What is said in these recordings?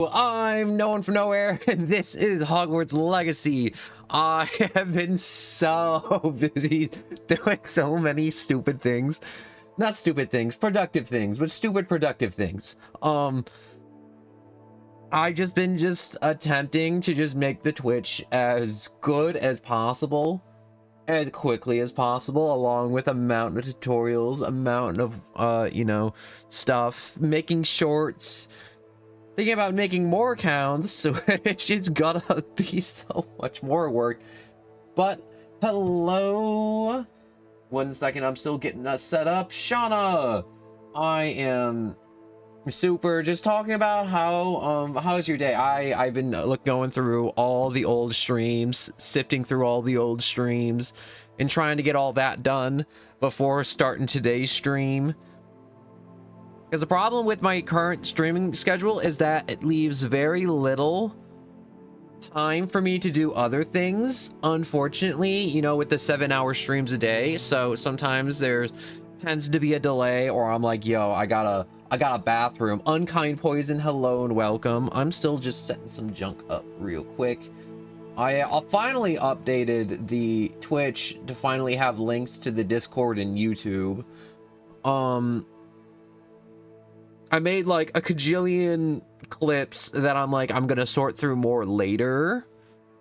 Well, I'm no one from nowhere, and this is Hogwarts Legacy. I have been so busy doing so many stupid things. Not stupid things, productive things, but stupid productive things. I've just been attempting to just make the Twitch as good as possible, as quickly as possible, along with a mountain of tutorials, a mountain of, stuff, making shorts, thinking about making more accounts, so it's gotta be so much more work. But hello, 1 second, I'm still getting that set up. Shauna, I am super. Just talking about how's your day? I've been going through all the old streams, sifting through all the old streams, and trying to get all that done before starting today's stream. Because the problem with my current streaming schedule is that it leaves very little time for me to do other things, unfortunately, with the 7-hour streams a day. So sometimes there tends to be a delay, or I'm like, yo, I got a bathroom. Unkind Poison, hello and welcome. I'm still just setting some junk up real quick. I finally updated the Twitch to finally have links to the Discord and YouTube. I made like a kajillion clips that I'm gonna sort through more later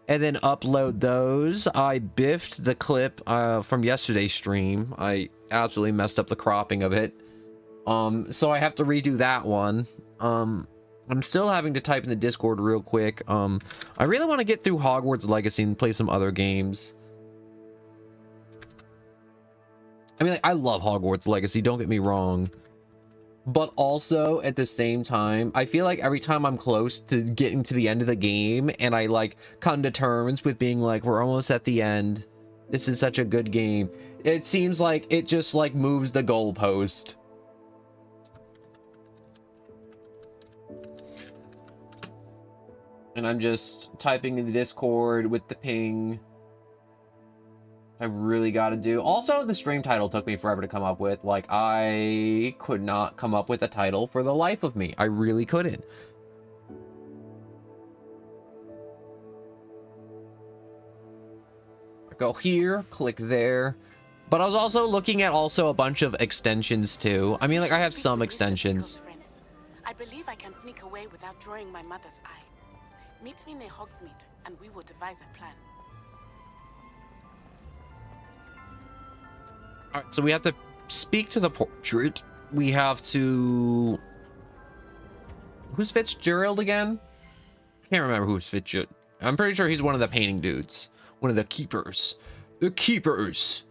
and then upload those. I biffed the clip from yesterday's stream. I absolutely messed up the cropping of it. So I have to redo that one. I'm still having to type in the Discord real quick. I really want to get through Hogwarts Legacy and play some other games. I mean, I love Hogwarts Legacy, don't get me wrong. But also, at the same time, I feel like every time I'm close to getting to the end of the game and I come to terms with being like, we're almost at the end, this is such a good game, it seems like it just moves the goalpost. And I'm just typing in the Discord with the ping. I really got to do. Also, the stream title took me forever to come up with. I could not come up with a title for the life of me. I really couldn't. Go here, click there. But I was also looking at a bunch of extensions too. I mean, I have some extensions. I believe I can sneak away without drawing my mother's eye. Meet me near Hogsmeade, and we will devise a plan. All right, so we have to speak to the portrait. We have to... Who's Fitzgerald again? I can't remember who's Fitzgerald. I'm pretty sure he's one of the painting dudes. One of the keepers. The keepers.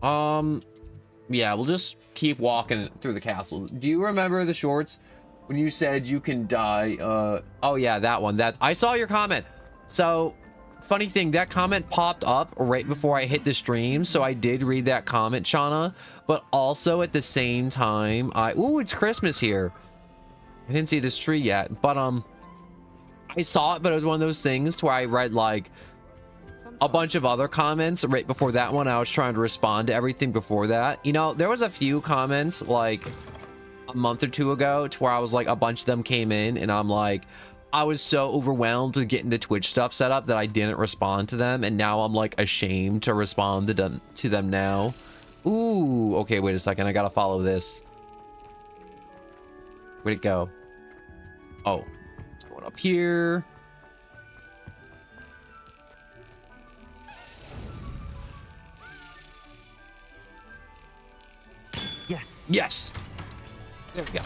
Yeah, we'll just keep walking through the castle. Do you remember the shorts when you said you can die? Oh yeah, that one. I saw your comment. So... Funny thing, that comment popped up right before I hit the stream, so I did read that comment, Shauna. But also at the same time, ooh, it's Christmas here. I didn't see this tree yet, but I saw it, but it was one of those things to where I read a bunch of other comments right before that one. I was trying to respond to everything before that. There was a few comments a month or two ago to where I was a bunch of them came in, and I'm I was so overwhelmed with getting the Twitch stuff set up that I didn't respond to them, and now I'm ashamed to respond to them now. Ooh, okay, wait a second, I gotta follow this. Where'd it go? Oh, it's going up here. Yes. There we go.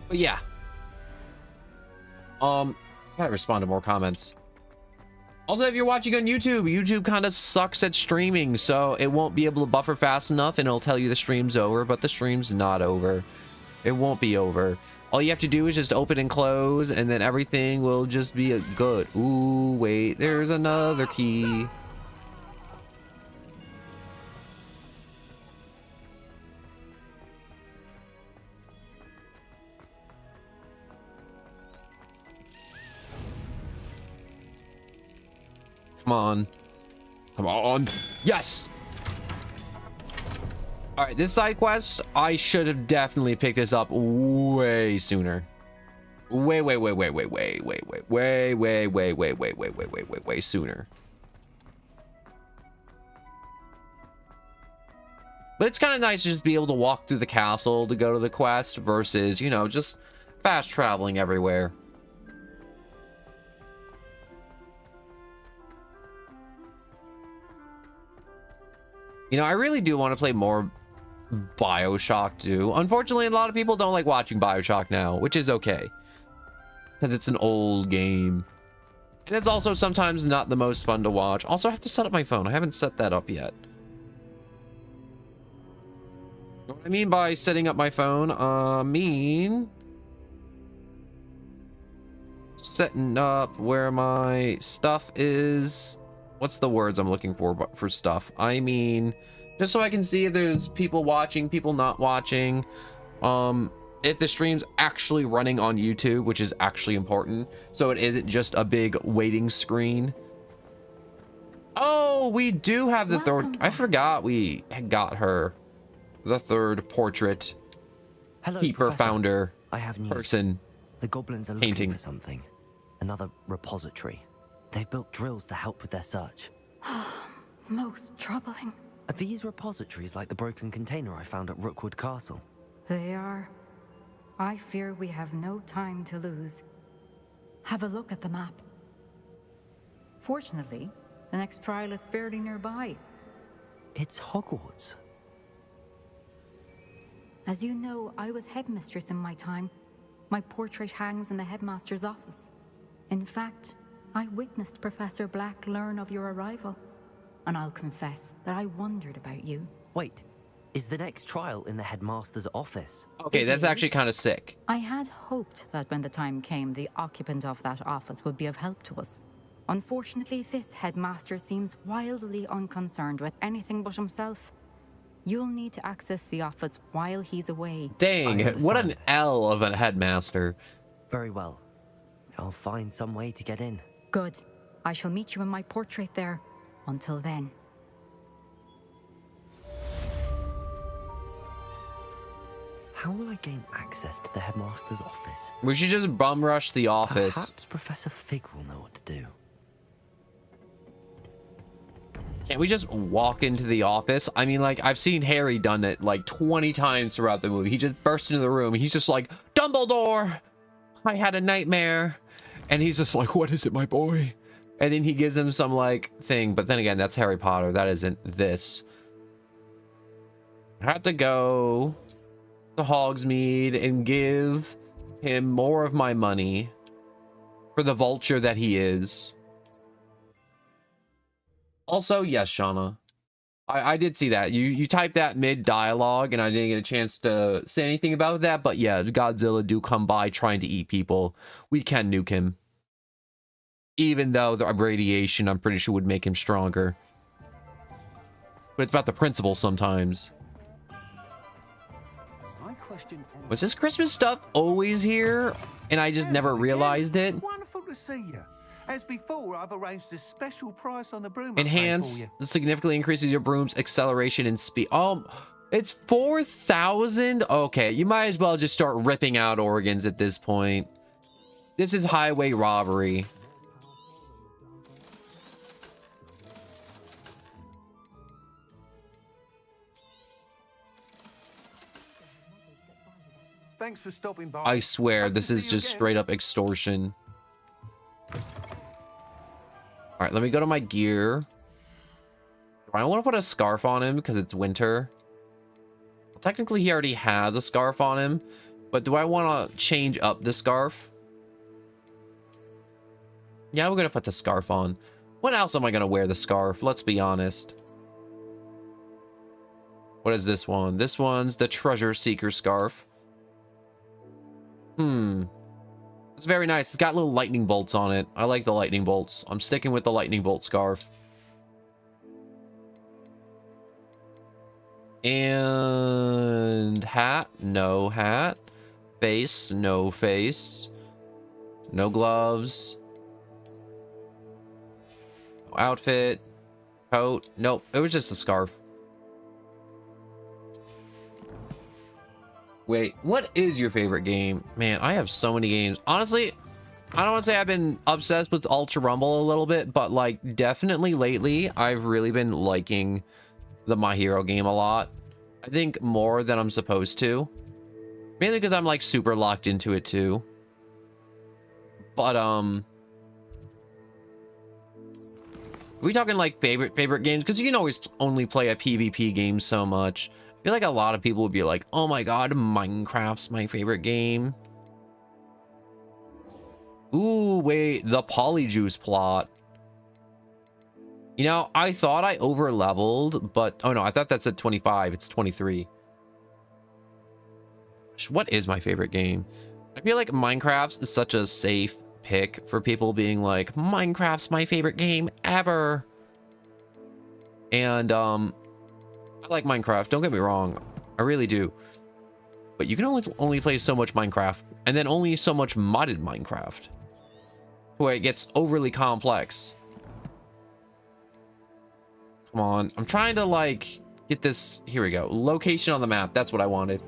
But yeah. Gotta respond to more comments. Also, if you're watching on YouTube kind of sucks at streaming, so it won't be able to buffer fast enough, and it'll tell you the stream's over, but the stream's not over. It won't be over. All you have to do is just open and close, and then everything will just be good. Ooh, wait, there's another key. Come on. Come on. Yes. All right, this side quest, I should have definitely picked this up way sooner. Way sooner. But it's kind of nice to just be able to walk through the castle to go to the quest versus, you know, just fast traveling everywhere. You know, I really do want to play more BioShock 2. Unfortunately, a lot of people don't like watching BioShock now, which is okay. Because it's an old game. And it's also sometimes not the most fun to watch. Also, I have to set up my phone. I haven't set that up yet. What I mean by setting up my phone, setting up where my stuff is. What's the words I'm looking for stuff? I mean, just so I can see if there's people watching, people not watching. If the stream's actually running on YouTube, which is actually important, so it isn't just a big waiting screen. Oh, we do have the third. I forgot we got her. The third portrait. Hello, keeper, Professor. founder, I have news. person. The goblins are painting. looking for something. Another repository. They've built drills to help with their search. Most troubling. Are these repositories like the broken container I found at Rookwood Castle? They are. I fear we have no time to lose. Have a look at the map. Fortunately, the next trial is fairly nearby. It's Hogwarts. As you know, I was headmistress in my time. My portrait hangs in the headmaster's office. In fact, I witnessed Professor Black learn of your arrival. And I'll confess that I wondered about you. Wait, is the next trial in the headmaster's office? Okay, that's actually kind of sick. I had hoped that when the time came, the occupant of that office would be of help to us. Unfortunately, this headmaster seems wildly unconcerned with anything but himself. You'll need to access the office while he's away. Dang, what an L of a headmaster. Very well. I'll find some way to get in. Good. I shall meet you in my portrait there. Until then. How will I gain access to the headmaster's office? We should just bum rush the office. Perhaps Professor Fig will know what to do. Can't we just walk into the office? I mean, like, I've seen Harry done it like 20 times throughout the movie. He just bursts into the room. He's just like, Dumbledore, I had a nightmare. And he's just like, what is it, my boy? And then he gives him some like thing. But then again, that's Harry Potter. That isn't this. I have to go to Hogsmeade and give him more of my money for the vulture that he is. Also, yes, Shauna. I did see that. You typed that mid-dialogue, and I didn't get a chance to say anything about that. But yeah, Godzilla do come by trying to eat people. We can nuke him. Even though the radiation, I'm pretty sure, would make him stronger. But it's about the principle sometimes. Was this Christmas stuff always here? And I just never realized it? Wonderful to see you. As before, I've arranged a special price on the broom. Enhance significantly increases your broom's acceleration and speed. Oh, it's 4,000? Okay, you might as well just start ripping out organs at this point. This is highway robbery. Thanks for stopping by. I swear, this is just straight up extortion. All right, let me go to my gear. I don't want to put a scarf on him because it's winter. Well, technically, he already has a scarf on him. But do I want to change up the scarf? Yeah, we're going to put the scarf on. When else am I going to wear the scarf? Let's be honest. What is this one? This one's the Treasure Seeker scarf. It's very nice. It's got little lightning bolts on it. I like the lightning bolts. I'm sticking with the lightning bolt scarf. And hat? No hat. Face? No face. No gloves. Outfit. Coat. Nope. It was just a scarf. Wait, what is your favorite game? Man, I have so many games. Honestly, I don't want to say I've been obsessed with Ultra Rumble a little bit, but like definitely lately, I've really been liking the My Hero game a lot. I think more than I'm supposed to. Mainly because I'm like super locked into it too. But are we talking like favorite games? Because you can always only play a PvP game so much. I feel like a lot of people would be like, oh my god, Minecraft's my favorite game. Ooh, wait, the Polyjuice plot. You know, I thought I over leveled, but oh no, I thought that's at 25. It's 23. What is my favorite game? I feel like Minecraft's such a safe pick for people being like, Minecraft's my favorite game ever. And I like Minecraft, don't get me wrong, I really do. But you can only play so much Minecraft, and then only so much modded Minecraft, where it gets overly complex. Come on, I'm trying to like get this. Here we go. Location on the map. That's what I wanted.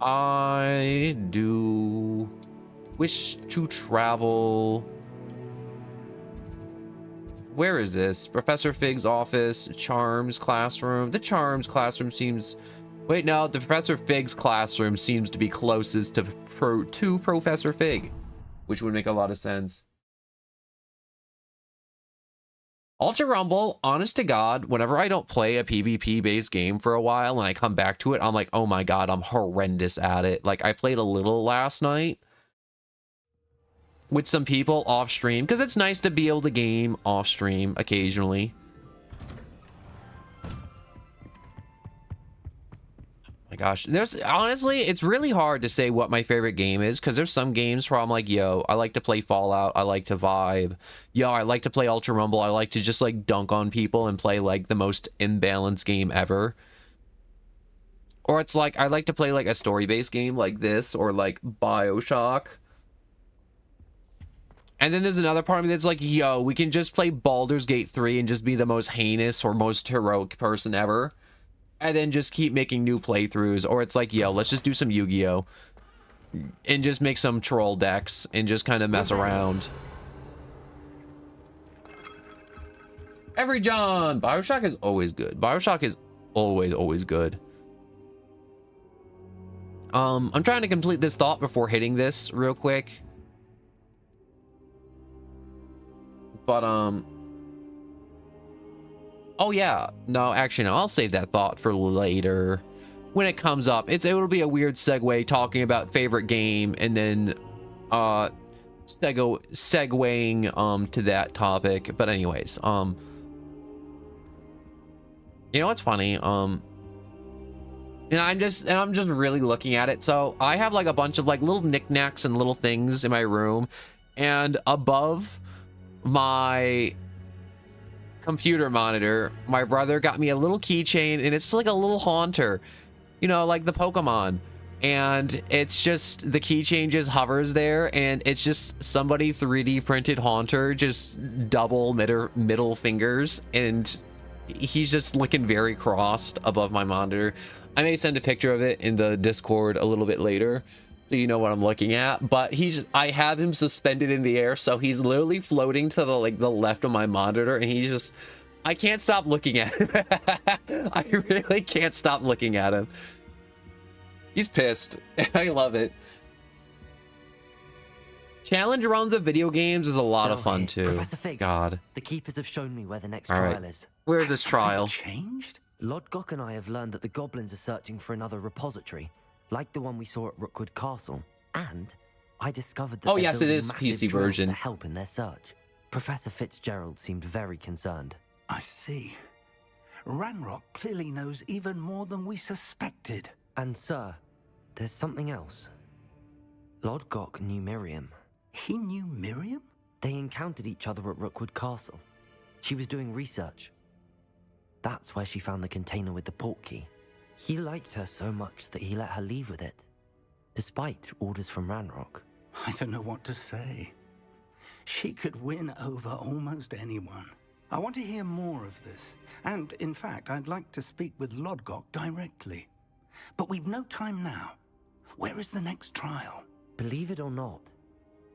I do wish to travel. Where is this? Professor Fig's office, Charms classroom. The Charms classroom seems... Wait, no, the Professor Fig's classroom seems to be closest to Professor Fig, which would make a lot of sense. Ultra Rumble, honest to God, whenever I don't play a PvP-based game for a while and I come back to it, I'm like, oh my god, I'm horrendous at it. Like, I played a little last night with some people off stream, because it's nice to be able to game off stream occasionally. My gosh, there's honestly, it's really hard to say what my favorite game is, because there's some games where I'm like, yo, I like to play Fallout, I like to vibe, yo, I like to play Ultra Rumble, I like to just like dunk on people and play like the most imbalanced game ever. Or it's like I like to play like a story-based game like this, or like BioShock. And then there's another part of me that's like, yo, we can just play Baldur's Gate 3 and just be the most heinous or most heroic person ever. And then just keep making new playthroughs. Or it's like, yo, let's just do some Yu-Gi-Oh! And just make some troll decks and just kind of mess around. Every John! BioShock is always good. BioShock is always good. I'm trying to complete this thought before hitting this real quick. But, oh yeah, no, actually, no, I'll save that thought for later. When it comes up, it'll be a weird segue talking about favorite game and then, segueing, to that topic. But anyways, you know what's funny? And I'm just really looking at it. So I have like a bunch of like little knickknacks and little things in my room, and above my computer monitor, my brother got me a little keychain, and it's like a little haunter, you know, like the Pokemon, and it's just the keychain just hovers there, and it's just somebody 3D printed haunter, just double middle fingers, and he's just looking very crossed above my monitor. I may send a picture of it in the Discord a little bit later, so you know what I'm looking at. But I have him suspended in the air, so he's literally floating to the left of my monitor, and I can't stop looking at him. I really can't stop looking at him. He's pissed. I love it. Challenge runs of video games is a lot of fun too. Professor Fig, God. The keepers have shown me where the next All trial right. is. Where is this trial? Changed? Lodgok and I have learned that the goblins are searching for another repository, like the one we saw at Rookwood Castle. And I discovered that Oh yes, it is massive PC drills version. to help in their search. Professor Fitzgerald seemed very concerned. I see. Ranrock clearly knows even more than we suspected. And sir, there's something else. Lodgok knew Miriam. He knew Miriam? They encountered each other at Rookwood Castle. She was doing research. That's where she found the container with the port key. He liked her so much that he let her leave with it, despite orders from Ranrock. I don't know what to say. She could win over almost anyone. I want to hear more of this. And, in fact, I'd like to speak with Lodgok directly. But we've no time now. Where is the next trial? Believe it or not,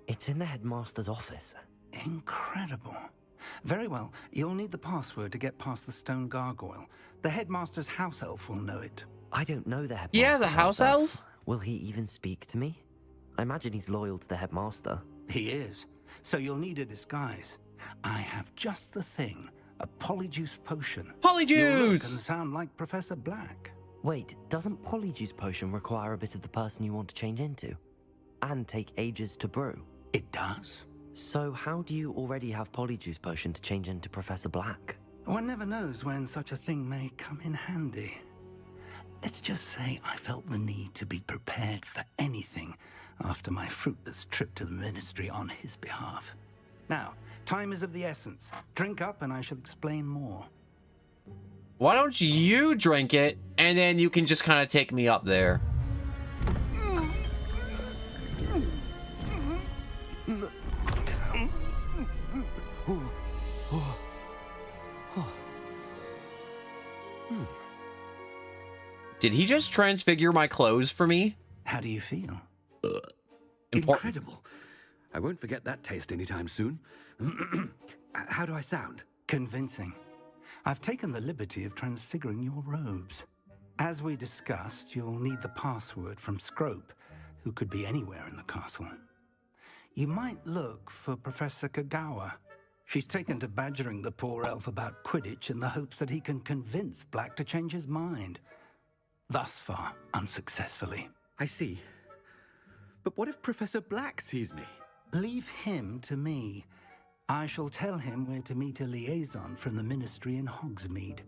it's in the headmaster's office. Incredible. Very well. You'll need the password to get past the stone gargoyle. The headmaster's house elf will know it. I don't know the headmaster. He has a house elf? Will he even speak to me? I imagine he's loyal to the headmaster. He is. So you'll need a disguise. I have just the thing. A polyjuice potion. You'll look and Polyjuice! sound like Professor Black. Wait, doesn't polyjuice potion require a bit of the person you want to change into? And take ages to brew? It does. So how do you already have polyjuice potion to change into Professor Black? One never knows when such a thing may come in handy. Let's just say I felt the need to be prepared for anything after my fruitless trip to the Ministry on his behalf. Now, time is of the essence. Drink up and I shall explain more. Why don't you drink it, and then you can just kind of take me up there. Did he just transfigure my clothes for me? How do you feel? Incredible. I won't forget that taste anytime soon. How do I sound? Convincing. I've taken the liberty of transfiguring your robes. As we discussed, you'll need the password from Scrope, who could be anywhere in the castle. You might look for Professor Kagawa. She's taken to badgering the poor elf about Quidditch in the hopes that he can convince Black to change his mind. Thus far, unsuccessfully. I see. But what if Professor Black sees me? Leave him to me. I shall tell him where to meet a liaison from the Ministry in Hogsmeade.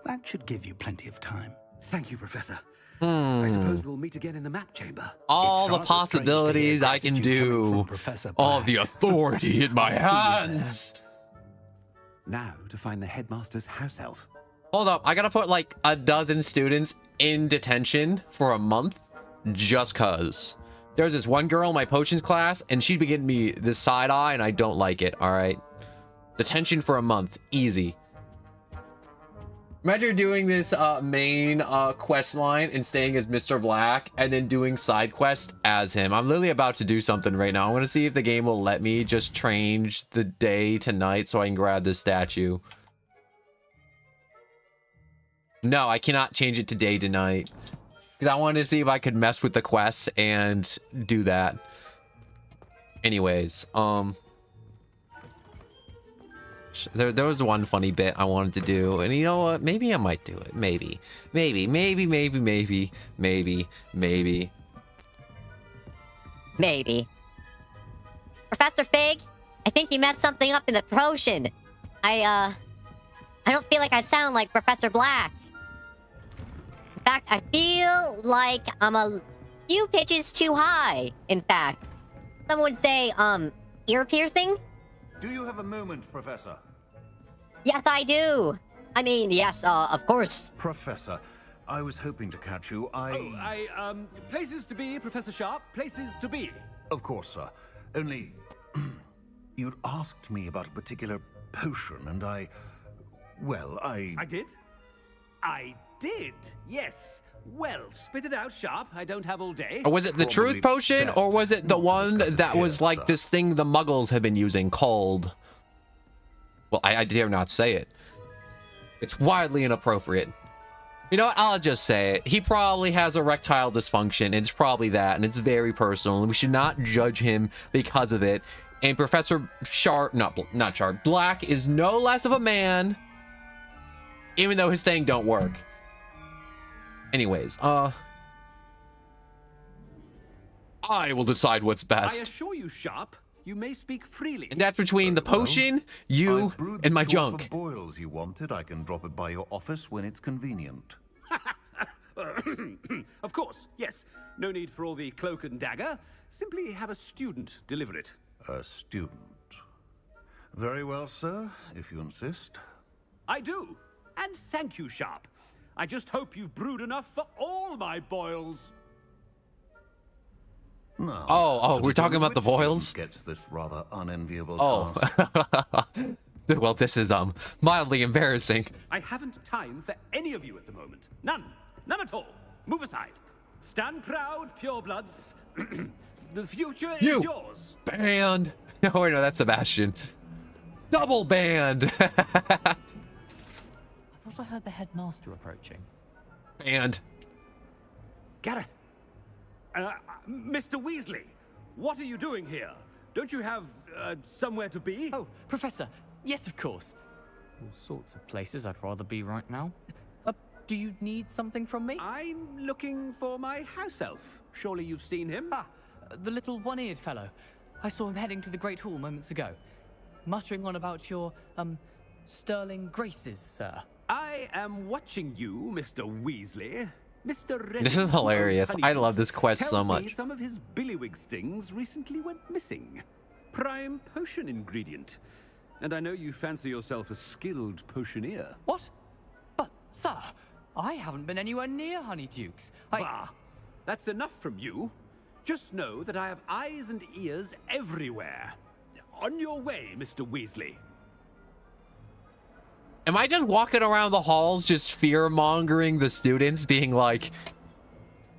That should give you plenty of time. Thank you, Professor. I suppose we'll meet again in the map chamber. All It's the rather strange to hear possibilities I can gratitude coming do. from Professor All the Black. authority in my I'll see you there. hands. Now to find the headmaster's house elf. Hold up, I gotta put like a dozen students in detention for a month just cause. There's this one girl in my potions class and she'd be getting me this side eye and I don't like it, alright? Detention for a month, easy. Imagine doing this main quest line and staying as Mr. Black and then doing side quest as him. I'm literally about to do something right now. I want to see if the game will let me just change the day to night so I can grab this statue. No, I cannot change it to day to night. Because I wanted to see if I could mess with the quest and do that. Anyways, there was one funny bit I wanted to do, and you know what? Maybe I might do it. Maybe. Maybe. Professor Fig, I think you messed something up in the potion. I don't feel like I sound like Professor Black. In fact, I feel like I'm a few pitches too high, in fact. Some would say, ear piercing? Do you have a moment, Professor? Yes, I do. I mean, yes, of course. Professor, I was hoping to catch you. Places to be, Professor Sharp. Places to be. Of course, sir. Only... you'd asked me about a particular potion, and well, I did? I did, yes. Well, spit it out, Sharp. I don't have all day. Or was it the Probably truth potion, or best was it the not to one discuss it that here, was like sir. this thing the Muggles have been using called... Well, I dare not say it. It's wildly inappropriate. You know what? I'll just say it. He probably has erectile dysfunction, and it's probably that, and it's very personal, and we should not judge him because of it. And Professor Sharp, not Sharp, Black is no less of a man, even though his thing don't work. Anyways, I will decide what's I best. assure you, Sharp, you may speak freely. And that's between the potion, you, I've brewed and the my cure junk. for boils you wanted. I can drop it by your office when it's convenient. Of course, yes. No need for all the cloak and dagger. Simply have a student deliver it. A student. Very well, sir, if you insist. I do. And thank you, Sharp. I just hope you've brewed enough for all my boils. Now, Oh, to we're talking determine about the which student boils? Gets this rather unenviable Oh. task. Well, this is mildly embarrassing. I haven't time for any of you at the moment. None. None at all. Move aside. Stand proud, purebloods. The future is yours. Banned. No, wait, no, that's Sebastian. Double banned. I thought I heard the headmaster approaching. Banned. Gareth. Mr. Weasley, what are you doing here? Don't you have somewhere to be? Oh, Professor. Yes, of course. All sorts of places I'd rather be right now. Do you need something from me? I'm looking for my house elf. Surely you've seen him? Ah, the little one-eared fellow. I saw him heading to the Great Hall moments ago, muttering on about your, sterling graces, sir. I am watching you, Mr. Weasley. Mr. Redding, This is hilarious. I love this quest so tells me much. some of his billywig stings recently went missing. Prime potion ingredient. And I know you fancy yourself a skilled potioneer. What? But, sir, I haven't been anywhere near Honeydukes. Bah! That's enough from you. Just know that I have eyes and ears everywhere. On your way, Mr. Weasley. Am I just walking around the halls just fear-mongering the students, being like...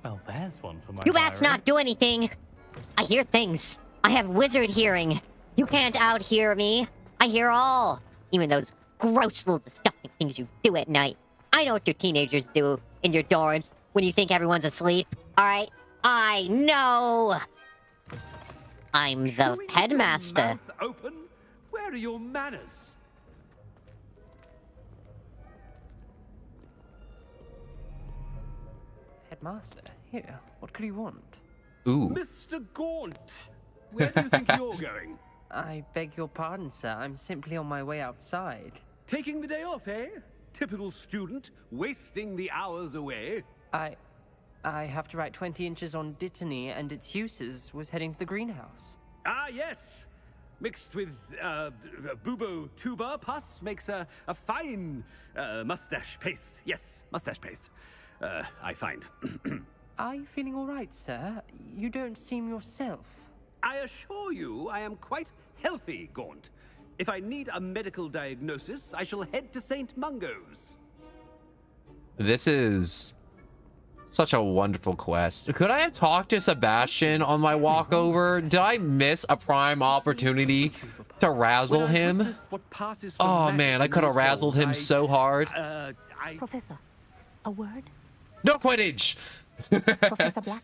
Well, there's one for my You bats diary. not do anything. I hear things. I have wizard hearing. You can't out-hear me. I hear all. Even those gross little disgusting things you do at night. I know what your teenagers do in your dorms when you think everyone's asleep. Alright? I know. I'm the Chewing with your headmaster. mouth open? Where are your manners? Headmaster, here, what could you want? Ooh. Mr. Gaunt, where do you think you're going? I beg your pardon, sir. I'm simply on my way outside. Taking the day off, eh? Typical student, wasting the hours away. I have to write 20 inches on Dittany and its uses. Was heading to the greenhouse. Ah, yes. Mixed with bubo tuber pus makes a fine mustache paste. Yes, mustache paste. I find. Are you feeling all right, sir? You don't seem yourself. I assure you I am quite healthy, Gaunt. If I need a medical diagnosis, I shall head to St. Mungo's. This is such a wonderful quest. Could I have talked to Sebastian on my walkover? Did I miss a prime opportunity to razzle him? Oh man, I could have razzled him so hard. Professor, a word? No Quidditch! Professor Black,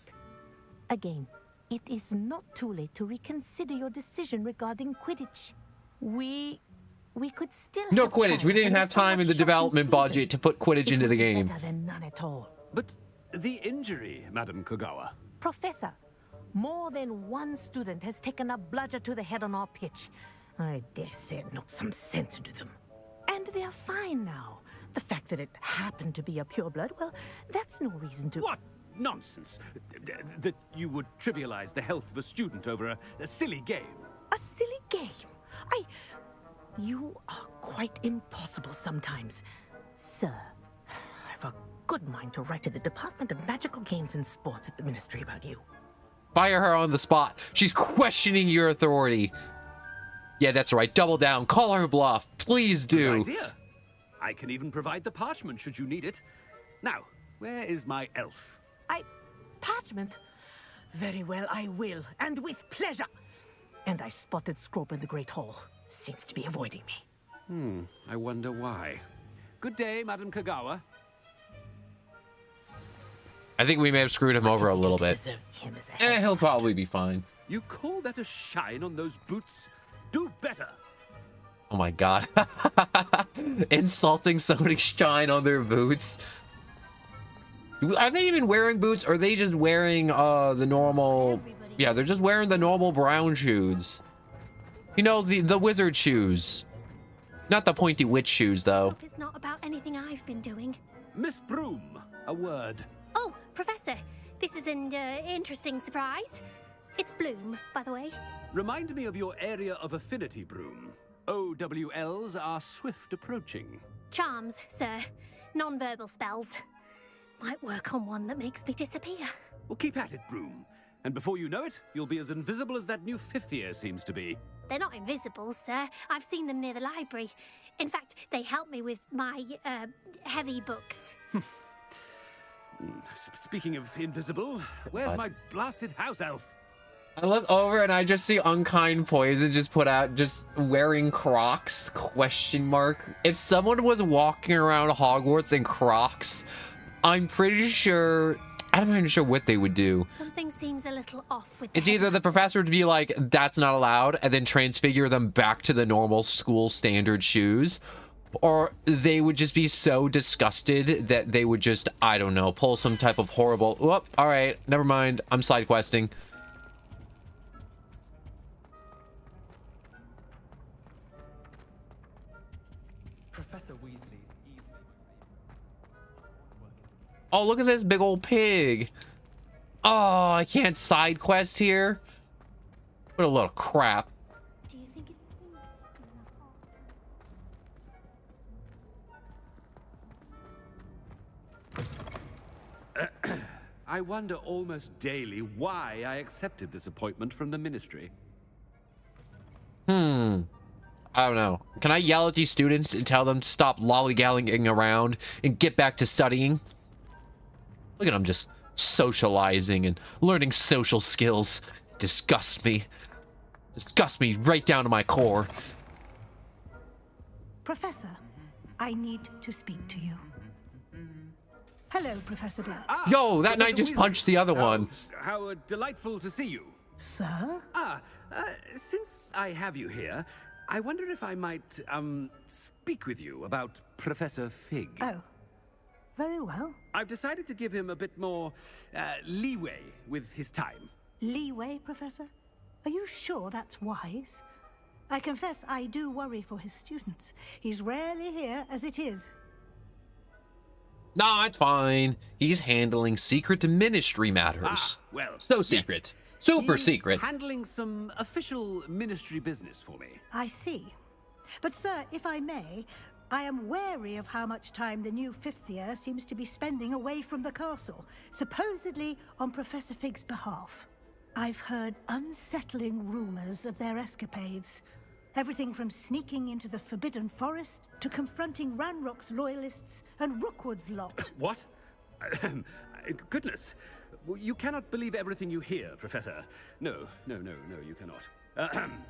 again, it is not too late to reconsider your decision regarding Quidditch. We could still No have Quidditch. We trials didn't in a have time in the somewhat development shocking budget season. to put Quidditch It into would the be game. better than none at all. But the injury, Madam Kogawa. Professor, more than one student has taken a bludger to the head on our pitch. I dare say it knocked some sense into them. And they're fine now. The fact that it happened to be a pureblood, well, that's no reason to... What nonsense! That you would trivialize the health of a student over a silly game. A silly game? You are quite impossible sometimes. Sir, I've a good mind to write to the Department of Magical Games and Sports at the Ministry about you. Fire her on the spot. She's questioning your authority. Yeah, that's right. Double down. Call her bluff. Please do. Good idea. I can even provide the parchment should you need it. Now, where is my elf? Parchment? Very well, I will, and with pleasure. And I spotted Scrope in the Great Hall. Seems to be avoiding me. I wonder why. Good day, Madam Kogawa. I think we may have screwed him over a little bit. Deserve him as a He'll headmaster. probably be fine. You call that a shine on those boots? Do better. Oh my god. Insulting somebody's shine on their boots. Are they even wearing boots, or are they just wearing the normal... Yeah, they're just wearing the normal brown shoes. You know, the wizard shoes. Not the pointy witch shoes, though. Hope it's not about anything I've been doing. Miss Broom, a word. Oh, Professor, this is an interesting surprise. It's Bloom, by the way. Remind me of your area of affinity, Broom. OWLs are swift approaching. Charms, sir. Non-verbal spells. Might work on one that makes me disappear. Well, keep at it, Broom. And before you know it, you'll be as invisible as that new 5th year seems to be. They're not invisible, sir. I've seen them near the library. In fact, they help me with my, heavy books. Speaking of invisible, where's my blasted house elf? I look over and I just see Unkind Poison just put out, just wearing Crocs, question mark. If someone was walking around Hogwarts in Crocs, I'm pretty sure, I'm not even sure what they would do. Something seems a little off with It's either the professor would be like, that's not allowed, and then transfigure them back to the normal school standard shoes, or they would just be so disgusted that they would just, I don't know, pull some type of horrible, whoop, all right, never mind, I'm side questing. Oh, look at this big old pig. Oh, I can't side quest here. What a load of crap. Do you think I wonder almost daily why I accepted this appointment from the ministry. I don't know. Can I yell at these students and tell them to stop lollygagging around and get back to studying? Look at them just socializing and learning social skills. Disgust me. Disgust me right down to my core. Professor, I need to speak to you. Hello, Professor Black. Yo, that Professor knight just Weasley. punched the other one. How delightful to see you. Sir? Since I have you here, I wonder if I might, speak with you about Professor Fig. Oh, very well. I've decided to give him a bit more, leeway with his time. Leeway, Professor? Are you sure that's wise? I confess I do worry for his students. He's rarely here as it is. Nah, it's fine. He's handling secret ministry matters. Well, So yes. secret. Super He's secret. handling some official ministry business for me. I see. But, sir, if I may, I am wary of how much time the new 5th year seems to be spending away from the castle, supposedly on Professor Fig's behalf. I've heard unsettling rumors of their escapades. Everything from sneaking into the Forbidden Forest to confronting Ranrock's loyalists and Rookwood's lot. What? Goodness. You cannot believe everything you hear, Professor. No, you cannot.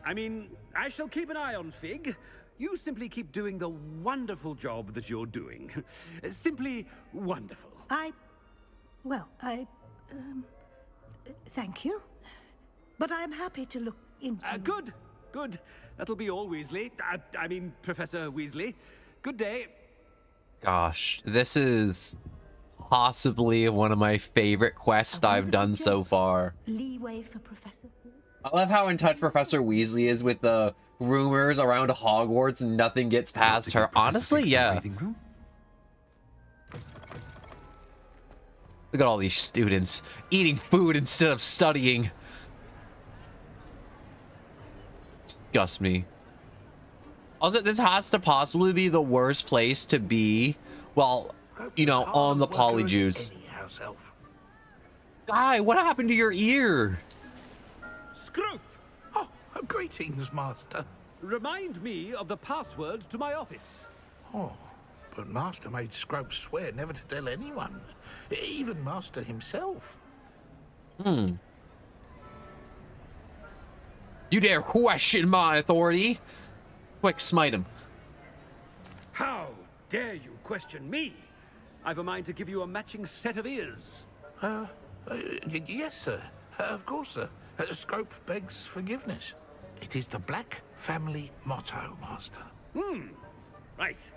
I mean, I shall keep an eye on Fig. You simply keep doing the wonderful job that you're doing. Simply wonderful. Thank you. But I'm happy to look into... Good. That'll be all, Weasley. I mean, Professor Weasley. Good day. Gosh, this is possibly one of my favorite quests I've done so far. Leeway for Professor Fig? I love how in touch Professor Weasley is with the rumors around Hogwarts and nothing gets past her. Honestly, yeah. Look at all these students eating food instead of studying. Disgust me. Also, this has to possibly be the worst place to be, well, you know, on the Polyjuice. Guy, what happened to your ear? Scroop! Oh, greetings, Master. Remind me of the password to my office. Oh, but Master made Scrope swear never to tell anyone, even Master himself. You dare question my authority? Quick, smite him. How dare you question me? I've a mind to give you a matching set of ears. Yes, sir. Of course, sir. Scrope begs forgiveness. It is the Black family motto, Master. Right.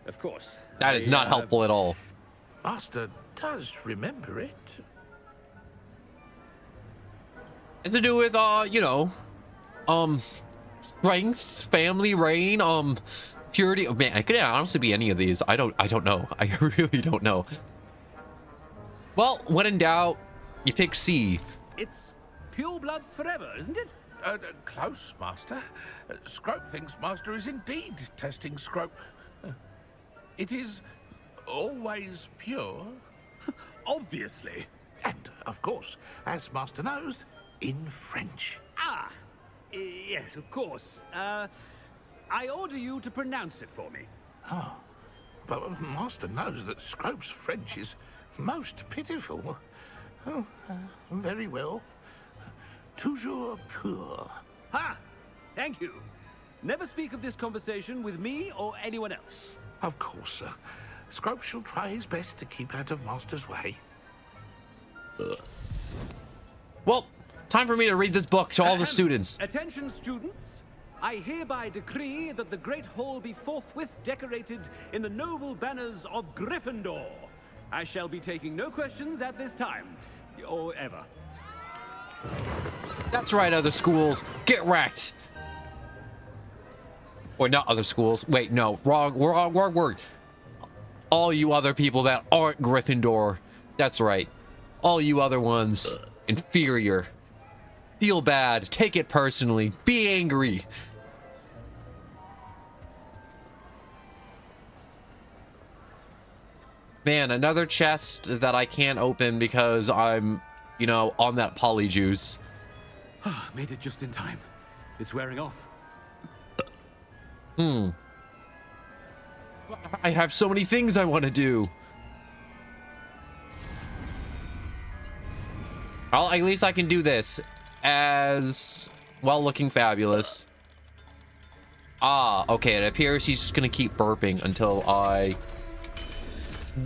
Of course. That is not helpful at all. Master does remember it. It's to do with, you know, strength, family, reign, purity. Oh, man, it could honestly be any of these. I don't know. I really don't know. Well, when in doubt, you pick C. It's pure bloods forever, isn't it? Close, Master. Scrope thinks Master is indeed testing Scrope. It is always pure. Obviously. And of course, as Master knows, in French. Ah, yes, of course. I order you to pronounce it for me. Oh, but Master knows that Scrope's French is most pitiful. Oh, very well. Toujours pur. Ha! Thank you. Never speak of this conversation with me or anyone else. Of course, sir. Scrope shall try his best to keep out of Master's way. Well, time for me to read this book to all the students. Attention, students. I hereby decree that the Great Hall be forthwith decorated in the noble banners of Gryffindor. I shall be taking no questions at this time, or ever. That's right, other schools. Get wrecked. Or not other schools. Wait, no. Wrong word. All you other people that aren't Gryffindor. That's right. All you other ones. Inferior. Feel bad. Take it personally. Be angry. Man, another chest that I can't open because I'm, you know, on that polyjuice. Made it just in time. It's wearing off. I have so many things I want to do. Well, at least I can do this as well, looking fabulous. Ah, okay, it appears he's just gonna keep burping until I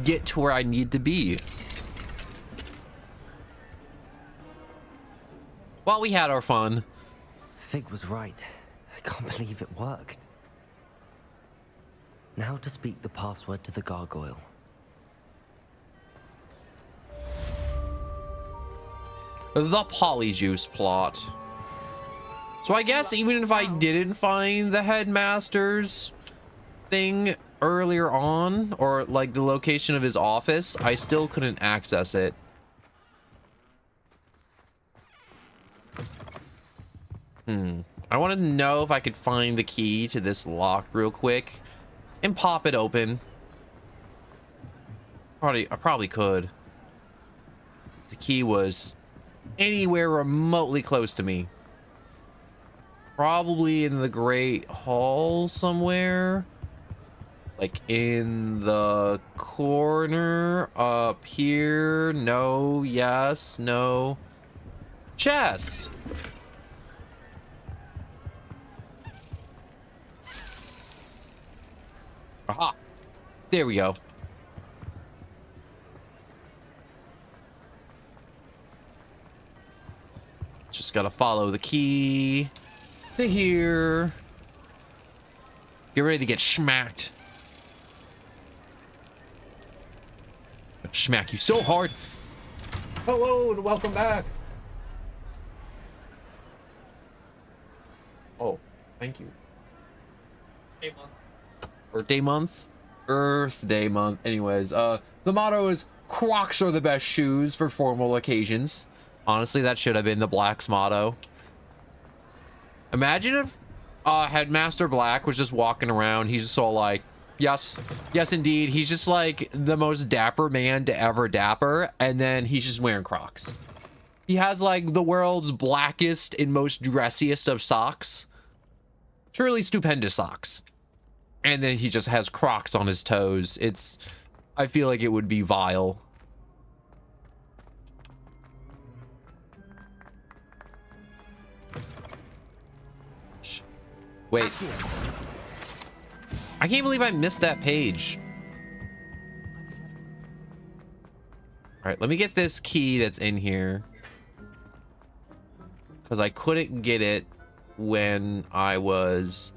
get to where I need to be. Well, we had our fun. Fig was right. I can't believe it worked. Now to speak the password to the gargoyle. The polyjuice plot. So I guess even if I didn't find the headmaster's thing earlier on, or like the location of his office, I still couldn't access it. I want to know if I could find the key to this lock real quick and pop it open. I probably could. The key was anywhere remotely close to me. Probably in the Great Hall somewhere. Like in the corner up here. No, yes, no. Chest. Aha. There we go. Just gotta follow the key to here. Get ready to get smacked. Smack you so hard. Hello and welcome back. Oh, thank you. Birthday month? Birthday month. Anyways, the motto is Crocs are the best shoes for formal occasions. Honestly, that should have been the Black's motto. Imagine if Headmaster Black was just walking around. He's just all like, yes, yes, indeed. He's just like the most dapper man to ever dapper. And then he's just wearing Crocs. He has like the world's blackest and most dressiest of socks. Truly stupendous socks. And then he just has Crocs on his toes. I feel like it would be vile. Wait. I can't believe I missed that page. All right, let me get this key that's in here. Because I couldn't get it when I was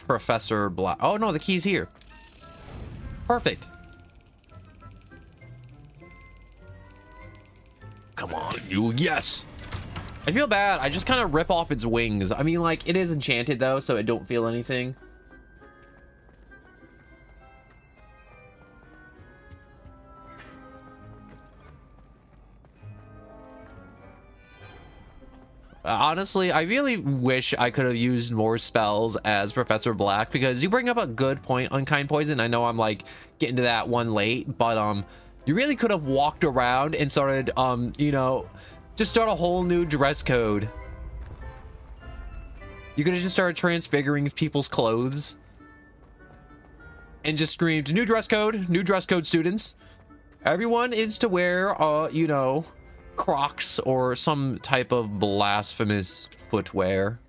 Professor Black. Oh, no, the key's here. Perfect. Come on, you. Yes. I feel bad. I just kind of rip off its wings. I mean, like, it is enchanted, though, so it don't feel anything. Honestly, I really wish I could have used more spells as Professor Black, because you bring up a good point, Unkind Poison. I know I'm, like, getting to that one late, but, You really could have walked around and started, you know, just start a whole new dress code. You could have just started transfiguring people's clothes. And just screamed, new dress code, students. Everyone is to wear, you know, Crocs or some type of blasphemous footwear.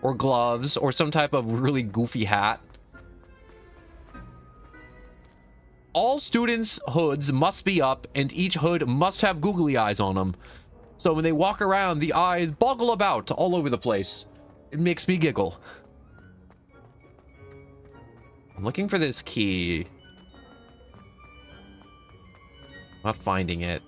Or gloves, or some type of really goofy hat. All students' hoods must be up, and each hood must have googly eyes on them. So when they walk around, the eyes boggle about all over the place. It makes me giggle. I'm looking for this key. Not finding it.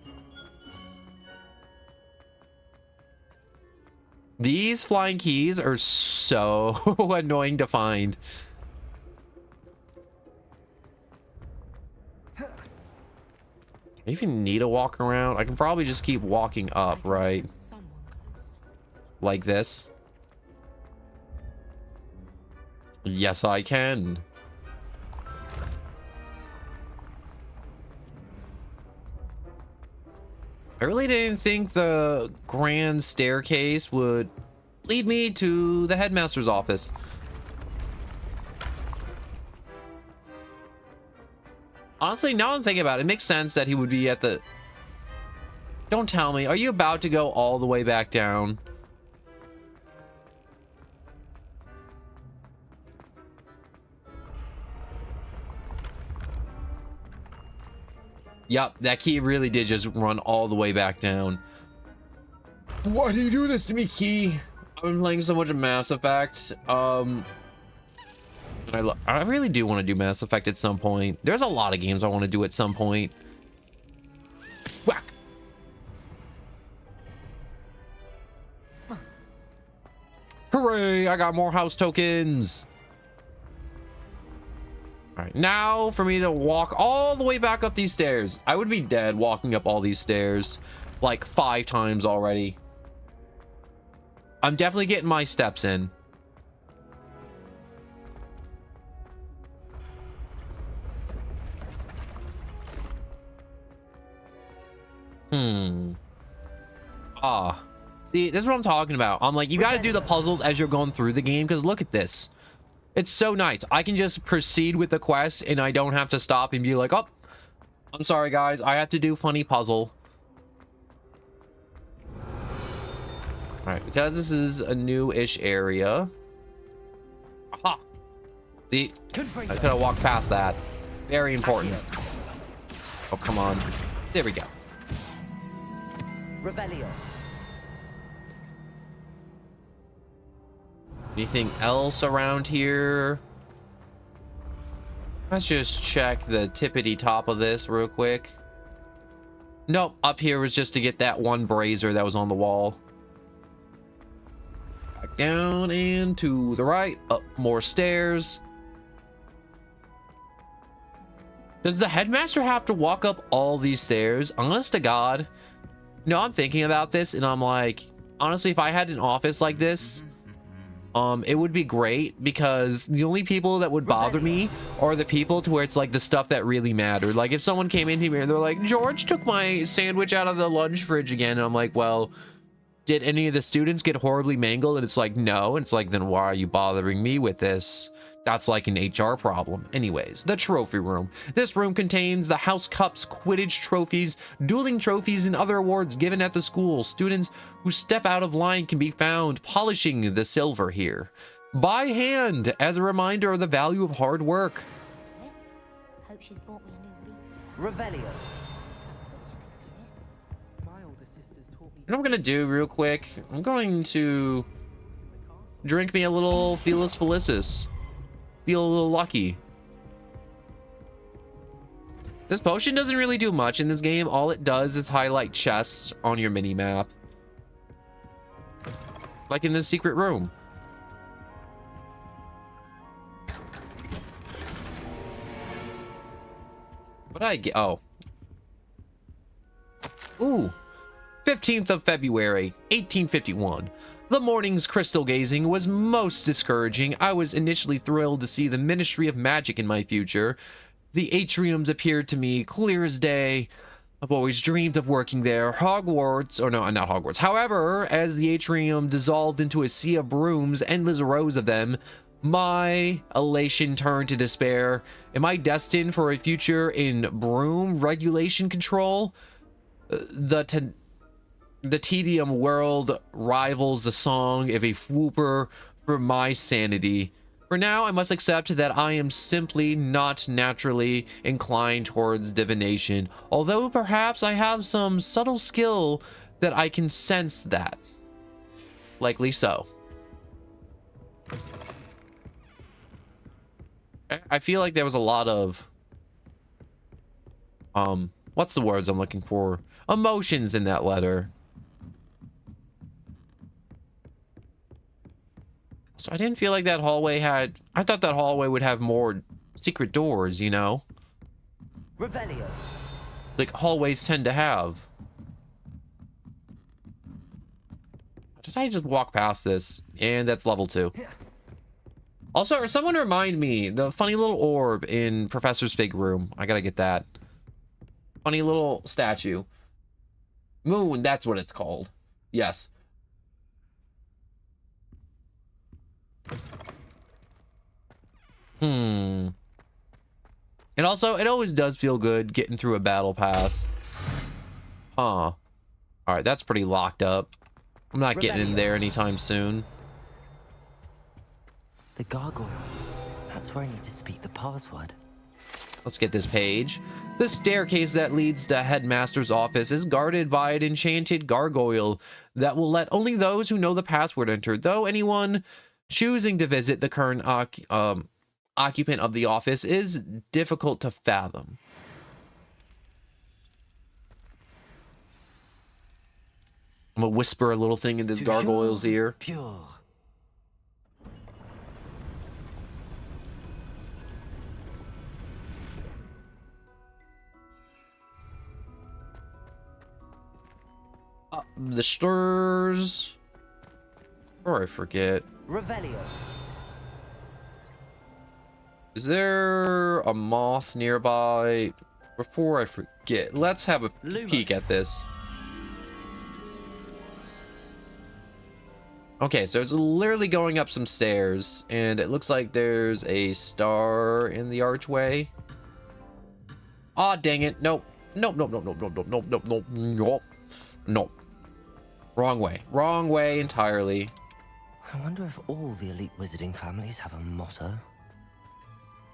These flying keys are so annoying to find. I even need to walk around. I can probably just keep walking up, right? Like this. Yes, I can. I really didn't think the grand staircase would lead me to the headmaster's office. Honestly, now I'm thinking about it, it makes sense that he would be at the... Don't tell me. Are you about to go all the way back down? Yup, that key really did just run all the way back down. Why do you do this to me, key? I've been playing so much of Mass Effect. I really do want to do Mass Effect at some point. There's a lot of games I want to do at some point. Whack! Hooray! I got more house tokens! Alright, now for me to walk all the way back up these stairs. I would be dead walking up all these stairs like 5 times already. I'm definitely getting my steps in. See, this is what I'm talking about. I'm like, you got to do the puzzles as you're going through the game, because look at this. It's so nice. I can just proceed with the quest and I don't have to stop and be like, oh, I'm sorry guys, I have to do funny puzzle. All right, because this is a new-ish area. Aha. See, I could have walked past that. Very important. Oh, come on. There we go. Revelio. Anything else around here? Let's just check the tippity top of this real quick. Nope, up here was just to get that one brazier that was on the wall. Back down and to the right. Up more stairs. Does the headmaster have to walk up all these stairs? Honest to God. No, I'm thinking about this and I'm like, honestly, if I had an office like this, it would be great, because the only people that would bother me are the people to where it's like the stuff that really mattered. Like if someone came in here and they're like, George took my sandwich out of the lunch fridge again, and I'm like, well, did any of the students get horribly mangled? And it's like, no. And it's like, then why are you bothering me with this? That's like an HR problem. Anyways, the trophy room. This room contains the house cups, Quidditch trophies, dueling trophies, and other awards given at the school. Students who step out of line can be found polishing the silver here by hand as a reminder of the value of hard work. Hope she's bought me a new Revelio. What I'm gonna do real quick, I'm going to drink me a little Felis Felicis. Feel a little lucky. This potion doesn't really do much in this game. All it does is highlight chests on your mini map, like in this secret room. What did I get? Oh. Ooh. 15th of February, 1851. The morning's crystal gazing was most discouraging. I was initially thrilled to see the Ministry of Magic in my future. The atriums appeared to me clear as day. I've always dreamed of working there. Hogwarts, or no, not Hogwarts. However, as the atrium dissolved into a sea of brooms, endless rows of them, my elation turned to despair. Am I destined for a future in broom regulation control? The tedium world rivals the song of a whooper for my sanity. For now, I must accept that I am simply not naturally inclined towards divination, although perhaps I have some subtle skill that I can sense that. Likely so. I feel like there was a lot of what's the words I'm looking for? Emotions in that letter. So I didn't feel like that hallway had... I thought that hallway would have more secret doors, you know? Revelio. Like hallways tend to have. Did I just walk past this? And that's level 2. Also, someone remind me, the funny little orb in Professor Fig's room. I gotta get that. Funny little statue. Moon, that's what it's called. Yes. And also, it always does feel good getting through a battle pass. Huh. Alright, that's pretty locked up. I'm not getting in there anytime soon. The gargoyle. That's where I need to speak the password. Let's get this page. The staircase that leads to Headmaster's office is guarded by an enchanted gargoyle that will let only those who know the password enter, though anyone choosing to visit the current occupant of the office is difficult to fathom. I'm gonna whisper a little thing in this gargoyle's ear. Pure. The stairs. Or I forget. Revelio. Is there a moth nearby? Before I forget, let's have a peek at this. Okay, so it's literally going up some stairs, and it looks like there's a star in the archway. Aw, dang it. Nope. Nope, nope, nope, nope, nope, nope, nope, nope, nope, nope. Nope. Wrong way. Wrong way entirely. I wonder if all the elite wizarding families have a motto.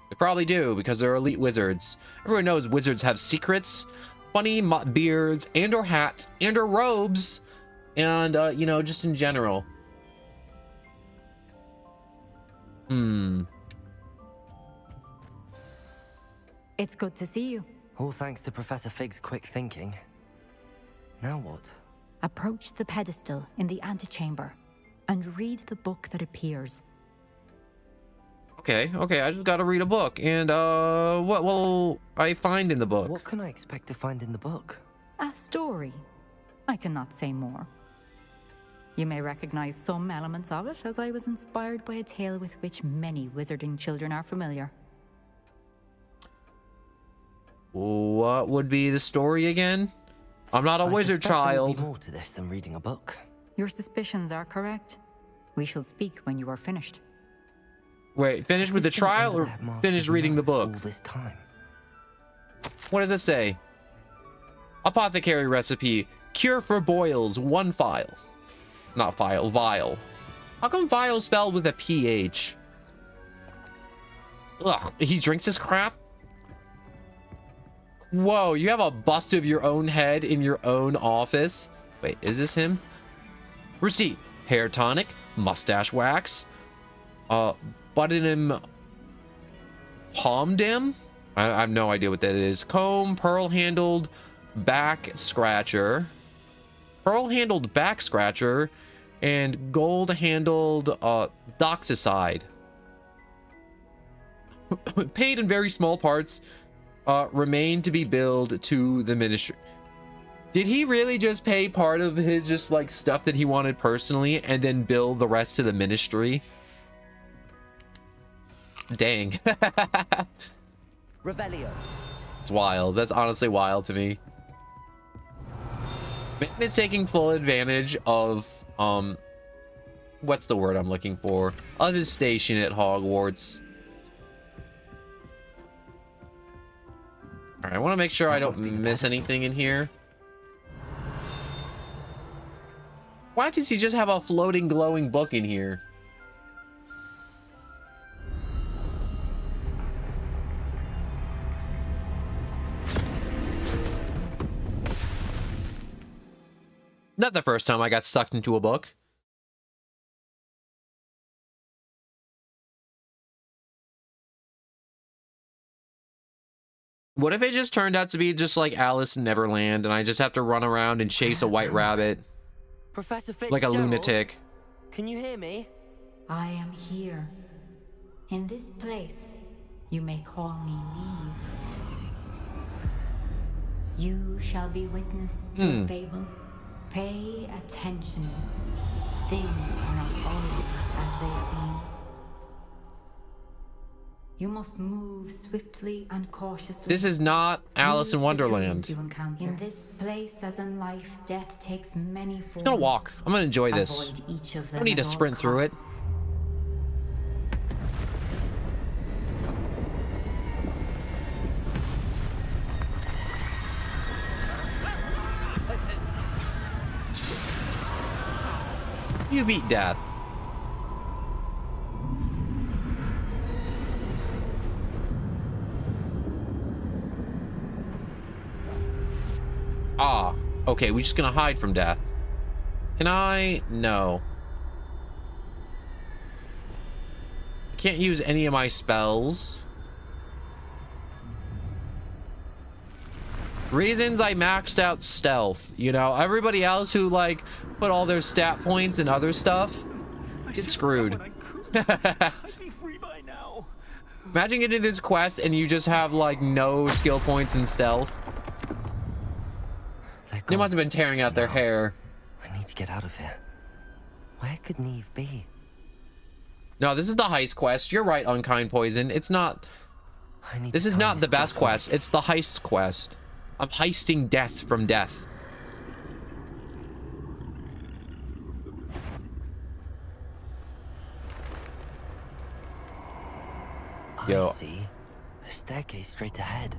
They probably do, because they're elite wizards. Everyone knows wizards have secrets, funny beards, and or hats, and or robes, and, you know, just in general. It's good to see you. All thanks to Professor Fig's quick thinking. Now what? Approach the pedestal in the antechamber and read the book that appears. Okay, I just gotta read a book. And, what will I find in the book? What can I expect to find in the book? A story. I cannot say more. You may recognize some elements of it, as I was inspired by a tale with which many wizarding children are familiar. What would be the story again? I'm not a wizard child. There may be more to this than reading a book. Your suspicions are correct. We shall speak when you are finished. Wait, finish with the trial or finish reading the book? All this time. What does it say? Apothecary recipe. Cure for boils. 1 file. Not file, vial. How come vial spelled with a PH? Ugh, he drinks this crap? Whoa, you have a bust of your own head in your own office? Wait, is this him? Receipt. Hair tonic. Mustache wax. Butternum Pomdem? I have no idea what that is. Comb, pearl-handled back scratcher. Pearl-handled back scratcher. And gold-handled doxicide. Paid in very small parts. Remain to be billed to the ministry. Did he really just pay part of his just like stuff that he wanted personally and then bill the rest to the ministry? Dang. Revelio. It's wild. That's honestly wild to me. Man is taking full advantage of, what's the word I'm looking for? Of his station at Hogwarts. Alright, I want to make sure I don't miss anything in here. Why does he just have a floating glowing book in here? Not the first time I got sucked into a book. What if it just turned out to be just like Alice in Neverland and I just have to run around and chase a white rabbit? Professor Fitzgerald? Like a lunatic. Can you hear me? I am here. In this place, you may call me Neve. You shall be witness to a fable. Pay attention. Things are not always as they seem. You must move swiftly and cautiously. This is not Alice in Wonderland. In this place, as in life, death takes many forms. I'm gonna walk. I'm gonna enjoy this. Avoid each of I them don't need to at all sprint through it. costs. You beat death. Ah, okay, we're just gonna hide from death. Can I? No. I can't use any of my spells. Reasons I maxed out stealth. You know, everybody else who like put all their stat points and other stuff get screwed. Imagine getting this quest and you just have like no skill points in stealth. They must have been tearing out their hair. I need to get out of here. Where could Neve be? No, this is the heist quest. You're right, Unkind Poison. It's not... This is not the best quest. It's the heist quest. I'm heisting death from death. Yo. I see. A staircase straight ahead.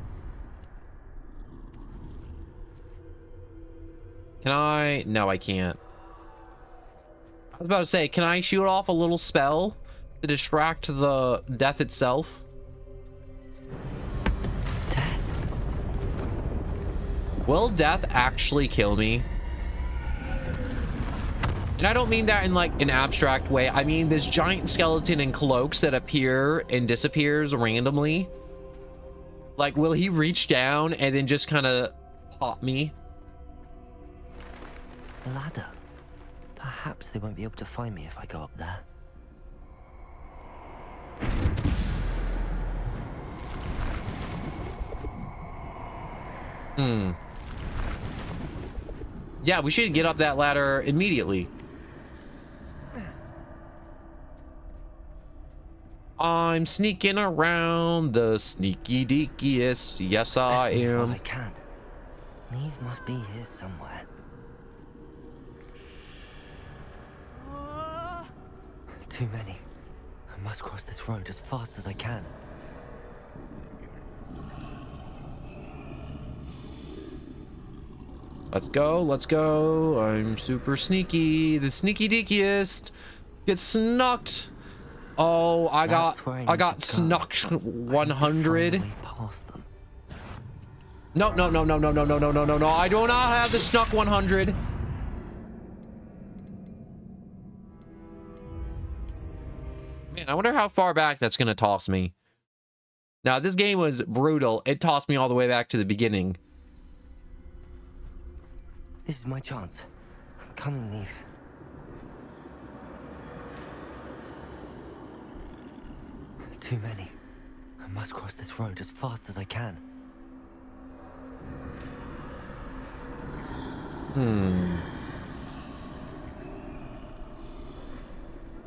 Can I? No, I can't. I was about to say, can I shoot off a little spell to distract the death itself? Death? Will death actually kill me? And I don't mean that in like an abstract way. I mean this giant skeleton in cloaks that appear and disappears randomly. Like, will he reach down and then just kind of pop me? Ladder. Perhaps they won't be able to find me if I go up there. Yeah, we should get up that ladder immediately. I'm sneaking around the sneaky deekiest. Yes, I am. I can. Neve must be here somewhere. Too many. I must cross this road as fast as I can. Let's go, let's go. I'm super sneaky. The sneaky deekiest. Get snucked. Oh, I got snucked 100. No, no, no, no, no, no, no, no, no, no, no. I do not have the snuck 100. Man, I wonder how far back that's going to toss me. Now, this game was brutal. It tossed me all the way back to the beginning. This is my chance. I'm coming, Neve. Too many. I must cross this road as fast as I can.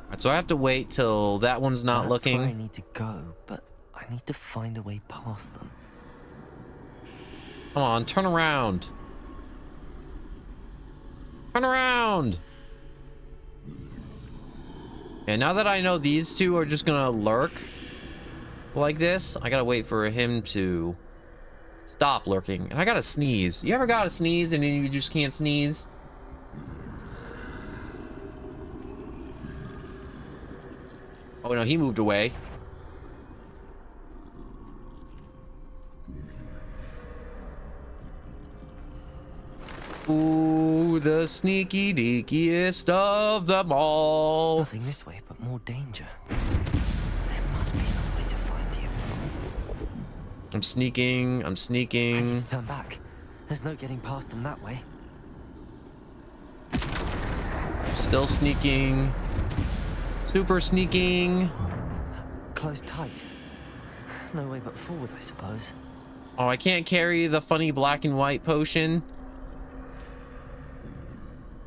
Alright, so I have to wait till that one's not That's looking. where I need to go, but I I need to find a way past them. Come on, turn around. Turn around. And now that I know these two are just gonna lurk like this, I gotta wait for him to stop lurking. And I gotta sneeze. You ever gotta sneeze and then you just can't sneeze? Oh no, he moved away. Ooh, the sneaky deakiest of them all. Nothing this way, but more danger. There must be another way to find you. I'm sneaking. I'm I sneaking. need to turn back. There's no getting past them that way. Still sneaking. Super sneaking. Closed tight. No way but forward, I suppose. Oh, I can't carry the funny black and white potion.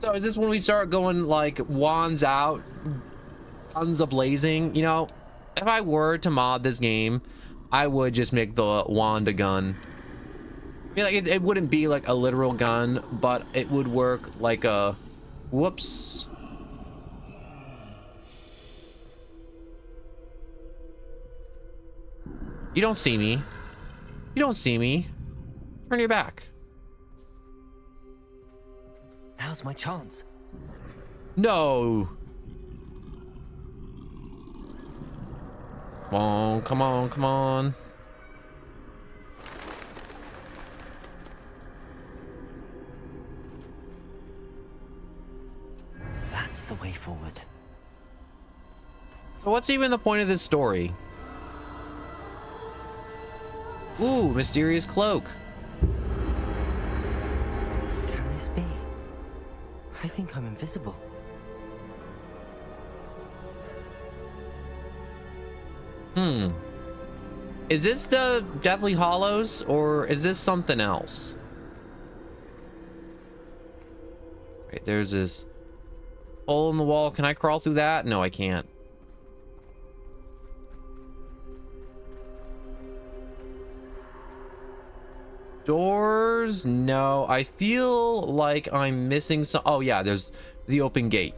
So is this when we start going like wands out, guns a-blazing? You know, if I were to mod this game, I would just make the wand a gun. I mean, like it wouldn't be like a literal gun, but it would work like a... Whoops. You don't see me. You don't see me. Turn your back. Now's my chance. No. Come on, come on, come on. That's the way forward. So what's even the point of this story? Ooh, mysterious cloak. Can this be? I think I'm invisible. Is this the Deathly Hallows, or is this something else? Wait, there's this hole in the wall. Can I crawl through that? No, I can't. Doors? No, I feel like I'm missing some. Oh yeah, there's the open gate.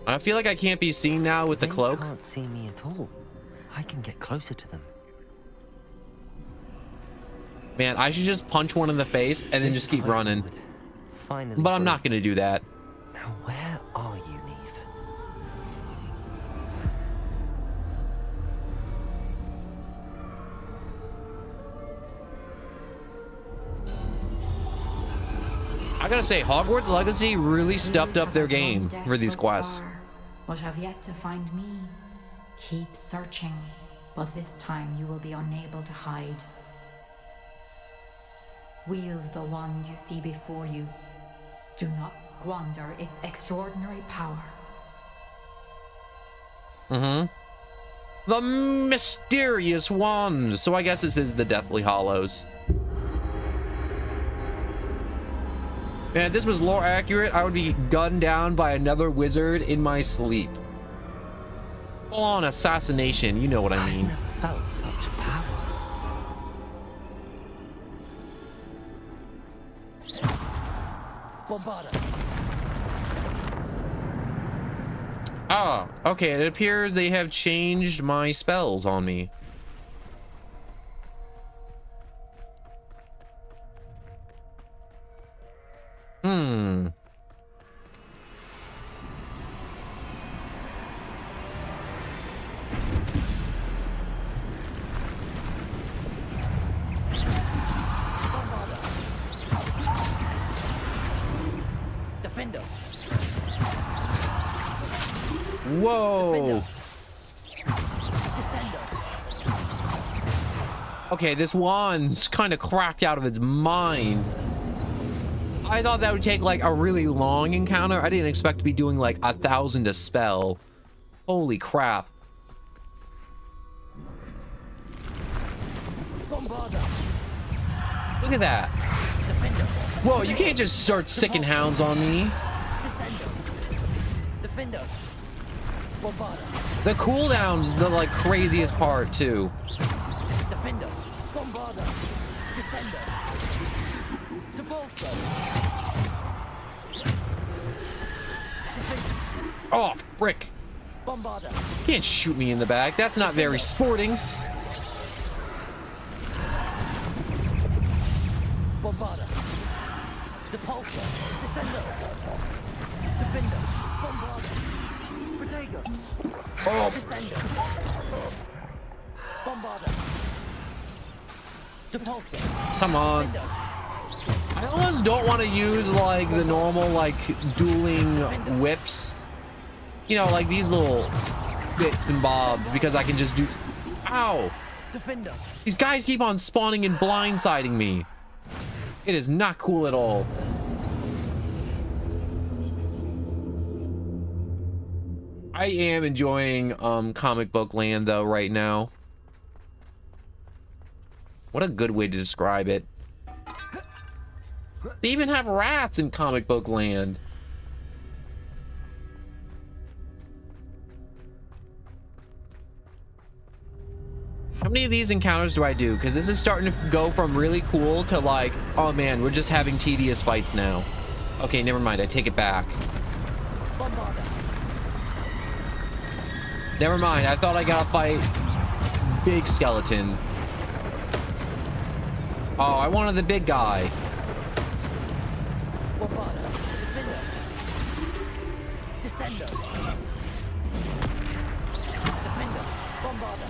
I feel like I can't be seen now with the cloak. They can't see me at all. I can get closer to them. Man, I should just punch one in the face and then just keep running. Finally, but I'm not gonna do that. Now where are you, Neve? I gotta say, Hogwarts Legacy really stepped up their game for these quests. But have yet to find me. Keep searching, but this time you will be unable to hide. Wield the wand you see before you. Do not squander its extraordinary power. The mysterious wand. So I guess this is the Deathly Hallows. Man, if this was lore accurate, I would be gunned down by another wizard in my sleep. Full on assassination, you know what I mean. I've never felt such power. Bombarda. Ah, okay, it appears they have changed my spells on me. Defender. Whoa. Descender. Okay, this wand's kind of cracked out of its mind. I thought that would take like a really long encounter. I didn't expect to be doing like 1,000 a spell. Holy crap. Bombarda. Look at that. Defender. Whoa, you can't just start sicking hounds on me. Descender. Defender. The cooldown's the like craziest part too. Defender, Bombarder, Descender, Depulso. Oh, frick. Bombarder. Can't shoot me in the back. That's not very sporting. Bombarder. Depulso. Descender. Defender. Bombarder. Protego. Oh. Descender. Bombarder. Depulso. Come on. I almost don't want to use like the normal like dueling whips. You know, like these little bits and bobs, because I can just do... Ow! Defender. These guys keep on spawning and blindsiding me. It is not cool at all. I am enjoying comic book land though right now. What a good way to describe it. They even have rats in comic book land. How many of these encounters do I do? Because this is starting to go from really cool to like, oh man, we're just having tedious fights now. Okay, never mind. I take it back. Never mind. I thought I gotta fight big skeleton. Oh, I wanted the big guy. Descender. Defender. Bombarder.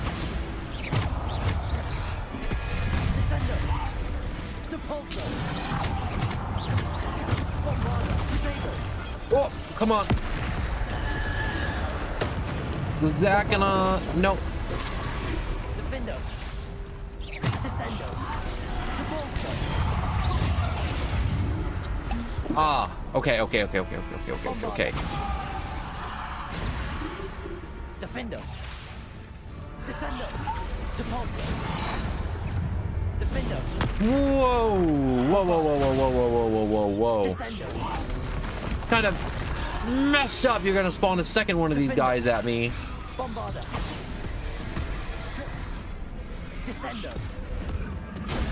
Descender. Depulso. Bombarder. Protego. Oh, come on. Is that gonna... No. Defender. Descender. Depulso. Ah, okay. Defender. Descender. Depulso. Defender. Whoa. Descender. Kind of messed up. You're gonna spawn a second one of these guys at me. Bombarder. Descender.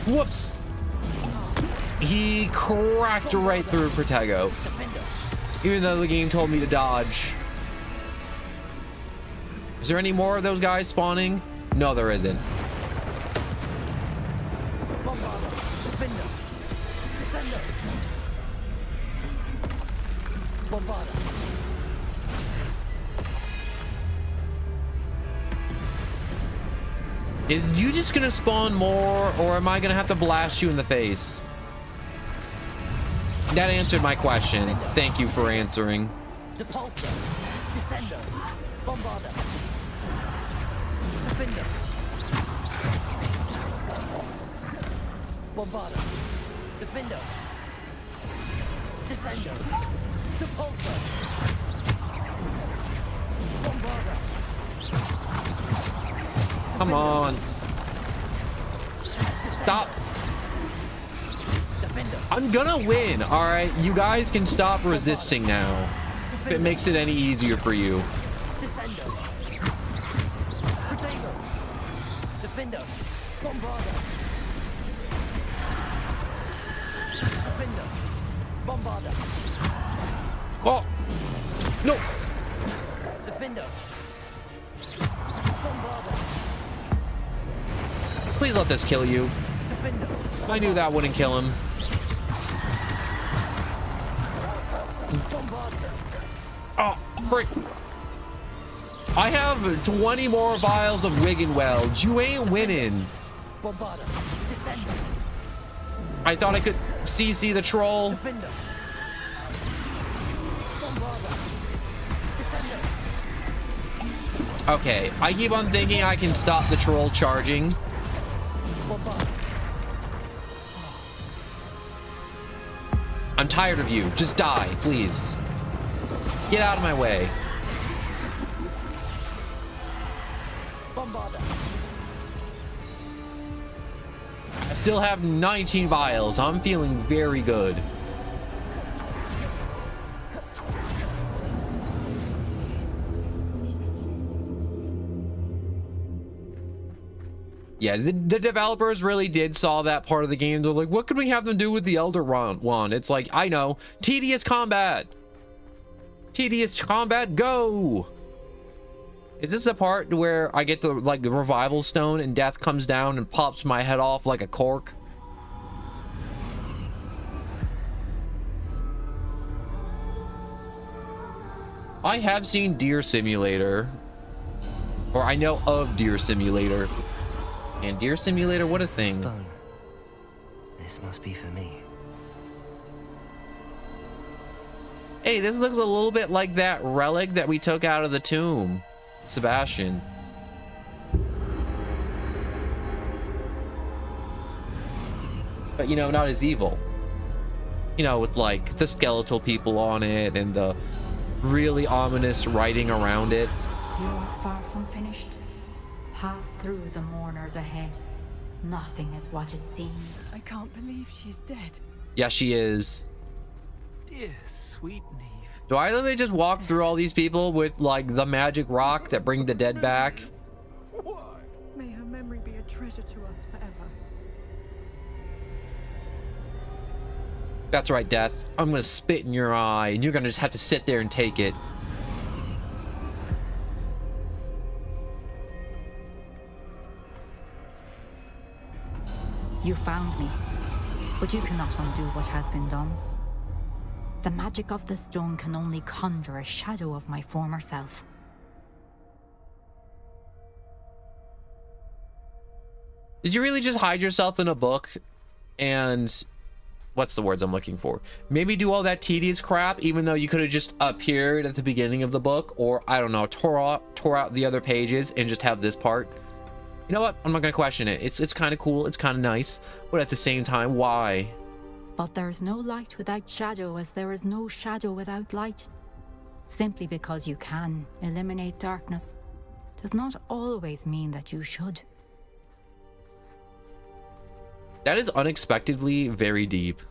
Whoops. He cracked right through Protego. Even though the game told me to dodge. Is there any more of those guys spawning? No, there isn't. Bombarder. Defender. Descender. Bombarder. Is you just gonna spawn more, or am I gonna have to blast you in the face? That answered my question. Thank you for answering. Depulso. Descender. Bombarder. Defender. Bombarder. Defender. Descender. Depulso. Bombarder. Come on. Stop. Defender. I'm gonna win, alright? You guys can stop resisting now. If it makes it any easier for you. Descender. Protego. Defender. Bombarder. Defender. Bombarder. Oh! No! Defender. Bombarder. Please let this kill you. Defender. I knew that wouldn't kill him. Bombarder. Oh, frick. I have 20 more vials of Wiggenweld. You ain't winning. Bombarder. Descender. I thought I could CC the troll. Defender. Bombarder. Descender. Okay, I keep on thinking I can stop the troll charging. Bombarder. I'm tired of you. Just die, please. Get out of my way. Bombarder. I still have 19 vials. I'm feeling very good. Yeah, the developers really did saw that part of the game. They're like, what could we have them do with the Elder Wand? It's like, I know, tedious combat. Tedious combat, go. Is this the part where I get the like revival stone and death comes down and pops my head off like a cork? I have seen Deer Simulator, or I know of Deer Simulator. And Deer Simulator, what a thing. Stone. This must be for me. Hey, this looks a little bit like that relic that we took out of the tomb. Sebastian. But, you know, not as evil. You know, with like the skeletal people on it and the really ominous writing around it. You are far from finished. Pass through the mourners ahead. Nothing is what it seems. I can't believe she's dead. Yeah, she is. Dear sweet Neve. Do either they just walk through all these people with like the magic rock that bring the dead back? May her memory be a treasure to us forever. That's right, Death. I'm gonna spit in your eye and you're gonna just have to sit there and take it. You found me, but you cannot undo what has been done. The magic of the stone can only conjure a shadow of my former self. Did you really just hide yourself in a book and what's the words I'm looking for? Maybe do all that tedious crap even though you could have just appeared at the beginning of the book, or I don't know, tore out the other pages and just have this part. You know what? I'm not gonna question it. It's kind of cool. It's kind of nice, but at the same time, why? But there's no light without shadow, as there is no shadow without light. Simply because you can eliminate darkness does not always mean that you should. That is unexpectedly very deep.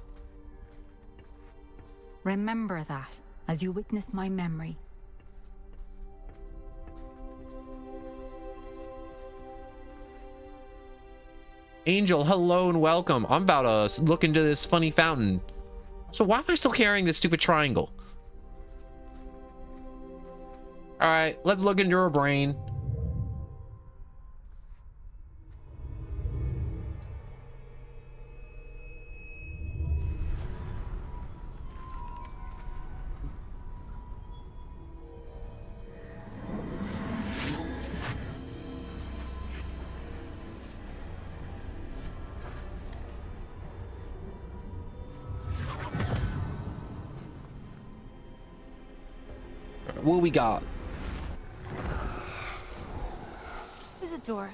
Remember that as you witness my memory. Angel, hello and welcome. I'm about to look into this funny fountain. So why am I still carrying this stupid triangle? All right, let's look into her brain. What we got? Isadora,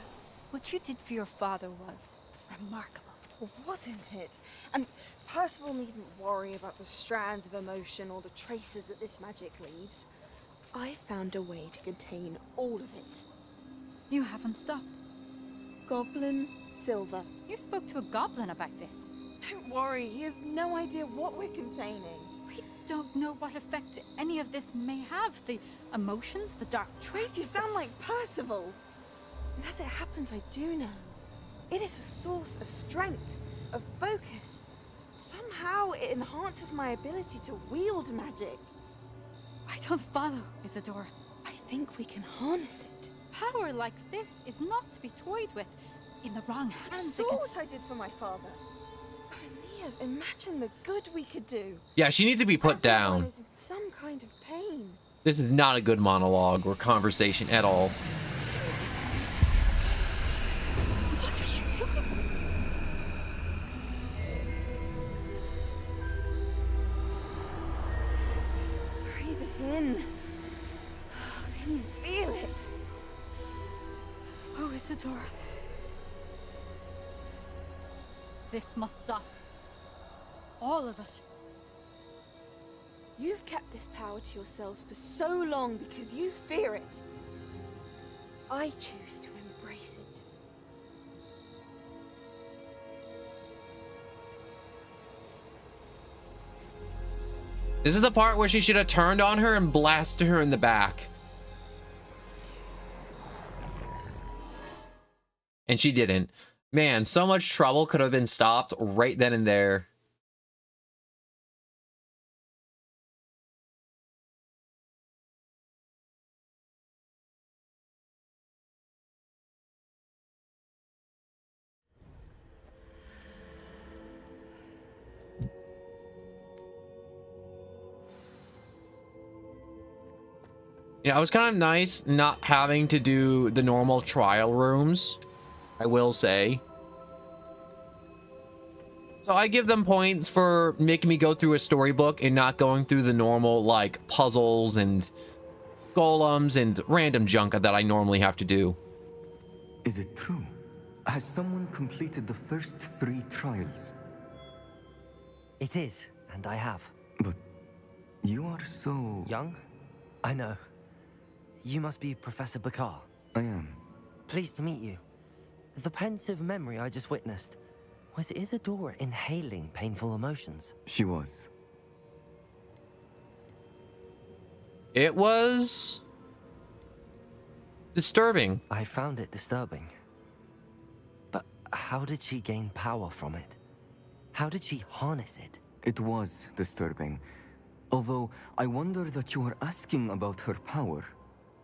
what you did for your father was remarkable, wasn't it? And Percival needn't worry about the strands of emotion or the traces that this magic leaves. I found a way to contain all of it. You haven't stopped. Goblin Silver. You spoke to a goblin about this. Don't worry, he has no idea what we're containing. We don't know what effect any of this may have. The emotions, the dark traits. You sound like Percival. And as it happens, I do know. It is a source of strength, of focus. Somehow it enhances my ability to wield magic. I don't follow, Isadora. I think we can harness it. Power like this is not to be toyed with. In the wrong hands. You saw what I did for my father. Neve, imagine the good we could do. Yeah, she needs to be put down. Is in some kind of pain. This is not a good monologue or conversation at all. What are you doing? Breathe it in. Can you feel it? Oh, Isadora. This must stop. All of it. You've kept this power to yourselves for so long because you fear it. I choose to embrace it. This is the part where she should have turned on her and blasted her in the back. And she didn't. Man, so much trouble could have been stopped right then and there. You know, it was kind of nice not having to do the normal trial rooms, I will say. So I give them points for making me go through a storybook and not going through the normal, like, puzzles and golems and random junk that I normally have to do. Is it true? Has someone completed the first 3 trials? It is, and I have. But you are so... young? I know. You must be Professor Bakar. I am. Pleased to meet you. The pensive memory I just witnessed. Was Isadora inhaling painful emotions? She was. It was... disturbing. I found it disturbing. But how did she gain power from it? How did she harness it? It was disturbing. Although, I wonder that you are asking about her power.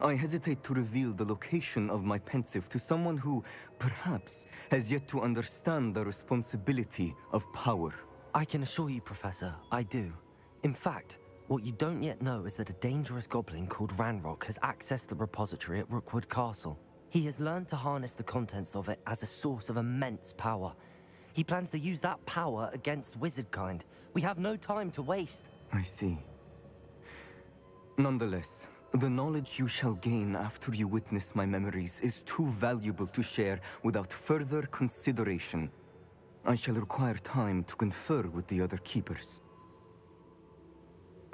I hesitate to reveal the location of my pensive to someone who, perhaps, has yet to understand the responsibility of power. I can assure you, Professor, I do. In fact, what you don't yet know is that a dangerous goblin called Ranrock has accessed the repository at Rookwood Castle. He has learned to harness the contents of it as a source of immense power. He plans to use that power against wizardkind. We have no time to waste. I see. Nonetheless, the knowledge you shall gain after you witness my memories is too valuable to share without further consideration. I shall require time to confer with the other keepers.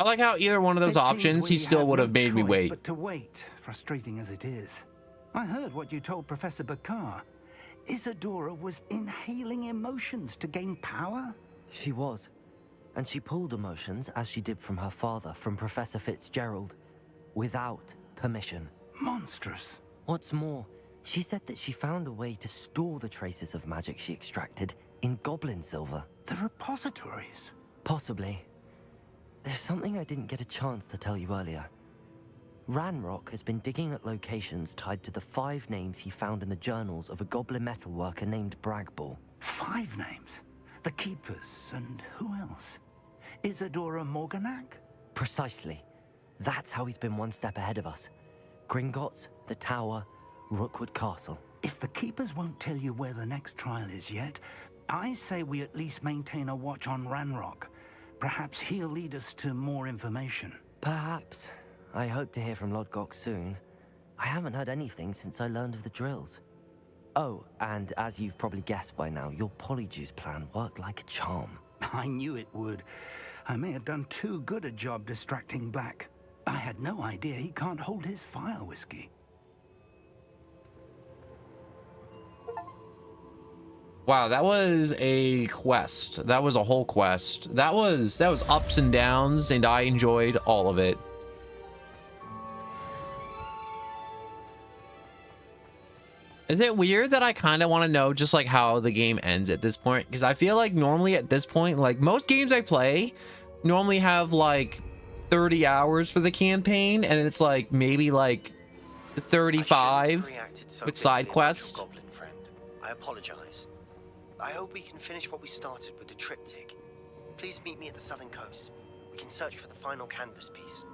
I like how either one of those options, he still would have made me wait. But to wait, frustrating as it is. I heard what you told Professor Bakar. Isadora was inhaling emotions to gain power? She was. And she pulled emotions, as she did from her father, from Professor Fitzgerald, without permission. Monstrous. What's more, she said that she found a way to store the traces of magic she extracted in goblin silver. The repositories? Possibly. There's something I didn't get a chance to tell you earlier. Ranrock has been digging at locations tied to the 5 names he found in the journals of a goblin metalworker named Bragball. 5 names? The Keepers, and who else? Isadora Morganac? Precisely. That's how he's been one step ahead of us. Gringotts, the Tower, Rookwood Castle. If the Keepers won't tell you where the next trial is yet, I say we at least maintain a watch on Ranrock. Perhaps he'll lead us to more information. Perhaps. I hope to hear from Lodgok soon. I haven't heard anything since I learned of the drills. Oh, and as you've probably guessed by now, your Polyjuice plan worked like a charm. I knew it would. I may have done too good a job distracting Black. I had no idea he can't hold his fire whiskey. Wow, that was a quest. That was a whole quest. That was ups and downs, and I enjoyed all of it. Is it weird that I kind of want to know just like how the game ends at this point? Because I feel like normally at this point, like most games I play normally have like 30 hours for the campaign, and it's like maybe like 35 with side quests. Goblin friend. I apologize. I hope we can finish what we started with the triptych. Please meet me at the southern coast. We can search for the final canvas piece.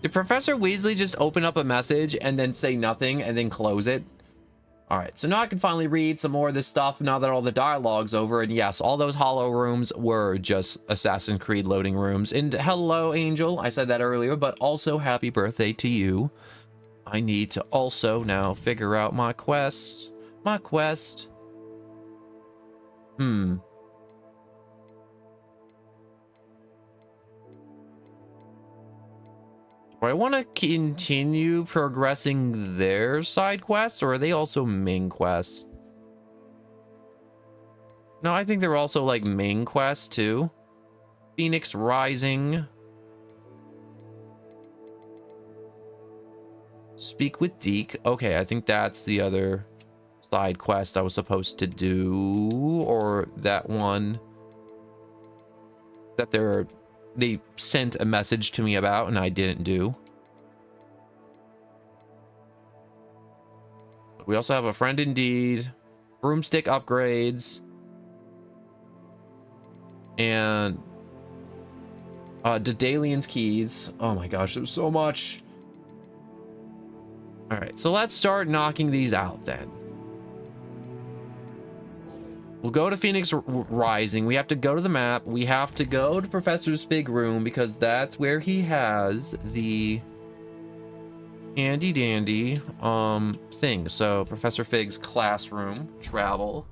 Did Professor Weasley just open up a message and then say nothing and then close it? All right, so now I can finally read some more of this stuff now that all the dialogue's over. And yes, all those hollow rooms were just Assassin's Creed loading rooms. And hello, Angel. I said that earlier, but also happy birthday to you. I need to also now figure out my quest. My quest. Do I want to continue progressing their side quests, or are they also main quests? No, I think they're also like main quests too. Phoenix Rising. Speak with Deke. Okay, I think that's the other side quest I was supposed to do, or that one that they sent a message to me about and I didn't do. We also have a friend indeed, broomstick upgrades, and Dedalian's keys. Oh my gosh, there's so much. All right, so let's start knocking these out then. We'll go to Phoenix Rising. We have to go to the map. We have to go to Professor Fig's room because that's where he has the handy dandy thing. So Professor Fig's classroom, travel.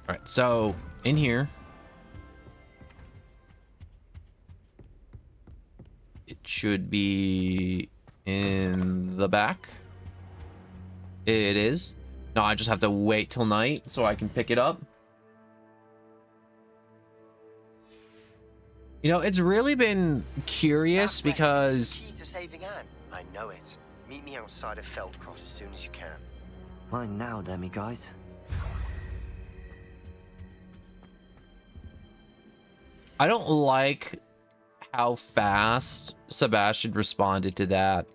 All right, so in here, it should be in the back. It is. No, I just have to wait till night so I can pick it up. You know, it's really been curious because... Key to saving Anne. I know it. Meet me outside of Feldcroft as soon as you can. Mine now, Demi, guys. I don't like how fast Sebastian responded to that.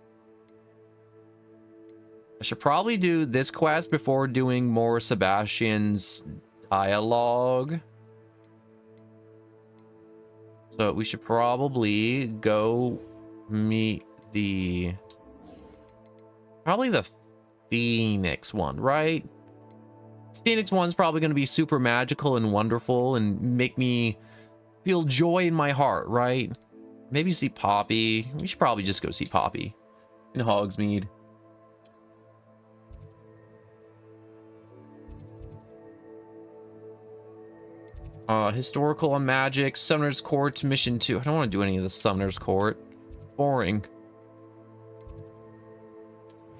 I should probably do this quest before doing more Sebastian's dialogue. So we should probably go meet probably the Phoenix one, right? Phoenix one's probably going to be super magical and wonderful and make me feel joy in my heart, right? Maybe see Poppy. We should probably just go see Poppy in Hogsmeade. Historical and magic, Summoner's Court, mission 2. I don't want to do any of the Summoner's Court. Boring.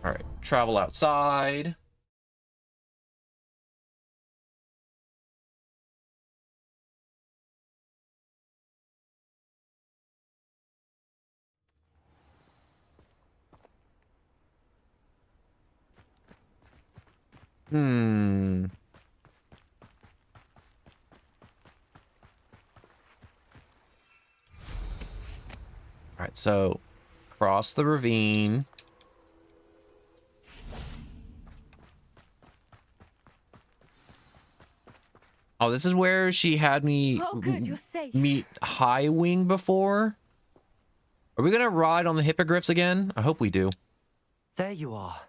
All right, travel outside. All right, so cross the ravine. Oh, this is where she had me meet Highwing before. Are we gonna ride on the hippogriffs again? I hope we do. There you are.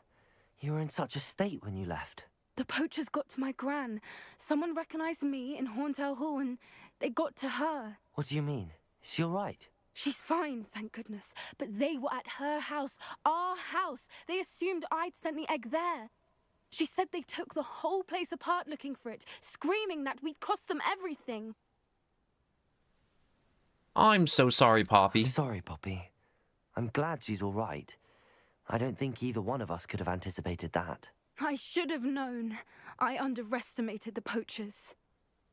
You were in such a state when you left. The poachers got to my gran. Someone recognized me in Horntail Hall and they got to her. What do you mean? Is she all right? She's fine, thank goodness. But they were at her house, our house. They assumed I'd sent the egg there. She said they took the whole place apart looking for it, screaming that we'd cost them everything. I'm so sorry, Poppy. I'm sorry, Poppy. I'm glad she's all right. I don't think either one of us could have anticipated that. I should have known. I underestimated the poachers.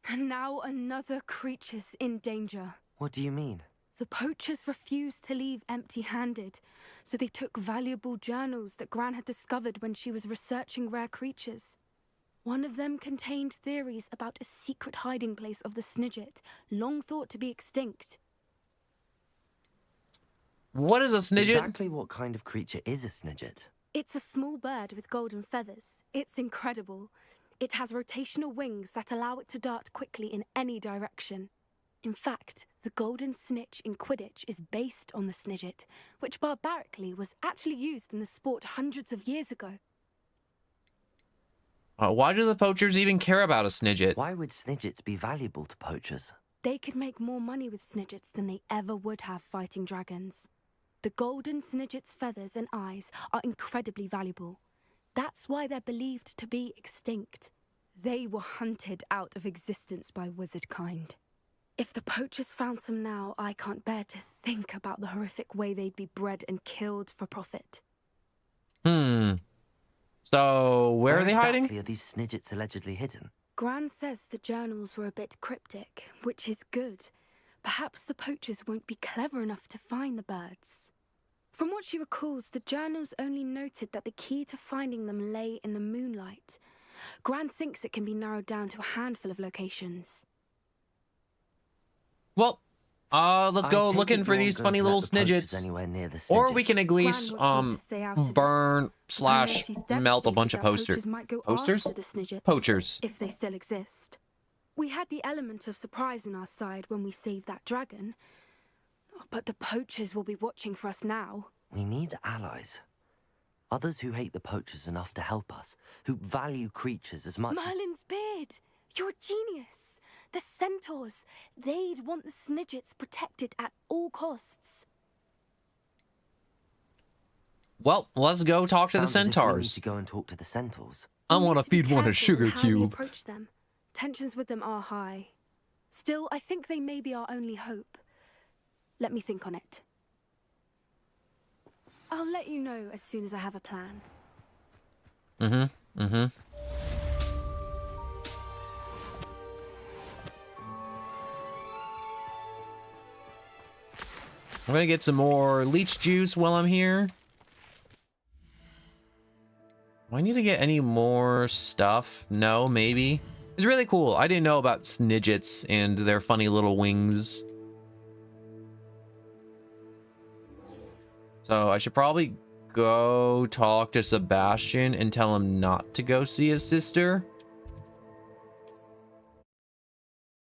And now another creature's in danger. What do you mean? The poachers refused to leave empty-handed, so they took valuable journals that Gran had discovered when she was researching rare creatures. One of them contained theories about a secret hiding place of the Snidget, long thought to be extinct. What is a Snidget? Exactly what kind of creature is a Snidget? It's a small bird with golden feathers. It's incredible. It has rotational wings that allow it to dart quickly in any direction. In fact, the golden snitch in Quidditch is based on the Snidget, which barbarically was actually used in the sport hundreds of years ago. Why do the poachers even care about a Snidget? Why would Snidgets be valuable to poachers? They could make more money with Snidgets than they ever would have fighting dragons. The golden Snidget's feathers and eyes are incredibly valuable. That's why they're believed to be extinct. They were hunted out of existence by wizard kind. If the poachers found some now, I can't bear to think about the horrific way they'd be bred and killed for profit. So, where are they exactly hiding? Are these snidgets allegedly hidden? Gran says the journals were a bit cryptic, which is good. Perhaps the poachers won't be clever enough to find the birds. From what she recalls, the journals only noted that the key to finding them lay in the moonlight. Gran thinks it can be narrowed down to a handful of locations. Well, let's go looking for these funny little snidgets. Or we can at least, burn / melt a bunch of posters. Posters? Poachers. If they still exist. We had the element of surprise on our side when we saved that dragon. But the poachers will be watching for us now. We need allies. Others who hate the poachers enough to help us, who value creatures as much Merlin's beard! You're a genius! The centaurs! They'd want the snidgets protected at all costs. Well, let's go talk to the centaurs. We need to go and talk to the centaurs. I want to feed one a sugar cube. Approach them. Tensions with them are high. Still, I think they may be our only hope. Let me think on it. I'll let you know as soon as I have a plan. I'm gonna get some more leech juice while I'm here. Do I need to get any more stuff? No, maybe. It's really cool. I didn't know about snidgets and their funny little wings. So I should probably go talk to Sebastian and tell him not to go see his sister.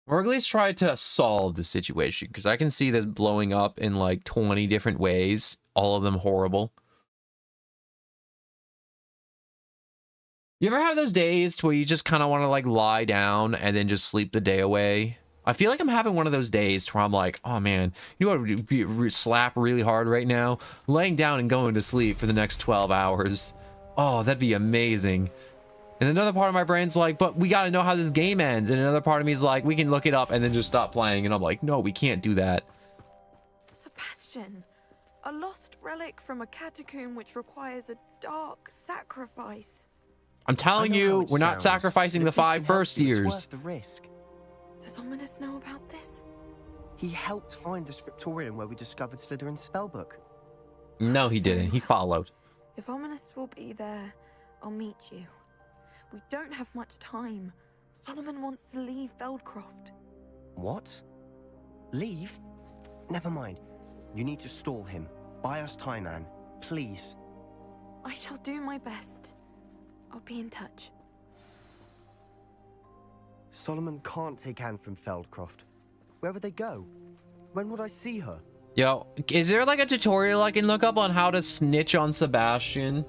Or at least try to solve the situation, because I can see this blowing up in like 20 different ways, all of them horrible. You ever have those days where you just kind of want to like lie down and then just sleep the day away? I feel like I'm having one of those days where I'm like, oh man, you know what would be slap really hard right now? Laying down and going to sleep for the next 12 hours. Oh, that'd be amazing. And another part of my brain's like, but we got to know how this game ends. And another part of me is like, we can look it up and then just stop playing. And I'm like, no, we can't do that. Sebastian, a lost relic from a catacomb which requires a dark sacrifice. I'm telling you, we're not sacrificing the 5 first years. It's worth the risk. Does Ominous know about this? He helped find the scriptorium where we discovered Slytherin's spellbook. No, he didn't. He followed. If Ominous will be there, I'll meet you. We don't have much time. Solomon wants to leave Feldcroft. What? Leave? Never mind. You need to stall him. Buy us time, Anne. Please. I shall do my best. I'll be in touch. Solomon can't take Anne from Feldcroft. Where would they go? When would I see her? Yo, is there like a tutorial I can look up on how to snitch on Sebastian?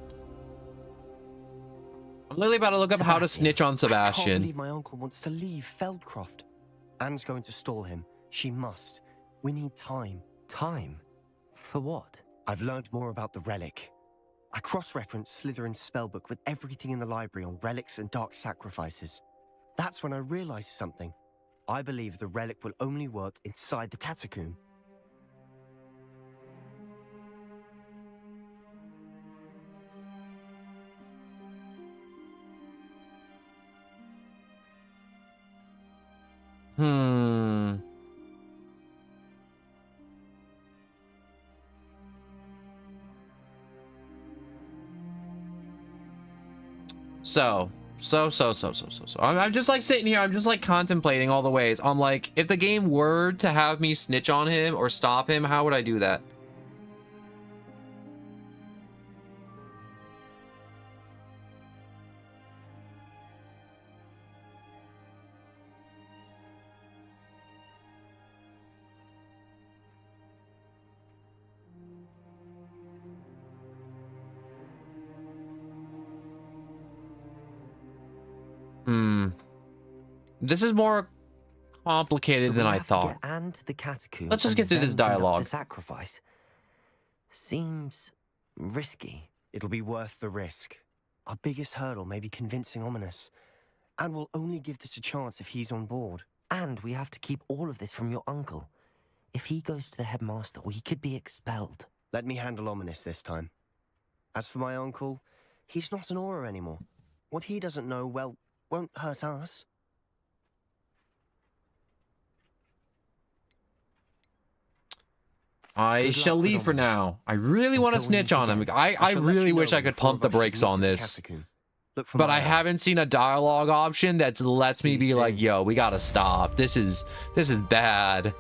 I'm literally about to look up how to snitch on I can't Sebastian. believe my uncle wants to leave Feldcroft. Anne's going to stall him. She must. We need time. Time? For what? I've learned more about the relic. I cross-referenced Slytherin's spellbook with everything in the library on relics and dark sacrifices. That's when I realized something. I believe the relic will only work inside the catacomb. So. I'm just like sitting here. I'm just like contemplating all the ways. I'm like, if the game were to have me snitch on him or stop him, how would I do that? This is more complicated than I thought. And the catacomb. Let's just get through this dialogue. The sacrifice seems risky. It'll be worth the risk. Our biggest hurdle may be convincing Ominous. And we'll only give this a chance if he's on board. And we have to keep all of this from your uncle. If he goes to the headmaster, we could be expelled. Let me handle Ominous this time. As for my uncle, he's not an Auror anymore. What he doesn't know, well, won't hurt us. I shall leave for now. I really want to snitch on him. I really wish I could pump the brakes on this. But I haven't seen a dialogue option that lets me be like, yo, we gotta stop. This is bad.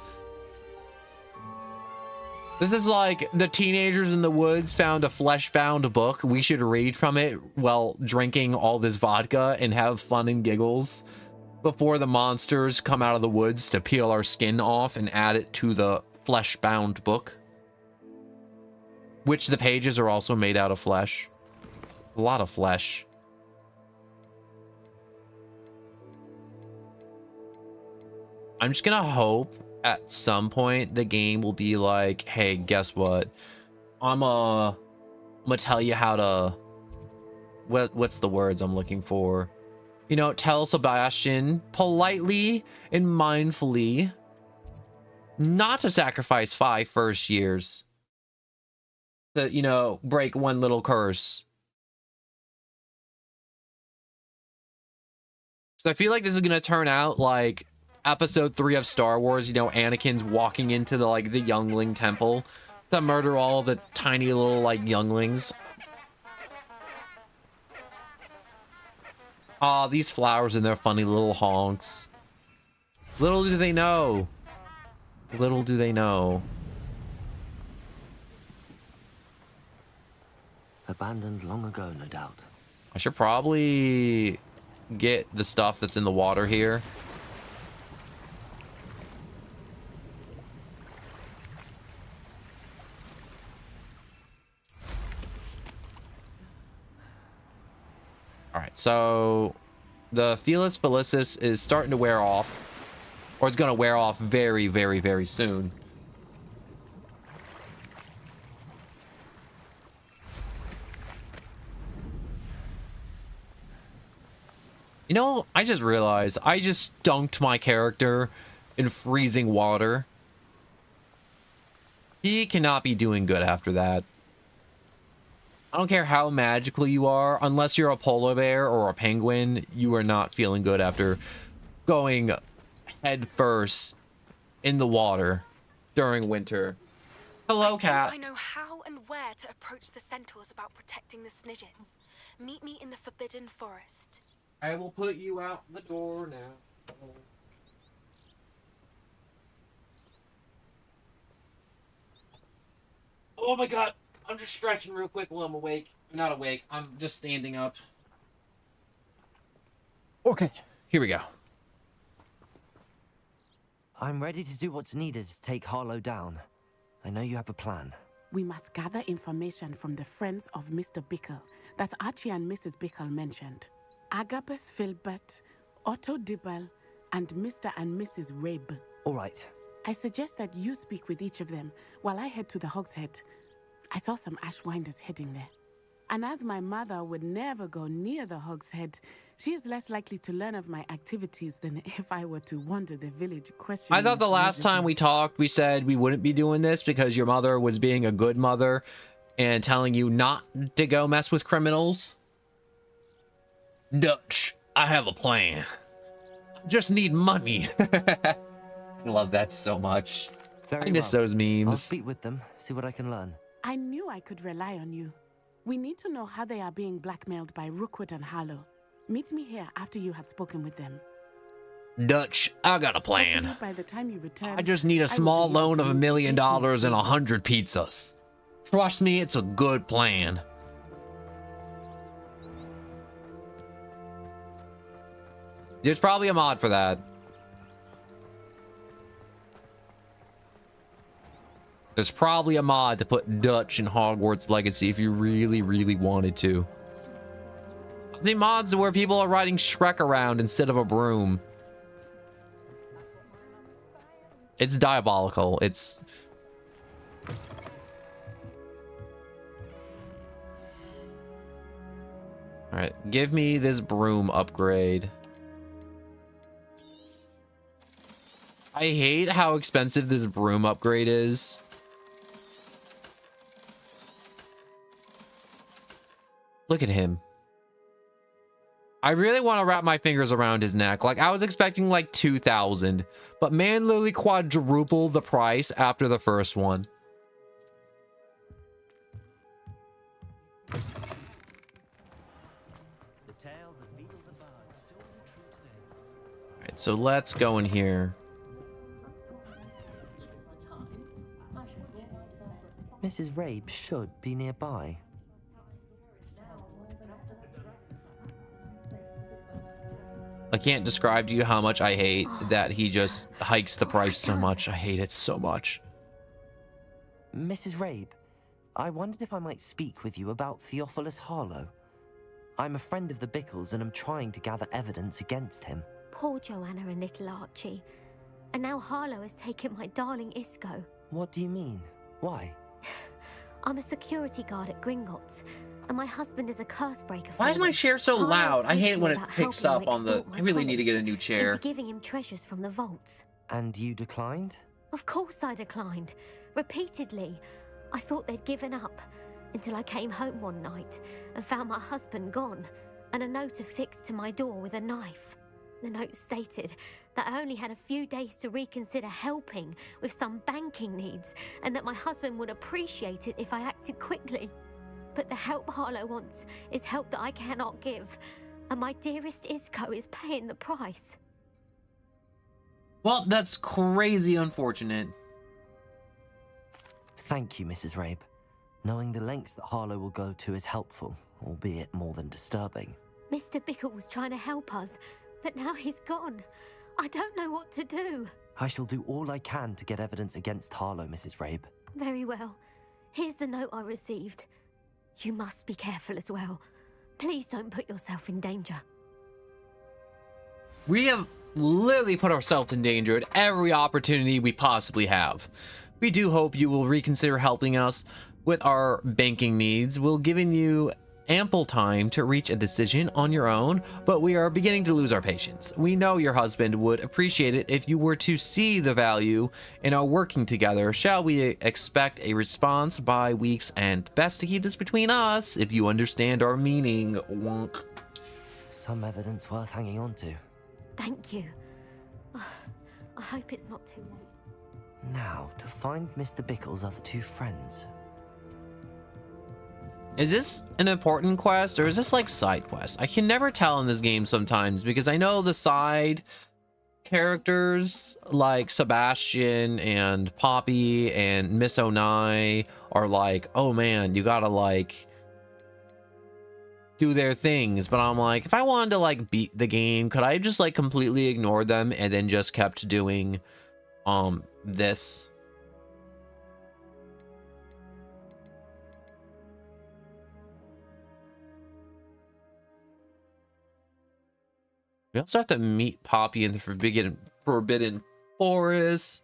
This is like the teenagers in the woods found a flesh-bound book. We should read from it while drinking all this vodka and have fun and giggles before the monsters come out of the woods to peel our skin off and add it to the flesh-bound book. Which the pages are also made out of flesh. A lot of flesh. I'm just gonna hope at some point the game will be like, hey, guess what? I'm gonna tell you how to... What's the words I'm looking for? You know, tell Sebastian politely and mindfully not to sacrifice 5 first years. To, you know, break one little curse. So I feel like this is gonna turn out like episode 3 of Star Wars, you know, Anakin's walking into the like the youngling temple to murder all the tiny little like younglings. Aw, these flowers and their funny little honks. Little do they know. Little do they know. Abandoned long ago, no doubt. I should probably get the stuff that's in the water here. Alright, so the Felis Felicis is starting to wear off. Or it's going to wear off very, very, very soon. You know, I just realized I just dunked my character in freezing water. He cannot be doing good after that. I don't care how magical you are, unless you're a polar bear or a penguin, you are not feeling good after going head first in the water during winter. Hello, cat. I know how and where to approach the centaurs about protecting the Snidgets. Meet me in the Forbidden Forest. I will put you out the door now. Oh my god. I'm just stretching real quick while I'm awake. I'm not awake. I'm just standing up. Okay, here we go. I'm ready to do what's needed to take Harlow down. I know you have a plan. We must gather information from the friends of Mr. Bickle that Archie and Mrs. Bickle mentioned. Agabus Filbert, Otto Dibble, and Mr. and Mrs. Rabe. All right. I suggest that you speak with each of them while I head to the Hogshead. I saw some Ashwinders heading there. And as my mother would never go near the Hogshead, she is less likely to learn of my activities than if I were to wander the village questioning. I thought the last time we talked, we said we wouldn't be doing this because your mother was being a good mother and telling you not to go mess with criminals. Dutch, I have a plan. Just need money. I love that so much. I miss those memes. I'll speak with them, see what I can learn. I knew I could rely on you. We need to know how they are being blackmailed by Rookwood and Harlow. Meet me here after you have spoken with them. Dutch, I got a plan. Hopefully by the time you return, I just need a small loan of $1 million and 100 pizzas. Trust me, it's a good plan. There's probably a mod for that. There's probably a mod to put Dutch in Hogwarts Legacy if you really, really wanted to. The mods where people are riding Shrek around instead of a broom. It's diabolical. It's... Alright, give me this broom upgrade. I hate how expensive this broom upgrade is. Look at him. I really want to wrap my fingers around his neck. Like, I was expecting like 2,000, but man literally quadrupled the price after the first one. Alright, so let's go in here. Mrs. Rabe should be nearby. I can't describe to you how much I hate that he just hikes the price so much. I hate it so much. Mrs. Rabe, I wondered if I might speak with you about Theophilus Harlow. I'm a friend of the Bickles and I'm trying to gather evidence against him. Poor Joanna and little Archie. And now Harlow has taken my darling Isco. What do you mean? Why? I'm a security guard at Gringotts, and my husband is a curse breaker. Why is my chair so Harlow loud? I hate it when it approached me picks about up on the... helping I him really need to get a new into chair. giving him treasures from the vaults. And you declined? Of course I declined. Repeatedly. I thought they'd given up, until I came home one night and found my husband gone, and a note affixed to my door with a knife. The note stated that I only had a few days to reconsider helping with some banking needs, and that my husband would appreciate it if I acted quickly. But the help Harlow wants is help that I cannot give, and my dearest Isco is paying the price. Well, that's crazy unfortunate. Thank you, Mrs. Rabe. Knowing the lengths that Harlow will go to is helpful, albeit more than disturbing. Mr. Bickle was trying to help us, but now he's gone. I don't know what to do. I shall do all I can to get evidence against Harlow, Mrs. Rabe. Very well. Here's the note I received. You must be careful as well. Please don't put yourself in danger. We have literally put ourselves in danger at every opportunity we possibly have. We do hope you will reconsider helping us with our banking needs. We're giving you ample time to reach a decision on your own, but we are beginning to lose our patience. We know your husband would appreciate it if you were to see the value in our working together. Shall we expect a response by week's end? Best to keep this between us, if you understand our meaning. Wonk. Some evidence worth hanging on to. Thank you. I hope it's not too late. Now, to find Mr. Bickle's other two friends. Is this an important quest, or is this like side quest? I can never tell in this game sometimes, because I know the side characters like Sebastian and Poppy and Miss Onai are like, oh man, you gotta like do their things. But I'm like, if I wanted to like beat the game, could I just like completely ignore them and then just kept doing this? We also have to meet Poppy in the Forbidden Forest.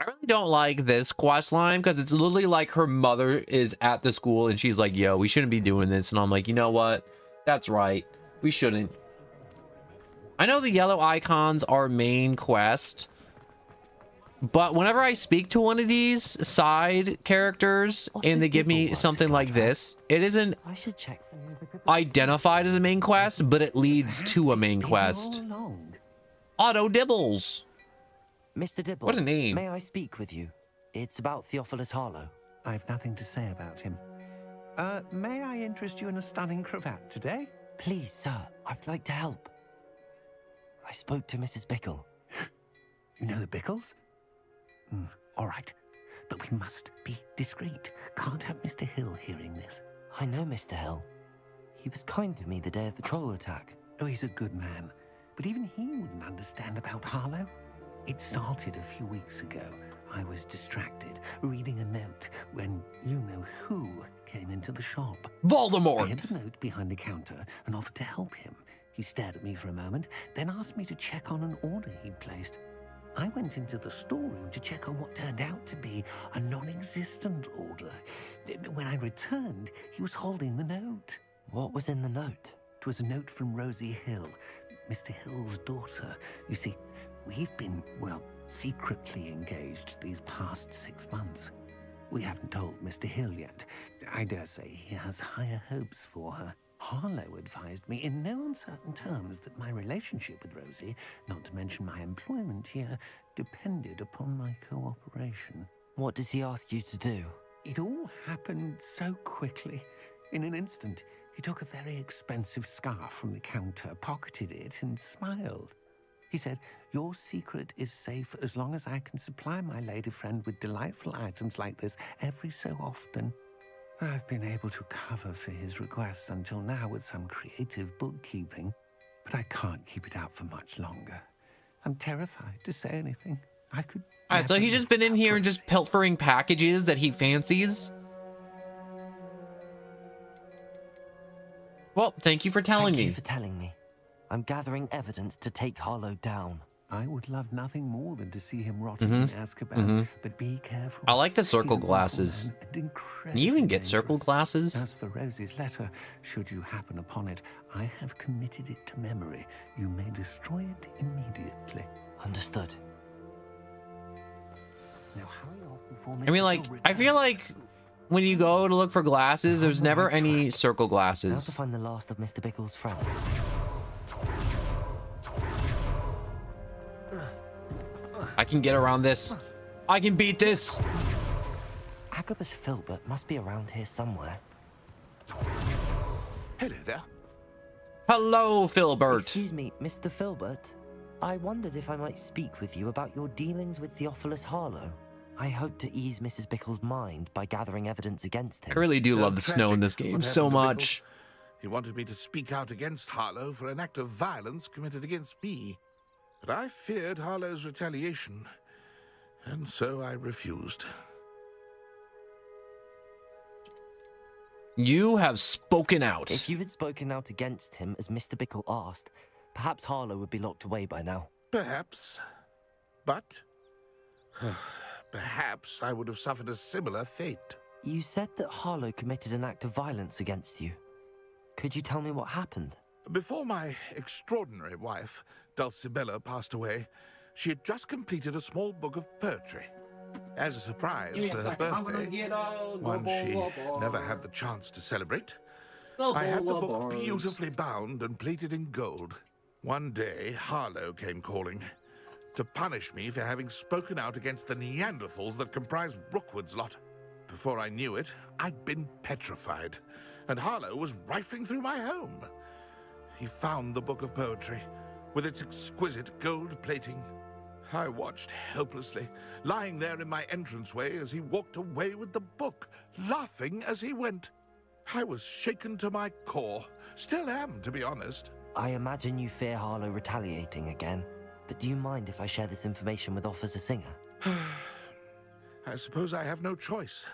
I really don't like this quest line because it's literally like her mother is at the school and she's like, yo, we shouldn't be doing this. And I'm like, you know what? That's right. We shouldn't. I know the yellow icons are main quest, but whenever I speak to one of these side characters and they give me something like this, it isn't identified as a main quest, but it leads to a main quest. Otto Dibbles. Mr. Dibble, what a name. May I speak with you? It's about Theophilus Harlow. I've nothing to say about him. May I interest you in a stunning cravat today? Please, sir, I'd like to help. I spoke to Mrs. Bickle. You know the Bickles? All right, but we must be discreet. Can't have Mr. Hill hearing this. I know Mr. Hill. He was kind to me the day of the troll attack. Oh, he's a good man. But even he wouldn't understand about Harlow. It started a few weeks ago. I was distracted, reading a note, when you-know-who came into the shop. Voldemort! I had a note behind the counter and offered to help him. He stared at me for a moment, then asked me to check on an order he'd placed. I went into the storeroom to check on what turned out to be a non-existent order. When I returned, he was holding the note. What was in the note? It was a note from Rosie Hill. Mr. Hill's daughter. You see, we've been, well, secretly engaged these past 6 months. We haven't told Mr. Hill yet. I dare say he has higher hopes for her. Harlow advised me in no uncertain terms that my relationship with Rosie, not to mention my employment here, depended upon my cooperation. What does he ask you to do? It all happened so quickly. In an instant, he took a very expensive scarf from the counter, pocketed it, and smiled. He said, "Your secret is safe as long as I can supply my lady friend with delightful items like this every so often." I've been able to cover for his requests until now with some creative bookkeeping, but I can't keep it out for much longer. I'm terrified to say anything. I could... Alright, so he's just been in here and just pilfering packages that he fancies? Well, thank you for telling me. Thank you for telling me. I'm gathering evidence to take Harlow down. I would love nothing more than to see him rotting in Azkaban, but be careful. I like the circle glasses. Can you even get circle glasses? As for Rosie's letter, should you happen upon it, I have committed it to memory. You may destroy it immediately. Understood. Now hurry off before I mean, like, I feel like when you go to look for glasses, there's never any circle Now glasses. to find the last of Mr. Bickle's friends. I can get around this. I can beat this. Agabus Filbert must be around here somewhere. Hello there. Hello, Filbert. Excuse me, Mr. Filbert. I wondered if I might speak with you about your dealings with Theophilus Harlow. I hope to ease Mrs. Bickle's mind by gathering evidence against him. I really do love the snow in this game so much. He wanted me to speak out against Harlow for an act of violence committed against me. But I feared Harlow's retaliation, and so I refused. You have spoken out. If you had spoken out against him as Mr. Bickle asked, perhaps Harlow would be locked away by now. Perhaps. But perhaps I would have suffered a similar fate. You said that Harlow committed an act of violence against you. Could you tell me what happened? Before my extraordinary wife, Dulcibella, passed away, she had just completed a small book of poetry. As a surprise for her birthday, one she never had the chance to celebrate, I had the book beautifully bound and plated in gold. One day, Harlow came calling to punish me for having spoken out against the Neanderthals that comprise Rookwood's lot. Before I knew it, I'd been petrified, and Harlow was rifling through my home. He found the book of poetry, with its exquisite gold plating. I watched helplessly, lying there in my entranceway as he walked away with the book, laughing as he went. I was shaken to my core. Still am, to be honest. I imagine you fear Harlow retaliating again, but do you mind if I share this information with Officer Singer? I suppose I have no choice.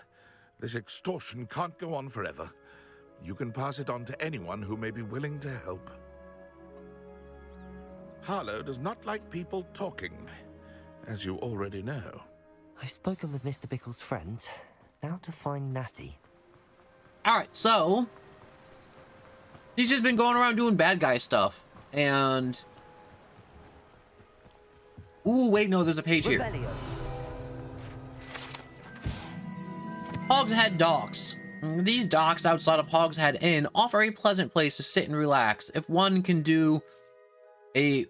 This extortion can't go on forever. You can pass it on to anyone who may be willing to help. Harlow does not like people talking, as you already know. I've spoken with Mr. Bickle's friends. Now to find Natty. Alright, so he's just been going around doing bad guy stuff. And ooh, wait, no, there's a page here. Hogshead Docks. These docks outside of Hogshead Inn offer a pleasant place to sit and relax if one can do a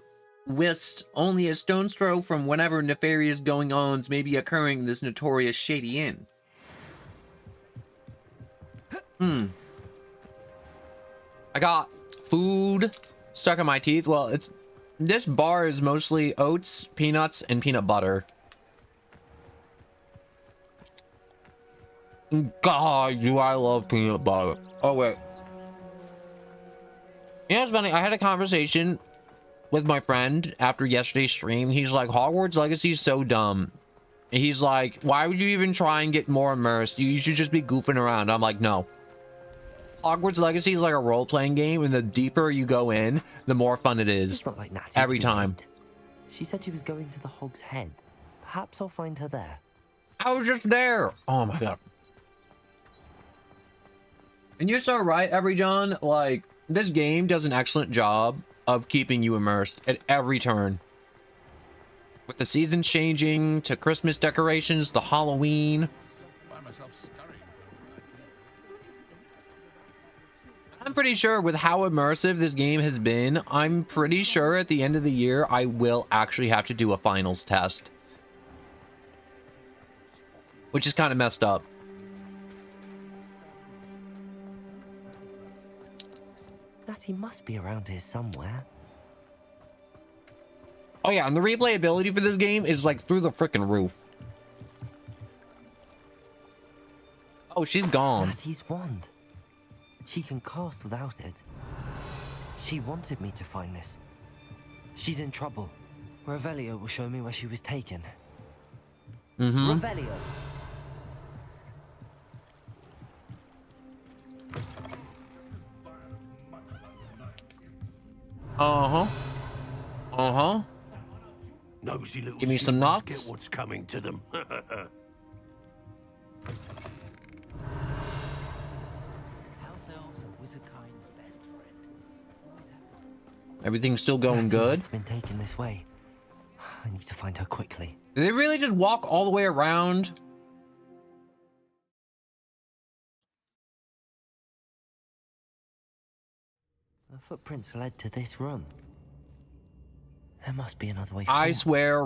whist only a stone's throw from whenever nefarious going-ons may be occurring in this notorious shady inn. I got food stuck in my teeth. Well, this bar is mostly oats, peanuts, and peanut butter. God, do I love peanut butter. Oh, wait. You know what's funny? I had a conversation with my friend after yesterday's stream. He's like, Hogwarts Legacy is so dumb. He's like, why would you even try and get more immersed? You should just be goofing around. I'm like, no. Hogwarts Legacy is like a role-playing game, and the deeper you go in, the more fun it is. It's not like Natty. Every time. She said she was going to the Hog's Head. Perhaps I'll find her there. I was just there. Oh my god. And you're so right, Every John. Like, this game does an excellent job of keeping you immersed at every turn. With the seasons changing to Christmas decorations to Halloween. I'm pretty sure with how immersive this game has been, I'm pretty sure at the end of the year, I will actually have to do a finals test. Which is kind of messed up. Natty must be around here somewhere. Oh yeah, and the replayability for this game is like through the freaking roof. Oh, she's gone. Natty's wand. She can cast without it. She wanted me to find this. She's in trouble. Revelio will show me where she was taken. Revelio. Nosy little Give me some scoopers nuts. Get what's coming to them. Everything's still going good. Must have been taken this way. I need to find her quickly. Did they really just walk all the way around? The footprints led to this room. There must be another way I forward. swear,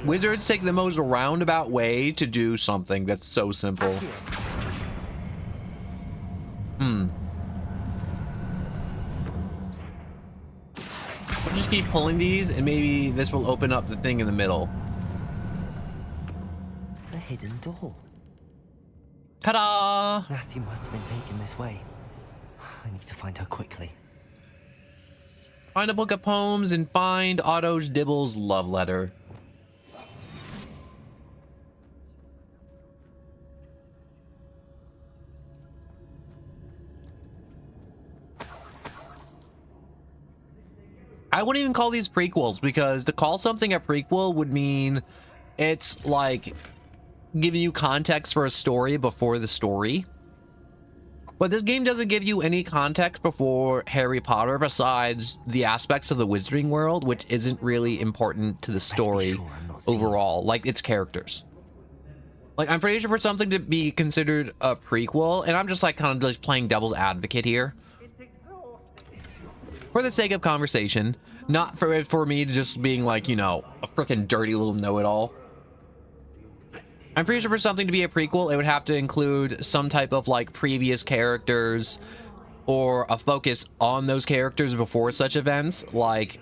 wizards take the most roundabout way to do something that's so simple. We'll just keep pulling these, and maybe this will open up the thing in the middle. A hidden door. Ta-da! Natty must have been taken this way. I need to find her quickly. Find a book of poems and find Otto's Dibble's love letter. I wouldn't even call these prequels, because to call something a prequel would mean it's like giving you context for a story before the story. But this game doesn't give you any context before Harry Potter besides the aspects of the wizarding world, which isn't really important to the story overall, like its characters. Like, I'm pretty sure for something to be considered a prequel, and I'm just like kind of just playing devil's advocate here. For the sake of conversation, not for me to just being like, you know, a freaking dirty little know-it-all. I'm pretty sure for something to be a prequel, it would have to include some type of like previous characters or a focus on those characters before such events. Like,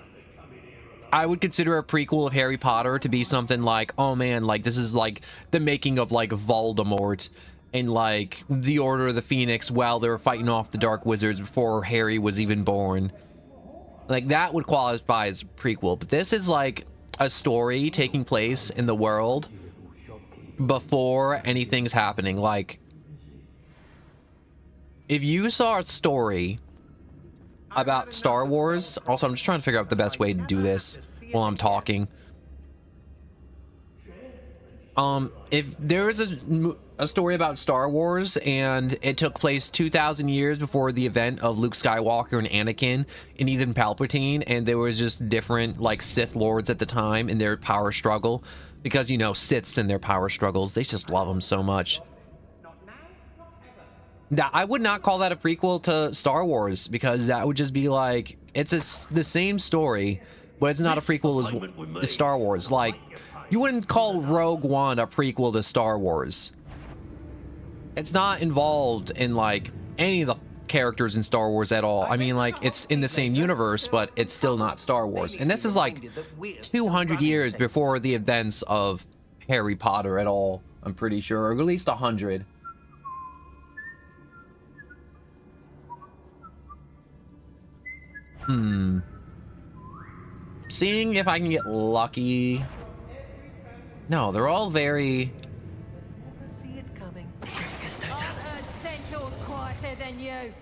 I would consider a prequel of Harry Potter to be something like, oh man, like this is like the making of like Voldemort and like the Order of the Phoenix while they were fighting off the Dark Wizards before Harry was even born. Like, that would qualify as a prequel. But this is like a story taking place in the world before anything's happening. Like, if you saw a story about Star Wars, also I'm just trying to figure out the best way to do this while I'm talking. If there was a story about Star Wars and it took place 2,000 years before the event of Luke Skywalker and Anakin and even Palpatine, and there was just different like Sith Lords at the time in their power struggle, because, you know, Siths and their power struggles, they just love them so much. Now, I would not call that a prequel to Star Wars, because that would just be like, it's the same story, but it's not a prequel to Star Wars. Like, you wouldn't call Rogue One a prequel to Star Wars. It's not involved in like any of the characters in Star Wars at all. I mean, like, it's in the same universe, but it's still not Star Wars. And this is like 200 years before the events of Harry Potter at all, I'm pretty sure, or at least 100. Seeing if I can get lucky. No, they're all very... See it coming. Centaur's quieter than you.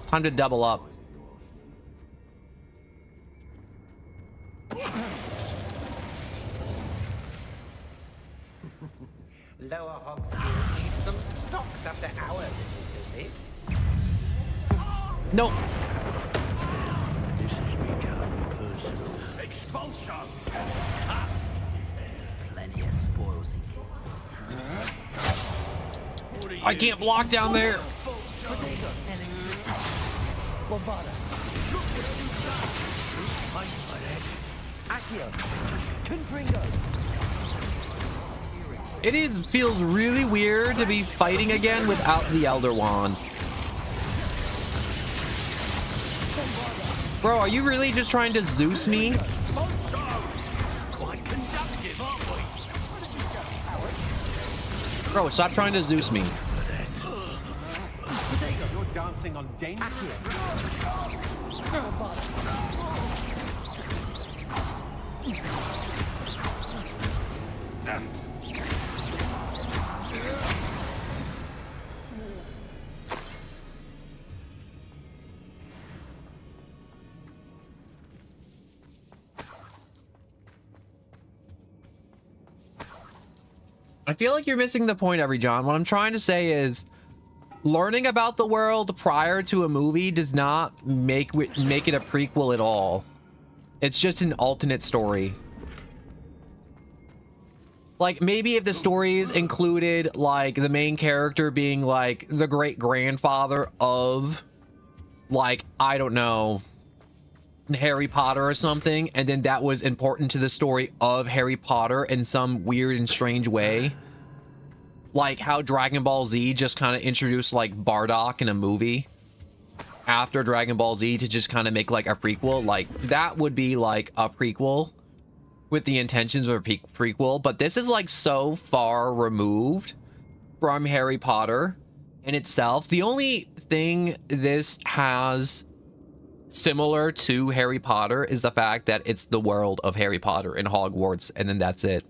Time to double up. Lower Hogsfield needs some stocks after hours. Nope. This has become personal. Expulsion! Ah. Plenty of spoils again. I can't block down there. Feels really weird to be fighting again without the Elder Wand. Bro, are you really just trying to Zeus me? Bro, stop trying to Zeus me. You're dancing on danger. I feel like you're missing the point, John. What I'm trying to say is learning about the world prior to a movie does not make it a prequel at all. It's just an alternate story. Like, maybe if the stories included, like, the main character being, like, the great-grandfather of, like, I don't know, Harry Potter or something, and then that was important to the story of Harry Potter in some weird and strange way. Like how Dragon Ball Z just kind of introduced, like, Bardock in a movie after Dragon Ball Z to just kind of make, like, a prequel. Like, that would be, like, a prequel with the intentions of a prequel, but this is, like, so far removed from Harry Potter in itself. The only thing this has similar to Harry Potter is the fact that it's the world of Harry Potter in Hogwarts, and then that's it.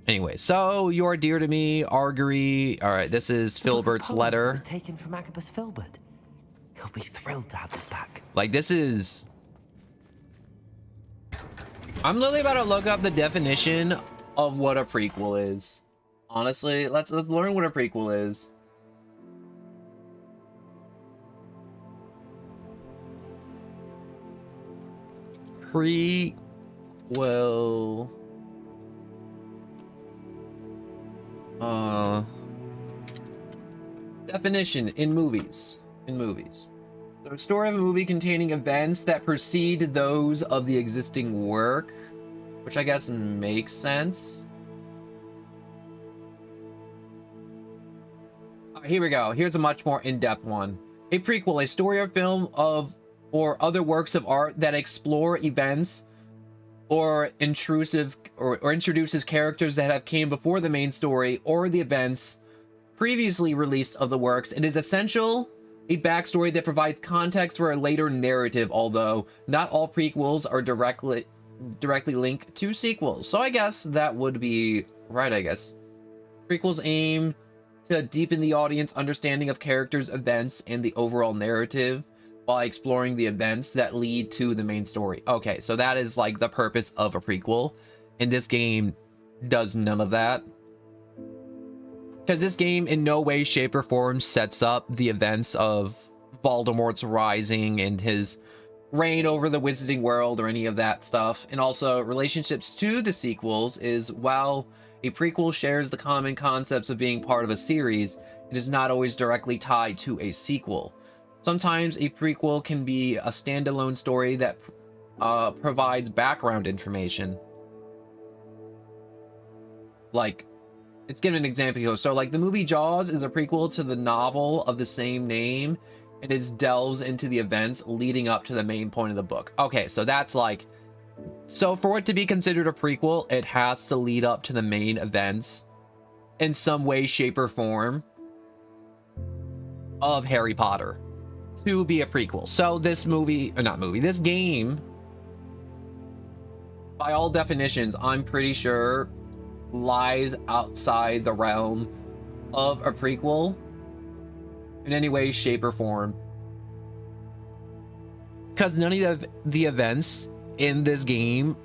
Anyway, so you're dear to me, Argery. All right, this is Filbert's letter. It was taken from Agabus Filbert. He'll be thrilled to have this back. Like, this is... I'm literally about to look up the definition of what a prequel is. Honestly, let's learn what a prequel is. Prequel. Definition in movies. So a story of a movie containing events that precede those of the existing work, which I guess makes sense. Here we go. Here's a much more in-depth one. A prequel, a story or film of or other works of art that explore events or introduces characters that have came before the main story or the events previously released of the works. It is essential a backstory that provides context for a later narrative, although not all prequels are directly linked to sequels. So I guess that would be right, I guess. Prequels aim to deepen the audience understanding of characters, events, and the overall narrative by exploring the events that lead to the main story. Okay, so that is like the purpose of a prequel, and this game does none of that. Because this game in no way, shape, or form sets up the events of Voldemort's rising and his reign over the wizarding world or any of that stuff. And also, relationships to the sequels is, while a prequel shares the common concepts of being part of a series, it is not always directly tied to a sequel. Sometimes a prequel can be a standalone story that provides background information. Like, let's give an example here. So, like, the movie Jaws is a prequel to the novel of the same name, and it delves into the events leading up to the main point of the book. Okay, so that's like... So, for it to be considered a prequel, it has to lead up to the main events in some way, shape, or form of Harry Potter to be a prequel. So, this this game, by all definitions, I'm pretty sure lies outside the realm of a prequel in any way, shape, or form. Because none of the events in this game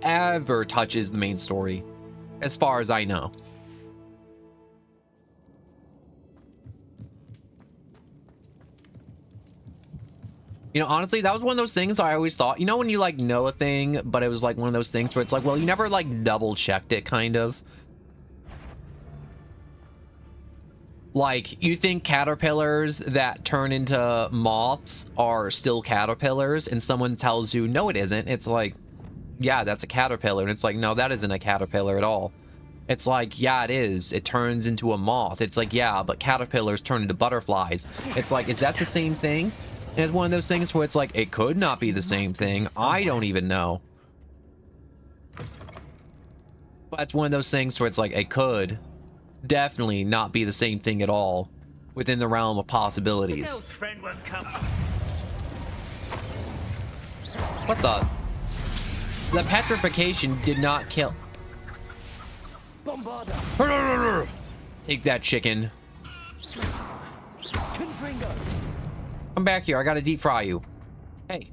ever touches the main story, as far as I know. You know, honestly, that was one of those things I always thought, you know, when you like know a thing, but it was like one of those things where it's like, well, you never like double checked it, kind of. Like, you think caterpillars that turn into moths are still caterpillars, and someone tells you, no, it isn't. It's like, yeah, that's a caterpillar. And it's like, no, that isn't a caterpillar at all. It's like, yeah, it is. It turns into a moth. It's like, yeah, but caterpillars turn into butterflies. It's like, is that the same thing? And it's one of those things where it's like, it could not be the same thing. I don't even know. But it's one of those things where it's like, it could definitely not be the same thing at all within the realm of possibilities. What the? The petrification did not kill. Take that, chicken. Come back here. I gotta deep fry you. Hey.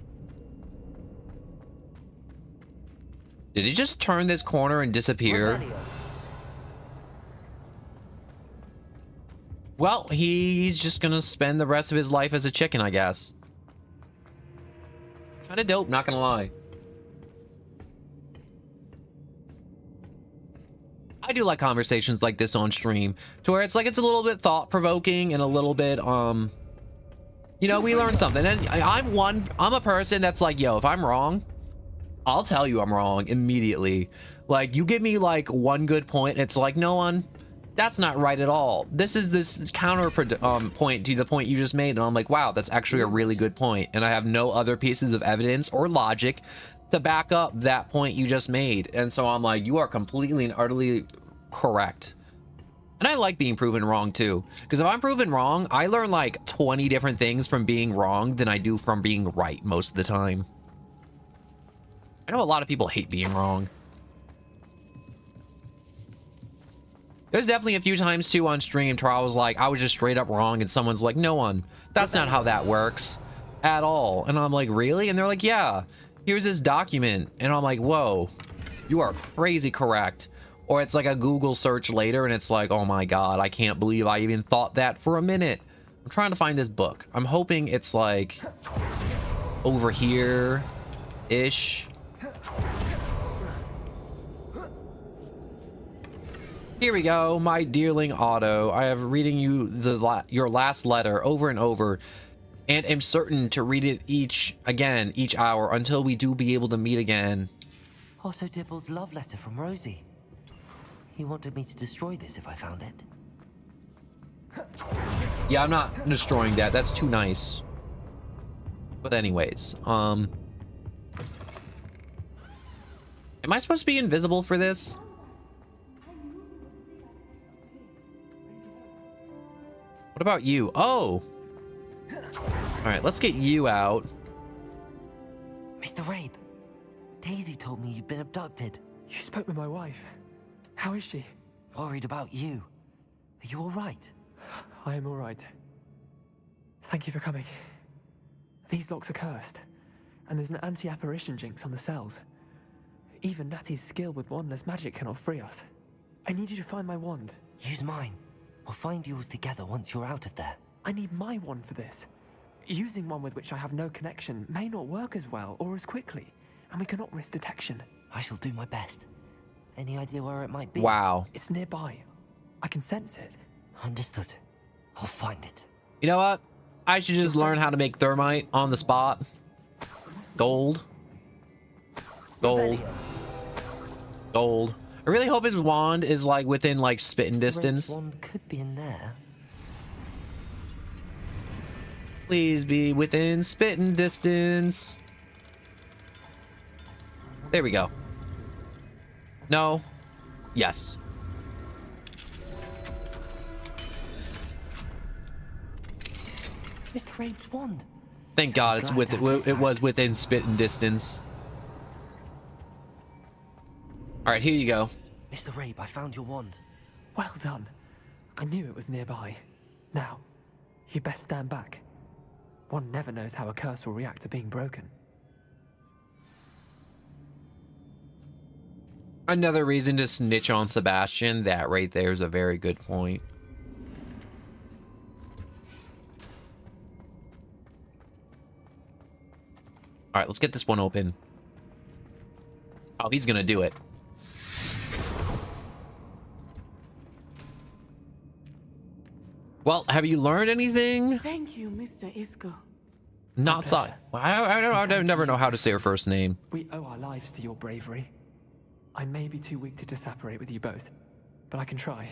Did he just turn this corner and disappear? Well, he's just gonna spend the rest of his life as a chicken, I guess. Kinda dope, not gonna lie. I do like conversations like this on stream, to where it's like, it's a little bit thought-provoking and a little bit, you know, we learn something. And I'm a person that's like, yo, if I'm wrong, I'll tell you I'm wrong immediately. Like, you give me like one good point, it's like, no one, that's not right at all. This is this counter point to the point you just made, and I'm like, wow, that's actually a really good point, and I have no other pieces of evidence or logic to back up that point you just made. And so I'm like, you are completely and utterly correct. And I like being proven wrong too, because if I'm proven wrong, I learn like 20 different things from being wrong than I do from being right most of the time. I know a lot of people hate being wrong. There's definitely a few times too on stream where I was just straight up wrong, and someone's like, no one, that's not how that works at all. And I'm like, really? And they're like, yeah, here's this document. And I'm like, whoa, you are crazy correct. Or it's like a Google search later, and it's like, oh my God, I can't believe I even thought that for a minute. I'm trying to find this book. I'm hoping it's like over here-ish. Here we go, my dearling Otto. I have reading you your last letter over and over, and am certain to read it each hour until we do be able to meet again. Otto Dibble's love letter from Rosie. He wanted me to destroy this if I found it. Yeah, I'm not destroying that. That's too nice. But anyways, am I supposed to be invisible for this? What about you? Oh! Alright, let's get you out. Mr. Rabe, Daisy told me you'd been abducted. You spoke with my wife. How is she? Worried about you. Are you alright? I am alright. Thank you for coming. These locks are cursed, and there's an anti-apparition jinx on the cells. Even Natty's skill with wandless magic cannot free us. I need you to find my wand. Use mine. We'll find yours together once you're out of there. I need my wand for this. Using one with which I have no connection may not work as well or as quickly, and we cannot risk detection. I shall do my best. Any idea where it might be? Wow. It's nearby. I can sense it. Understood. I'll find it. You know what? I should just learn how to make thermite on the spot. Gold. Gold. Gold. I really hope his wand is like within like spitting distance. Wand could be in there. Please be within spitting distance. There we go. No. Yes. Mr. Rabe's wand. Thank God it was within spitting distance. All right, here you go. Mr. Rabe, I found your wand. Well done. I knew it was nearby. Now, you best stand back. One never knows how a curse will react to being broken. Another reason to snitch on Sebastian. That right there is a very good point. All right, let's get this one open. Oh, he's gonna do it. Well, have you learned anything? Thank you, Mr. Isco. Not so. I never know how to say her first name. We owe our lives to your bravery. I may be too weak to disapparate with you both, but I can try.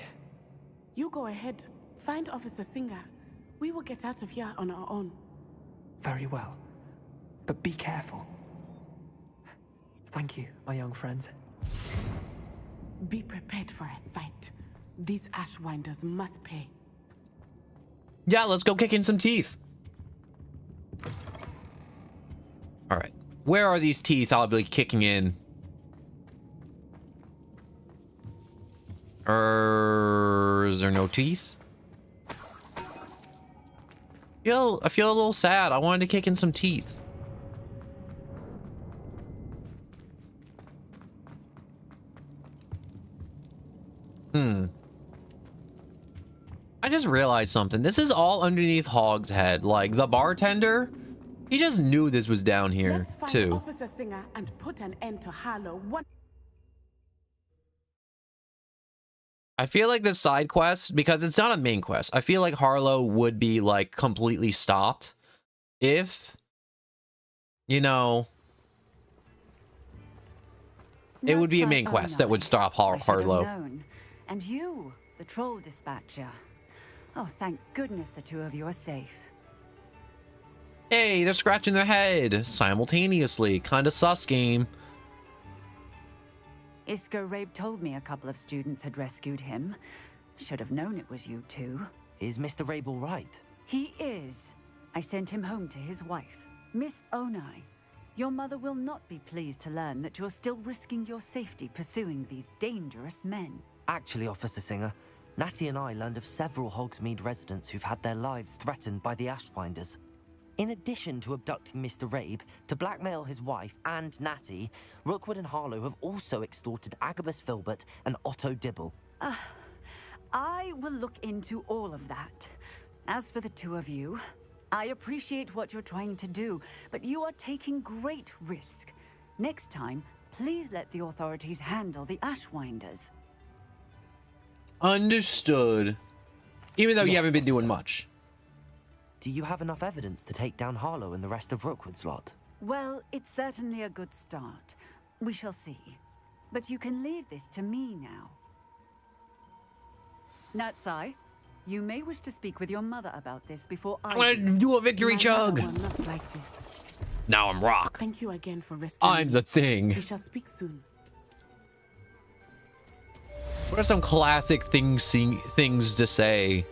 You go ahead. Find Officer Singer. We will get out of here on our own. Very well. But be careful. Thank you, my young friends. Be prepared for a fight. These Ashwinders must pay. Yeah, let's go kick in some teeth. All right. Where are these teeth I'll be kicking in? Is there no teeth? I feel a little sad. I wanted to kick in some teeth. I just realized something. This is all underneath Hog's head. Like, the bartender, he just knew this was down here, Let's find too. Officer Singer and put an end to Harlow. I feel like this side quest, because it's not a main quest, I feel like Harlow would be, like, completely stopped if, you know, it would be a main quest that would stop Harlow. And you, the troll dispatcher. Oh, thank goodness the two of you are safe. Hey, they're scratching their head simultaneously. Kind of sus game. Isco Rabe told me a couple of students had rescued him. Should have known it was you two. Is Mr. Rabe all right? He is. I sent him home to his wife, Miss Onai. Your mother will not be pleased to learn that you're still risking your safety pursuing these dangerous men. Actually, Officer Singer, Natty and I learned of several Hogsmeade residents who've had their lives threatened by the Ashwinders. In addition to abducting Mr. Rabe to blackmail his wife and Natty, Rookwood and Harlow have also extorted Agabus Filbert and Otto Dibble. I will look into all of that. As for the two of you, I appreciate what you're trying to do, but you are taking great risk. Next time, please let the authorities handle the Ashwinders. Understood. Even though you haven't been doing much. Do you have enough evidence to take down Harlow and the rest of Rookwood's lot? Well, it's certainly a good start. We shall see. But you can leave this to me now. Natsai, you may wish to speak with your mother about this before I want to do a victory My chug. mother will not like this. Now I'm Rock. Thank you again for rescuing I'm me. the thing. We shall speak soon. What are some classic things to say?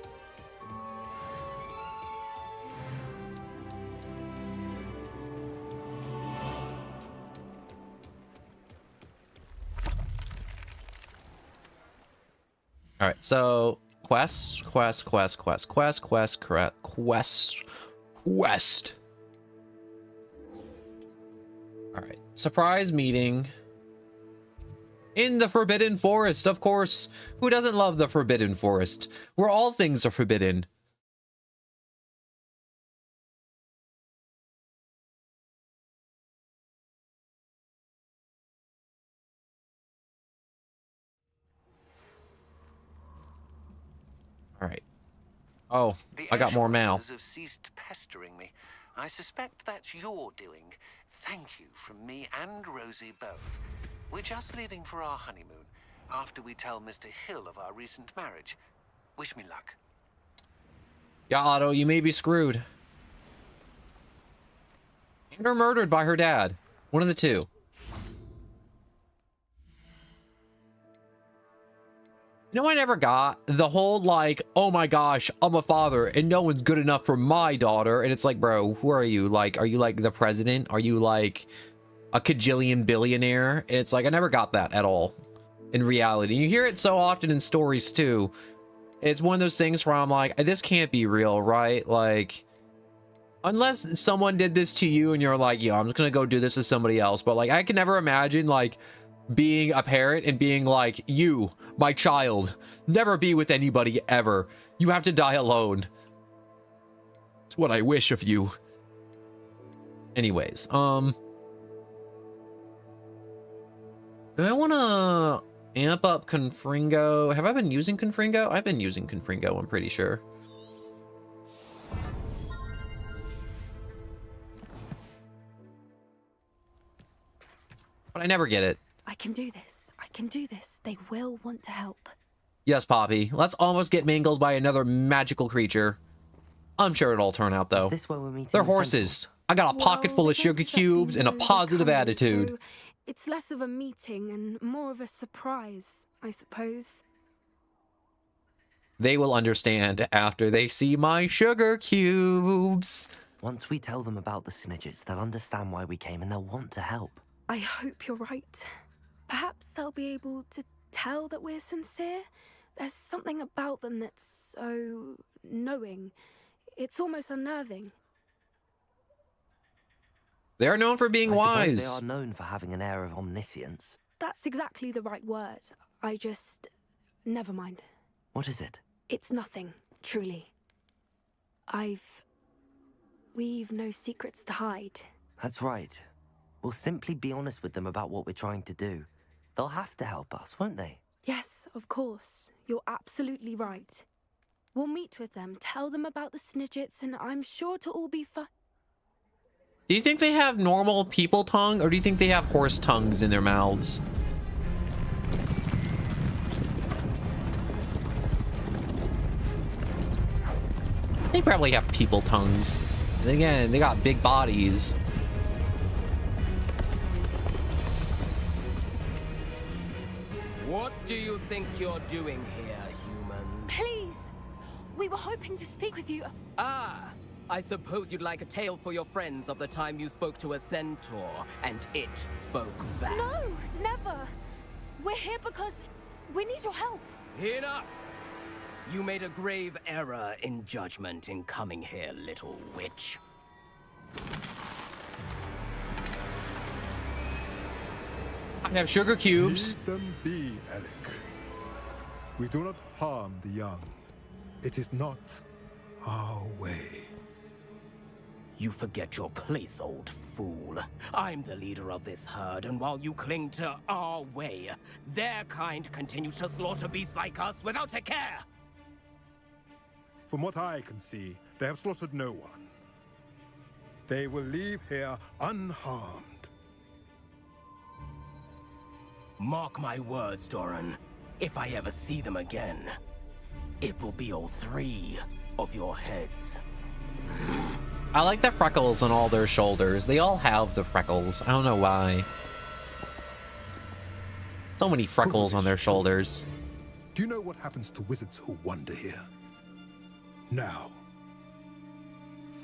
All right, so quest. All right, surprise meeting in the Forbidden Forest, of course. Who doesn't love the Forbidden Forest, where all things are forbidden? All right. Oh, I got more mail. The Ashwinders have ceased pestering me. I suspect that's your doing. Thank you from me and Rosie both. We're just leaving for our honeymoon after we tell Mr. Hill of our recent marriage. Wish me luck. Yeah, Otto, you may be screwed. And or murdered by her dad. One of the two. You know what I never got? The whole, like, oh my gosh, I'm a father and no one's good enough for my daughter. And it's like, bro, who are you? Like, are you like the president? Are you like a cajillion billionaire? And it's like, I never got that at all in reality. You hear it so often in stories too. It's one of those things where I'm like, this can't be real, right? Like, unless someone did this to you and you're like, yeah, I'm just gonna go do this to somebody else. But like, I can never imagine like being a parent and being like, you, my child, never be with anybody ever. You have to die alone. It's what I wish of you. Anyways, do I want to amp up Confringo? Have I been using Confringo? I've been using Confringo, I'm pretty sure. But I never get it. I can do this. I can do this. They will want to help. Yes, Poppy. Let's almost get mangled by another magical creature. I'm sure it'll turn out, though. Is this where we're meeting? They're horses. I got a pocket full of sugar cubes and a positive attitude. So it's less of a meeting and more of a surprise, I suppose. They will understand after they see my sugar cubes. Once we tell them about the Snidgets, they'll understand why we came and they'll want to help. I hope you're right. Perhaps they'll be able to tell that we're sincere. There's something about them that's so knowing. It's almost unnerving. They're known for being wise. They are known for having an air of omniscience. That's exactly the right word. I just... never mind. What is it? It's nothing, truly. We've no secrets to hide. That's right. We'll simply be honest with them about what we're trying to do. They'll have to help us, won't they? Yes, of course. You're absolutely right. We'll meet with them, tell them about the Snidgets, and I'm sure to all be fine. Do you think they have normal people tongue, or do you think they have horse tongues in their mouths? They probably have people tongues. Again, they got big bodies. What do you think you're doing here, humans? Please! We were hoping to speak with you. Ah! I suppose you'd like a tale for your friends of the time you spoke to a centaur, and it spoke back. No, never. We're here because we need your help. Enough! You made a grave error in judgment in coming here, little witch. I have sugar cubes. Leave them be, Alec. We do not harm the young. It is not our way. You forget your place, old fool. I'm the leader of this herd, and while you cling to our way, their kind continue to slaughter beasts like us without a care. From what I can see, they have slaughtered no one. They will leave here unharmed. Mark my words, Doran. If I ever see them again, it will be all three of your heads. I like the freckles on all their shoulders. They all have the freckles. I don't know why. So many freckles on their shoulders. Do you know what happens to wizards who wander here? Now,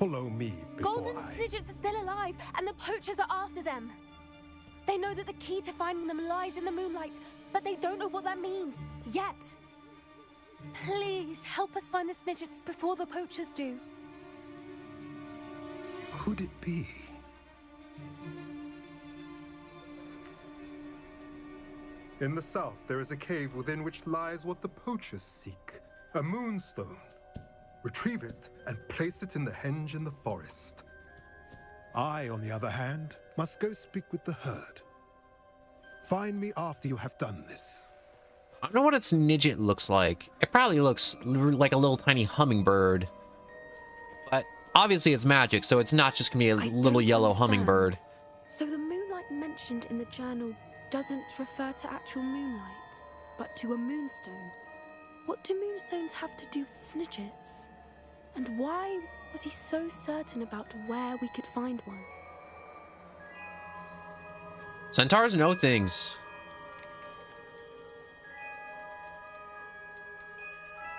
follow me before Golden Snidgets are still alive, and the poachers are after them. They know that the key to finding them lies in the moonlight, but they don't know what that means, yet. Please, help us find the Snidgets before the poachers do. Could it be? In the south, there is a cave within which lies what the poachers seek. A moonstone. Retrieve it and place it in the henge in the forest. I, on the other hand, must go speak with the herd. Find me after you have done this. I don't know what its Snidget looks like. It probably looks like a little tiny hummingbird. But obviously it's magic, so it's not just gonna be a little yellow hummingbird. So the moonlight mentioned in the journal doesn't refer to actual moonlight, but to a moonstone. What do moonstones have to do with Snidgets? And why was he so certain about where we could find one? Centaurs know things.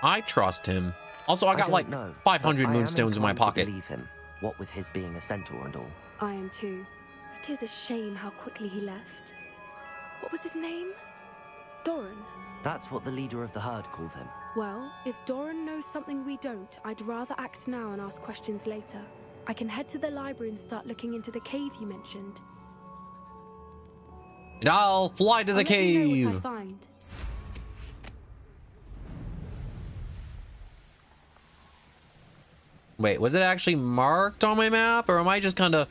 I trust him. Also, I got like 500 moonstones in my pocket. Believe him. What with his being a centaur and all. I am too. It is a shame how quickly he left. What was his name? Doran. That's what the leader of the herd called him. Well, if Doran knows something we don't, I'd rather act now and ask questions later. I can head to the library and start looking into the cave you mentioned. And I'll fly to the cave. Let me know what I find. Wait, was it actually marked on my map, or am I just kind of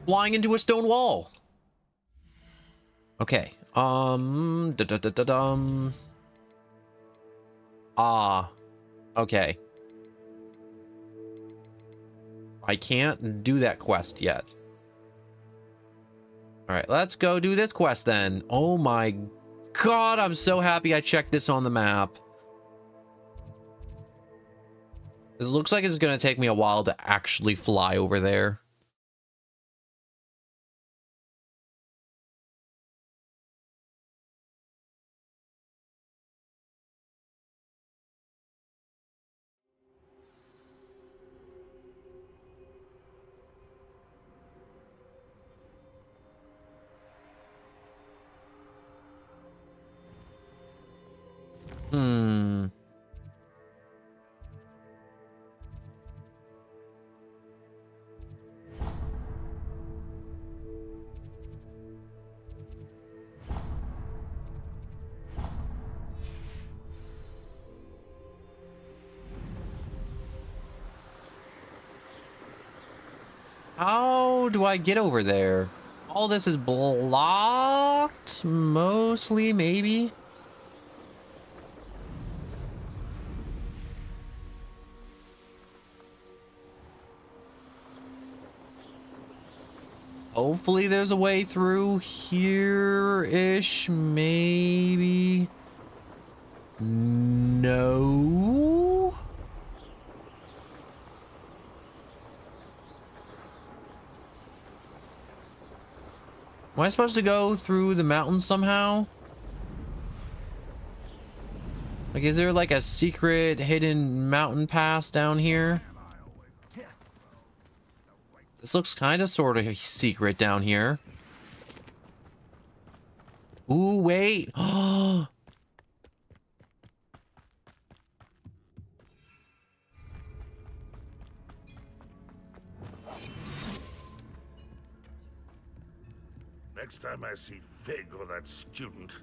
Flying into a stone wall. Okay. Ah. Okay. I can't do that quest yet. Alright, let's go do this quest then. Oh my god, I'm so happy I checked this on the map. This looks like it's gonna take me a while to actually fly over there. How do I get over there? All this is blocked? Mostly, maybe? Hopefully there's a way through here-ish, maybe. No? Am I supposed to go through the mountains somehow? Like, is there like a secret hidden mountain pass down here? This looks kind of sort of secret down here. Ooh, wait. Next time I see Fig or that student,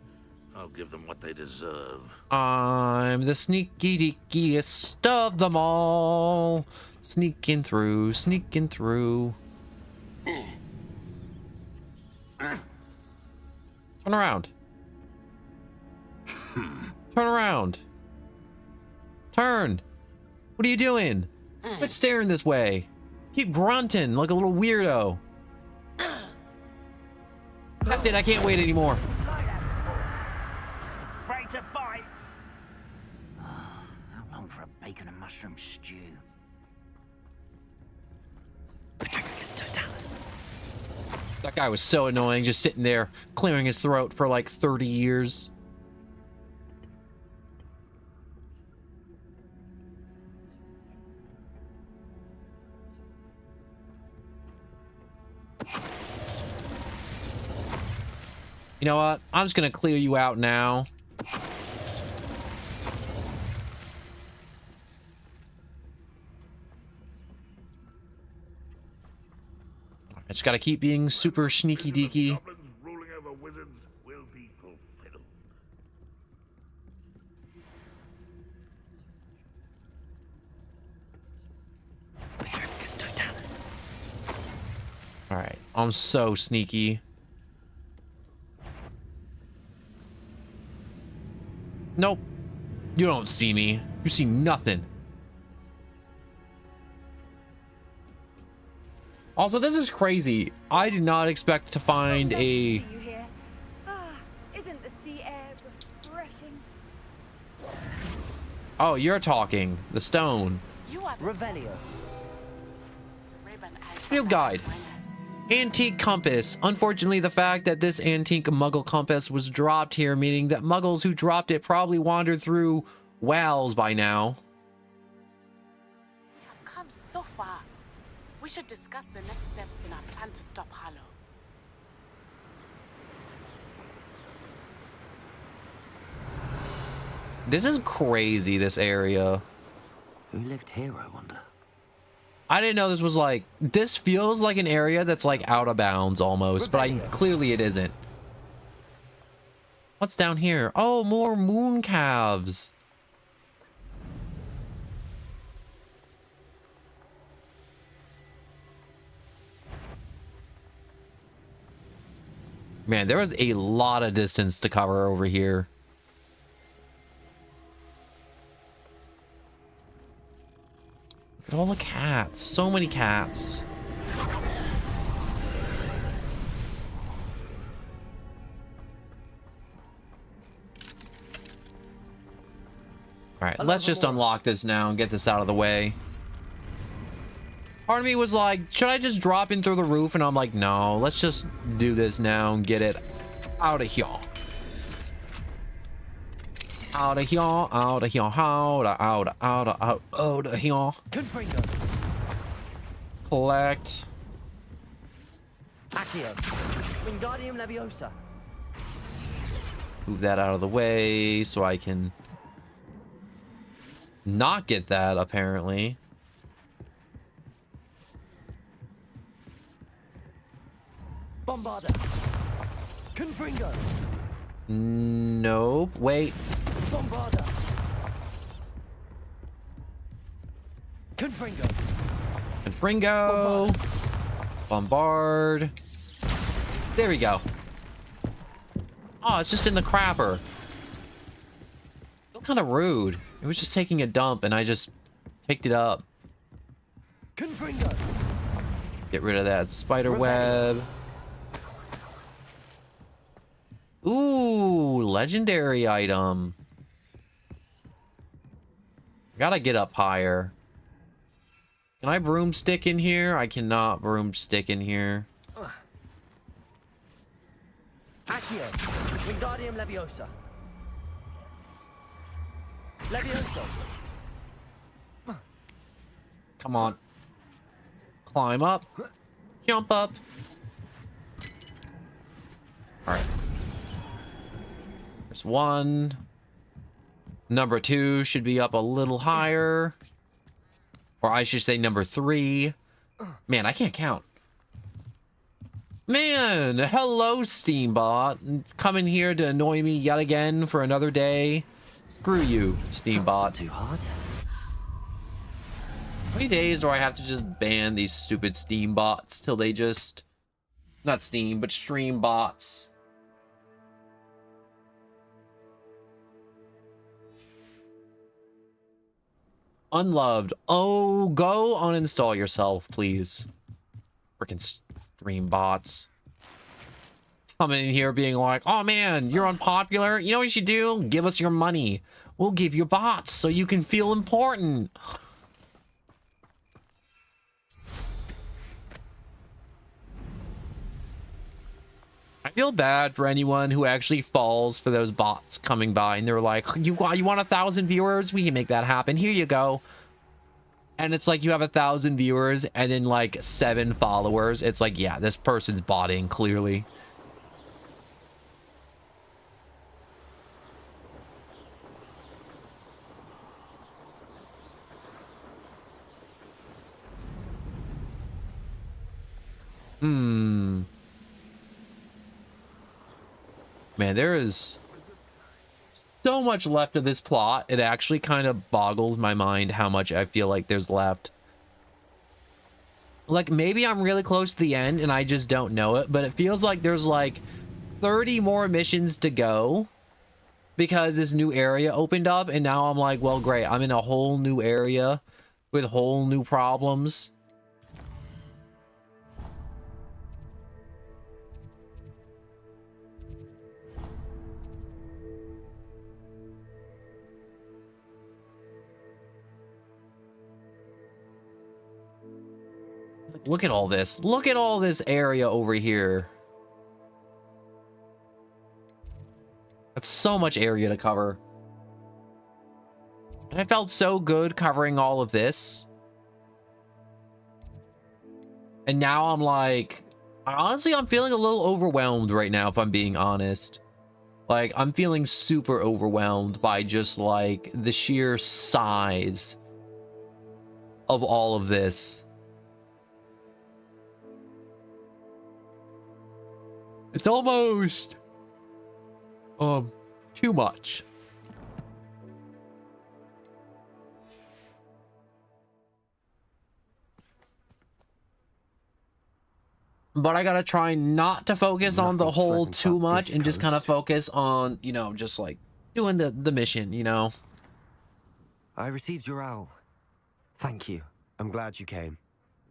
I'll give them what they deserve. I'm the sneaky deakiest of them all. Sneaking through, sneaking through. Turn around. Turn around. Turn. What are you doing? Quit staring this way. Keep grunting like a little weirdo. Captain, I can't wait anymore. Afraid to fight? How long for a bacon and mushroom stew? That guy was so annoying, just sitting there clearing his throat for like 30 years. You know what? I'm just gonna clear you out now. I just gotta keep being super sneaky deaky. Ruling over wizards will be fulfilled. Alright, I'm so sneaky. Nope. You don't see me. You see nothing. Also, this is crazy. I did not expect to find a... Isn't the sea air refreshing? Oh, you're talking. The stone. Revelio. Field guide. Antique compass. Unfortunately, the fact that this antique muggle compass was dropped here, meaning that muggles who dropped it probably wandered through wells by now. We have come so far. We should discuss the next steps in our plan to stop Harlow. This is crazy, this area. Who lived here, I wonder? I didn't know this was like... This feels like an area that's like out of bounds almost, but clearly it isn't. What's down here? Oh, more moon calves. Man, there was a lot of distance to cover over here. Look at all the cats. So many cats. Alright, let's just unlock this now and get this out of the way. Part of me was like, should I just drop in through the roof? And I'm like, no, let's just do this now and get it out of here. Out of here, out of here, out of here. Collect. Accio. Wingardium Leviosa. Move that out of the way so I can not get that, apparently. Bombarda. Confringo. Nope. Wait. Bombarda. Confringo. Confringo. Bombard. There we go. Oh, it's just in the crapper. Feel kind of rude. It was just taking a dump and I just picked it up. Confringo. Get rid of that spider web. Ooh, legendary item. Gotta get up higher. Can I broomstick in here? I cannot broomstick in here. Accio. Wingardium Leviosa. Levioso. Come on. Climb up. Jump up. Alright. There's one. Number 2 should be up a little higher. Or I should say number 3. Man, I can't count. Man, hello, Steambot. Coming here to annoy me yet again for another day. Screw you, Steambot. Too hard. How many days do I have to just ban these stupid Steam bots till they just... Not Steam, but stream bots. Unloved. Oh, go uninstall yourself, please. Freaking stream bots. Coming in here being like, oh man, you're unpopular. You know what you should do? Give us your money. We'll give you bots so you can feel important. I feel bad for anyone who actually falls for those bots coming by and they're like, you want 1,000 viewers? We can make that happen. Here you go. And it's like you have 1,000 viewers and then like 7 followers. It's like, yeah, this person's botting clearly. Man, there is so much left of this plot. It actually kind of boggles my mind how much I feel like there's left. Like, maybe I'm really close to the end and I just don't know it, but it feels like there's like 30 more missions to go because this new area opened up, and now I'm like, well, great. I'm in a whole new area with whole new problems. Look at all this. Look at all this area over here. That's so much area to cover. And I felt so good covering all of this. And now I'm like, honestly, I'm feeling a little overwhelmed right now, if I'm being honest. Like, I'm feeling super overwhelmed by just like the sheer size of all of this. It's almost too much. But I gotta try not to focus on the Nothing hole pleasant too about much this and just kind of coast. focus on, you know, just like doing the mission, you know? I received your owl. Thank you. I'm glad you came.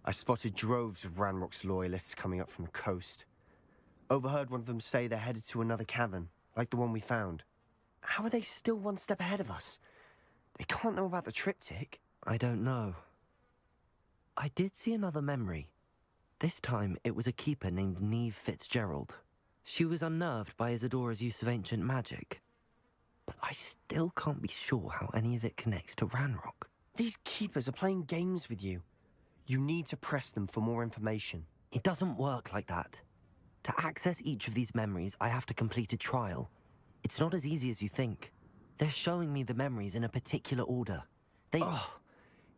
I spotted droves of Ranrock's loyalists coming up from the coast. Overheard one of them say they're headed to another cavern, like the one we found. How are they still one step ahead of us? They can't know about the triptych. I don't know. I did see another memory. This time, it was a keeper named Neve Fitzgerald. She was unnerved by Isadora's use of ancient magic. But I still can't be sure how any of it connects to Ranrock. These keepers are playing games with you. You need to press them for more information. It doesn't work like that. To access each of these memories, I have to complete a trial. It's not as easy as you think. They're showing me the memories in a particular order.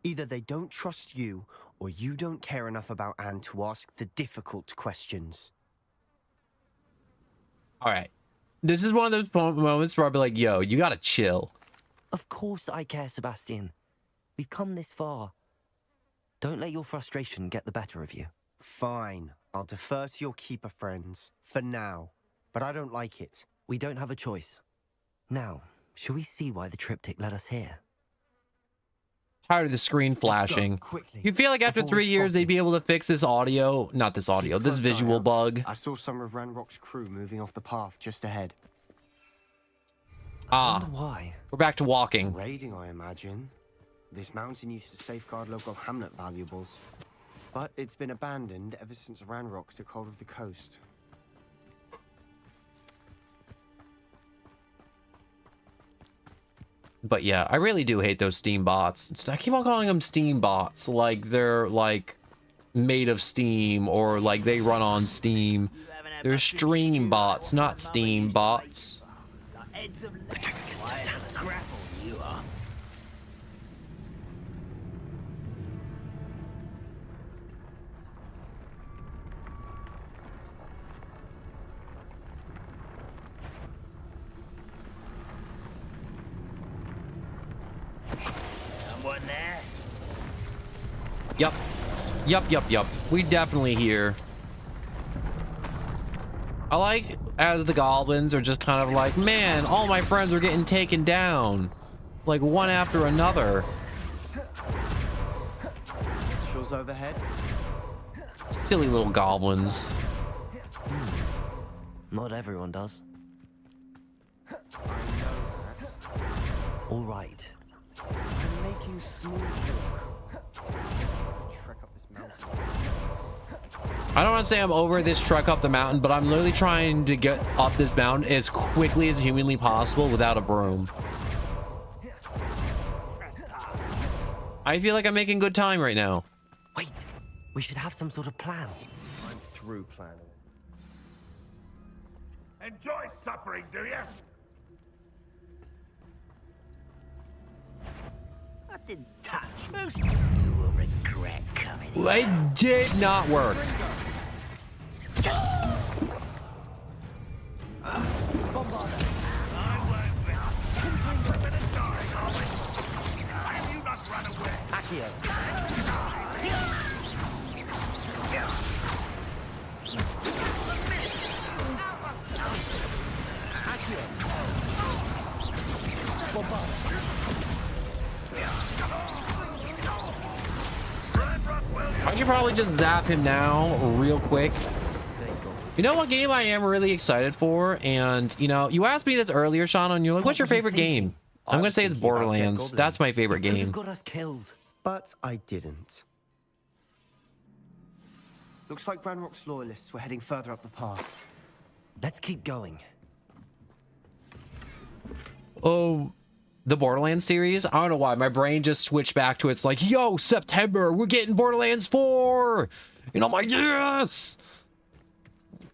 Either they don't trust you, or you don't care enough about Anne to ask the difficult questions. Alright. This is one of those moments where I'll be like, yo, you gotta chill. Of course I care, Sebastian. We've come this far. Don't let your frustration get the better of you. Fine. I'll defer to your keeper friends. For now. But I don't like it. We don't have a choice. Now, shall we see why the triptych led us here? Tired of the screen flashing. Quickly. You feel like after 3 years they'd be able to fix this audio, not this audio, this visual bug. I saw some of Ranrock's crew moving off the path just ahead. Why? We're back to walking. Raiding, I imagine. This mountain used to safeguard local hamlet valuables. But it's been abandoned ever since Ranrock took hold of the coast. But yeah, I really do hate those Steam bots. I keep on calling them Steam bots, like they're like made of Steam or like they run on Steam. They're stream bots, not Steam bots. Someone there? Yup. Yup. We definitely here. I like as the goblins are just kind of like, man, all my friends are getting taken down. Like one after another. Shaw's overhead. Silly little goblins. Not everyone does. All right. I'm making small talk. Trek up this mountain. I don't want to say I'm over this trek up the mountain, but I'm literally trying to get up this mountain as quickly as humanly possible without a broom. I feel like I'm making good time right now. Wait, we should have some sort of plan. I'm through planning. Enjoy suffering, do you? I didn't touch. You will regret coming here. It did not work. I should probably just zap him now real quick. You know what game I am really excited for? And, you know, you asked me this earlier, Sean, and you're like, what's your favorite game? I'm going to say it's Borderlands. That's my favorite game. Got us killed. But I didn't. Looks like Ranrock's loyalists were heading further up the path. Let's keep going. Oh, the Borderlands series? I don't know why. My brain just switched back to it's like, yo, September, we're getting Borderlands 4. And I'm like, yes.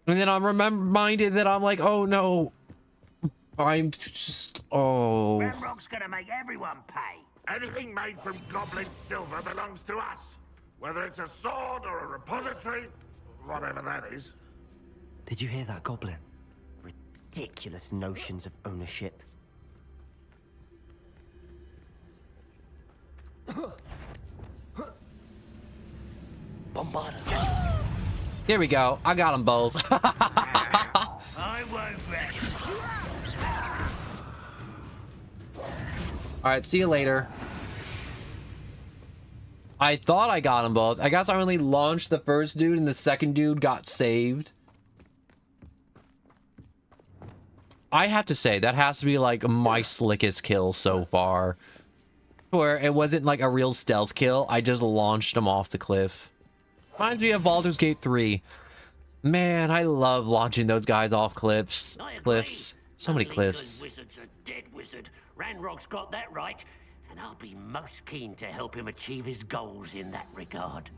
And then I'm reminded that I'm like, oh no. I'm just, oh. Ranrock's gonna make everyone pay. Anything made from goblin silver belongs to us. Whether it's a sword or a repository, whatever that is. Did you hear that, Goblin? Ridiculous notions of ownership. Bombarda. Here we go. I got them both. I won't rest. Alright, see you later. I thought I got them both. I guess I only launched the first dude and the second dude got saved. I have to say, that has to be like my slickest kill so far. Where it wasn't like a real stealth kill. I just launched him off the cliff. Reminds me of Baldur's Gate 3. Man, I love launching those guys off cliffs. So many cliffs. Wizard's a dead wizard. Ranrock's got that right, and I'll be most keen to help him achieve his goals in that regard.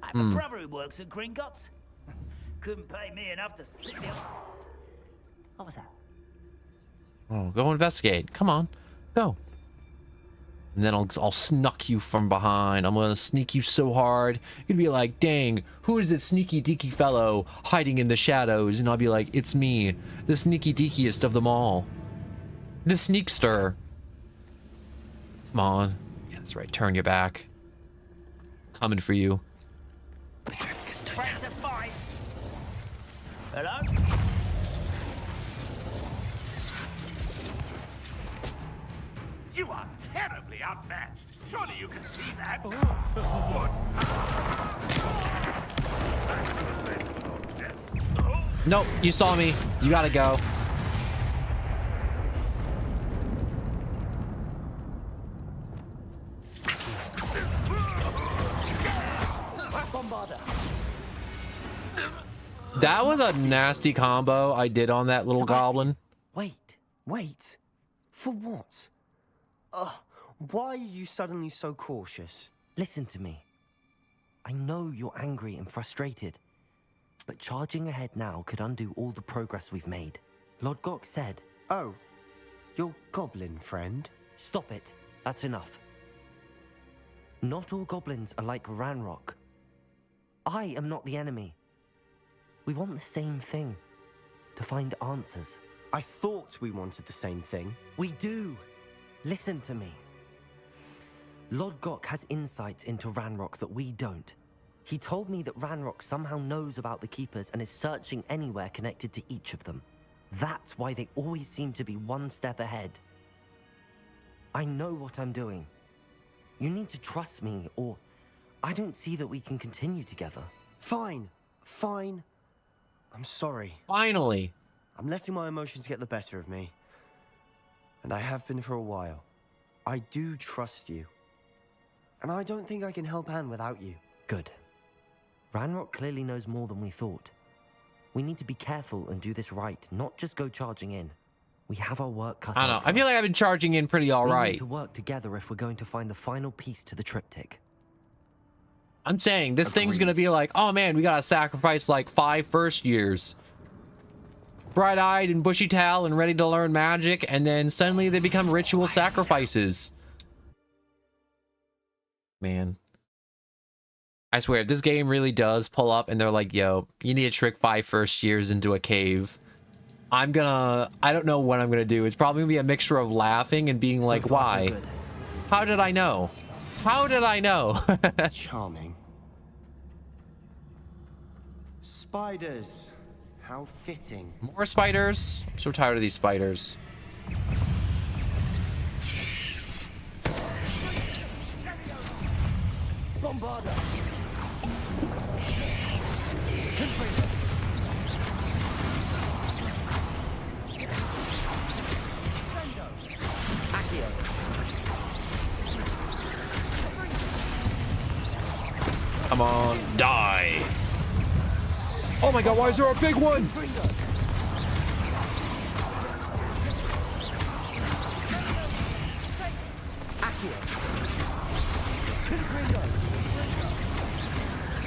I have a brother who works at Gringotts. Couldn't pay me enough to sit there. What was that? Oh, go investigate. Come on. Go. And then I'll snuck you from behind. I'm gonna sneak you so hard. You'd be like, dang, who is this sneaky deaky fellow hiding in the shadows? And I'll be like, it's me, the sneaky deakiest of them all. The sneakster. Come on. Yeah, that's right. Turn your back. Coming for you. Hello? You are terribly outmatched. Surely you can see that. Nope, you saw me. You gotta go. That was a nasty combo I did on that little goblin. Wait. For what? Why are you suddenly so cautious? Listen to me. I know you're angry and frustrated, but charging ahead now could undo all the progress we've made. Lord Gok said... Oh, your goblin friend? Stop it. That's enough. Not all goblins are like Ranrock. I am not the enemy. We want the same thing. To find answers. I thought we wanted the same thing. We do. Listen to me. Lord Gok has insights into Ranrock that we don't. He told me that Ranrock somehow knows about the Keepers and is searching anywhere connected to each of them. That's why they always seem to be one step ahead. I know what I'm doing. You need to trust me, or I don't see that we can continue together. Fine. I'm sorry. Finally. I'm letting my emotions get the better of me. And I have been for a while. I do trust you. And I don't think I can help Anne without you. Good. Ranrock clearly knows more than we thought. We need to be careful and do this right, not just go charging in. We have our work cut out. I don't know. I feel like I've been charging in pretty all right. We need to work together if we're going to find the final piece to the triptych. I'm saying this thing's gonna be like, oh man, we gotta sacrifice like 5 first years. Bright-eyed and bushy-tailed and ready to learn magic, and then suddenly they become ritual sacrifices. Man. I swear, if this game really does pull up and they're like, yo, you need to trick 5 first years into a cave, I don't know what I'm gonna do. It's probably gonna be a mixture of laughing and being like, why? How did I know? How did I know? Charming. Spiders. How fitting. More spiders? I'm so tired of these spiders. Bombarda. Come on, die. Oh my god, why is there a big one?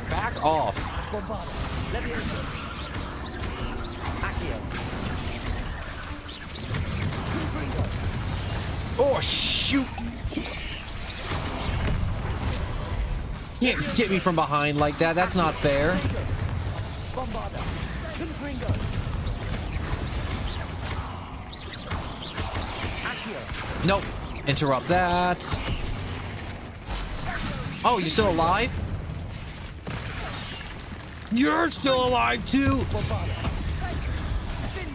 Back off. Oh, shoot. Can't get me from behind like that. That's not fair. Nope. Interrupt that. Oh, you're still alive? You're still alive too!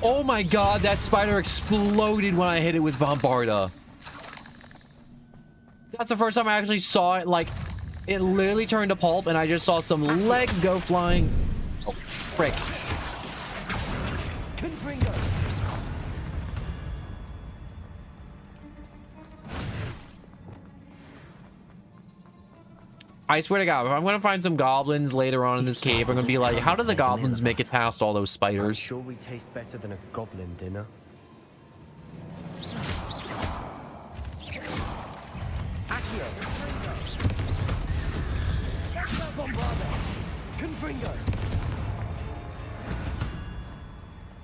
Oh my god, that spider exploded when I hit it with Bombarda. That's the first time I actually saw it. Like, it literally turned to pulp and I just saw some leg go flying. Oh, frick. I swear to God, if I'm gonna find some goblins later on in this cave, I'm gonna be like, how did the goblins make it past all those spiders? I'm sure we taste better than a goblin dinner.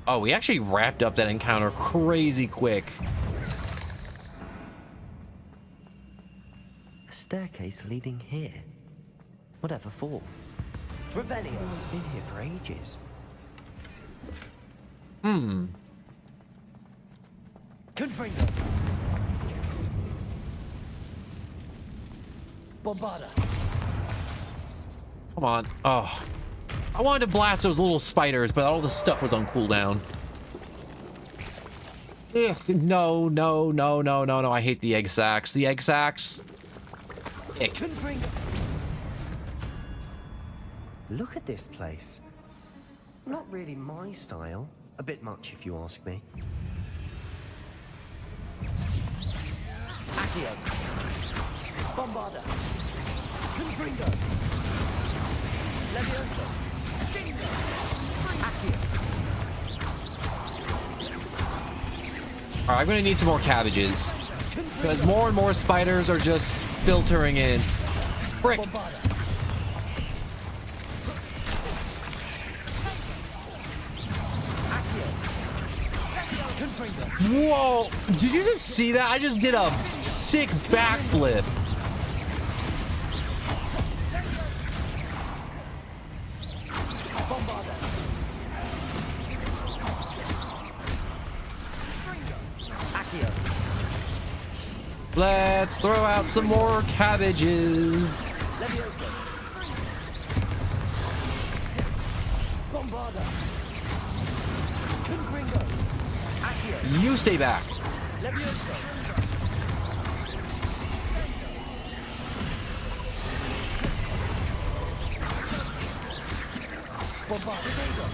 Oh, we actually wrapped up that encounter crazy quick. A staircase leading here. Whatever for? Revelio. Everyone's been here for ages. Confringo. Bombarda. Come on. Oh. I wanted to blast those little spiders, but all the stuff was on cooldown. Ugh, no, no, no, no, no, no. I hate the egg sacs. The egg sacs. Ick. Look at this place. Not really my style. A bit much, if you ask me. Accio. Bombarda. Confringo. Levioso. Accio. Alright, I'm gonna need some more cabbages. Because more and more spiders are just filtering in. Frick. Whoa! Did you just see that? I just did a sick backflip. Let's throw out some more cabbages. You stay back.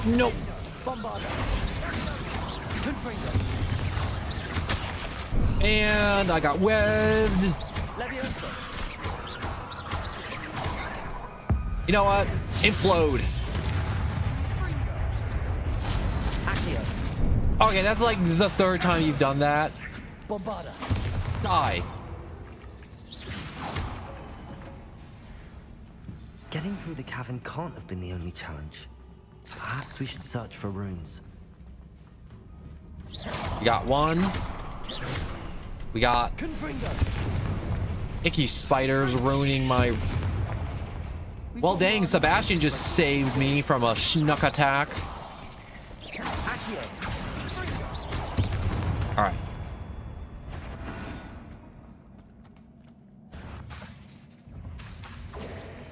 Nope. And I got webbed. You know what? Implode. Okay, that's like the third time you've done that. Die. Getting through the cavern can't have been the only challenge. Perhaps we should search for runes. We got one. We got icky spiders ruining my... Well, dang, Sebastian just saved me from a schnuck attack. All right.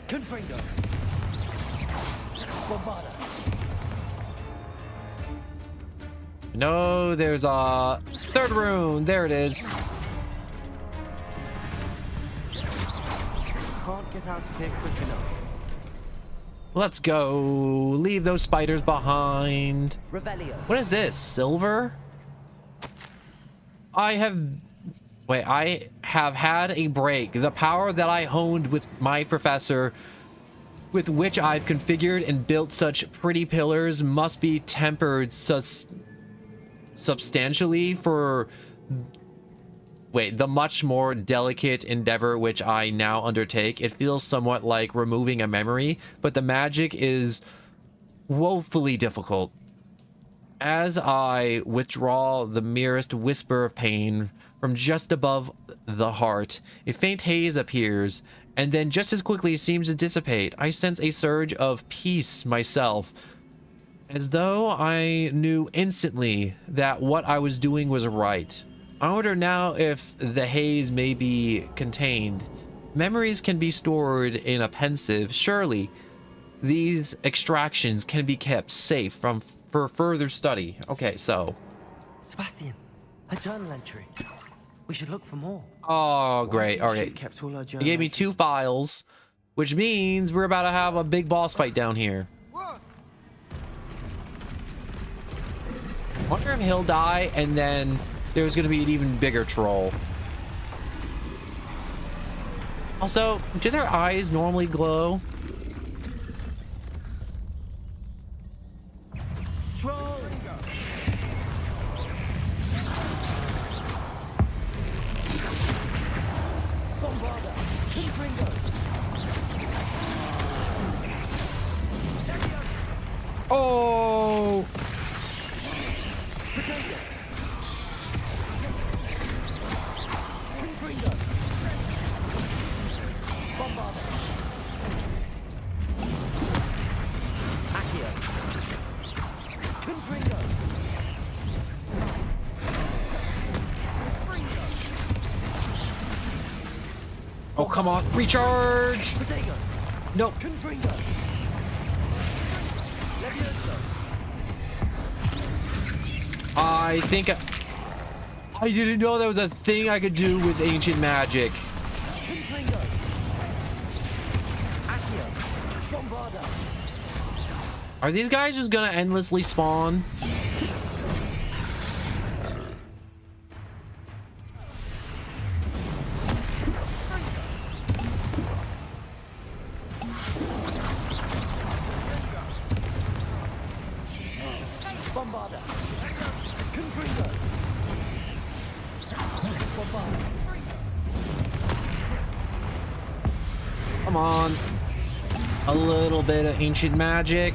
Confringo. Bombarda. No, there's a third rune. There it is. Can't get out of here quick enough. Let's go. Leave those spiders behind. Revelio. What is this? Silver? I have had a break. The power that I honed with my professor, with which I've configured and built such pretty pillars, must be tempered substantially for the much more delicate endeavor which I now undertake. It feels somewhat like removing a memory, but the magic is woefully difficult. As I withdraw the merest whisper of pain from just above the heart, a faint haze appears, and then just as quickly seems to dissipate. I sense a surge of peace myself, as though I knew instantly that what I was doing was right. I wonder now if the haze may be contained. Memories can be stored in a pensive. Surely these extractions can be kept safe for further study. Okay, so. Sebastian, a journal entry. We should look for more. Oh, great. All right. Kept all our He gave me 2 files, which means we're about to have a big boss fight down here. Wonder if he'll die and then there's going to be an even bigger troll. Also, do their eyes normally glow? Troll! Bombarda! Confringo! Oh! Potato! Confringo! Bombarda! Accio! Confringo! Oh, come on. Recharge! Potato! Nope. Confringo! Levioso! I think I didn't know there was a thing I could do with ancient magic. Confringo! Accio! Bombarda! Are these guys just gonna endlessly spawn? Bombarda! Confringo! Bombarda! Come on. A little bit of ancient magic.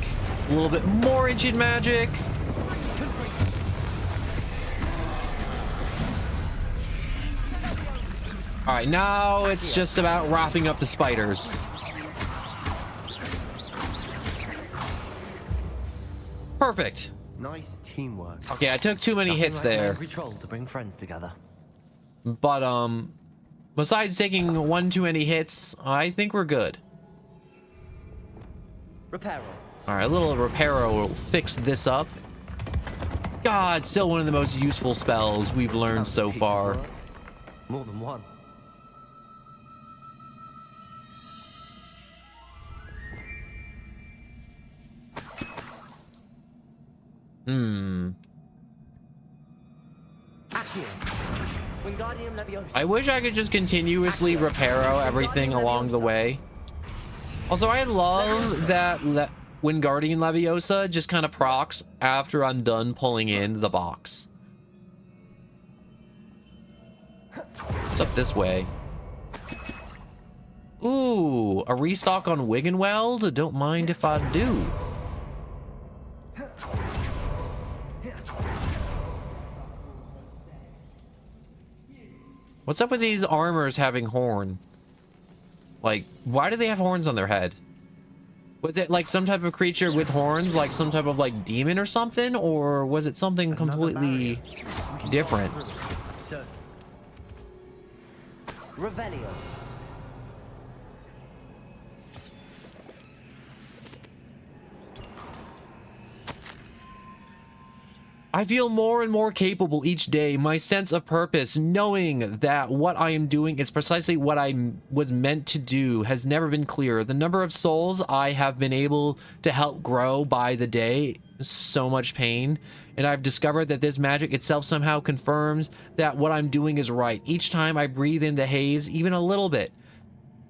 A little bit more ancient magic. All right, now it's just about wrapping up the spiders. Perfect. Nice teamwork. Okay, I took too many Nothing hits like there. every troll to bring friends together. But besides taking 1 too many hits, I think we're good. Reparo. All right, a little reparo will fix this up. God, still one of the most useful spells we've learned so far. More than one. I wish I could just continuously reparo everything along the way. Also, I love that Wingardium Leviosa just kind of procs after I'm done pulling in the box. What's up this way? Ooh, a restock on Wiggenweld? Don't mind if I do. What's up with these armors having horn? Like, why do they have horns on their head? Was it like some type of creature with horns, like some type of like demon or something? Or was it something completely different? Revelio. I feel more and more capable each day. My sense of purpose, knowing that what I am doing is precisely what I was meant to do, has never been clearer. The number of souls I have been able to help grow by the day, so much pain. And I've discovered that this magic itself somehow confirms that what I'm doing is right. Each time I breathe in the haze, even a little bit,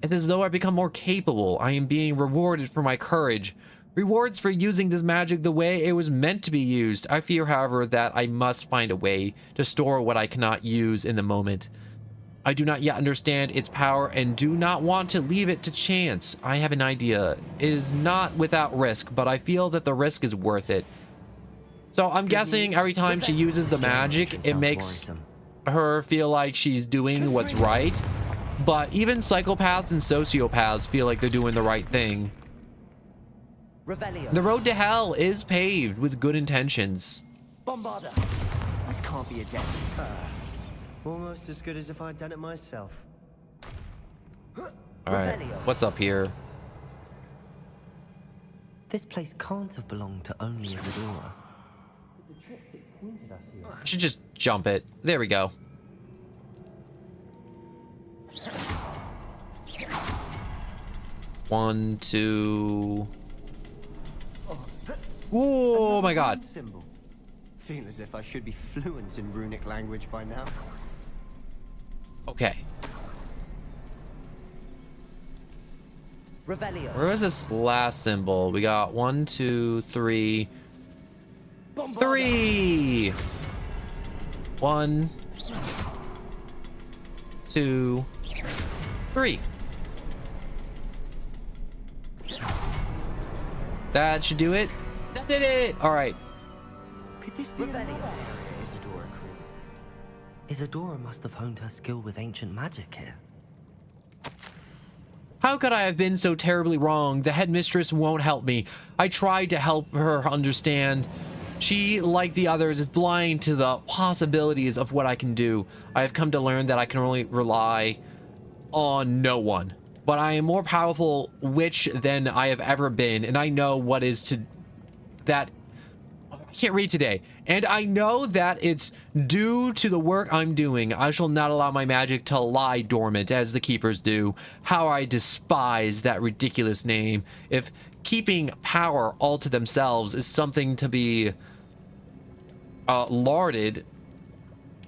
it's as though I become more capable. I am being rewarded for my courage. Rewards for using this magic the way it was meant to be used. I fear, however, that I must find a way to store what I cannot use in the moment. I do not yet understand its power and do not want to leave it to chance. I have an idea. It is not without risk, but I feel that the risk is worth it. So I'm guessing every time she uses the magic, it makes her feel like she's doing what's right. But even psychopaths and sociopaths feel like they're doing the right thing. The road to hell is paved with good intentions. Bombarda. This can't be a death. Almost as good as if I'd done it myself. Alright, what's up here? This place can't have belonged to only Isadora. The triptych pointed us here. I should just jump it. There we go. One, two. Oh my god. Symbol. Feel as if I should be fluent in runic language by now. Okay. Revelio. Where was this last symbol? We got 1, 2, 3. 3! 1, 2, 3. That should do it. That did it! Alright. Could this be Isadora crew? Isadora must have honed her skill with ancient magic here. How could I have been so terribly wrong? The headmistress won't help me. I tried to help her understand. She, like the others, is blind to the possibilities of what I can do. I have come to learn that I can only rely on no one. But I am more powerful witch than I have ever been, and I know what is to that. I can't read today. And I know that it's due to the work I'm doing. I shall not allow my magic to lie dormant as the keepers do. How I despise that ridiculous name. If keeping power all to themselves is something to be lauded,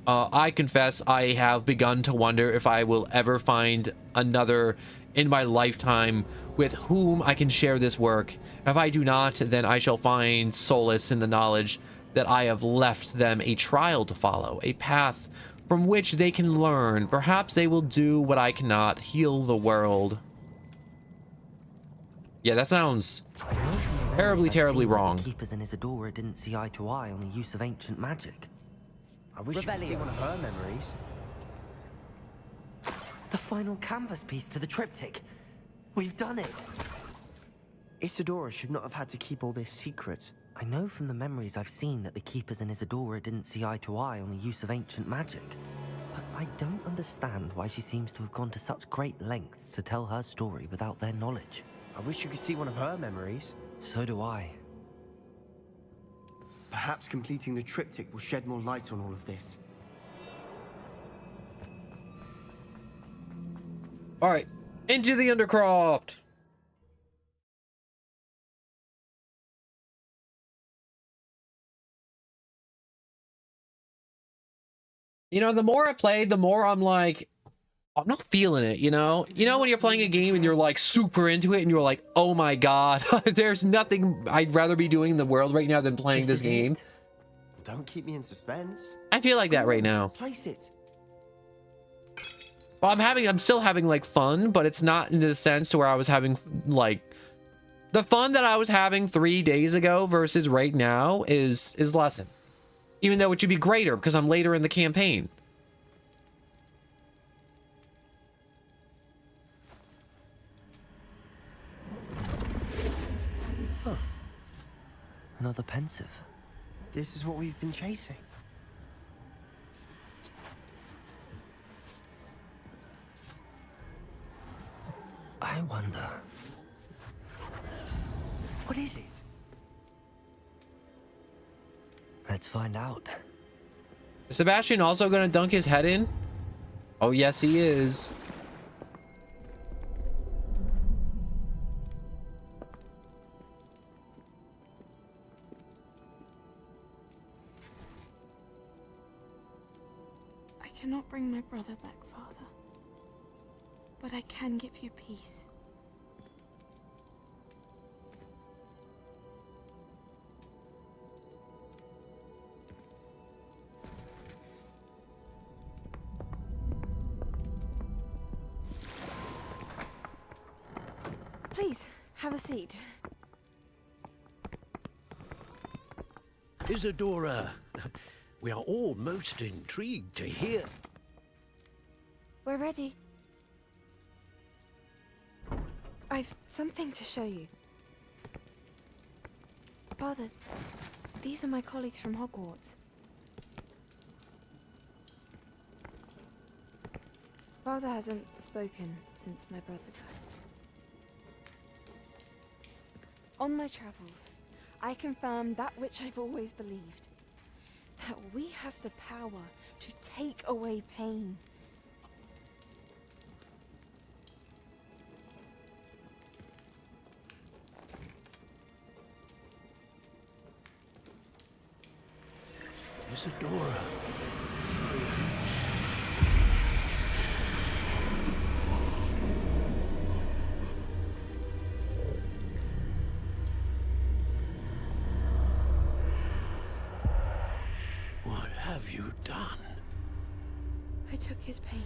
I confess I have begun to wonder if I will ever find another in my lifetime with whom I can share this work. If I do not, then I shall find solace in the knowledge that I have left them a trial to follow, a path from which they can learn. Perhaps they will do what I cannot, heal the world. Yeah, that sounds terribly wrong. The keepers in Isadora didn't see eye to eye on the use of ancient magic. I wish you could see one of her memories. The final canvas piece to the triptych. We've done it. Isadora should not have had to keep all this secret. I know from the memories I've seen that the keepers in Isadora didn't see eye to eye on the use of ancient magic. But I don't understand why she seems to have gone to such great lengths to tell her story without their knowledge. I wish you could see one of her memories. So do I. Perhaps completing the triptych will shed more light on all of this. Alright, into the Undercroft! You know, the more I play, the more I'm like, I'm not feeling it, you know? You know when you're playing a game and you're like super into it and you're like, oh my god, there's nothing I'd rather be doing in the world right now than playing this game. Don't keep me in suspense. I feel like that right now. Place it. Well, I'm still having like fun, but it's not in the sense to where I was having like the fun that I was having 3 days ago versus right now is lessened. Even though it should be greater because I'm later in the campaign. Huh. Another pensive. This is what we've been chasing. I wonder. What is it? Let's find out. Is Sebastian also gonna dunk his head in? Oh yes, he is. I cannot bring my brother back, Father. But I can give you peace. Please, have a seat. Isadora, we are all most intrigued to hear. We're ready. I've something to show you. Father, these are my colleagues from Hogwarts. Father hasn't spoken since my brother died. On my travels, I confirmed that which I've always believed. That we have the power to take away pain. Isadora. What have you done? I took his pain.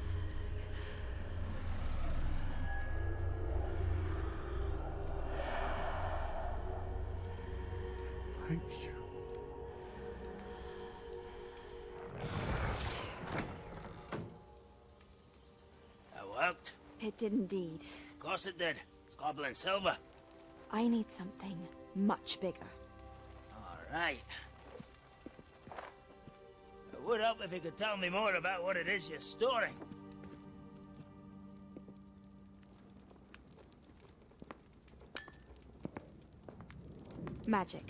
Thank you. That worked? It did indeed. Of course it did. It's goblin silver. I need something much bigger. Alright. It would help if you could tell me more about what it is you're storing. Magic.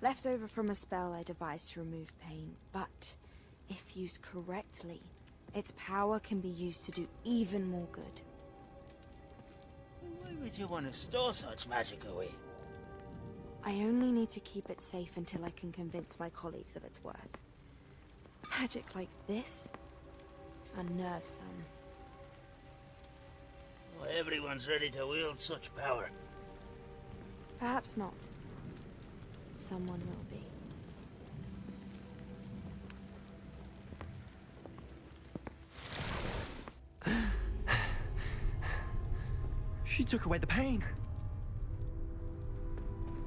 Left over from a spell I devised to remove pain, but if used correctly, its power can be used to do even more good. Why would you want to store such magic away? I only need to keep it safe until I can convince my colleagues of its worth. Magic like this unnerves some. Well, everyone's ready to wield such power. Perhaps not. Someone will be. She took away the pain.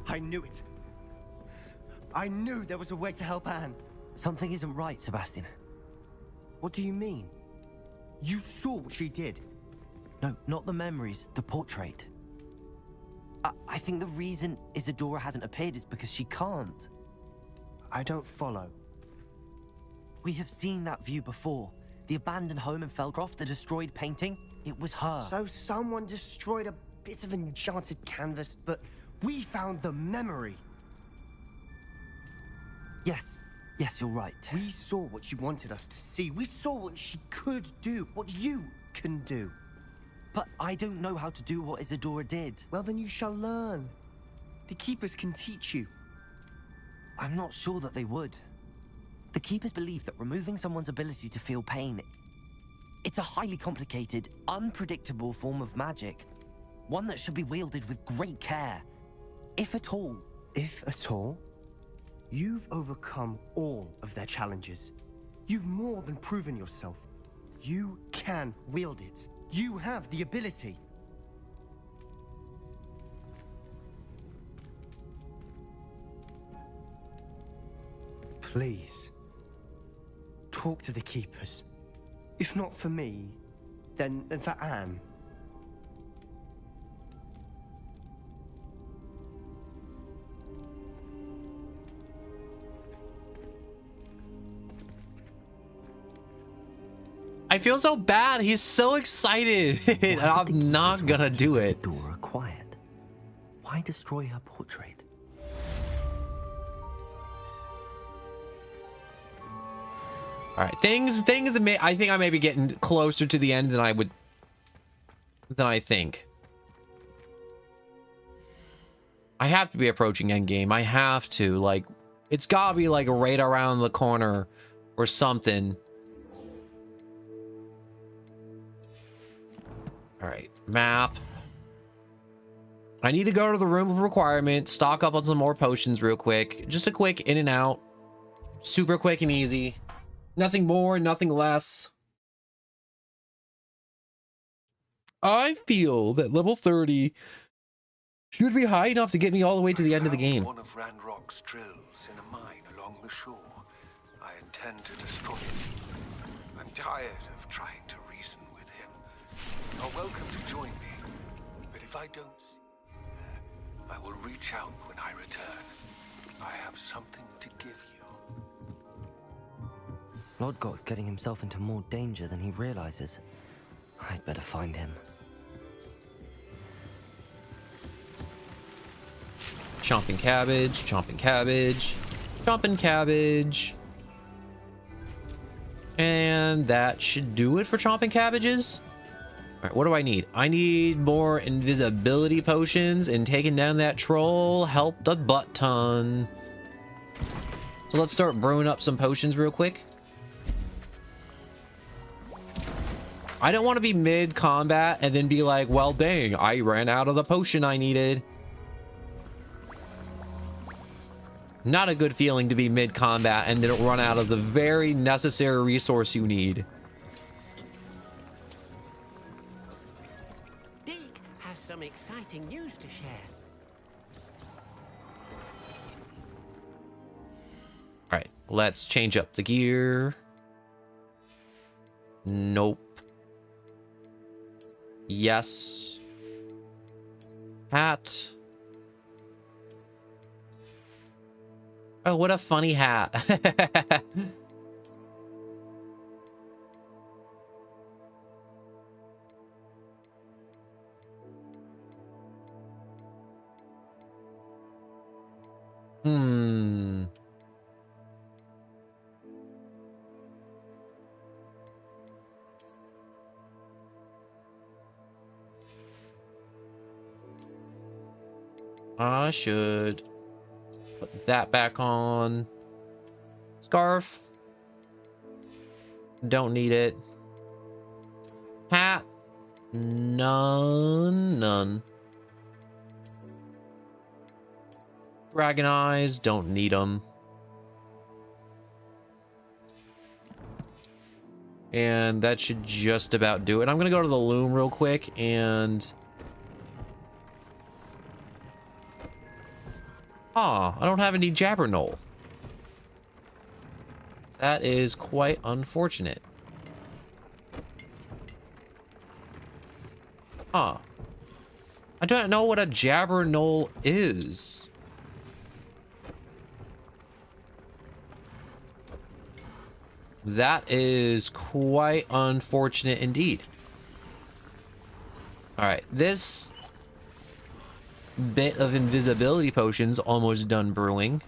I knew it. I knew there was a way to help Anne. Something isn't right, Sebastian. What do you mean? You saw what she did. No, not the memories, the portrait. I think the reason Isadora hasn't appeared is because she can't. I don't follow. We have seen that view before. The abandoned home in Felcroft, the destroyed painting, it was her. So someone destroyed a bit of enchanted canvas, but we found the memory. Yes, you're right. We saw what she wanted us to see. We saw what she could do, what you can do. But I don't know how to do what Isadora did. Well, then you shall learn. The Keepers can teach you. I'm not sure that they would. The Keepers believe that removing someone's ability to feel pain, it's a highly complicated, unpredictable form of magic. One that should be wielded with great care. If at all. If at all? You've overcome all of their challenges. You've more than proven yourself. You can wield it. You have the ability. Please, talk to the Keepers. If not for me, then for Anne. I feel so bad. He's so excited. And I'm not gonna do it. Isadora quiet. Why destroy her portrait? All right, things. I think I may be getting closer to the end than I think. I have to be approaching endgame. I have to. Like, it's gotta be like right around the corner or something. All right, map. I need to go to the room of requirement, stock up on some more potions real quick. Just a quick in and out. Super quick and easy. Nothing more, nothing less. I feel that level 30 should be high enough to get me all the way to the end of the game. One of Ranrock's drills in a mine along the shore. I intend to destroy it. I'm tired of trying to reason with him. You're welcome to join me, but if I don't see you there, I will reach out when I return. I have something to give you. Lodgok's getting himself into more danger than he realizes. I'd better find him. Chomping cabbage, chomping cabbage, chomping cabbage. And that should do it for chomping cabbages. All right, what do I need? I need more invisibility potions, and taking down that troll helped a butt ton. So let's start brewing up some potions real quick. I don't want to be mid-combat and then be like, well, dang, I ran out of the potion I needed. Not a good feeling to be mid-combat and then run out of the very necessary resource you need. Deke has some exciting news to share. All right, let's change up the gear. Nope. Yes. Hat. Oh, what a funny hat. I should put that back on. Scarf. Don't need it. Hat. None. Dragon eyes. Don't need them. And that should just about do it. I'm gonna go to the loom real quick and... I don't have any Jabberknoll. That is quite unfortunate. I don't know what a Jabberknoll is. That is quite unfortunate indeed. Alright, this bit of invisibility potions almost done brewing.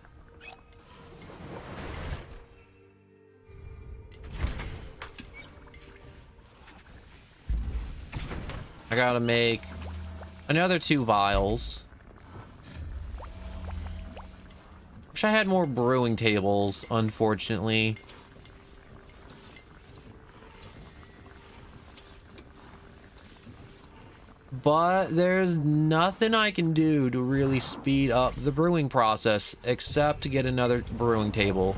I gotta make another 2 vials. Wish I had more brewing tables, unfortunately. But there's nothing I can do to really speed up the brewing process except to get another brewing table.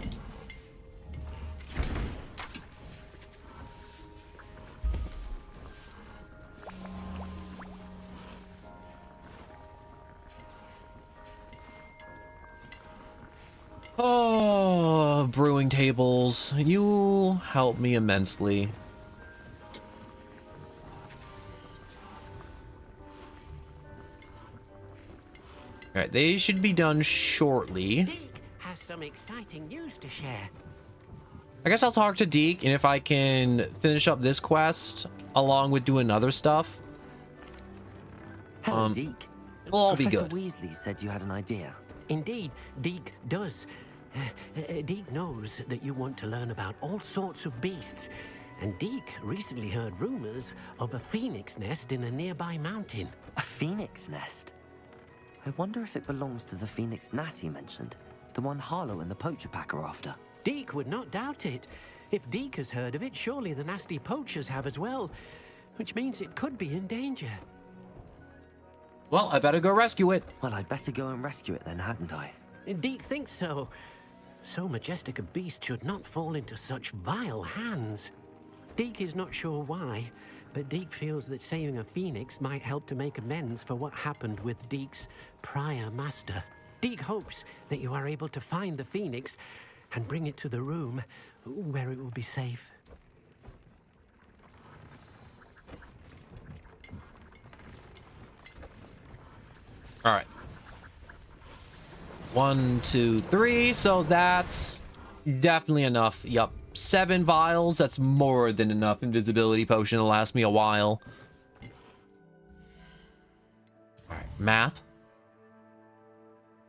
Oh, brewing tables. You help me immensely. All right, they should be done shortly. Deke has some exciting news to share. I guess I'll talk to Deke, and if I can finish up this quest along with doing other stuff. Hello, Deke. It'll all be Professor good. Weasley said you had an idea. Indeed, Deke does. Deke knows that you want to learn about all sorts of beasts. And Deke recently heard rumors of a phoenix nest in a nearby mountain. A phoenix nest? I wonder if it belongs to the phoenix gnat he mentioned. The one Harlow and the poacher pack are after. Deke would not doubt it. If Deke has heard of it, surely the nasty poachers have as well. Which means it could be in danger. Well, I better go rescue it. Well, I'd better go and rescue it then, hadn't I? Deke thinks so. So majestic a beast should not fall into such vile hands. Deke is not sure why, but Deke feels that saving a phoenix might help to make amends for what happened with Deke's prior master. Deke hopes that you are able to find the phoenix and bring it to the room where it will be safe. All right. 1, 2, 3. So that's definitely enough. Yup. 7 vials. That's more than enough invisibility potion to last me a while. Alright, map.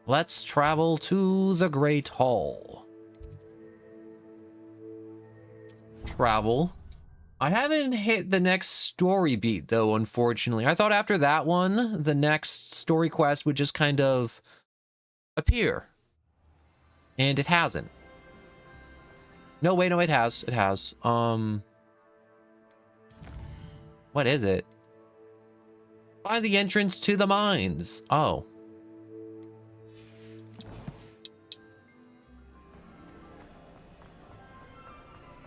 Let's travel to the Great Hall. Travel. I haven't hit the next story beat, though, unfortunately. I thought after that one, the next story quest would just kind of appear. And it hasn't. No, wait, no, it has. It has. What is it? Find the entrance to the mines. Oh.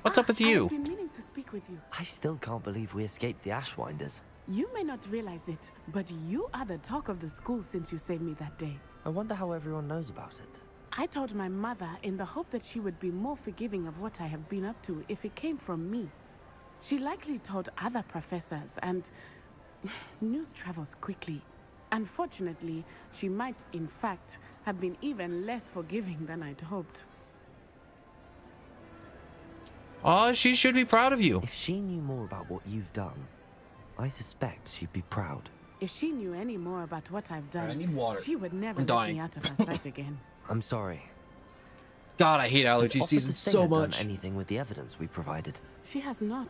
What's up with you? I've been meaning to speak with you. I still can't believe we escaped the Ashwinders. You may not realize it, but you are the talk of the school since you saved me that day. I wonder how everyone knows about it. I told my mother in the hope that she would be more forgiving of what I have been up to if it came from me. She likely told other professors, and news travels quickly. Unfortunately, she might, in fact, have been even less forgiving than I'd hoped. Oh, she should be proud of you. If she knew more about what you've done, I suspect she'd be proud. If she knew any more about what I've done, I need water. she would never I'm let dying. me out of her sight again. I'm sorry. God, I hate allergy Has season Officer so Singer much. done anything with the evidence we provided? She has not.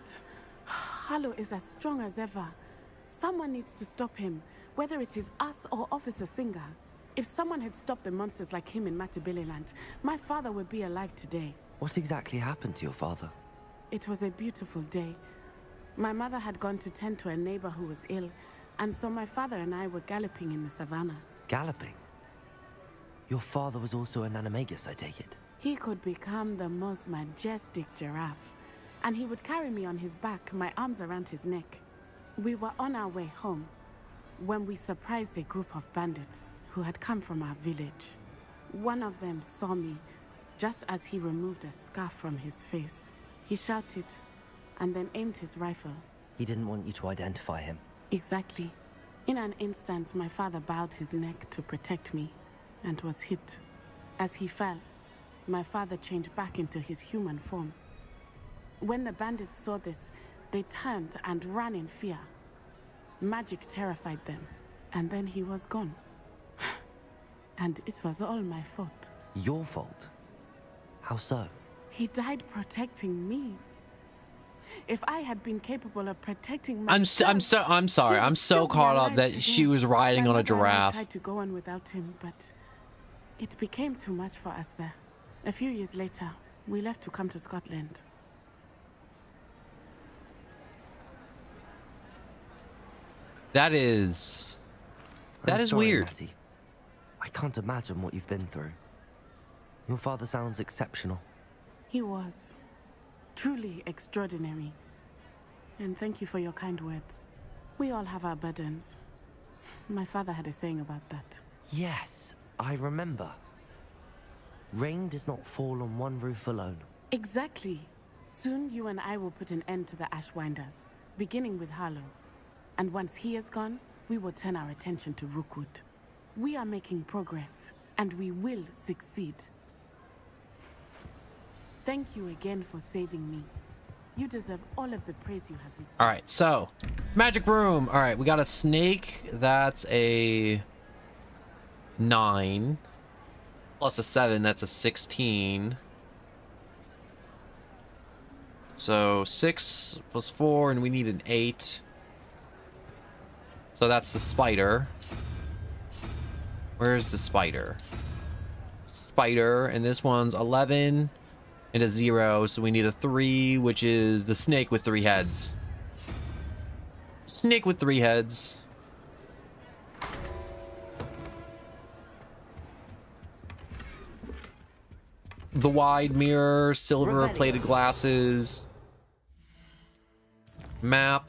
Harlow is as strong as ever. Someone needs to stop him, whether it is us or Officer Singer. If someone had stopped the monsters like him in Matabeleland, my father would be alive today. What exactly happened to your father? It was a beautiful day. My mother had gone to tend to a neighbor who was ill, and so my father and I were galloping in the savannah. Galloping? Your father was also an animagus, I take it? He could become the most majestic giraffe, and he would carry me on his back, my arms around his neck. We were on our way home when we surprised a group of bandits who had come from our village. One of them saw me just as he removed a scarf from his face. He shouted and then aimed his rifle. He didn't want you to identify him. Exactly. In an instant, my father bowed his neck to protect me and was hit. As he fell, my father changed back into his human form. When the bandits saw this, they turned and ran in fear. Magic terrified them, and then he was gone. And it was all my fault. Your fault? How so? He died protecting me. If I had been capable of protecting I'm myself, sorry. he I'm would so still be caught up alive that today. she was riding My on a mother and I giraffe. tried to go on without him, but it became too much for us there. A few years later, we left to come to Scotland. That is I'm sorry, weird. Matty. I can't imagine what you've been through. Your father sounds exceptional. He was truly extraordinary. And thank you for your kind words. We all have our burdens. My father had a saying about that. Yes, I remember. Rain does not fall on one roof alone. Exactly. Soon you and I will put an end to the Ashwinders, beginning with Harlow. And once he is gone, we will turn our attention to Rookwood. We are making progress, and we will succeed. Thank you again for saving me. You deserve all of the praise you have received. All right, so magic broom. All right, we got a snake. That's a 9 plus a 7. That's a 16. So 6 plus 4, and we need an 8. So that's the spider. Where's the spider? Spider, and this one's 11 and a 0, so we need a 3, which is the snake with 3 heads. Snake with 3 heads. The wide mirror, silver plated glasses. Map.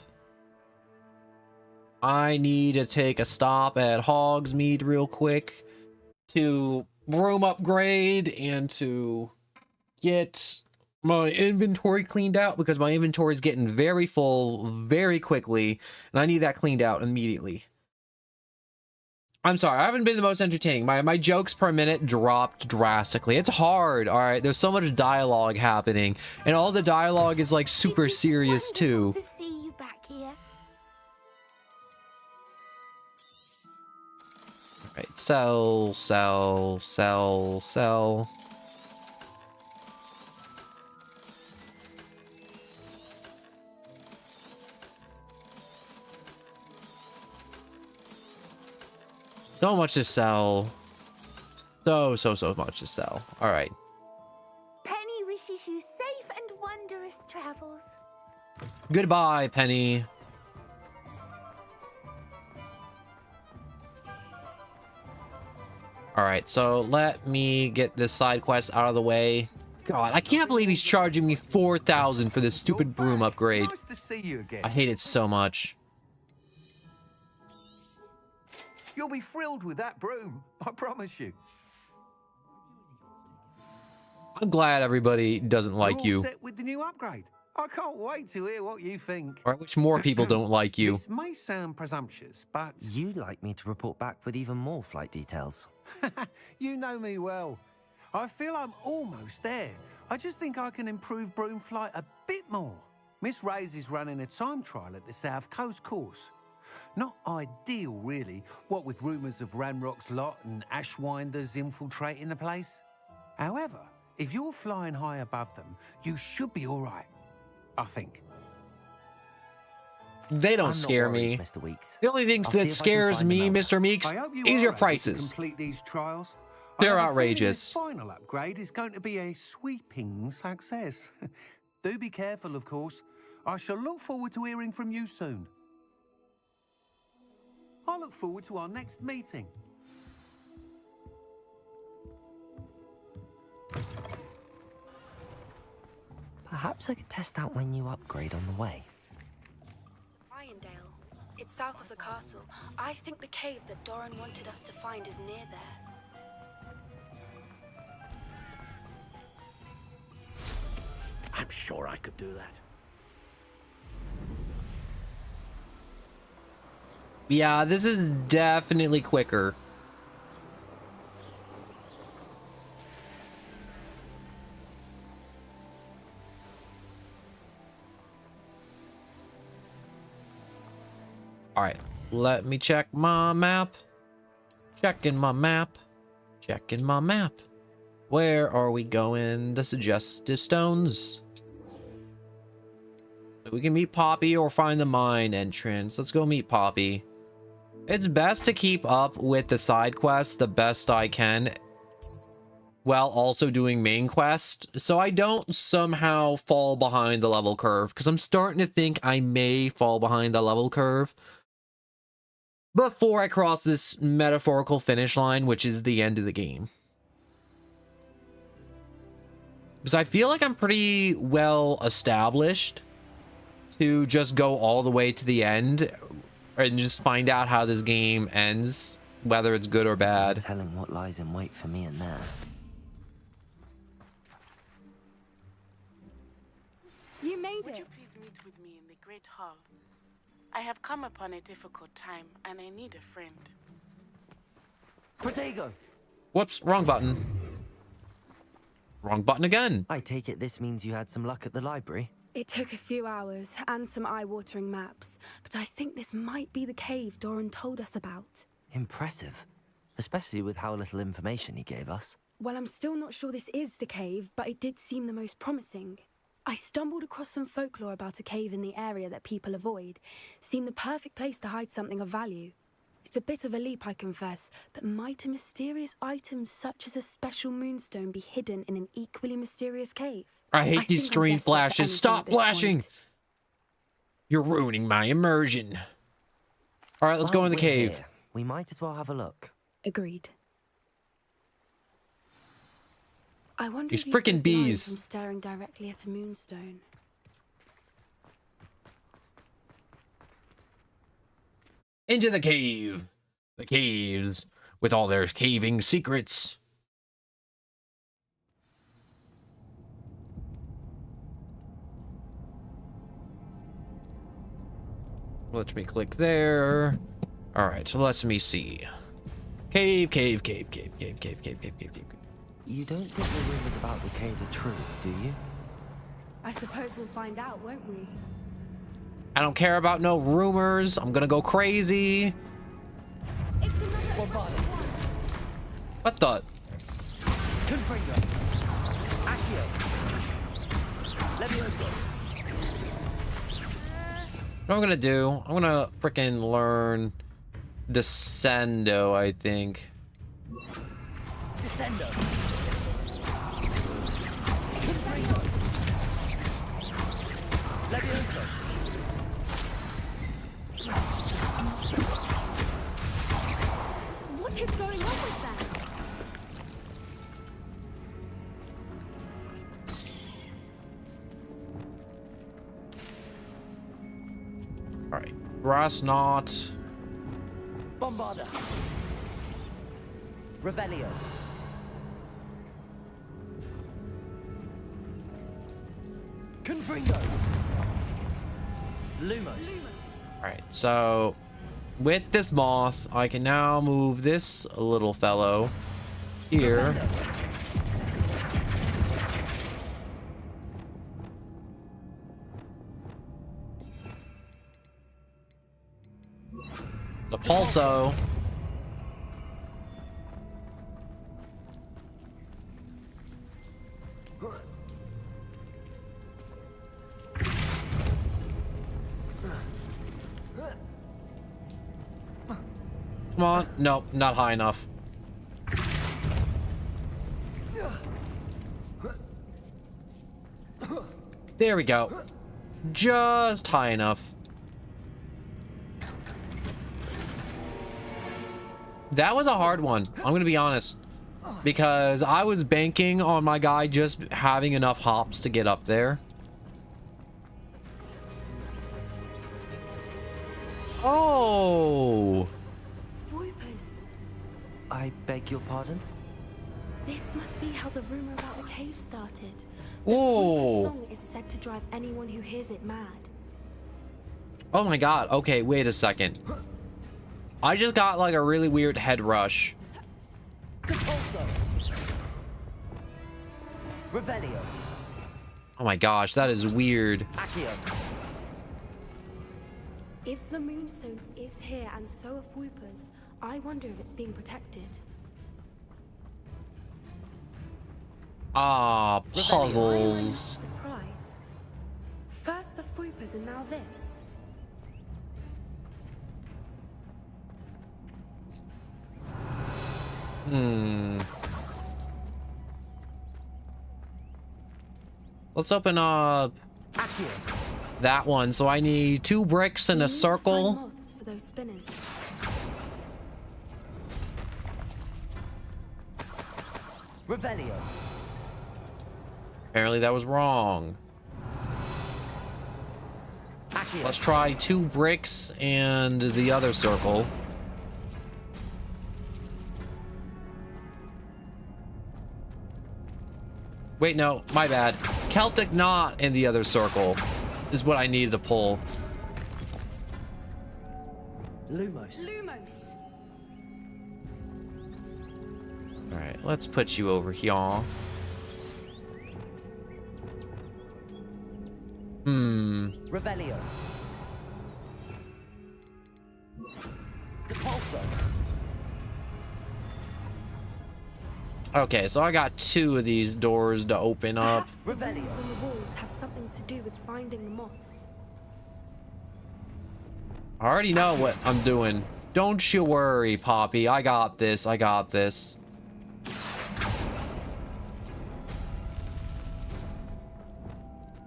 I need to take a stop at Hogsmeade real quick to room upgrade and to get my inventory cleaned out, because my inventory is getting very full very quickly and I need that cleaned out immediately. I'm sorry, I haven't been the most entertaining. My jokes per minute dropped drastically. It's hard, all right? There's so much dialogue happening, and all the dialogue is like super serious too. To see you back here. All right, sell, sell, sell, sell. So much to sell. So much to sell. All right. Penny wishes you safe and wondrous travels. Goodbye, Penny. All right, so let me get this side quest out of the way. God, I can't believe he's charging me 4,000 for this stupid broom upgrade. Nice to see you again. I hate it so much. You'll be thrilled with that broom, I promise you. I'm glad everybody doesn't like You're all you. set with the new upgrade. I can't wait to hear what you think. Or I wish more people don't like you. This may sound presumptuous, but You'd like me to report back with even more flight details. you know me well. I feel I'm almost there. I just think I can improve broom flight a bit more. Miss Ray's is running a time trial at the South Coast course. Not ideal, really, what with rumours of Ranrock's lot and Ashwinders infiltrating the place. However, if you're flying high above them, you should be all right, I think. They don't I'm not scare worried, me. Mr. Weeks. The only thing I'll see that if I can scares find me, them out. Mr. Meeks, I hope you is are your able to prices. complete these trials. They're I have a feeling outrageous. This final upgrade is going to be a sweeping success. Do be careful, of course. I shall look forward to hearing from you soon. I look forward to our next meeting. Perhaps I could test out my new upgrade on the way. Ryandale. It's south of the castle. I think the cave that Doran wanted us to find is near there. I'm sure I could do that. Yeah, this is definitely quicker. All right, let me check my map. Checking my map. Checking my map. Where are we going? The suggestive stones. We can meet Poppy or find the mine entrance. Let's go meet Poppy. It's best to keep up with the side quests the best I can while also doing main quest, so I don't somehow fall behind the level curve, because I'm starting to think I may fall behind the level curve before I cross this metaphorical finish line, which is the end of the game. Because I feel like I'm pretty well established to just go all the way to the end and just find out how this game ends, whether it's good or bad. No telling what lies in wait for me in there. You made it. Would you please meet with me in the Great Hall? I have come upon a difficult time, and I need a friend. Protego! Whoops, wrong button. Wrong button again. I take it this means you had some luck at the library? It took a few hours and some eye-watering maps, but I think this might be the cave Doran told us about. Impressive. Especially with how little information he gave us. Well, I'm still not sure this is the cave, but it did seem the most promising. I stumbled across some folklore about a cave in the area that people avoid. Seemed the perfect place to hide something of value. It's a bit of a leap, I confess, but might a mysterious item such as a special moonstone be hidden in an equally mysterious cave? I hate these think I'm screen desperate for flashes. anything Stop at this flashing. point. You're ruining my immersion. All right, let's go While in the we're cave. here, we might as well have a look. Agreed. I wonder These if you'd frickin' be blind bees. from staring directly at a moonstone. Into the cave. The caves with all their caving secrets. Let me click there. All right, so let me see. Cave, cave, cave, cave, cave, cave, cave, cave, cave, cave. You don't think the rumors about the cave are true, do you? I suppose we'll find out, won't we? I don't care about no rumors. I'm gonna go crazy. What the? What I'm gonna do? I'm gonna freaking learn Descendo, I think. Descendo. Levioso. What is going on with that? All right, Grass Knot. Bombarda. Revelio. Confringo. Lumos. All right, so with this moth, I can now move this little fellow here. The Pulso. Come on. Nope, not high enough. There we go. Just high enough. That was a hard one. I'm gonna be honest. Because I was banking on my guy just having enough hops to get up there. Oh! I beg your pardon? This must be how the rumor about the cave started. Whoa! The song is said to drive anyone who hears it mad. Oh my god. Okay, wait a second. I just got like a really weird head rush. Revelio. Oh my gosh, that is weird. Accio. If the Moonstone is here and so are Whoopers, I wonder if it's being protected. Ah, Why am I puzzles. not surprised? First the Whoopers and now this. Let's open up that one. So I need 2 bricks and a circle. Moths for those spinners. Revelio. Apparently that was wrong. Let's try 2 bricks and the other circle. Wait, no, my bad. Celtic Knot in the other circle is what I needed to pull. Lumos. Lumos. All right, let's put you over here. Revelio. Depulso. Okay, so I got 2 of these doors to open up. Perhaps the runes on the walls have something to do with finding the moths. I already know what I'm doing. Don't you worry, Poppy. I got this. I got this.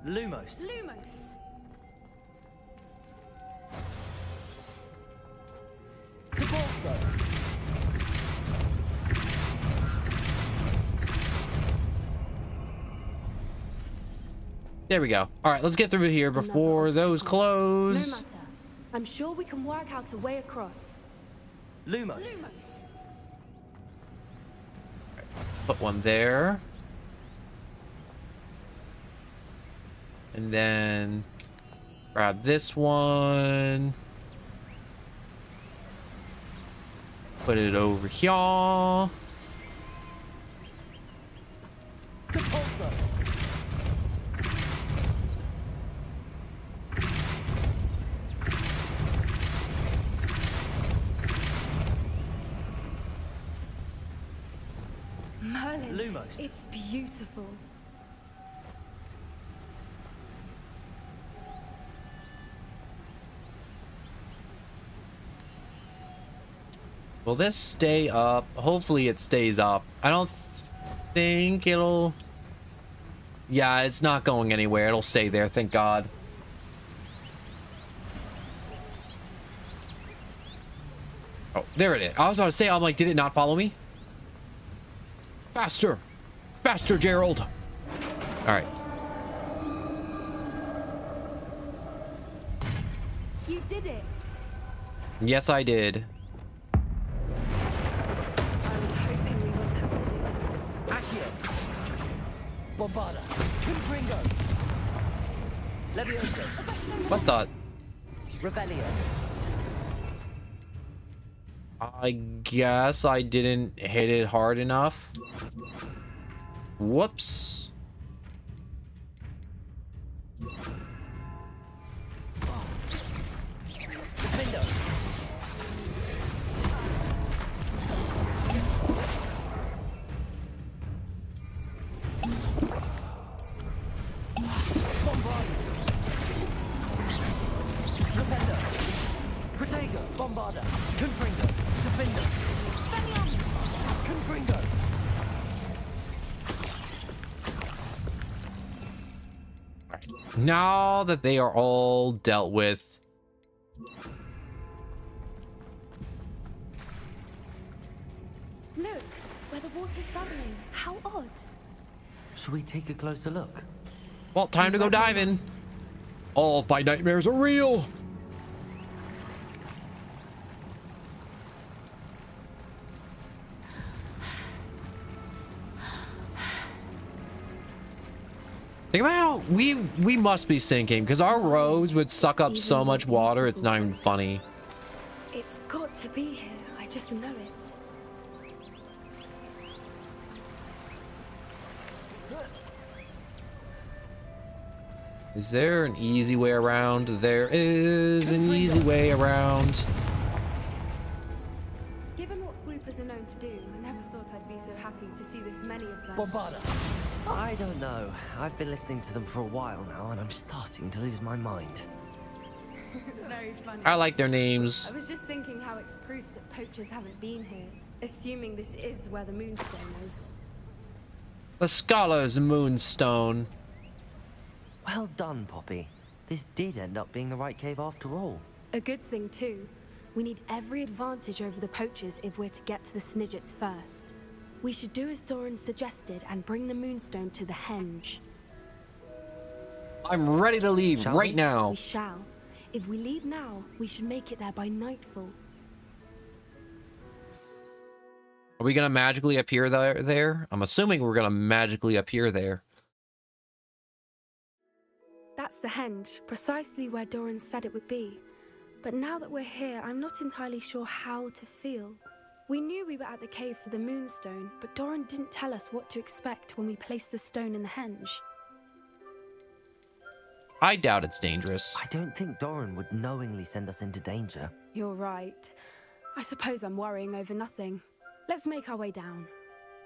Lumos. Lumos. Depulso. There we go. All right, let's get through here before those No close. matter. I'm sure we can work out a way across. Lumos. Lumos. Put one there. And then grab this one. Put Put it over here. Merlin, Lumos. it's beautiful. Will this stay up? Hopefully it stays up. I don't think it'll... Yeah, it's not going anywhere. It'll stay there, thank God. Oh, there it is. I was about to say, I'm like, did it not follow me? Faster! Faster, Gerald! Alright. You did it. Yes, I did. I was hoping we wouldn't have to do this. Accio. Bombarda. Confringo. Levioso. What the... Revelio. I guess I didn't hit it hard enough. Whoops. Defendo. Bombarda. Rependo. Protego. Bombarda. Confringo. Defendo. Confringo. Now that they are all dealt with. Look, where the water's bubbling. How odd. Should we take a closer look? Well, time to go diving. All my nightmares are real. Think about how we must be sinking because our roads would suck up so much water. It's not even funny. It's got to be here. I just know it. Is there an easy way around? There is an easy way around. Given what floopers are known to do, I never thought I'd be so happy to see this many of them. Bombarda. I don't know. I've been listening to them for a while now, and I'm starting to lose my mind. It's very funny. I like their names. I was just thinking how it's proof that poachers haven't been here, assuming this is where the Moonstone is. The Scholar's Moonstone. Well done, Poppy. This did end up being the right cave after all. A good thing too. We need every advantage over the poachers if we're to get to the Snidgets first. We should do as Doran suggested and bring the Moonstone to the Henge. I'm ready to leave right now. We shall. If we leave now, we should make it there by nightfall. Are we gonna magically appear there? I'm assuming we're gonna magically appear there. That's the Henge, precisely where Doran said it would be. But now that we're here, I'm not entirely sure how to feel. We knew we were at the cave for the Moonstone, but Doran didn't tell us what to expect when we placed the stone in the Henge. I doubt it's dangerous. I don't think Doran would knowingly send us into danger. You're right. I suppose I'm worrying over nothing. Let's make our way down.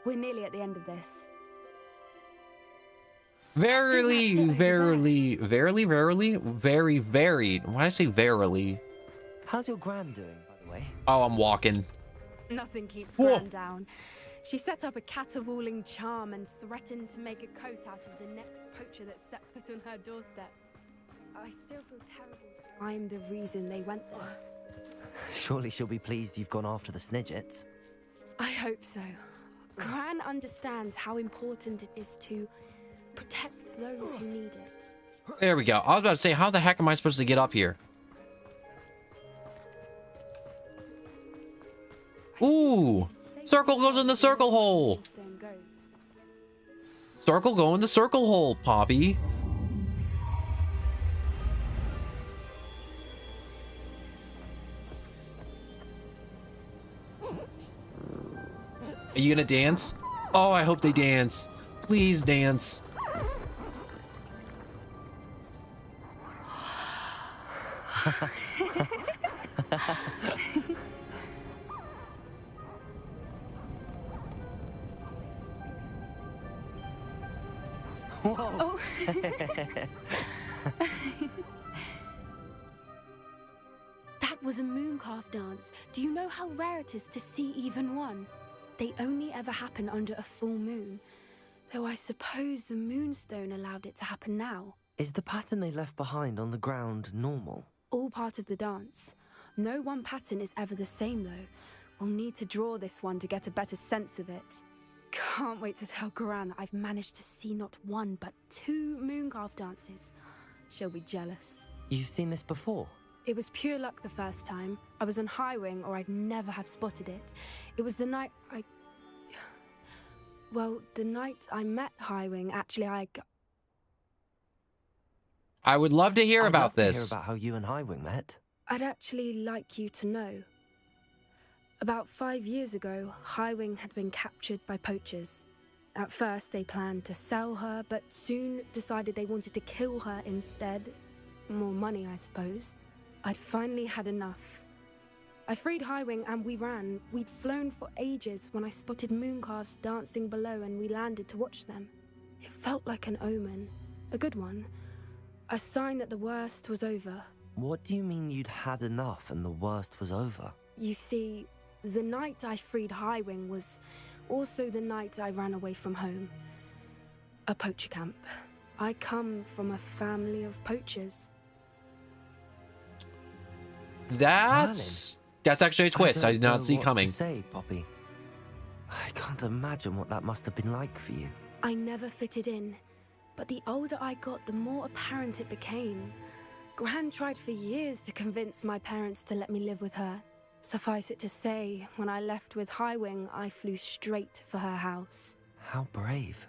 We're nearly at the end of this. Verily, very, very. Why did I say verily? How's your Gran doing, by the way? Oh, I'm walking. Nothing keeps Gran down. She set up a caterwauling charm and threatened to make a coat out of the next poacher that set foot on her doorstep. I still feel terrible. I'm the reason they went there. Surely she'll be pleased you've gone after the Snidgets. I hope so. Gran understands how important it is to protect those who need it. There we go. I was about to say, how the heck am I supposed to get up here? Ooh! Circle goes in the circle hole! Circle go in the circle hole, Poppy. you gonna dance? Oh, I hope they dance. Please dance. Whoa. Oh. That was a mooncalf dance. Do you know how rare it is to see even one? They only ever happen under a full moon. Though I suppose the moonstone allowed it to happen now. Is the pattern they left behind on the ground normal? All part of the dance. No one pattern is ever the same though. We'll need to draw this one to get a better sense of it. Can't wait to tell Gran that I've managed to see not one but 2 mooncalf dances. She'll be jealous. You've seen this before? It was pure luck the first time. I was on Highwing or I'd never have spotted it. It was the night Well, the night I met Highwing, actually I would love to hear about this. I'd love to hear about how you and Highwing met. I'd actually like you to know. About 5 years ago, Highwing had been captured by poachers. At first, they planned to sell her, but soon decided they wanted to kill her instead. More money, I suppose. I'd finally had enough. I freed Highwing and we ran. We'd flown for ages when I spotted mooncalves dancing below and we landed to watch them. It felt like an omen. A good one. A sign that the worst was over. What do you mean you'd had enough and the worst was over? You see, the night I freed Highwing was also the night I ran away from home. A poacher camp. I come from a family of poachers. That's actually a twist I did not see coming. To say, Poppy. I can't imagine what that must have been like for you. I never fitted in, but the older I got, the more apparent it became. Gran tried for years to convince my parents to let me live with her. Suffice it to say, when I left with Highwing, I flew straight for her house. How brave.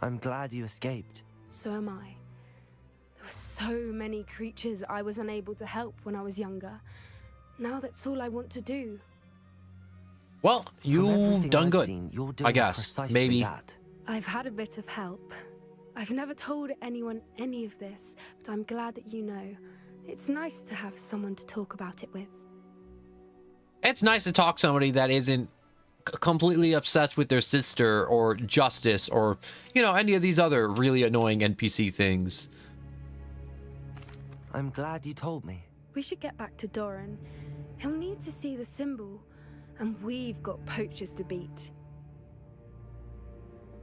I'm glad you escaped. So am I. There were so many creatures I was unable to help when I was younger. Now that's all I want to do. Well, you've done good, you're I guess. Maybe. That. I've had a bit of help. I've never told anyone any of this, but I'm glad that you know. It's nice to have someone to talk about it with. It's nice to talk to somebody that isn't completely obsessed with their sister or justice or, you know, any of these other really annoying NPC things. I'm glad you told me. We should get back to Doran. He'll need to see the symbol, and we've got poachers to beat.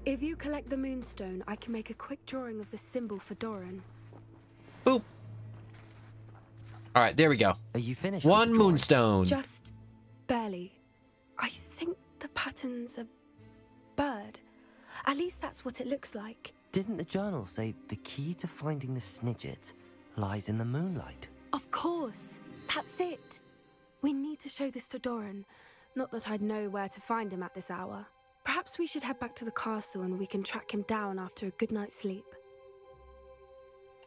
If you collect the moonstone, I can make a quick drawing of the symbol for Doran. Boop. All right, there we go. Are you finished? One moonstone. Just barely. I think the pattern's a bird. At least that's what it looks like. Didn't the journal say the key to finding the Snidget lies in the moonlight? Of course. That's it. We need to show this to Doran. Not that I'd know where to find him at this hour. Perhaps we should head back to the castle and we can track him down after a good night's sleep.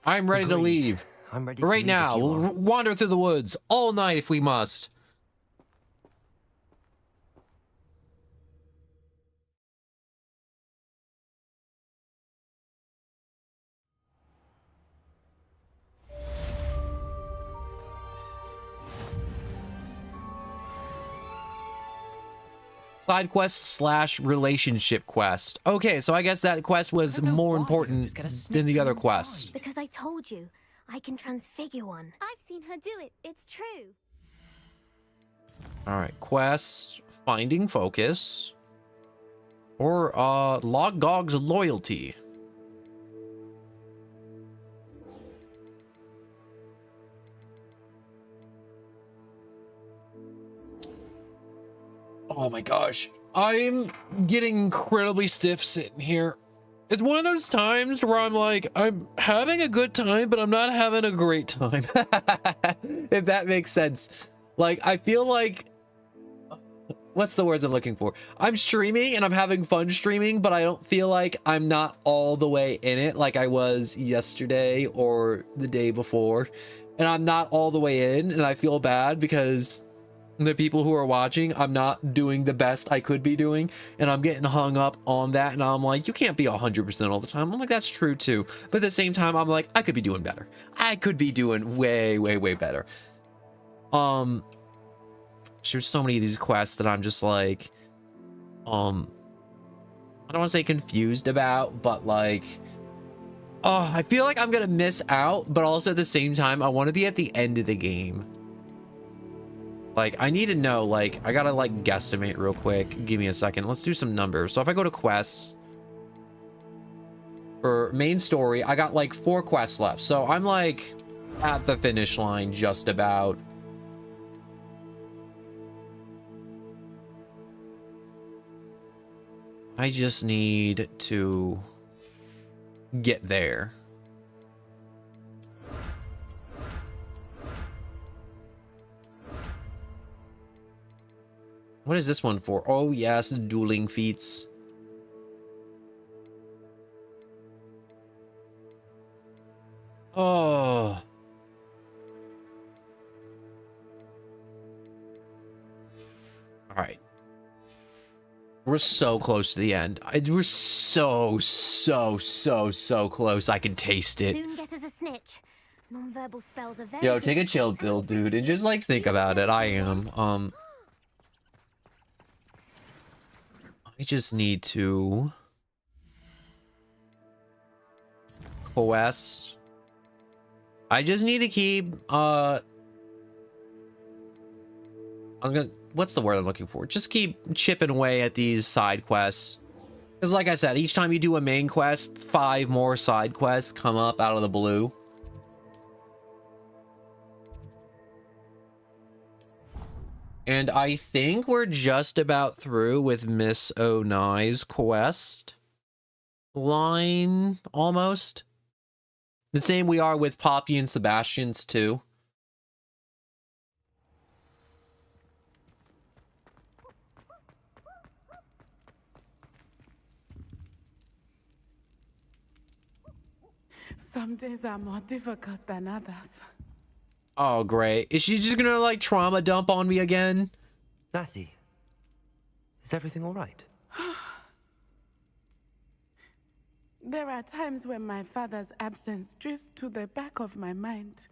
I'm ready to leave. I'm ready right now. We'll wander through the woods all night if we must. Side quest / relationship quest. Okay, so I guess that quest was more important than the other quests. Because I told you, I can transfigure one. I've seen her do it. It's true. All right, quest, finding focus, or Logog's loyalty. Oh my gosh, I'm getting incredibly stiff sitting here. It's one of those times where I'm like, I'm having a good time, but I'm not having a great time. If that makes sense. Like, I feel like, what's the words I'm looking for? I'm streaming and I'm having fun streaming, but I don't feel like I'm not all the way in it like I was yesterday or the day before. And I'm not all the way in, and I feel bad because the people who are watching, I'm not doing the best I could be doing, and I'm getting hung up on that, and I'm like, you can't be 100% all the time. I'm like, that's true too, but at the same time, I'm like, I could be doing better. I could be doing way better. There's so many of these quests that I'm just like, I don't want to say confused about, but like, oh, I feel like I'm gonna miss out, but also at the same time, I want to be at the end of the game. Like, I need to know, like, I gotta, like, guesstimate real quick. Give me a second. Let's do some numbers. So if I go to quests, for main story, I got, like, 4 quests left. So I'm, like, at the finish line just about. I just need to get there. What is this one for? Oh, yes, dueling feats. Oh. All right. We're so close to the end. We're so close. I can taste it. Soon get us a snitch. Non-verbal spells are very Yo, take a chill pill, dude, and just, like, think about it. I am. I just need to quest. I just need to keep what's the word I'm looking for? Just keep chipping away at these side quests. Because like I said, each time you do a main quest, 5 more side quests come up out of the blue. And I think we're just about through with Miss Onai's quest line, almost. The same we are with Poppy and Sebastian's too. Some days are more difficult than others. Oh, great. Is she just gonna, like, trauma dump on me again? Natty, is everything all right? There are times when my father's absence drifts to the back of my mind,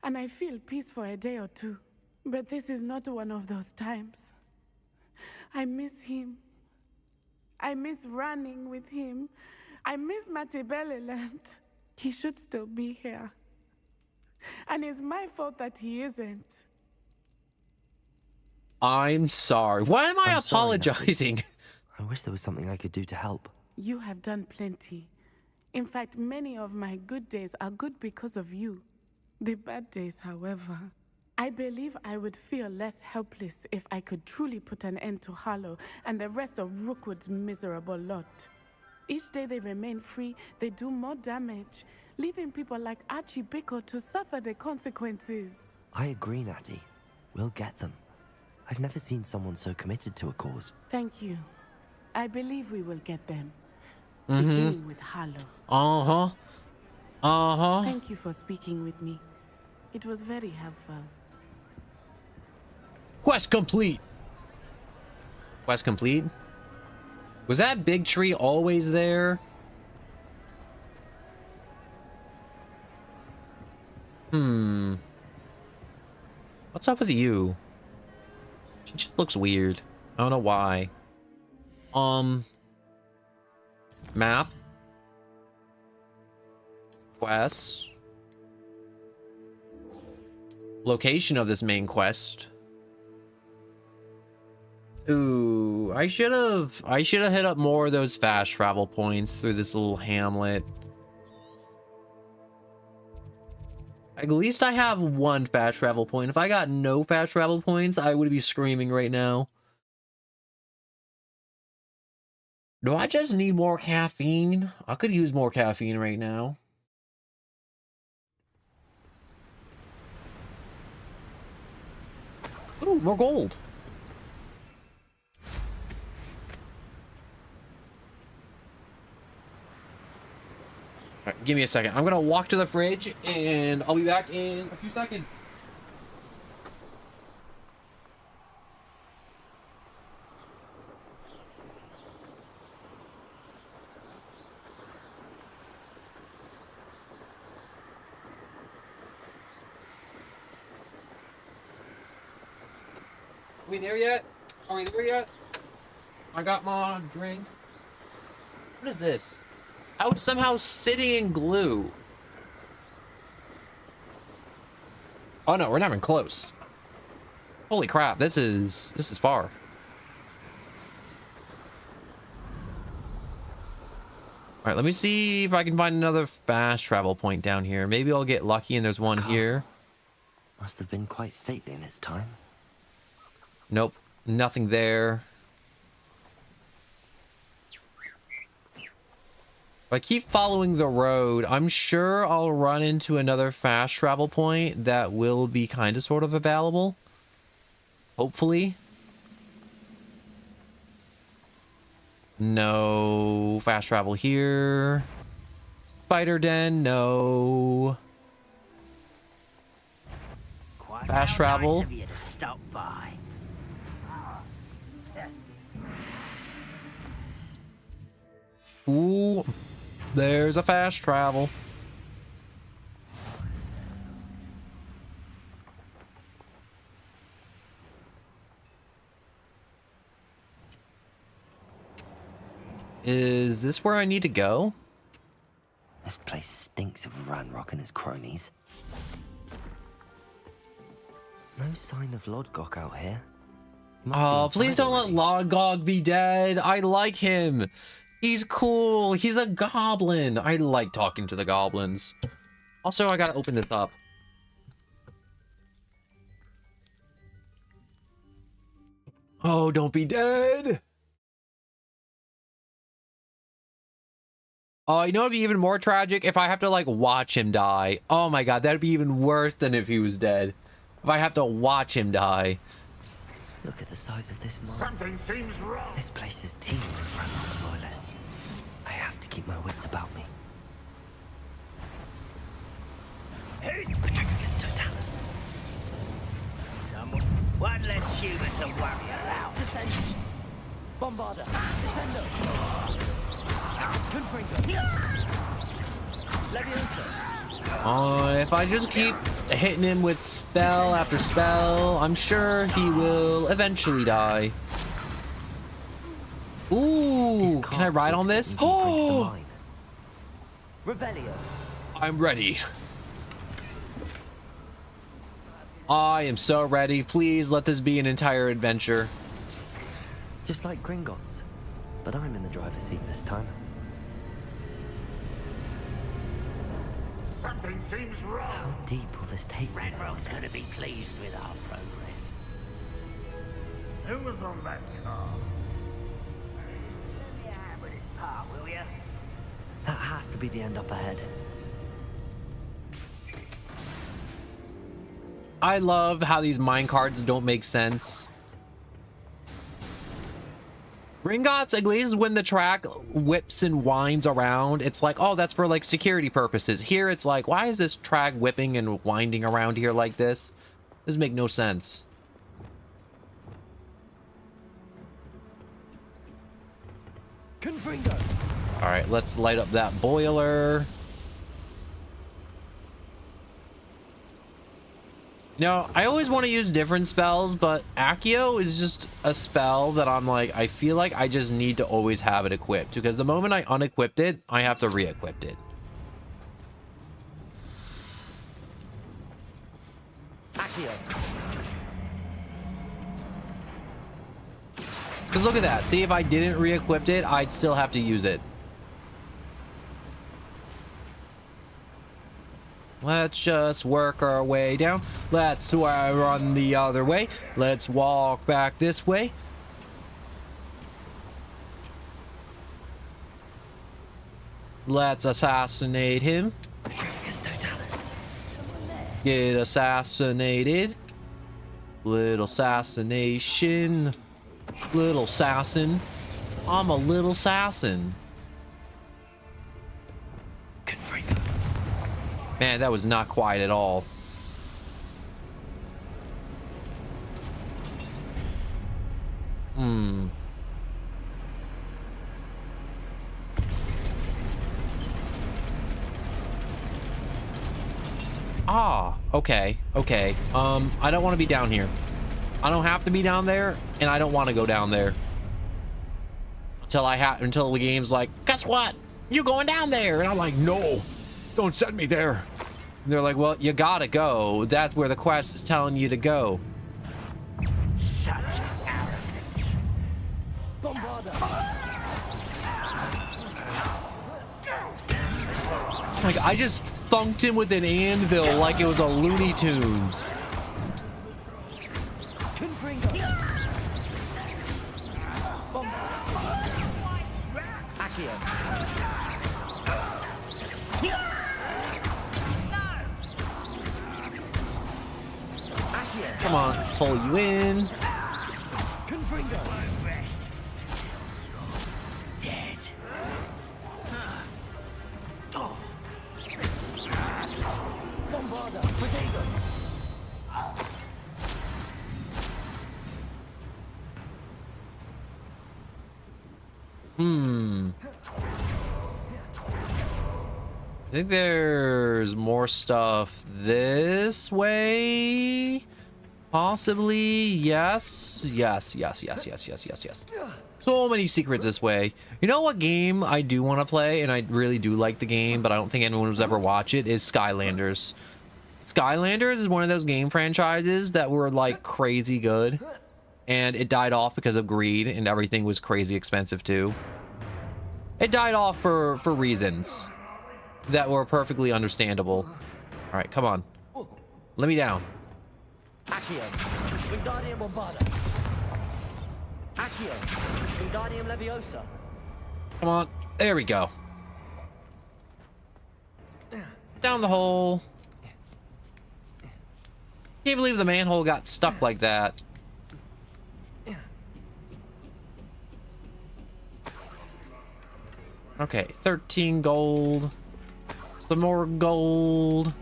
and I feel peace for a day or two. But this is not one of those times. I miss him. I miss running with him. I miss Matibeleland. He should still be here. And it's my fault that he isn't. I'm sorry. Why am I apologizing? Sorry, I wish there was something I could do to help. You have done plenty. In fact, many of my good days are good because of you. The bad days, however. I believe I would feel less helpless if I could truly put an end to Harlow and the rest of Rookwood's miserable lot. Each day they remain free, they do more damage, leaving people like Archie Bickle to suffer the consequences. I agree, Natty. We'll get them. I've never seen someone so committed to a cause. Thank you. I believe we will get them. Mm-hmm. Beginning with Harlow. Uh-huh. Uh-huh. Thank you for speaking with me. It was very helpful. Quest complete. Quest complete? Was that big tree always there? What's up with you? She just looks weird. I don't know why. Map. Quests. Location of this main quest. Ooh, I should have hit up more of those fast travel points through this little hamlet. At least I have 1 fast travel point. If I got no fast travel points, I would be screaming right now. Do I just need more caffeine? I could use more caffeine right now. Ooh, more gold. All right, give me a second. I'm gonna walk to the fridge and I'll be back in a few seconds. we there yet? Are we there yet? I got my drink. What is this? How somehow sitting in glue? Oh no, we're not even close. Holy crap, this is far. All right, let me see if I can find another fast travel point down here. Maybe I'll get lucky and there's one here. Must have been quite stately in its time. Nope, nothing there. If I keep following the road, I'm sure I'll run into another fast travel point that will be kind of sort of available. Hopefully. No fast travel here. Spider den, no. Quite fast how travel. Nice of you to stop by. Ooh, there's a fast travel. Is this where I need to go? This place stinks of Ranrock and his cronies. No sign of Lodgok out here. Oh, please don't let Lodgok be dead. I like him. He's cool. He's a goblin. I like talking to the goblins. Also, I gotta open this up. Oh, don't be dead. Oh, you know what'd be even more tragic? If I have to, like, watch him die. Oh my god, that'd be even worse than if he was dead. If I have to watch him die. Look at the size of this mine. Something seems wrong. This place is teeming with Ranrock's loyalists. I have to keep my wits about me. Who's Petrificus Totalis? someone? One less human to worry about. Descend. Bombarder. Descendo. Confringo. Leviosa. Oh, if I just keep hitting him with spell after spell, I'm sure he will eventually die. Ooh, can I ride on this? Oh! Revelio. I'm ready. I am so ready. Please let this be an entire adventure. Just like Gringotts, but I'm in the driver's seat this time. Something seems wrong. How deep will this take me? Ranrock's going to be pleased with our progress. Who was on that car? Let me a hand with his part, will ya? That has to be the end up ahead. I love how these minecarts don't make sense. Gringotts, at least when the track whips and winds around, it's like, oh, that's for like security purposes. Here it's like, why is this track whipping and winding around here like this? This make no sense. Confringo. All right, let's light up that boiler. You know, I always want to use different spells, but Accio is just a spell that I'm like, I feel like I just need to always have it equipped, because the moment I unequipped it, I have to re-equip it. Accio. Because look at that. See, if I didn't re-equip it, I'd still have to use it. Let's just work our way down. Let's run the other way. Let's walk back this way. Let's assassinate him. Get assassinated. Little assassination. Little assassin. I'm a little assassin. Man, that was not quiet at all. Ah, okay, okay. I don't want to be down here. I don't have to be down there, and I don't want to go down there until the game's like, guess what? You're going down there, and I'm like, no, don't send me there. And they're like, well, you gotta go. That's where the quest is telling you to go. Such arrogance. Like, I just thunked him with an anvil like it was a Looney Tunes. Come on, pull you in. Dead. I think there's more stuff this way. Possibly. Yes. Yes. Yes. Yes. Yes. Yes. Yes. Yes. So many secrets this way. You know what game I do want to play, and I really do like the game, but I don't think anyone was ever watch it, is Skylanders. Skylanders is one of those game franchises that were like crazy good, and it died off because of greed, and everything was crazy expensive too. It died off for reasons that were perfectly understandable. All right, come on. Let me down. Accio, Wingardium Bombarda. Accio, Wingardium Leviosa. Come on. There we go. Down the hole. Can't believe the manhole got stuck like that. Okay, 13 gold. Some more gold.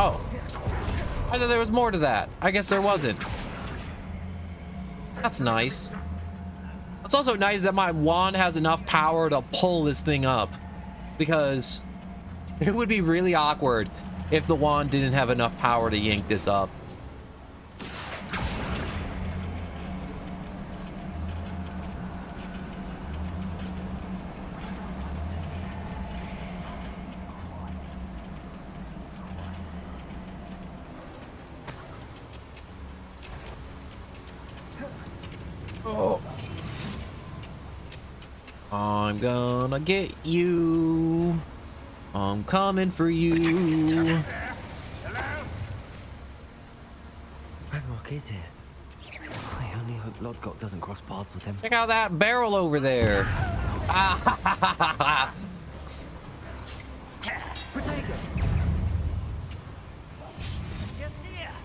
Oh. I thought there was more to that. I guess there wasn't. That's nice. It's also nice that my wand has enough power to pull this thing up, because it would be really awkward if the wand didn't have enough power to yank this up. Oh. I'm gonna get you. I'm coming for you. Ragnarok is here. I only hope Lodgok doesn't cross paths with him. Check out that barrel over there.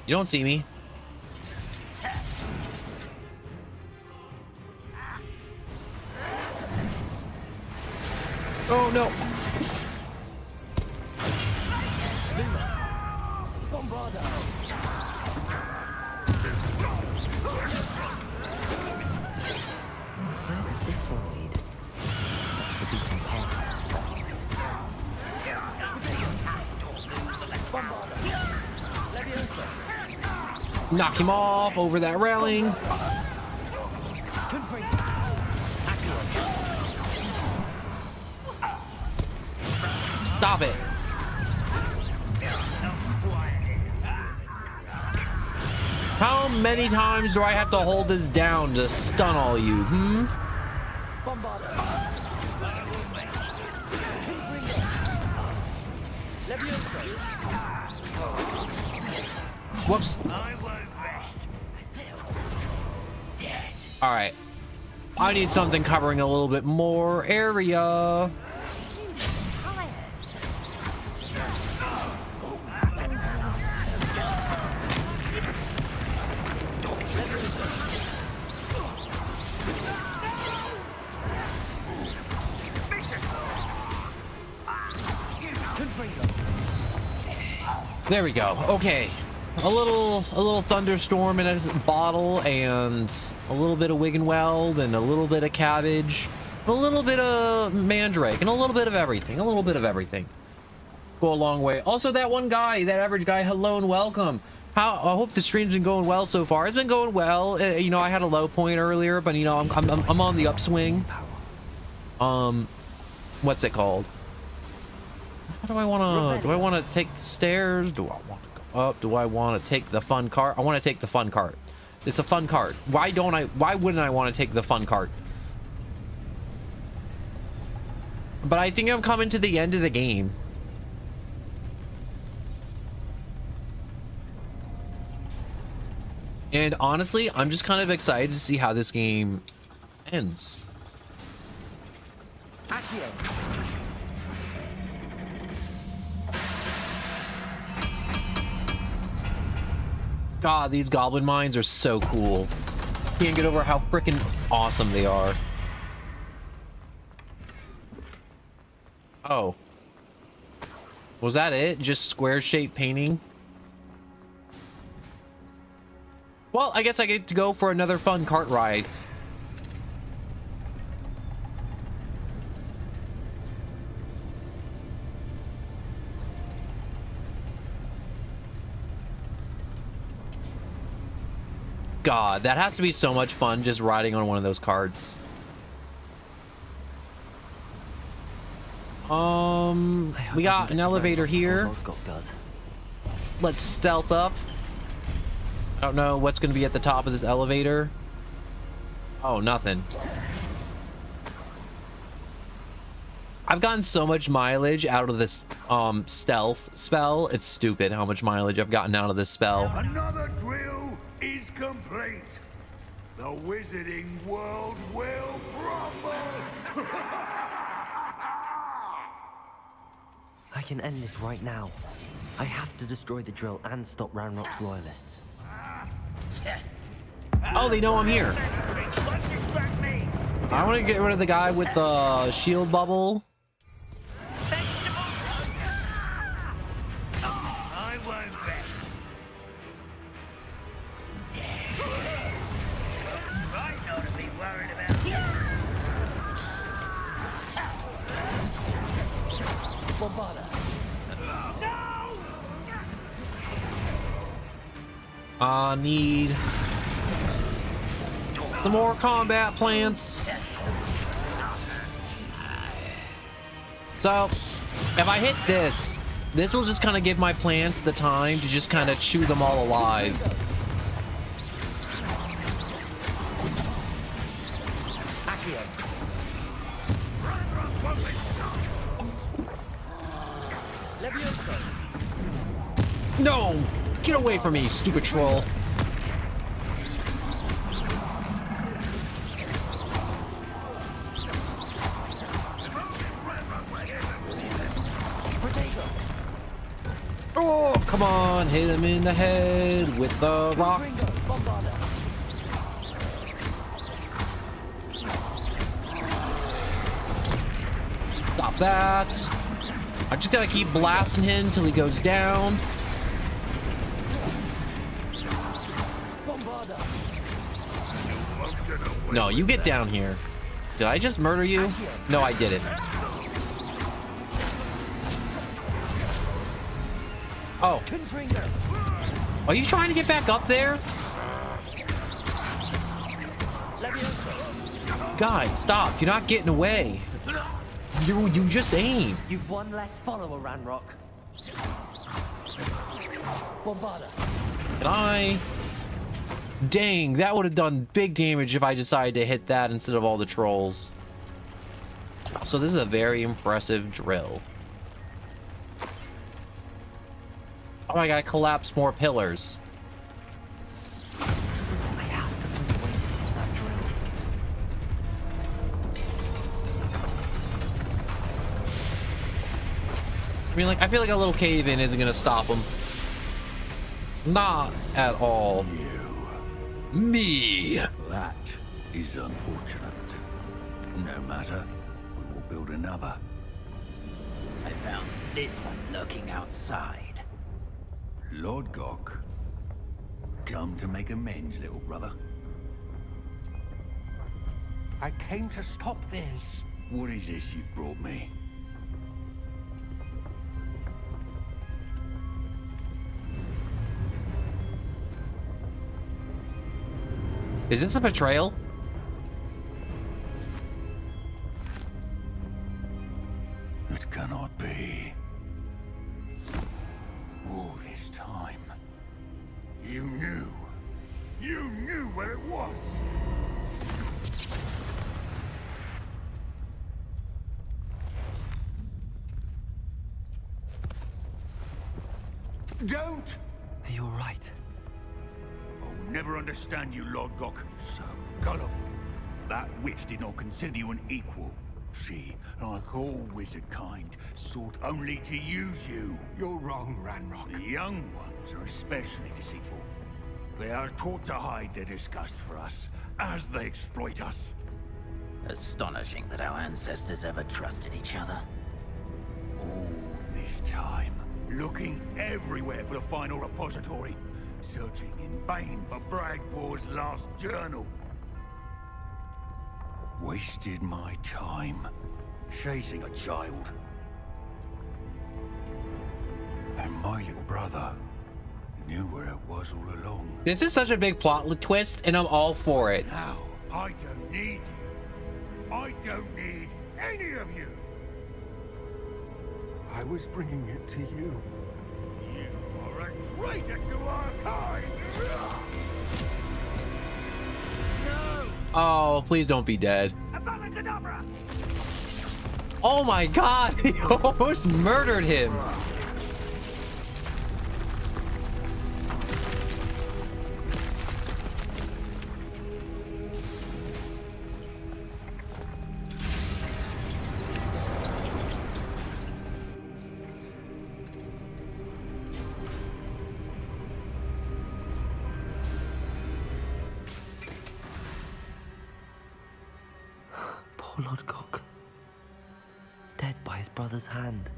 You don't see me. Oh no. Where does this one lead? The beaten path. Knock him off over that railing. Stop it. How many times do I have to hold this down to stun all you, Whoops. All right. I need something covering a little bit more area. There we go. Okay. a little thunderstorm in a bottle, and a little bit of Wiggenweld, and a little bit of cabbage, a little bit of mandrake, and a little bit of everything. A little bit of everything. Go a long way. Also, that one guy, that average guy, hello and welcome. I hope the stream's been going well so far. It's been going well. You know, I had a low point earlier, but you know, I'm on the upswing. What's it called? How do I want to? Do I want to take the stairs? Do I want to go up? Do I want to take the fun cart? I want to take the fun cart. It's a fun cart. Why wouldn't I want to take the fun cart? But I think I'm coming to the end of the game. And honestly, I'm just kind of excited to see how this game ends. God, these goblin mines are so cool. Can't get over how freaking awesome they are. Oh. Was that it? Just square-shaped painting? Well, I guess I get to go for another fun cart ride. God, that has to be so much fun just riding on one of those carts. We got an elevator here. Let's stealth up. I don't know what's going to be at the top of this elevator. Oh, nothing. I've gotten so much mileage out of this stealth spell. It's stupid how much mileage I've gotten out of this spell. Another drill is complete. The wizarding world will crumble. I can end this right now. I have to destroy the drill and stop Ranrock's loyalists. Oh, they know I'm here. I want to get rid of the guy with the shield bubble. I won't rest. Right now to be worried about you. I need some more combat plants. So, if I hit this, this will just kind of give my plants the time to just kind of chew them all alive. No! Get away from me, stupid troll. Oh, come on, hit him in the head with the rock. Stop that. I just gotta keep blasting him until he goes down. No, you get down here. Did I just murder you? No, I didn't. Oh. Are you trying to get back up there? God, stop. You're not getting away. You just aim. You've one less follower, Ranrock. Bombarda. Can I? Dang, that would have done big damage if I decided to hit that instead of all the trolls. So this is a very impressive drill. Oh, I gotta collapse more pillars. I mean, like, I feel like a little cave-in isn't gonna stop him. Not at all. Me. That is unfortunate. No matter, we will build another. I found this one lurking outside. Lord Gok, Come to make amends, little brother. I came to stop this. What is this you've brought me? Is this a betrayal? It cannot be. All this time, you knew where it was. Don't! You're right. I'll never understand you, Lord Gok. So gullible. That witch did not consider you an equal. She, like all wizard kind, sought only to use you. You're wrong, Ranrock. The young ones are especially deceitful. They are taught to hide their disgust for us, as they exploit us. Astonishing that our ancestors ever trusted each other. All this time, looking everywhere for the final repository, searching in vain for Bragbor's last journal. Wasted my time, chasing a child. And my little brother knew where it was all along. This is such a big plot twist, and I'm all for it. Now, I don't need you. I don't need any of you. I was bringing it to you. You are a traitor to our kind. No! Oh, please don't be dead. Oh my god, he almost murdered him. Poor Lord Gok. Dead by his brother's hand.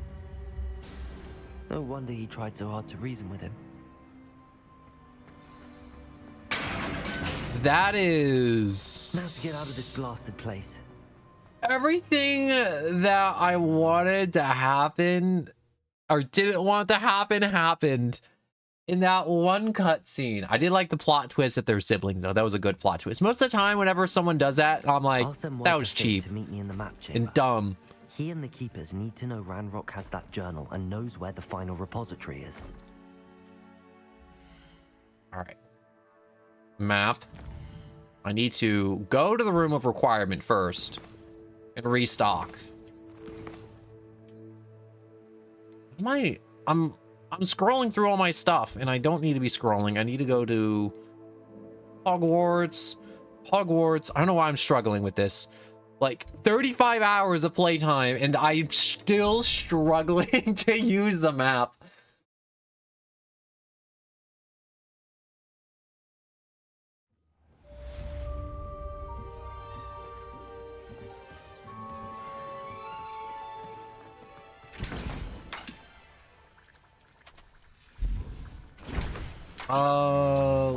No wonder he tried so hard to reason with him. That is... Now to get out of this blasted place. Everything that I wanted to happen, or didn't want to happen, happened in that one cutscene. I did like the plot twist that they're siblings, though. That was a good plot twist. Most of the time, whenever someone does that, I'm like, that was cheap to meet me in the map chamber. and dumb. He and the Keepers need to know Ranrock has that journal and knows where the final repository is. All right. Map. I need to go to the room of requirement first and restock. I'm scrolling through all my stuff, and I don't need to be scrolling. I need to go to Hogwarts. I don't know why I'm struggling with this. Like 35 hours of playtime, and I'm still struggling to use the map.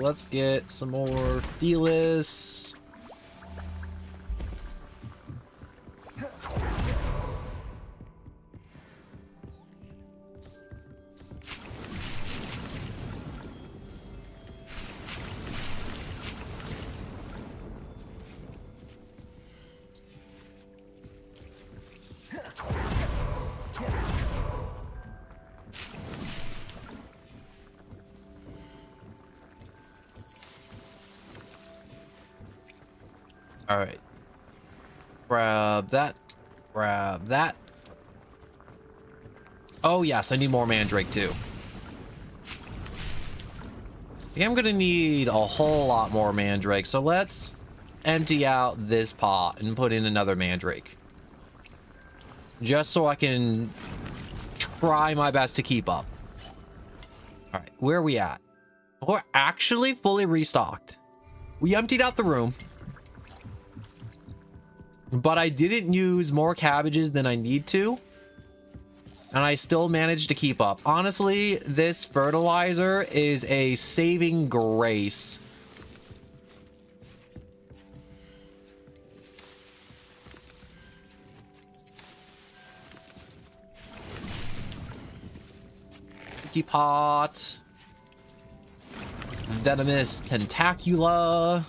Let's get some more Felis. All right. Grab that. Grab that. Oh, yes. I need more Mandrake, too. I think I'm going to need a whole lot more Mandrake. So let's empty out this pot and put in another Mandrake. Just so I can try my best to keep up. All right. Where are we at? We're actually fully restocked. We emptied out the room. But I didn't use more cabbages than I need to. And I still managed to keep up. Honestly, this fertilizer is a saving grace. Sticky pot. Venomous tentacula.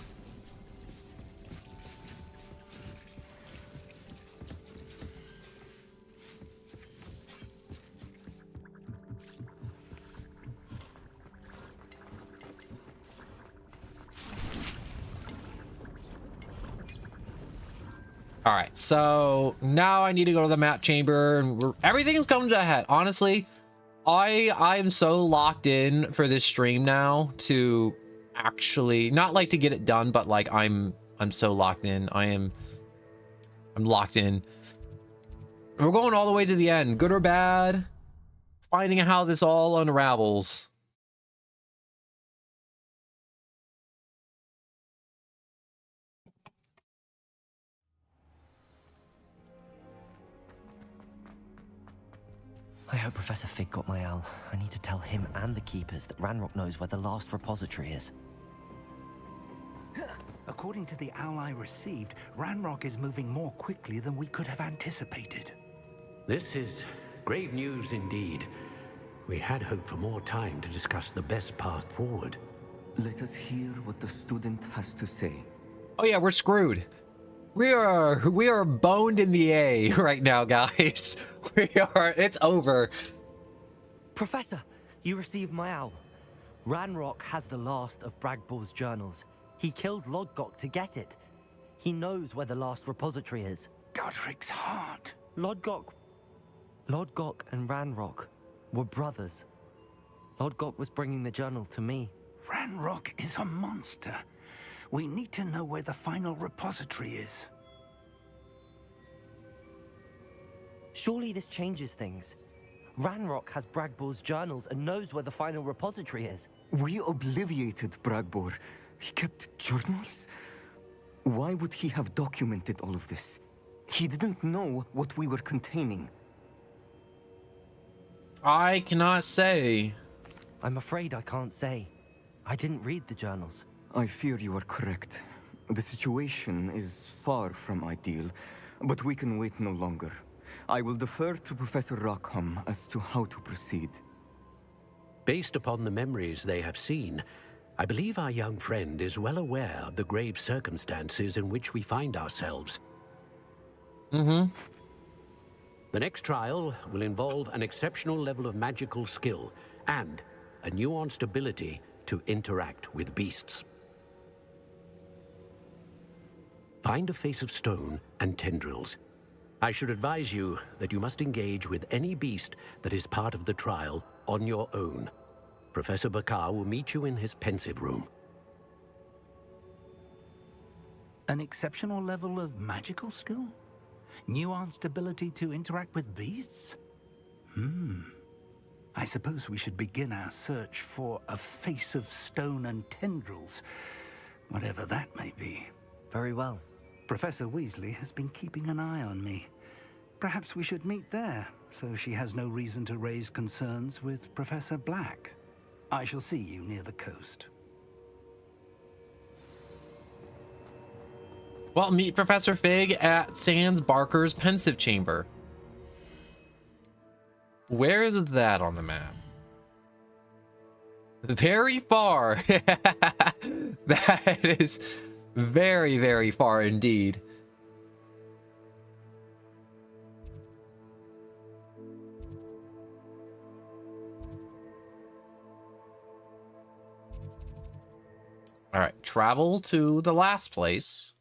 All right, so now I need to go to the map chamber, and everything's coming to a head. Honestly, I am so locked in for this stream now to actually not like to get it done, but like I'm so locked in. I'm locked in. We're going all the way to the end, good or bad, finding out how this all unravels. I hope Professor Fig got my owl. I need to tell him and the Keepers that Ranrock knows where the last repository is. According to the owl I received, Ranrock is moving more quickly than we could have anticipated. This is grave news indeed. We had hoped for more time to discuss the best path forward. Let us hear what the student has to say. Oh yeah, we're screwed. We are boned in the A right now, guys. It's over. Professor, you received my owl. Ranrock has the last of Bragbor's journals. He killed Lodgok to get it. He knows where the last repository is. Godric's heart. Lodgok and Ranrock were brothers. Lodgok was bringing the journal to me. Ranrock is a monster. We need to know where the final repository is. Surely this changes things. Ranrock has Bragbor's journals and knows where the final repository is. We obliviated Bragbor. He kept journals? Why would he have documented all of this? He didn't know what we were containing. I cannot say. I'm afraid I can't say. I didn't read the journals. I fear you are correct. The situation is far from ideal, but we can wait no longer. I will defer to Professor Rockham as to how to proceed. Based upon the memories they have seen, I believe our young friend is well aware of the grave circumstances in which we find ourselves. Mm-hmm. The next trial will involve an exceptional level of magical skill and a nuanced ability to interact with beasts. Find a face of stone and tendrils. I should advise you that you must engage with any beast that is part of the trial on your own. Professor Bakar will meet you in his pensive room. An exceptional level of magical skill? Nuanced ability to interact with beasts? I suppose we should begin our search for a face of stone and tendrils, whatever that may be. Very well. Professor Weasley has been keeping an eye on me. Perhaps we should meet there, so she has no reason to raise concerns with Professor Black. I shall see you near the coast. Well, meet Professor Fig at Sans Barker's pensive chamber. Where is that on the map? Very far. That is very, very far indeed. All right, travel to the last place.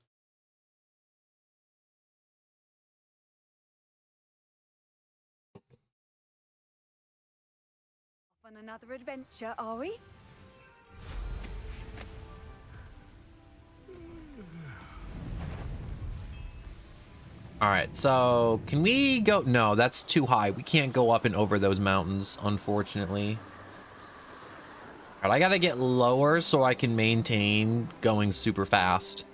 On another adventure, are we? All right, so can we go? No, that's too high. We can't go up and over those mountains, unfortunately. All right, I gotta get lower so I can maintain going super fast.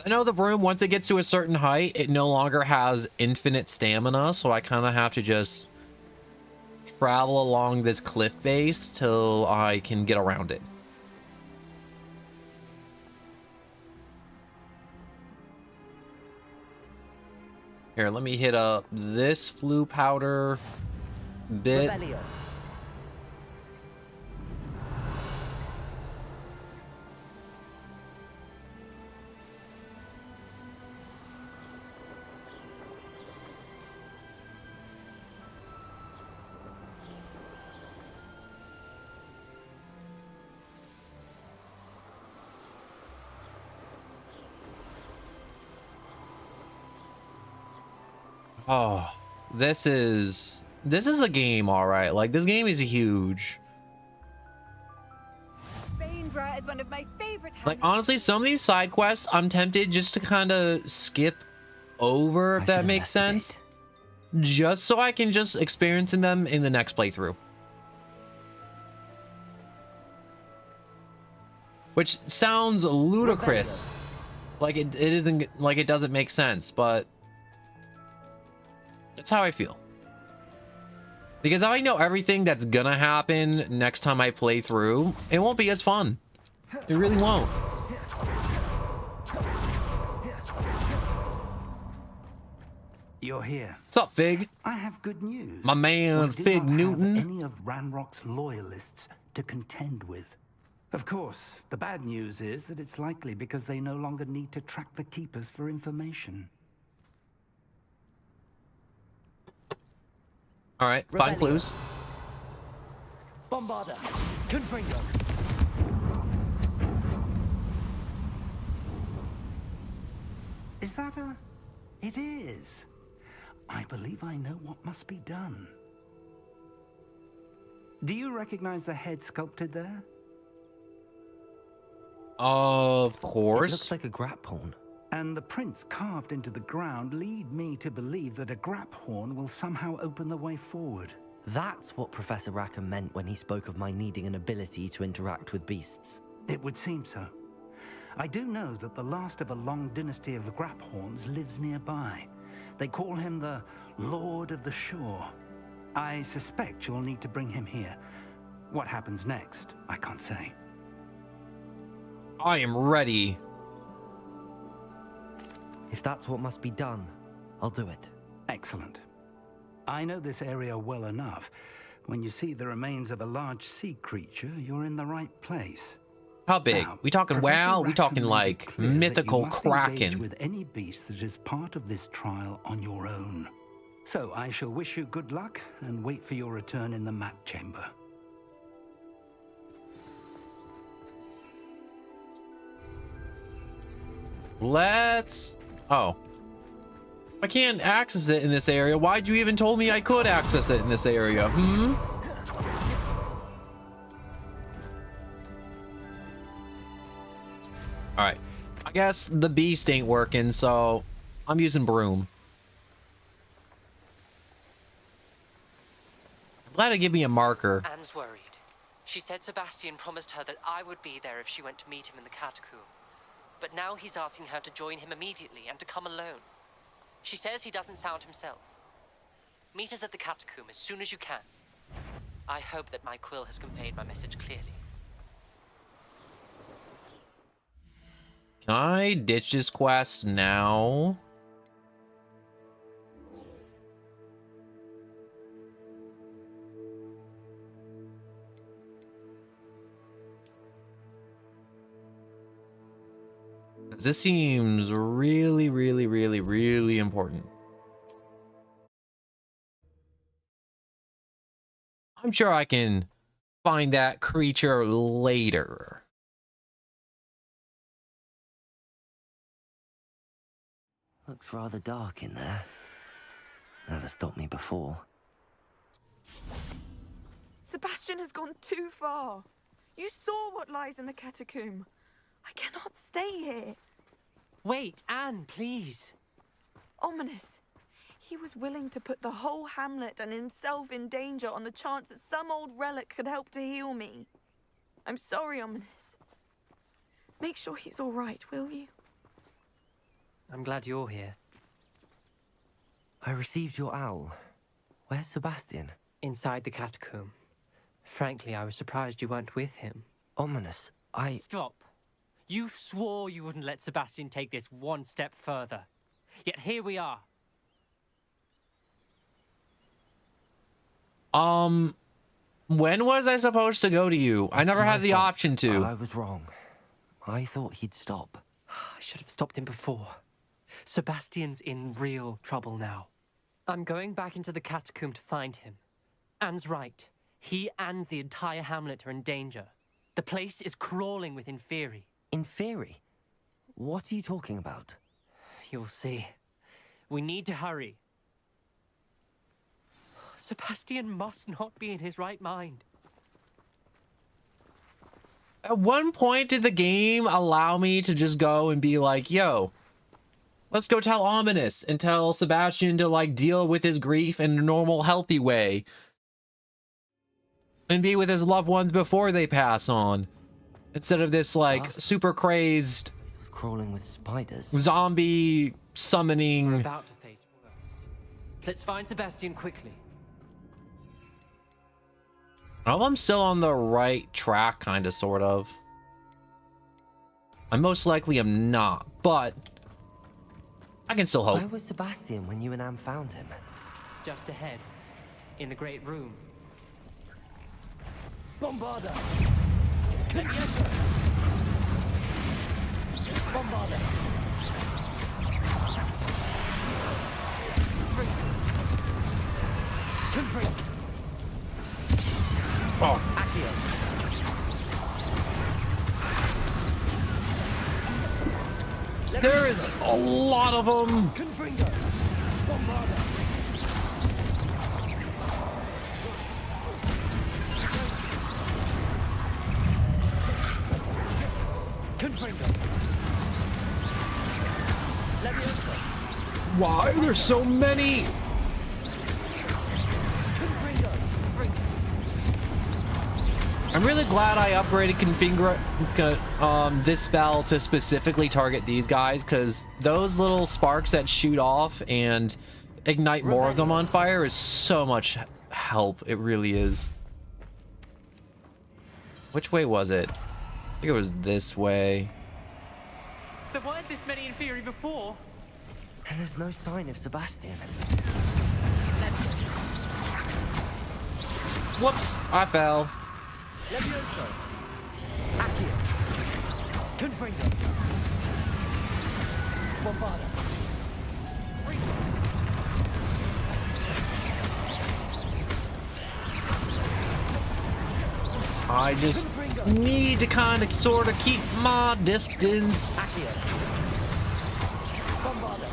I know the broom, once it gets to a certain height, it no longer has infinite stamina, so I kind of have to just travel along this cliff face till I can get around it. Here, let me hit up this flue powder bit. Revelio. Oh, this is a game, all right. Like, this game is huge. Bainbra is one of my favorite. Like, honestly, some of these side quests, I'm tempted just to kind of skip over, if that makes sense. Just so I can just experiencing them in the next playthrough. Which sounds ludicrous. Like, it isn't, like, it doesn't make sense, but that's how I feel. Because if I know everything that's gonna happen next time I play through, it won't be as fun. It really won't. You're here. What's up, Fig? I have good news. My man, We do Fig not have Newton. any of Ranrock's loyalists to contend with. Of course, the bad news is that it's likely because they no longer need to track the Keepers for information. All right, find clues. Bombarda. Confringo. Is that a... It is. I believe I know what must be done. Do you recognize the head sculpted there? Of course. It looks like a grap horn. And the prints carved into the ground lead me to believe that a grap horn will somehow open the way forward. That's what Professor Rackham meant when he spoke of my needing an ability to interact with beasts. It would seem so. I do know that the last of a long dynasty of grap horns lives nearby. They call him the Lord of the Shore. I suspect you'll need to bring him here. What happens next, I can't say. I am ready. If that's what must be done, I'll do it. Excellent. I know this area well enough. When you see the remains of a large sea creature, you're in the right place. How big? Now, We talking Professor wow? We Rackham talking made it like clear that you mythical must engage kraken? with any beast that is part of this trial on your own. So I shall wish you good luck and wait for your return in the map chamber. Let's... Oh. I can't access it in this area. Why'd you even told me I could access it in this area? Hmm? Alright. I guess the beast ain't working, so I'm using broom. I'm glad it gave me a marker. Anne's worried. She said Sebastian promised her that I would be there if she went to meet him in the catacomb. But now he's asking her to join him immediately and to come alone. She says he doesn't sound himself. Meet us at the catacomb as soon as you can. I hope that my quill has conveyed my message clearly. Can I ditch this quest now? This seems really, really, really, really important. I'm sure I can find that creature later. Looks rather dark in there. Never stopped me before. Sebastian has gone too far. You saw what lies in the catacomb. I cannot stay here. Wait, Anne, please. Ominous. He was willing to put the whole hamlet and himself in danger on the chance that some old relic could help to heal me. I'm sorry, Ominous. Make sure he's all right, will you? I'm glad you're here. I received your owl. Where's Sebastian? Inside the catacomb. Frankly, I was surprised you weren't with him. Ominous. Stop. You swore you wouldn't let Sebastian take this one step further. Yet here we are. When was I supposed to go to you? I never had the option to. I was wrong. I thought he'd stop. I should have stopped him before. Sebastian's in real trouble now. I'm going back into the catacomb to find him. Anne's right. He and the entire hamlet are in danger. The place is crawling with Inferi. Inferi? What are you talking about? You'll see. We need to hurry. Sebastian must not be in his right mind. At one point did the game allow me to just go and be like, yo, let's go tell Ominous and tell Sebastian to like deal with his grief in a normal, healthy way. And be with his loved ones before they pass on. Instead of this like super crazed crawling with spiders. Zombie summoning. We're about to face worse. Let's find Sebastian quickly. I hope I'm still on the right track, kind of, sort of. I most likely am not, but I can still hope. Where was Sebastian when you and Anne found him? Just ahead, in the great room. Bombarda! Bombarda! Confront! Oh. There is a lot of them. Confringo! Bombarda! Confringo! Leviosa! Why are there so many? I'm really glad I upgraded this spell to specifically target these guys, because those little sparks that shoot off and ignite more of them on fire is so much help. It really is. Which way was it? I think it was this way. There weren't this many in theory before. And there's no sign of Sebastian. Whoops, I fell. Levioso! Accio! Confringo! Bombarda! I just need to kind of sort of keep my distance. Accio! Bombarda!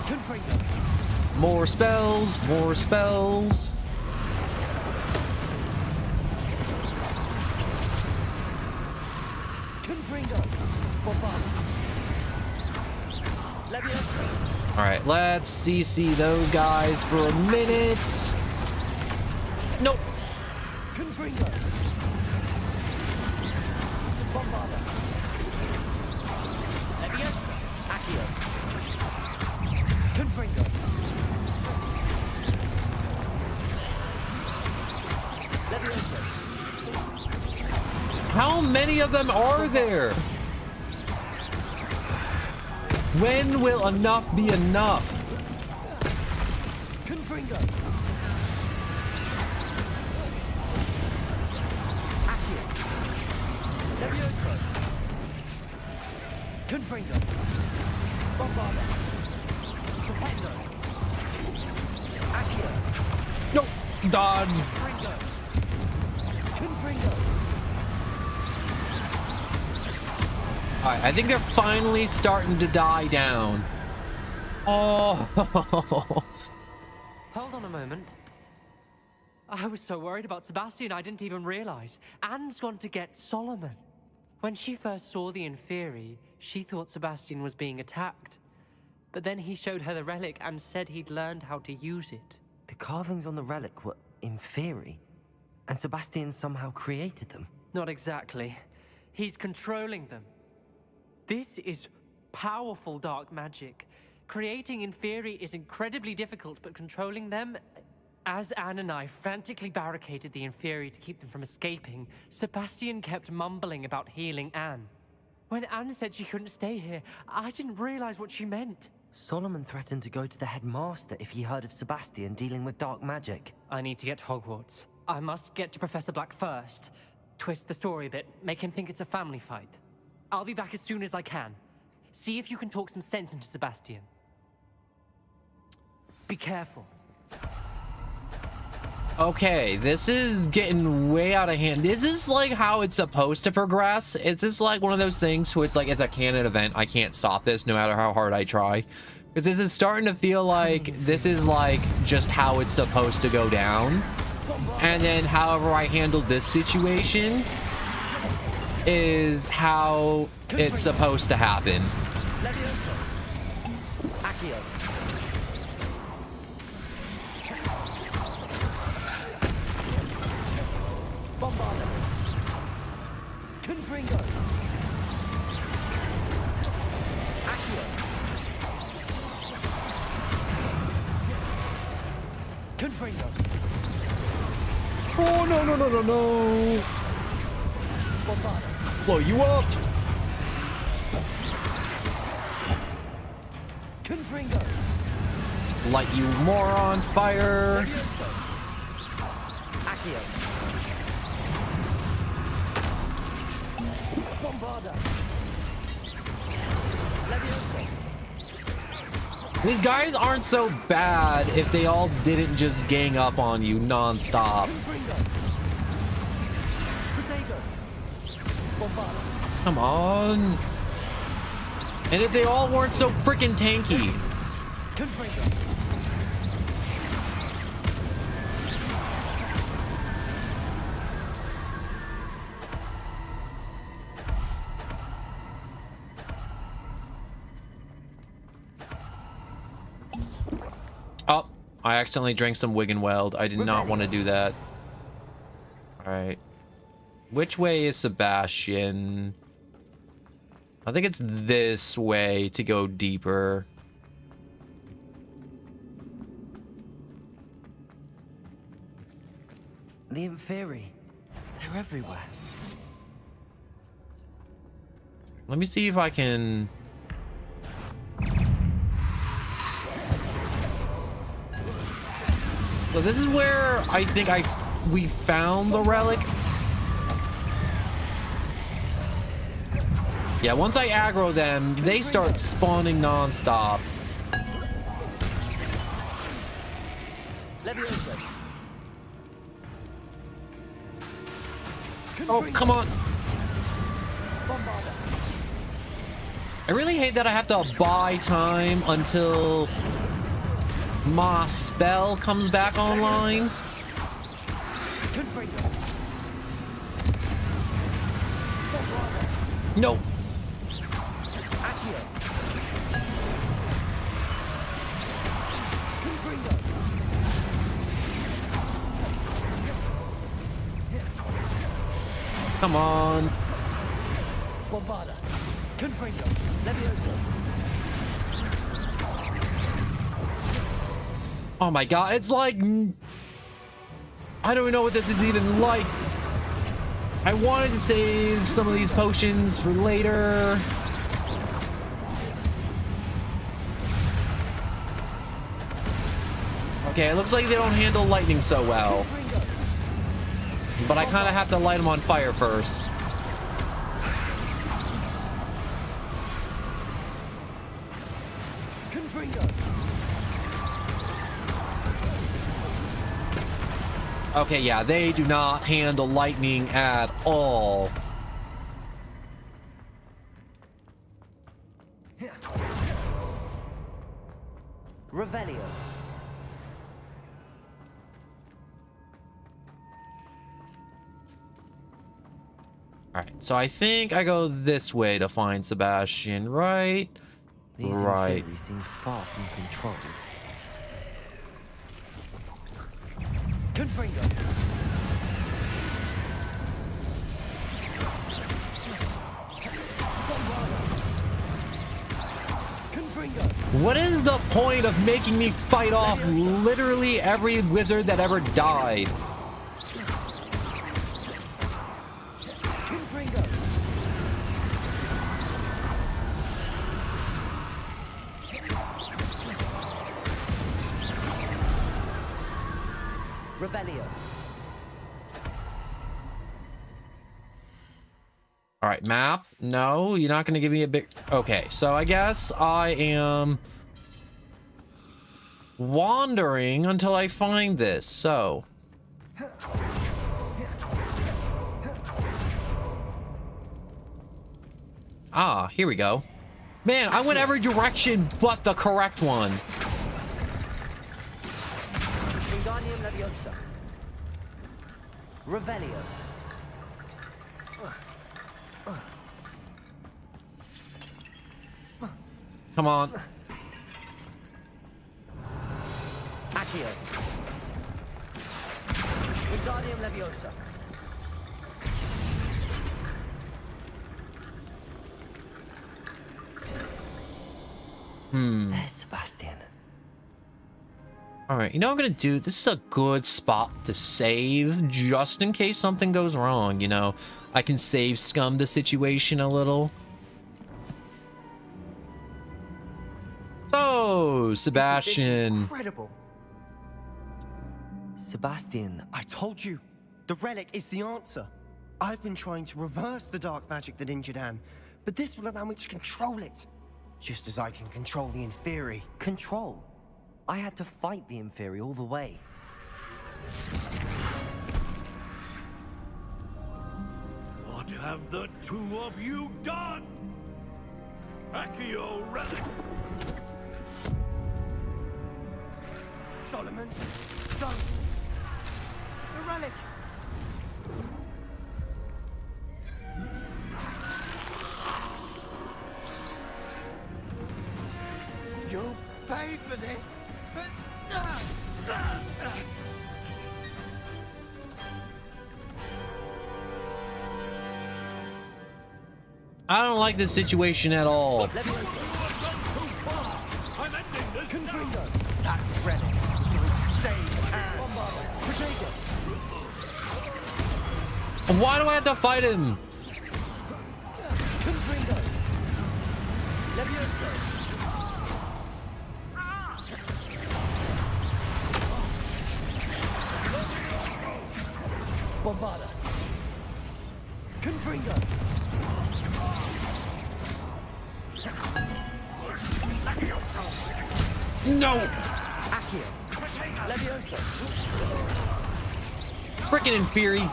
Confringo! More spells, more spells. All right, let's CC those guys for a minute. Nope. Confringo. Bombarda. Leviosa. Accio. Confringo. Leviosa. How many of them are there? When will enough be enough? Confringo. Accio. Levioso. Confringo. Bombarda. Propendo. Accio. Nope. Dodge. Confringo. Confringo. Alright, I think they're finally starting to die down. Oh. Hold on a moment. I was so worried about Sebastian I didn't even realize. Anne's gone to get Solomon. When she first saw the Inferi, she thought Sebastian was being attacked. But then he showed her the relic and said he'd learned how to use it. The carvings on the relic were Inferi, and Sebastian somehow created them. Not exactly. He's controlling them. This is powerful dark magic. Creating Inferi is incredibly difficult, but controlling them... As Anne and I frantically barricaded the Inferi to keep them from escaping, Sebastian kept mumbling about healing Anne. When Anne said she couldn't stay here, I didn't realize what she meant. Solomon threatened to go to the headmaster if he heard of Sebastian dealing with dark magic. I need to get to Hogwarts. I must get to Professor Black first. Twist the story a bit, make him think it's a family fight. I'll be back as soon as I can. See if you can talk some sense into Sebastian. Be careful. Okay, this is getting way out of hand. This is like how it's supposed to progress. It's just like one of those things where it's like it's a canon event. I can't stop this no matter how hard I try. Because this is starting to feel like this is like just how it's supposed to go down. And then however I handled this situation is how it's supposed to happen. Bombarda. Confringo. Accio. Confringo. Oh, no, no, no, no, no. Bombarda. Blow you up. Confringo. Light you more on fire. Accio. Bombarda. Leviosa. These guys aren't so bad if they all didn't just gang up on you non-stop. Come on. And if they all weren't so freaking tanky. Oh, I accidentally drank some Wiggenweld. I did not want to do that. Alright. Which way is Sebastian? I think it's this way to go deeper. The Inferi. They're everywhere. Let me see if I can... So this is where I think we found the relic. Yeah, once I aggro them, they start spawning non-stop. Oh, come on. I really hate that I have to buy time until my spell comes back online. No. Come on. Bombarda. Confringo. Leviosa. Oh my god, it's like... I don't even know what this is even like. I wanted to save some of these potions for later. Okay, it looks like they don't handle lightning so well. But I kind of have to light them on fire first. Okay, yeah, they do not handle lightning at all. Revelio. Alright, so I think I go this way to find Sebastian, right? These right. Inferi seem far from controlled. Confringo. What is the point of making me fight off literally every wizard that ever died? Revelio. All right, map. No, you're not going to give me a big... Okay, so I guess I am wandering until I find this. So... Ah, here we go. Man, I went every direction but the correct one. Wingardium Leviosa. Revelio. Come on. Accio. Wingardium Leviosa. There's Sebastian. All right, you know what I'm gonna do? This is a good spot to save, just in case something goes wrong, you know? I can save scum the situation a little. So, Sebastian. Incredible. Sebastian, I told you. The relic is the answer. I've been trying to reverse the dark magic that injured Anne, but this will allow me to control it. Just as I can control the Inferi. Control? I had to fight the Inferi all the way. What have the two of you done? Accio relic! Solomon, don't! The relic! You'll pay for this! I don't like this situation at all. I'm ending this now. That relic is going to save Anne. Why do I have to fight him? Bombarda. Confringo. No! Accio. Leviosa. Frickin' Inferi.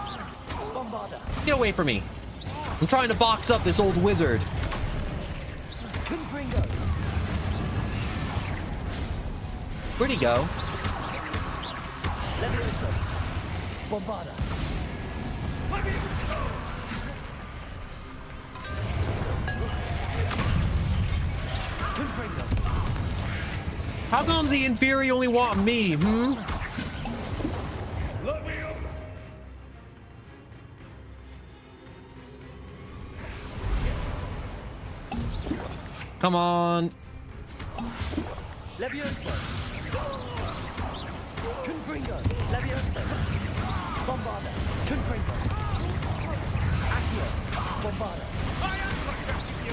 Bombarda. Get away from me. I'm trying to box up this old wizard. Confringo. Where'd he go? Leviosa. Bombarda. Confringo. How come the Inferi only want me, hmm? Come on. Leviosa. Confringo. Leviosa. Bombarda. Confringo. Accio. Bombarda.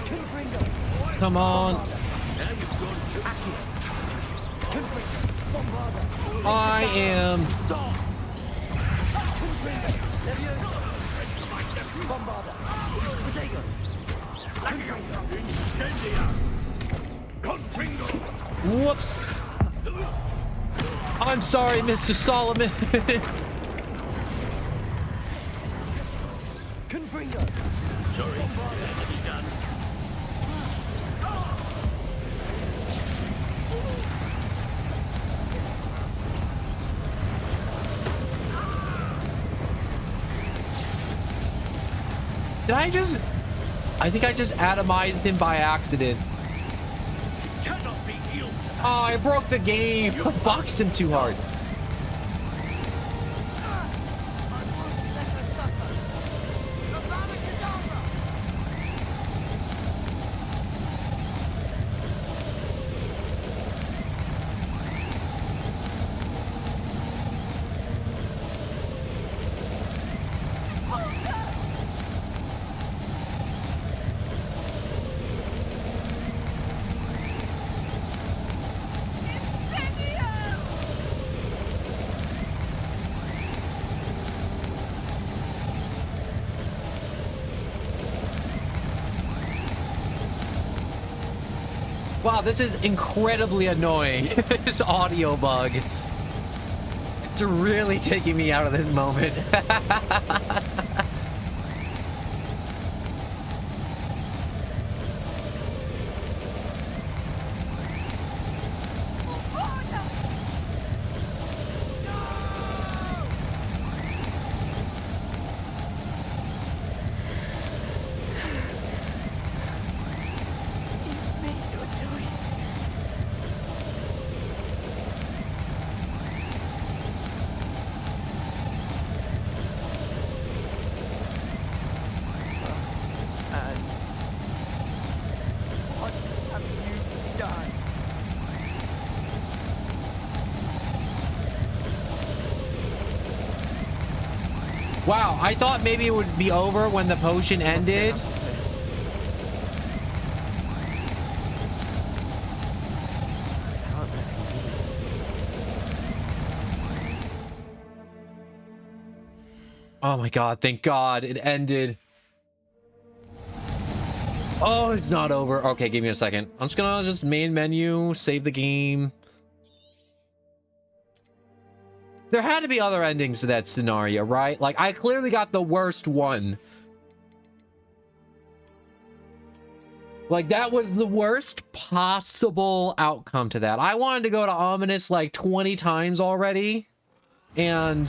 Confringo. Come on. Accio. Confringo. Bombarda. I am. Stop. Confringo. Leviosa. Bombarda. Protego. Whoops. I'm sorry, Mr. Solomon. Confringo. Sorry, that to be done. Did I just... I think I just atomized him by accident. Cannot be healed. Oh, I broke the game. I boxed him too hard. Wow, this is incredibly annoying. This audio bug. It's really taking me out of this moment. Wow, I thought maybe it would be over when the potion ended. Oh my god, thank god it ended. Oh, it's not over. Okay, give me a second. I'm just gonna main menu, save the game. There had to be other endings to that scenario, right? Like, I clearly got the worst one. Like, that was the worst possible outcome to that. I wanted to go to Ominous like 20 times already. And...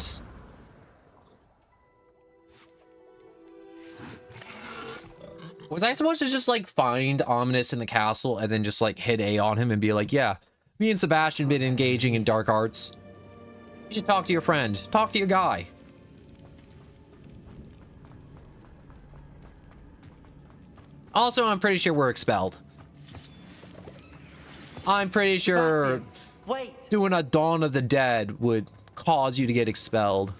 was I supposed to just, like, find Ominous in the castle and then just, like, hit A on him and be like, yeah, me and Sebastian been engaging in dark arts. You should talk to your friend. Talk to your guy. Also, I'm pretty sure we're expelled. I'm pretty sure doing a Dawn of the Dead would cause you to get expelled.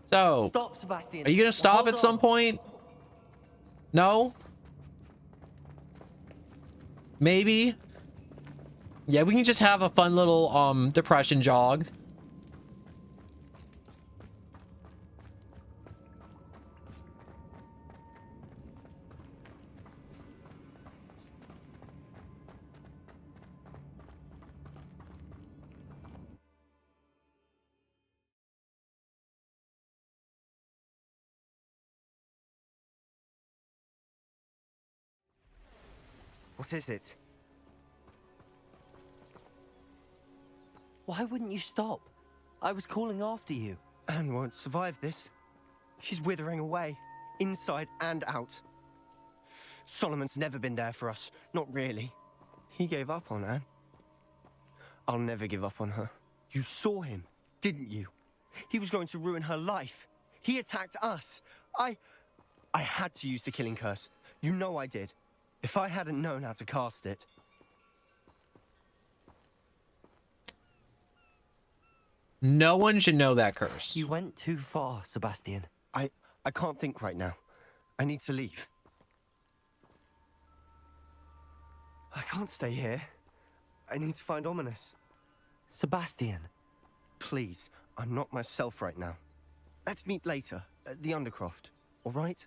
So, stop, Sebastian. Are you gonna stop at some point? No? Maybe? Yeah, we can just have a fun little, depression jog. What is it? Why wouldn't you stop? I was calling after you. Anne won't survive this. She's withering away, inside and out. Solomon's never been there for us, not really. He gave up on Anne. I'll never give up on her. You saw him, didn't you? He was going to ruin her life. He attacked us. I had to use the killing curse. You know I did. If I hadn't known how to cast it... No one should know that curse. You went too far, Sebastian. I can't think right now. I need to leave. I can't stay here. I need to find Ominous. Sebastian. Please, I'm not myself right now. Let's meet later, at the Undercroft, all right?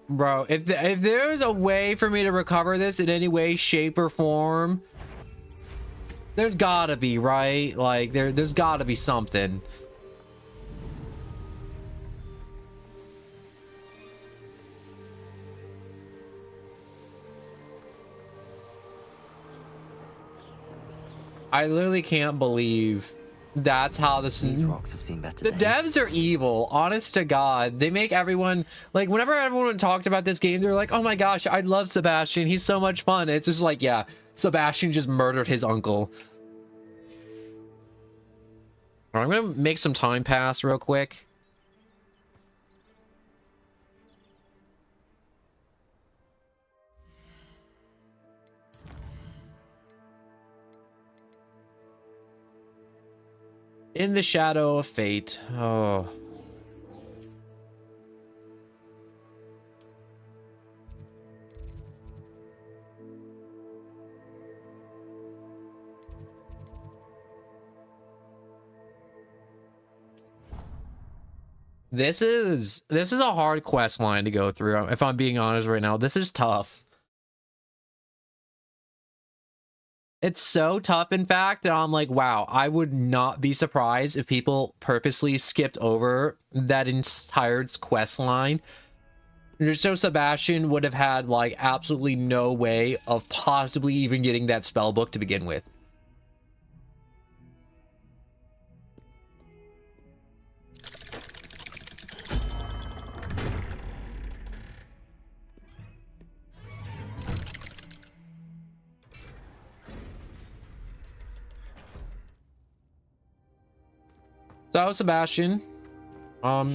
Bro, if there's a way for me to recover this in any way, shape, or form, there's gotta be, right? Like, there's gotta be something. I literally can't believe that's how these rocks have seen better the days. devs are evil, honest to god. They make everyone, like, whenever everyone talked about this game, they're like, oh my gosh, I love Sebastian, he's so much fun. It's just like, yeah, Sebastian just murdered his uncle. I'm gonna make some time pass real quick. In the shadow of fate. Oh. This is a hard quest line to go through. If I'm being honest right now, this is tough. It's so tough, in fact, that I'm like, wow, I would not be surprised if people purposely skipped over that entire quest line. Just so Sebastian would have had, like, absolutely no way of possibly even getting that spell book to begin with. So, Sebastian,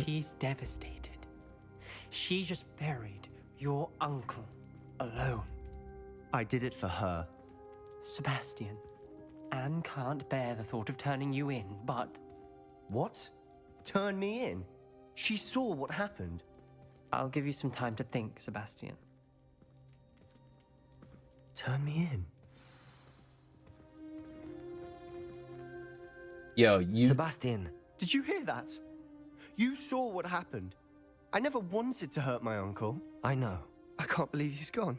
She's devastated. She just buried your uncle alone. I did it for her. Sebastian, Anne can't bear the thought of turning you in, but... What? Turn me in? She saw what happened. I'll give you some time to think, Sebastian. Turn me in? Yo, you... Sebastian, did you hear that? You saw what happened. I never wanted to hurt my uncle. I know. I can't believe he's gone.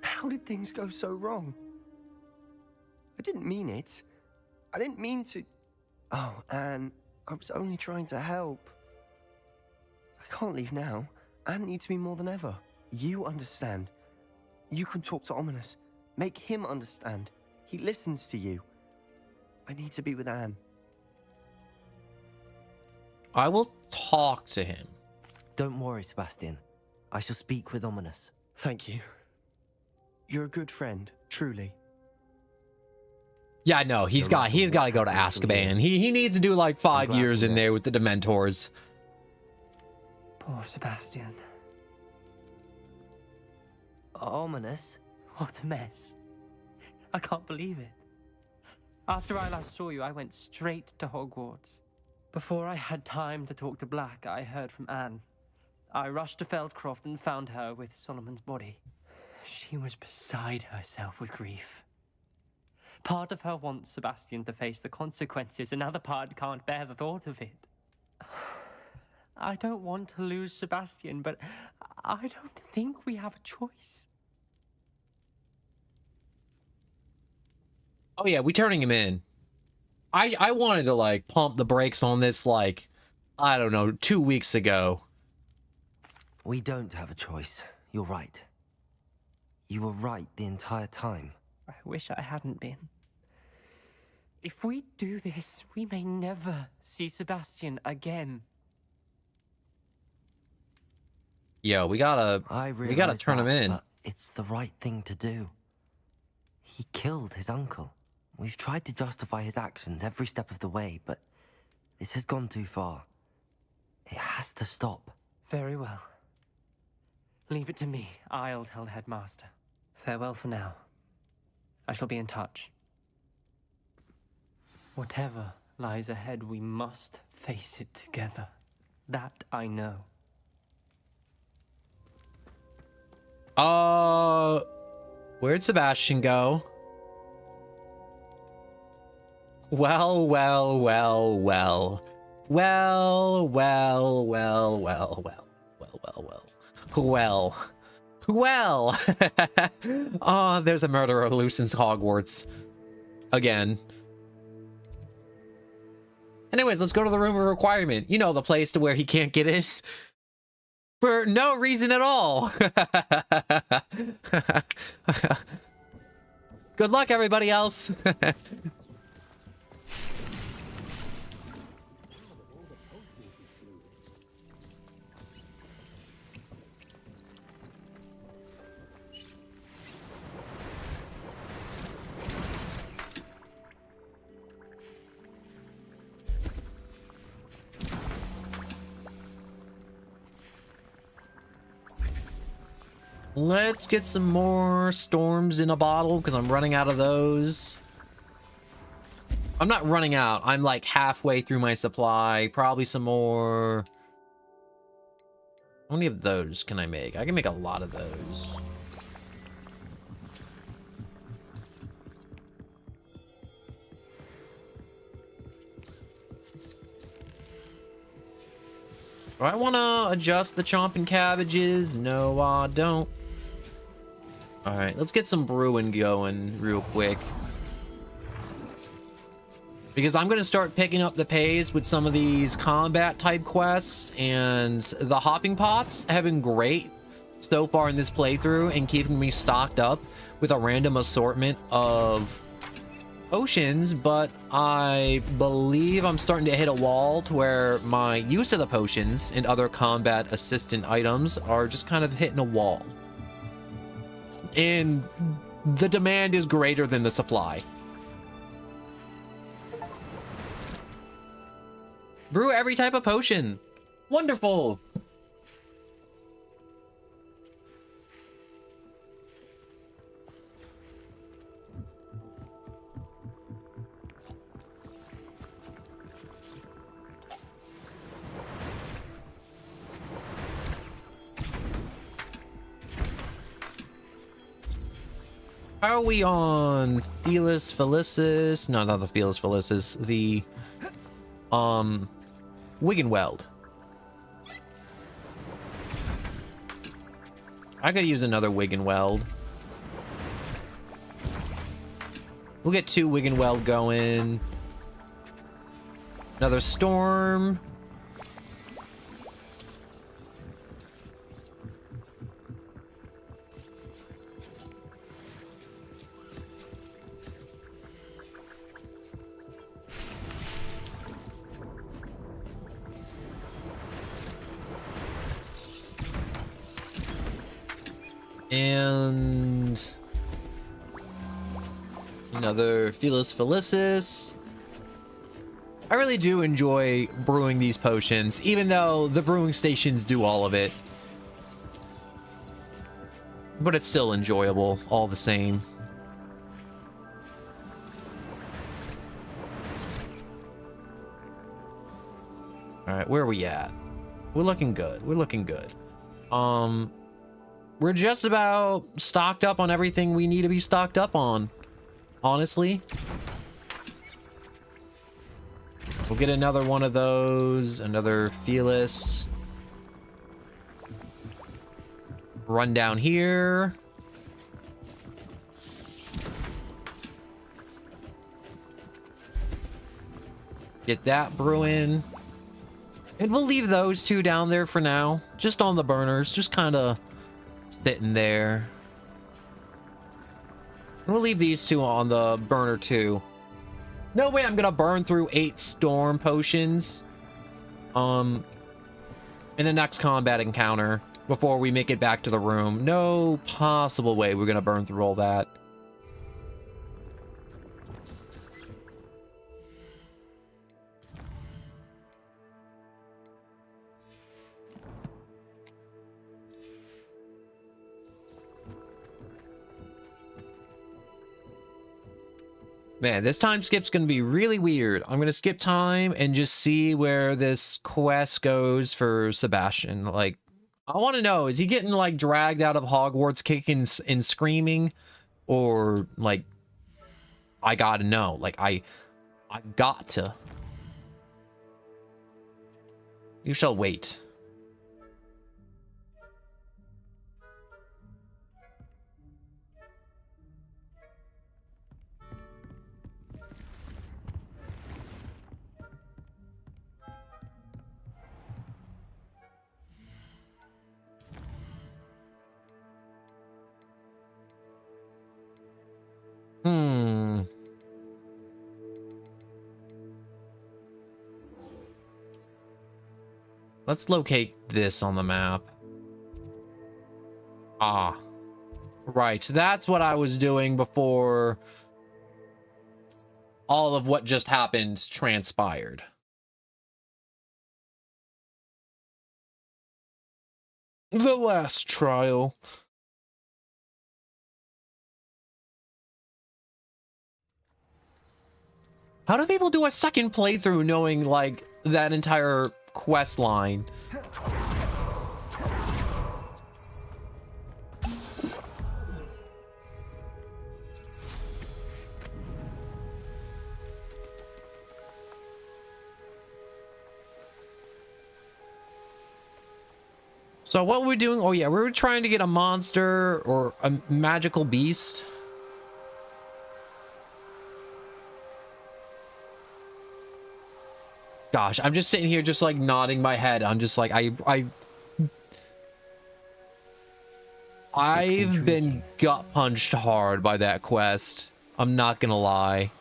How did things go so wrong? I didn't mean it. I didn't mean to... Oh, Anne, I was only trying to help. I can't leave now. Anne needs me more than ever. You understand. You can talk to Ominous. Make him understand. He listens to you. I need to be with Anne. I will talk to him. Don't worry, Sebastian. I shall speak with Ominous. Thank you. You're a good friend, truly. Yeah, no, he's got to go to Azkaban. He needs to do like 5 years in there with the Dementors. Poor Sebastian. Ominous? What a mess. I can't believe it. After I last saw you, I went straight to Hogwarts. Before I had time to talk to Black, I heard from Anne. I rushed to Feldcroft and found her with Solomon's body. She was beside herself with grief. Part of her wants Sebastian to face the consequences, another part can't bear the thought of it. I don't want to lose Sebastian, but I don't think we have a choice. Oh yeah, we turning him in. I wanted to like pump the brakes on this like, I don't know, 2 weeks ago. We don't have a choice. You're right. You were right the entire time. I wish I hadn't been. If we do this, we may never see Sebastian again. Yo, we gotta turn him in. But it's the right thing to do. He killed his uncle. We've tried to justify his actions every step of the way, but this has gone too far. It has to stop. Very well. Leave it to me. I'll tell the headmaster. Farewell for now. I shall be in touch. Whatever lies ahead, we must face it together. That I know. Where'd Sebastian go? Well. Well. Oh, there's a murderer loose in Hogwarts. Again. Anyways, let's go to the room of requirement. You know, the place to where he can't get in. For no reason at all. Good luck, everybody else. Let's get some more storms in a bottle because I'm running out of those. I'm not running out. I'm like halfway through my supply. Probably some more. How many of those can I make? I can make a lot of those. Do I want to adjust the chomping cabbages? No, I don't. All right, let's get some brewing going real quick. Because I'm going to start picking up the pace with some of these combat type quests, and the hopping pots have been great so far in this playthrough and keeping me stocked up with a random assortment of potions, but I believe I'm starting to hit a wall to where my use of the potions and other combat assistant items are just kind of hitting a wall. And the demand is greater than the supply. Brew every type of potion. Wonderful. How are we on Felis Felicis? No, not the Felis Felicis. The Wiggenweld. I could use another Wiggenweld. We'll get 2 Wiggenweld going. Another storm. And another Felis Felicis. I really do enjoy brewing these potions, even though the brewing stations do all of it. But it's still enjoyable all the same. All right, where are we at? We're looking good. We're looking good. We're just about stocked up on everything we need to be stocked up on, honestly. We'll get another one of those, another Felis. Run down here. Get that brewing. And we'll leave those 2 down there for now, just on the burners, just kind of sitting there. We'll leave these 2 on the burner too. No way I'm gonna burn through 8 storm potions in the next combat encounter before we make it back to the room. No possible way we're gonna burn through all that. Man, this time skip's gonna be really weird. I'm gonna skip time and just see where this quest goes for Sebastian. Like, I want to know, is he getting like dragged out of Hogwarts kicking and screaming, or like, I gotta know. Like, I got to. You shall wait. Let's locate this on the map. Ah. Right, so that's what I was doing before all of what just happened transpired. The last trial. How do people do a second playthrough knowing, like, that entire quest line? So what were we doing? Oh yeah, we were trying to get a monster or a magical beast. Gosh, I'm just sitting here just like nodding my head. I'm just like, I've been gut punched hard by that quest. I'm not gonna lie.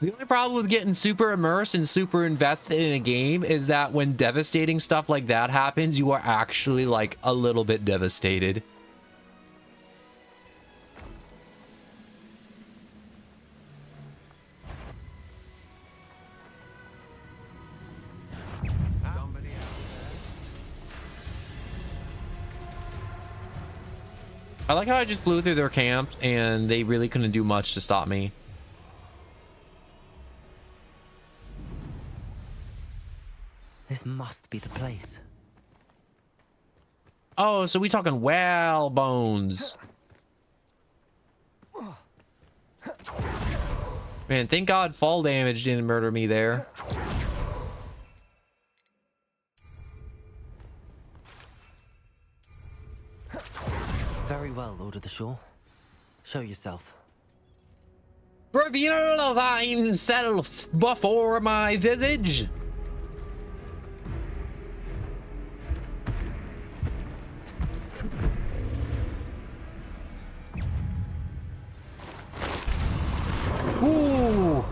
The only problem with getting super immersed and super invested in a game is that when devastating stuff like that happens, you are actually like a little bit devastated. I like how I just flew through their camp and they really couldn't do much to stop me. This must be the place. Oh, so we talking whale bones. Man, thank God fall damage didn't murder me there. Very well, Lord of the Shore. Show yourself. Reveal thine self before my visage. Ooh.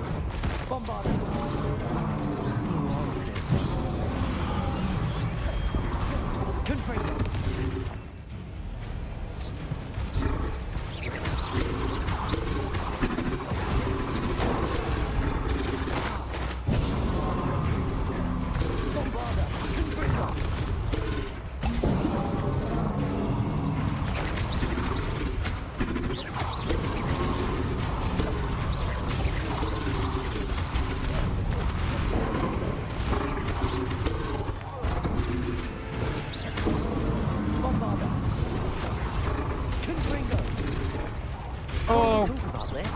Oh. Talk about this.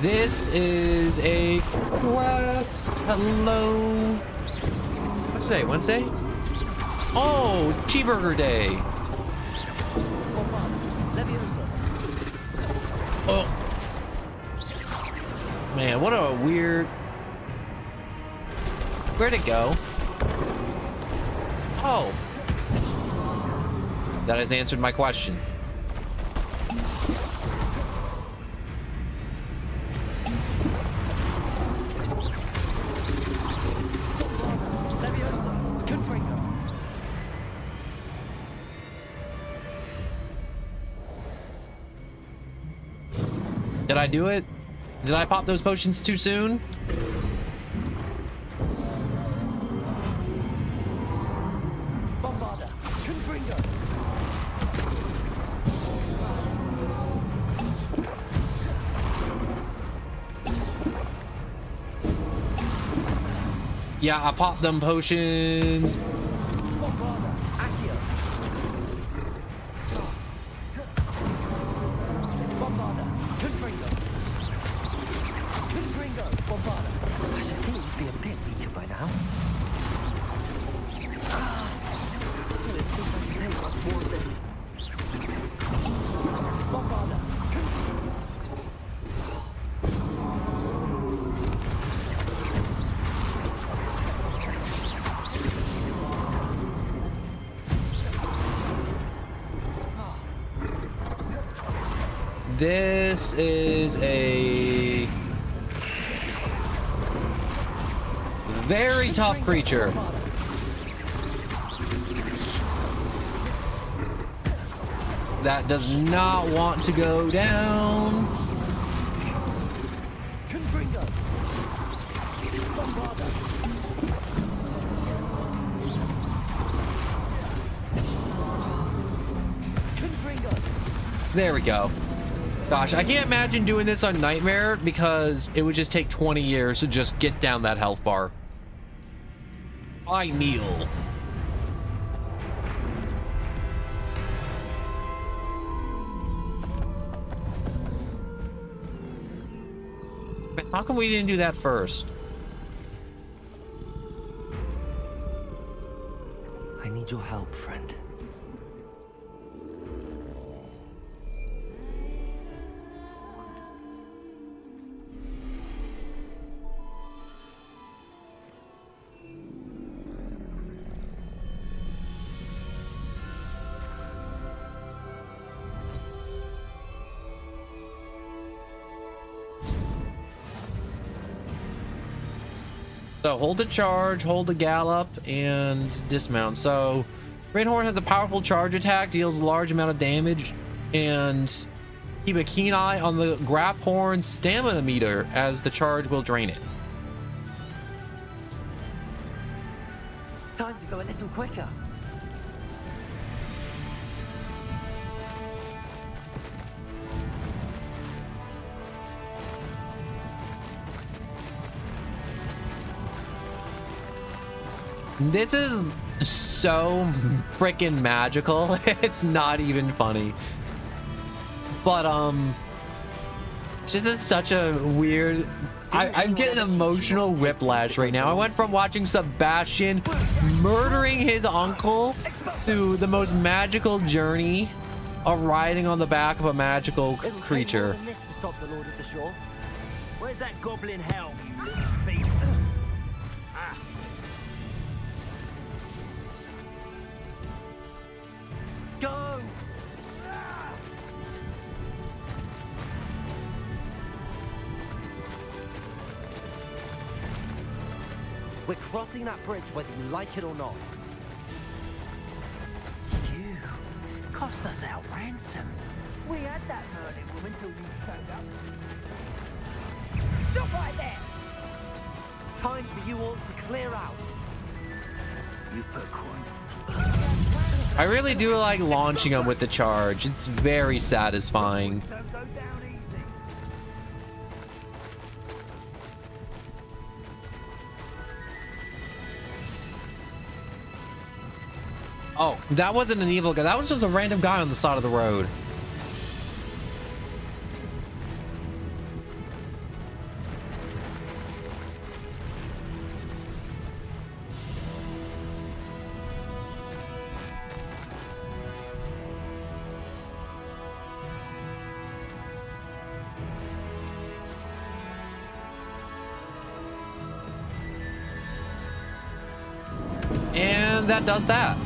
This is a quest. Hello. What's today? Wednesday? Oh, Cheeseburger Day. Oh. Man, what a weird... Where'd it go? Oh. That has answered my question. Did I do it? Did I pop those potions too soon? Yeah, I popped them potions. This is a very tough creature. That does not want to go down. There we go. Gosh, I can't imagine doing this on Nightmare because it would just take 20 years to just get down that health bar. I kneel. How come we didn't do that first? I need your help, friend. So hold the charge, hold the gallop, and dismount. So Greenhorn has a powerful charge attack, deals a large amount of damage, and keep a keen eye on the Graphorn's stamina meter as the charge will drain it. Time to go a little quicker. This is so freaking magical. It's not even funny. But this is such a weird. I'm getting emotional whiplash right now. I went from watching Sebastian murdering his uncle to the most magical journey of riding on the back of a magical creature. It'll take more than this to stop the Lord of the Shore. Where's that goblin helm, you little thief? Ah. Go! We're crossing that bridge whether you like it or not. You cost us our ransom. We had that Merlin woman till you showed up. Stop right there! Time for you all to clear out. You put quite. I really do like launching them with the charge. It's very satisfying. Oh, that wasn't an evil guy. That was just a random guy on the side of the road. And that does that.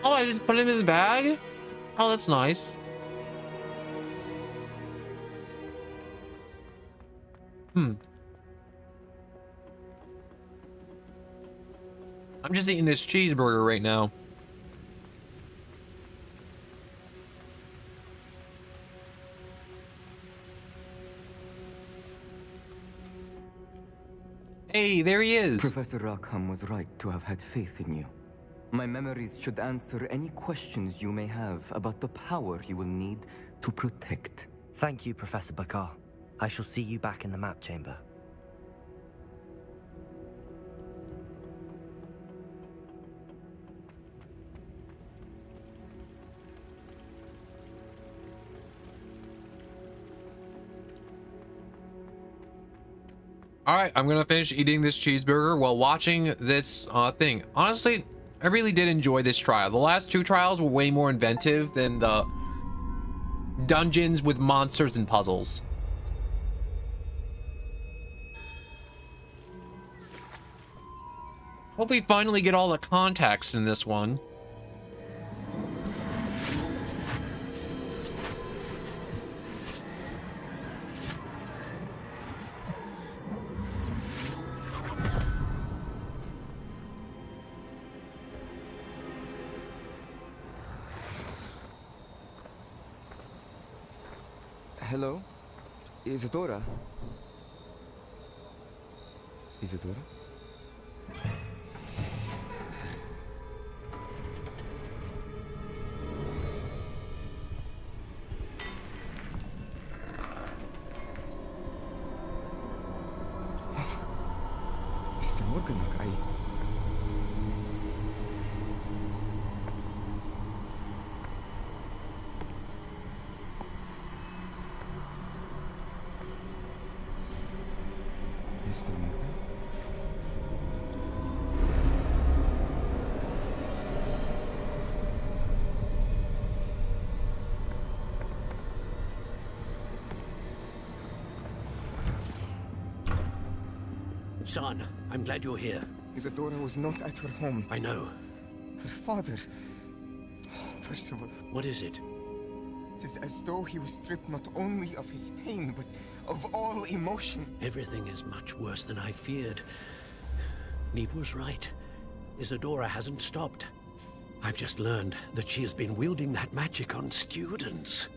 Oh, I just put him in the bag? Oh, that's nice. I'm just eating this cheeseburger right now. Hey, there he is. Professor Rackham was right to have had faith in you. My memories should answer any questions you may have about the power you will need to protect. Thank you, Professor Bakar. I shall see you back in the map chamber. All right, I'm gonna finish eating this cheeseburger while watching this thing. Honestly, I really did enjoy this trial. The last two trials were way more inventive than the dungeons with monsters and puzzles. Hope we finally get all the context in this one. Hello? Isadora? Isadora? Mr. Morganach, Mr. Morgan? Son, I'm glad you're here. Isadora was not at her home. I know. Her father... Percival. What is it? It is as though he was stripped not only of his pain, but of all emotion. Everything is much worse than I feared. Neve was right. Isadora hasn't stopped. I've just learned that she has been wielding that magic on students.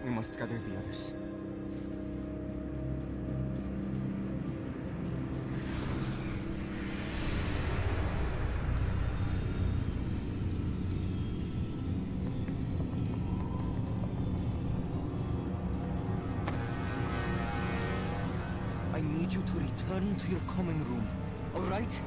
We must gather the others. I need you to return to your common room, all right?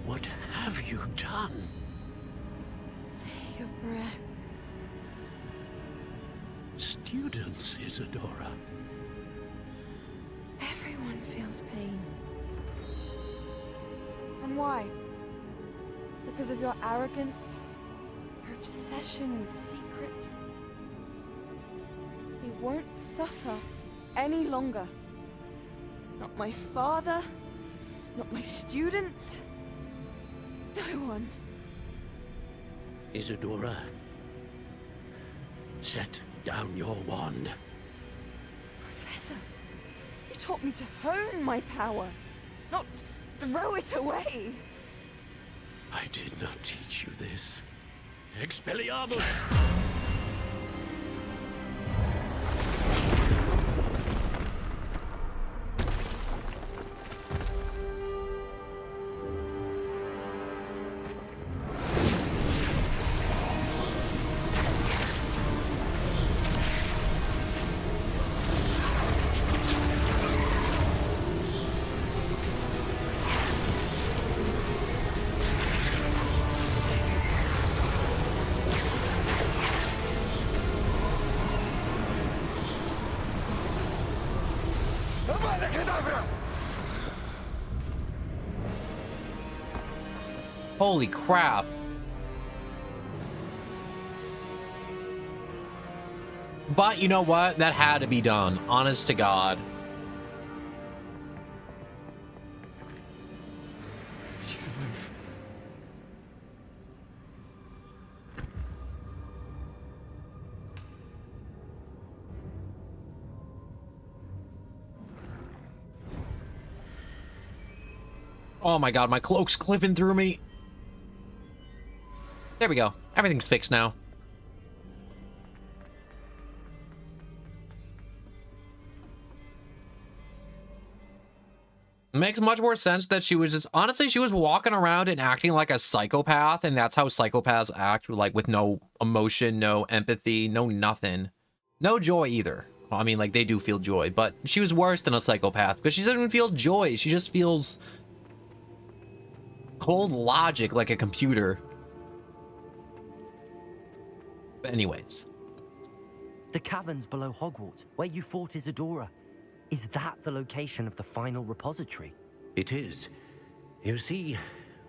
What have you done? Take a breath. Students, Isadora. Everyone feels pain. And why? Because of your arrogance? Your obsession with secrets? We won't suffer any longer. Not my father, not my students, no one. Isadora, set down your wand. Professor, you taught me to hone my power, not throw it away. I did not teach you this. Expelliarmus! Holy crap. But you know what? That had to be done. Honest to God. She's alive. Oh my God, my cloak's clipping through me. There we go. Everything's fixed now. It makes much more sense that she was just... Honestly, she was walking around and acting like a psychopath, and that's how psychopaths act, like with no emotion, no empathy, no nothing. No joy either. Well, I mean, like, they do feel joy, but she was worse than a psychopath because she doesn't even feel joy. She just feels cold logic like a computer. But anyways. The caverns below Hogwarts, where you fought Isadora. Is that the location of the final repository? It is. You see,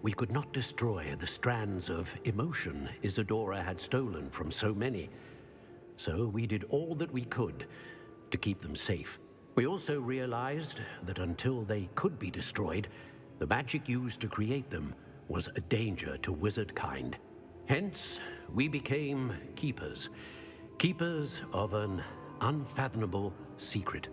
we could not destroy the strands of emotion Isadora had stolen from so many. So we did all that we could to keep them safe. We also realized that until they could be destroyed, the magic used to create them was a danger to wizard kind. Hence, we became keepers. Keepers of an unfathomable secret.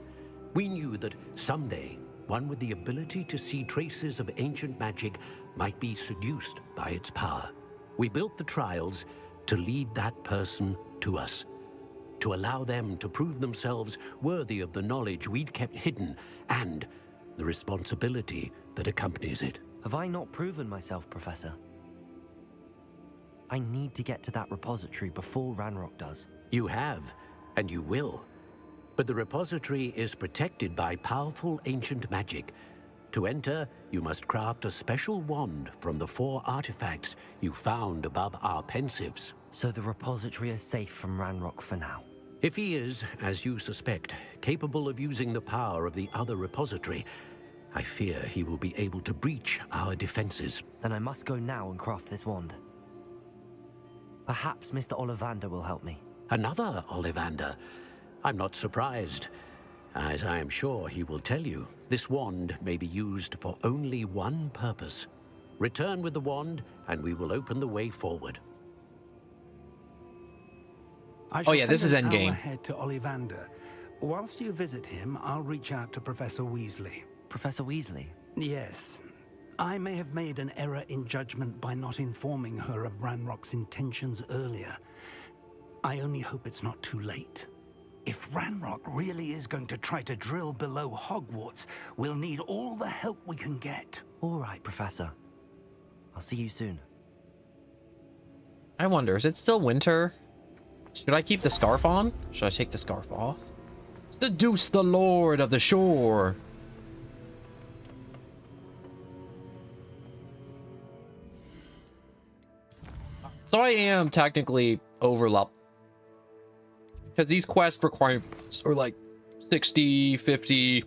We knew that someday, one with the ability to see traces of ancient magic might be seduced by its power. We built the trials to lead that person to us, to allow them to prove themselves worthy of the knowledge we'd kept hidden and the responsibility that accompanies it. Have I not proven myself, Professor? I need to get to that repository before Ranrock does. You have, and you will. But the repository is protected by powerful ancient magic. To enter, you must craft a special wand from the 4 artifacts you found above our pensives. So the repository is safe from Ranrock for now. If he is, as you suspect, capable of using the power of the other repository, I fear he will be able to breach our defenses. Then I must go now and craft this wand. Perhaps Mr. Ollivander will help me. Another Ollivander? I'm not surprised. As I am sure he will tell you, this wand may be used for only one purpose. Return with the wand, and we will open the way forward. Oh yeah, this is Endgame. Ahead to Ollivander. Whilst you visit him, I'll reach out to Professor Weasley. Professor Weasley? Yes. I may have made an error in judgment by not informing her of Ranrock's intentions earlier. I only hope it's not too late. If Ranrock really is going to try to drill below Hogwarts, we'll need all the help we can get. All right, Professor. I'll see you soon. I wonder, is it still winter? Should I keep the scarf on? Should I take the scarf off? Seduce the Lord of the Shore. So I am technically overleveled. Because these quest requirements are like 60, 50.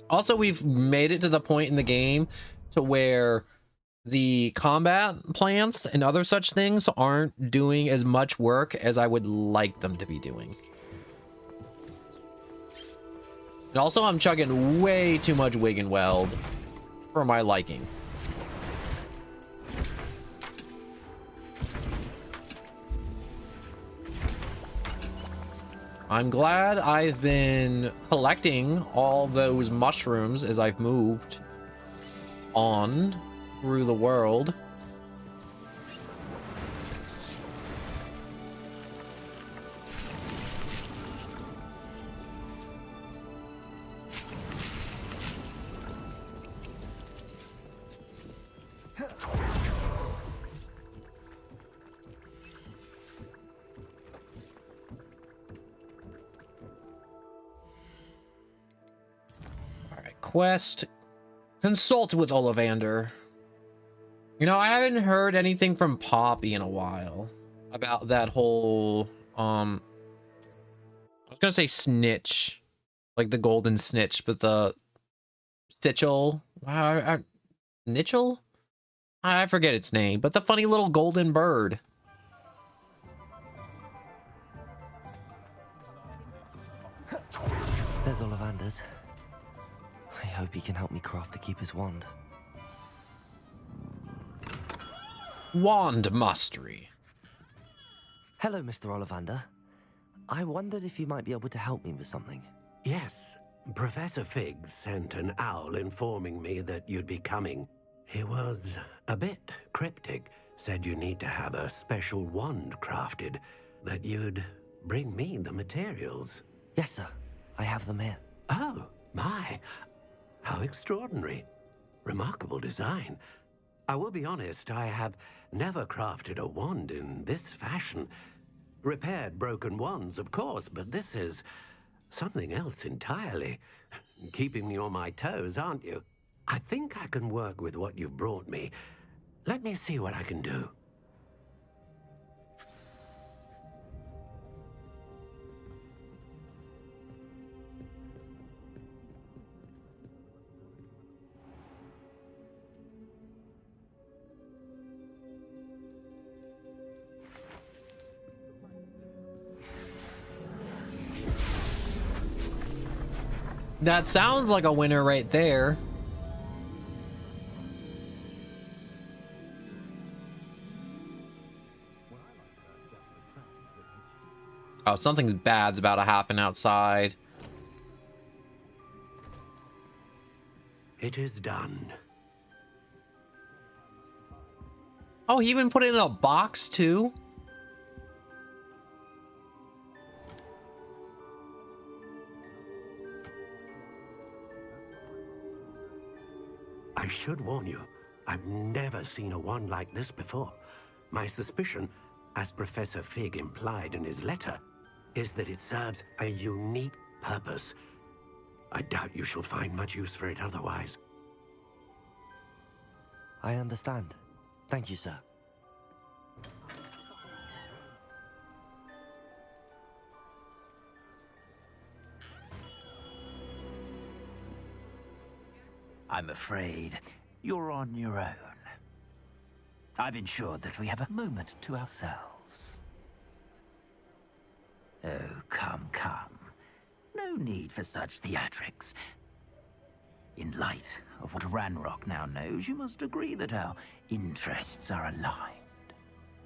Also, we've made it to the point in the game to where the combat plants and other such things aren't doing as much work as I would like them to be doing. And also, I'm chugging way too much Wig and Weld for my liking. I'm glad I've been collecting all those mushrooms as I've moved on through the world. Quest. Consult with Ollivander. You know, I haven't heard anything from Poppy in a while about that whole I was gonna say snitch, like the golden snitch, but the Stitchel, Nitchel? I forget its name, but the funny little golden bird. There's Ollivander's. I hope he can help me craft the Keeper's wand. Wand mastery. Hello, Mr. Ollivander. I wondered if you might be able to help me with something. Yes, Professor Fig sent an owl informing me that you'd be coming. He was a bit cryptic, said you need to have a special wand crafted, that you'd bring me the materials. Yes, sir. I have them here. Oh, my. How extraordinary. Remarkable design. I will be honest, I have never crafted a wand in this fashion. Repaired broken wands, of course, but this is something else entirely. Keeping me on my toes, aren't you? I think I can work with what you've brought me. Let me see what I can do. That sounds like a winner right there. Oh, something bad's about to happen outside. It is done. Oh, he even put it in a box too? I should warn you, I've never seen a wand like this before. My suspicion, as Professor Fig implied in his letter, is that it serves a unique purpose. I doubt you shall find much use for it otherwise. I understand. Thank you, sir. I'm afraid you're on your own. I've ensured that we have a moment to ourselves. Oh, come, come. No need for such theatrics. In light of what Ranrock now knows, you must agree that our interests are aligned.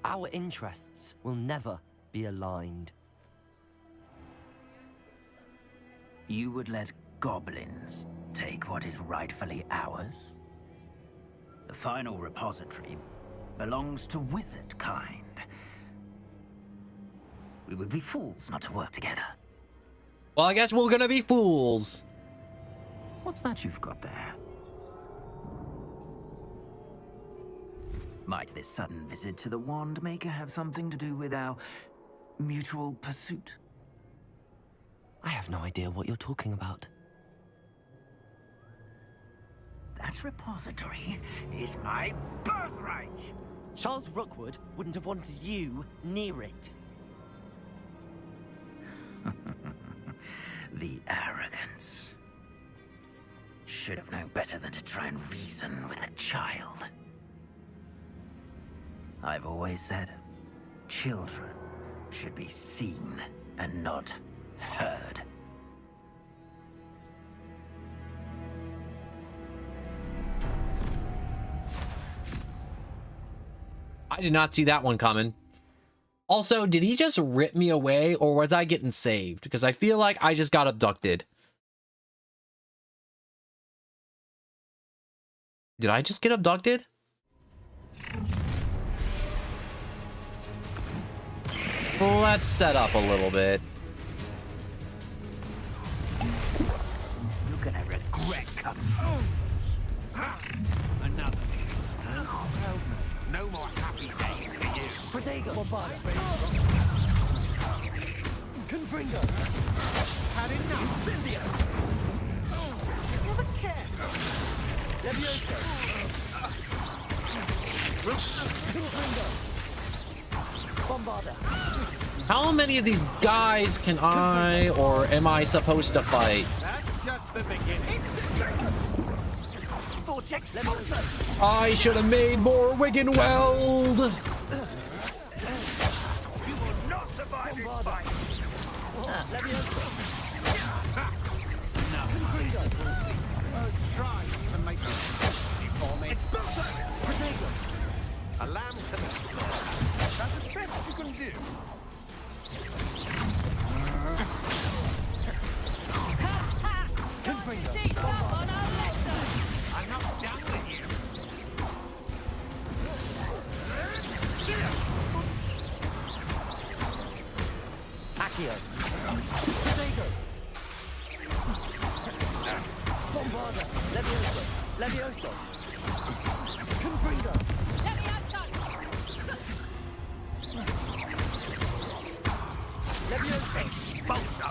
Our interests will never be aligned. You would let goblins take what is rightfully ours? The final repository belongs to wizard kind. We would be fools not to work together. Well, I guess we're gonna be fools. What's that you've got there? Might this sudden visit to the Wand Maker have something to do with our mutual pursuit? I have no idea what you're talking about. That repository is my birthright! Charles Rookwood wouldn't have wanted you near it. The arrogance. Should have known better than to try and reason with a child. I've always said, children should be seen and not heard. I did not see that one coming. Also, did he just rip me away, or was I getting saved? Because I feel like I just got abducted. Did I just get abducted? Let's set up a little bit. You're gonna regret coming. Another. No more happy days for you. Protego. Confringo. Had enough. Incendio. Never cared. Levioso. Confringo. Bombarda. How many of these guys can I, or am I supposed to fight? That's just the beginning. Vortex Levioso. I should have made more Wigan Weld. You will not survive this fight. Levioso. Try to make this easy for me. Expulso. Protego. A lamb to the slaughter. That's the best you can do. Confringo. I'm not done with you. Accio. Protego. Bombarda. Levioso. Levioso. Confringo. Levioso. Expulso.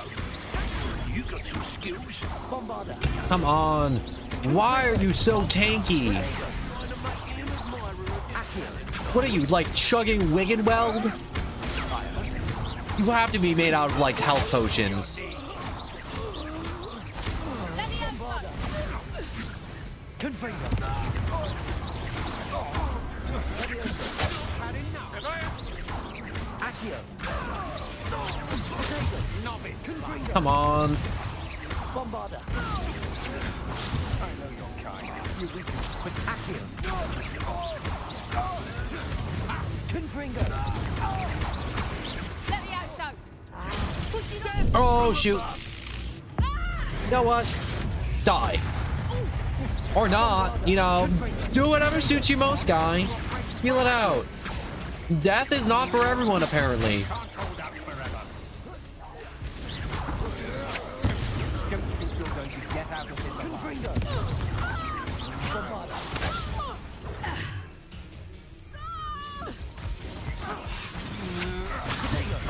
You got some skills. Come on. Why are you so tanky? What are you, like chugging Wiggenweld? You have to be made out of like health potions. Come on. Bombarder. I know your kind. You weaken with Accio. Confringo. Let me out, so. Oh, shoot. You know what? Die. Or not, you know. Do whatever suits you most, guy. Feel it out. Death is not for everyone, apparently.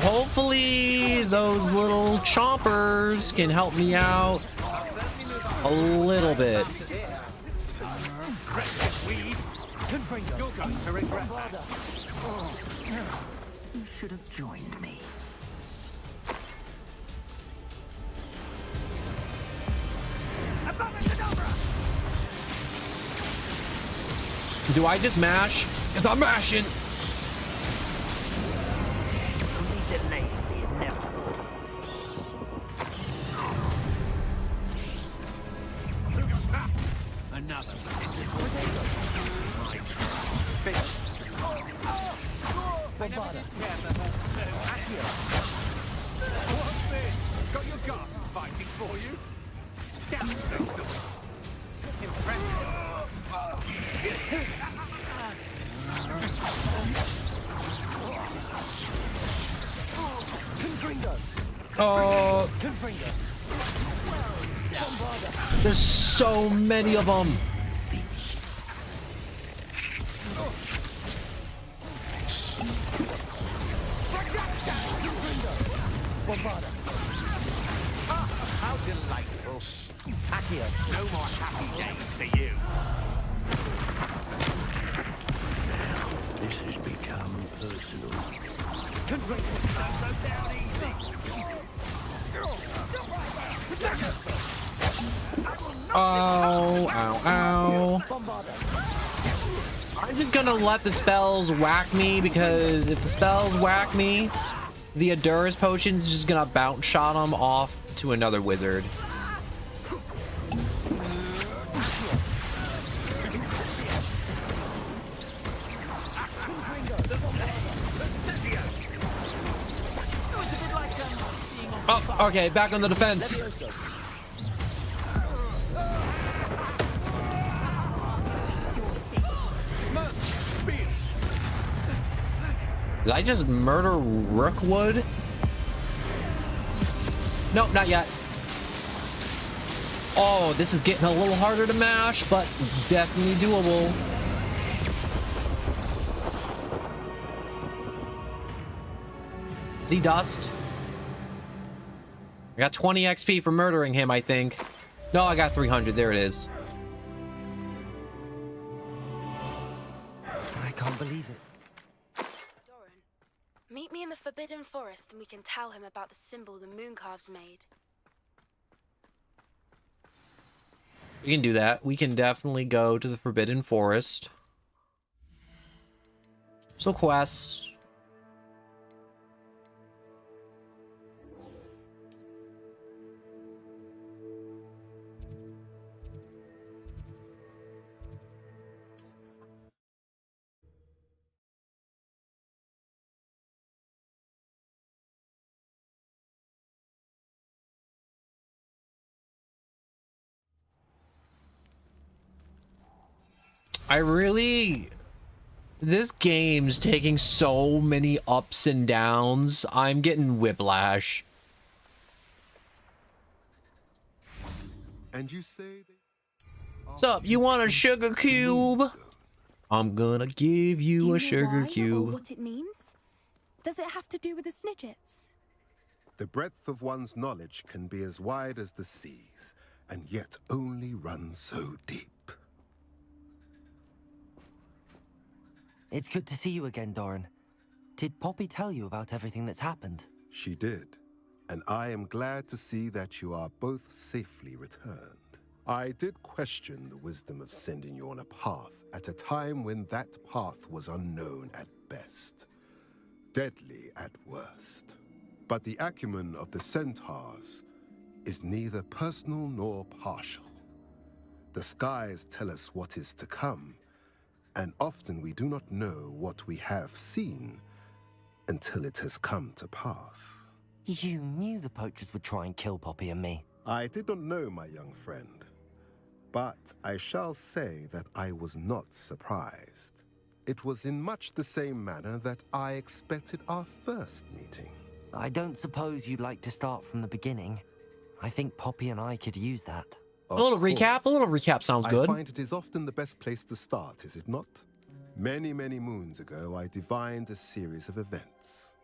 Hopefully those little chompers can help me out a little bit. You're going to regret that. You should have joined me. Do I just mash? Because I'm mashing. We delayed the inevitable. Another. Bombarder. What's this? Got your garden fighting for you? Damn it. Oh, there's so many of them. Bombarder. How delightful. Accio. No more happy days for you. Now, this has become personal. Go down easy. Oh, ow, ow. I'm just gonna let the spells whack me, because if the spells whack me, the Adurus potion's just gonna bounce shot them off to another wizard. Oh, okay, back on the defense. Did I just murder Rookwood? Nope, not yet. Oh, this is getting a little harder to mash, but definitely doable. Is he dust? I got 20 XP for murdering him, I think. No, I got 300. There it is. I can't believe it. Meet me in the Forbidden Forest and we can tell him about the symbol the Mooncalves made. We can do that. We can definitely go to the Forbidden Forest. So quests. This game's taking so many ups and downs. I'm getting whiplash. And you say What's up? You want a sugar cube? I'm gonna give you a sugar Or cube. what it means? Does it have to do with the Snidgets? The breadth of one's knowledge can be as wide as the seas, and yet only run so deep. It's good to see you again, Doran. Did Poppy tell you about everything that's happened? She did, and I am glad to see that you are both safely returned. I did question the wisdom of sending you on a path at a time when that path was unknown at best, deadly at worst. But the acumen of the centaurs is neither personal nor partial. The skies tell us what is to come, and often we do not know what we have seen until it has come to pass. You knew the poachers would try and kill Poppy and me. I did not know, my young friend, but I shall say that I was not surprised. It was in much the same manner that I expected our first meeting. I don't suppose you'd like to start from the beginning. I think Poppy and I could use that. A little recap sounds good. I find it is often the best place to start, is it not? Many, many moons ago, I divined a series of events.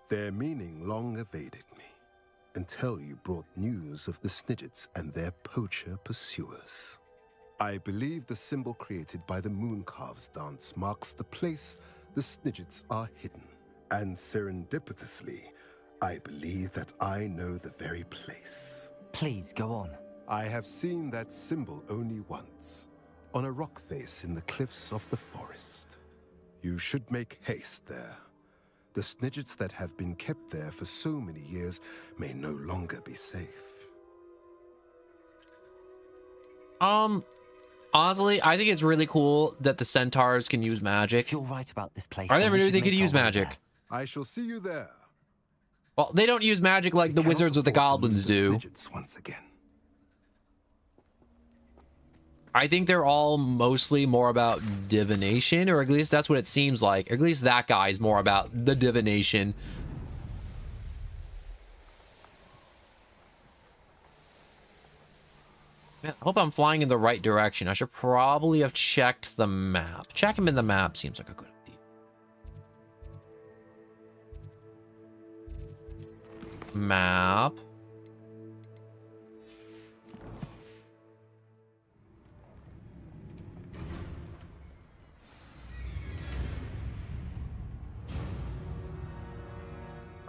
Their meaning long evaded me, until you brought news of the Snidgets and their poacher pursuers. I believe the symbol created by the Mooncalves dance marks the place the Snidgets are hidden. And serendipitously, I believe that I know the very place. Please, go on. I have seen that symbol only once, on a rock face in the cliffs of the forest. You should make haste there. The Snidgets that have been kept there for so many years may no longer be safe. Honestly, I think it's really cool that the centaurs can use magic. If you're right about this place, I never knew they could use magic. I shall see you there. Well, they don't use magic like the wizards or the goblins do. Once again. I think they're all mostly more about divination, or at least that's what it seems like. Or at least that guy is more about the divination. Man, I hope I'm flying in the right direction. I should probably have checked the map. Check him in the map seems like a good idea. Map.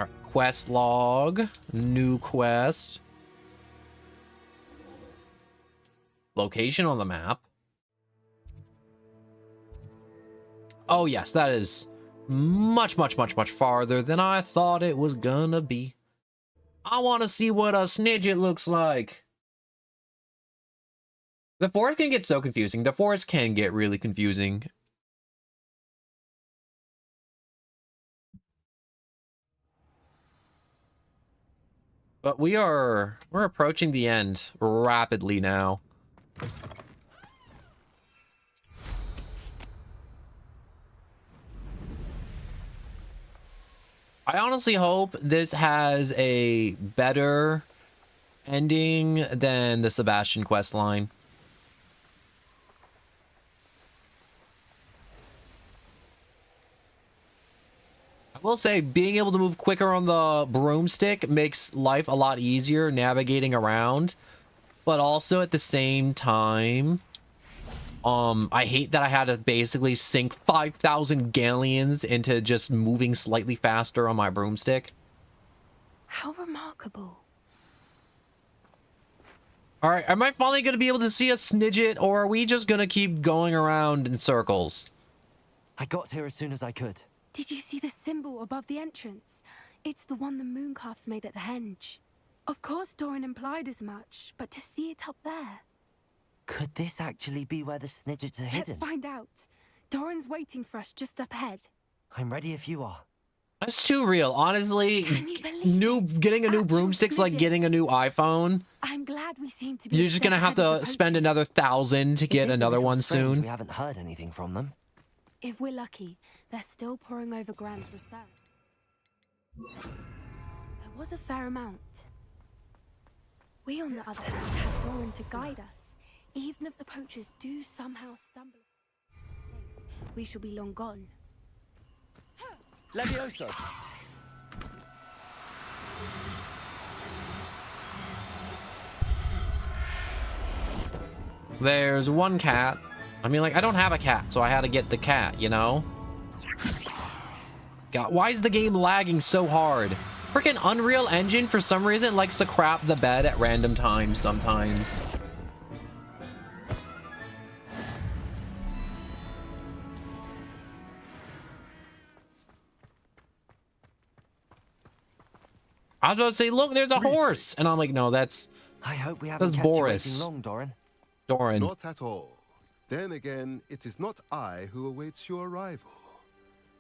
All right, quest log, new quest. Location on the map. Oh yes, that is much farther than I thought it was gonna be. I want to see what a Snidget looks like. The forest can get so confusing. The forest can get really confusing. But we're approaching the end rapidly now. I honestly hope this has a better ending than the Sebastian questline. I will say, being able to move quicker on the broomstick makes life a lot easier navigating around. But also at the same time, I hate that I had to basically sink 5,000 galleons into just moving slightly faster on my broomstick. How remarkable. All right, am I finally going to be able to see a Snidget, or are we just going to keep going around in circles? I got here as soon as I could. Did you see the symbol above the entrance? It's the one the Mooncalves made at the henge. Of course Doran implied as much, but to see it up there... Could this actually be where the Snidgets are hidden? Let's find out. Doran's waiting for us just up ahead. I'm ready if you are. That's too real. Honestly, getting a new broomstick's like getting a new iPhone. I'm glad we seem to be... You're just gonna have to spend another 1,000 to get another one soon. We haven't heard anything from them. If we're lucky, they're still poring over Grant's research. There was a fair amount. We, on the other hand, have Doran to guide us. Even if the poachers do somehow stumble, we shall be long gone. Levioso. There's one cat. I mean, like, I don't have a cat, so I had to get the cat, you know? God, why is the game lagging so hard? Freaking Unreal Engine, for some reason, likes to crap the bed at random times sometimes. I was about to say, look, there's a horse! And I'm like, no, that's... I hope we haven't that's kept you Boris. waiting long, Doran. Doran. Not at all. Then again, it is not I who awaits your arrival.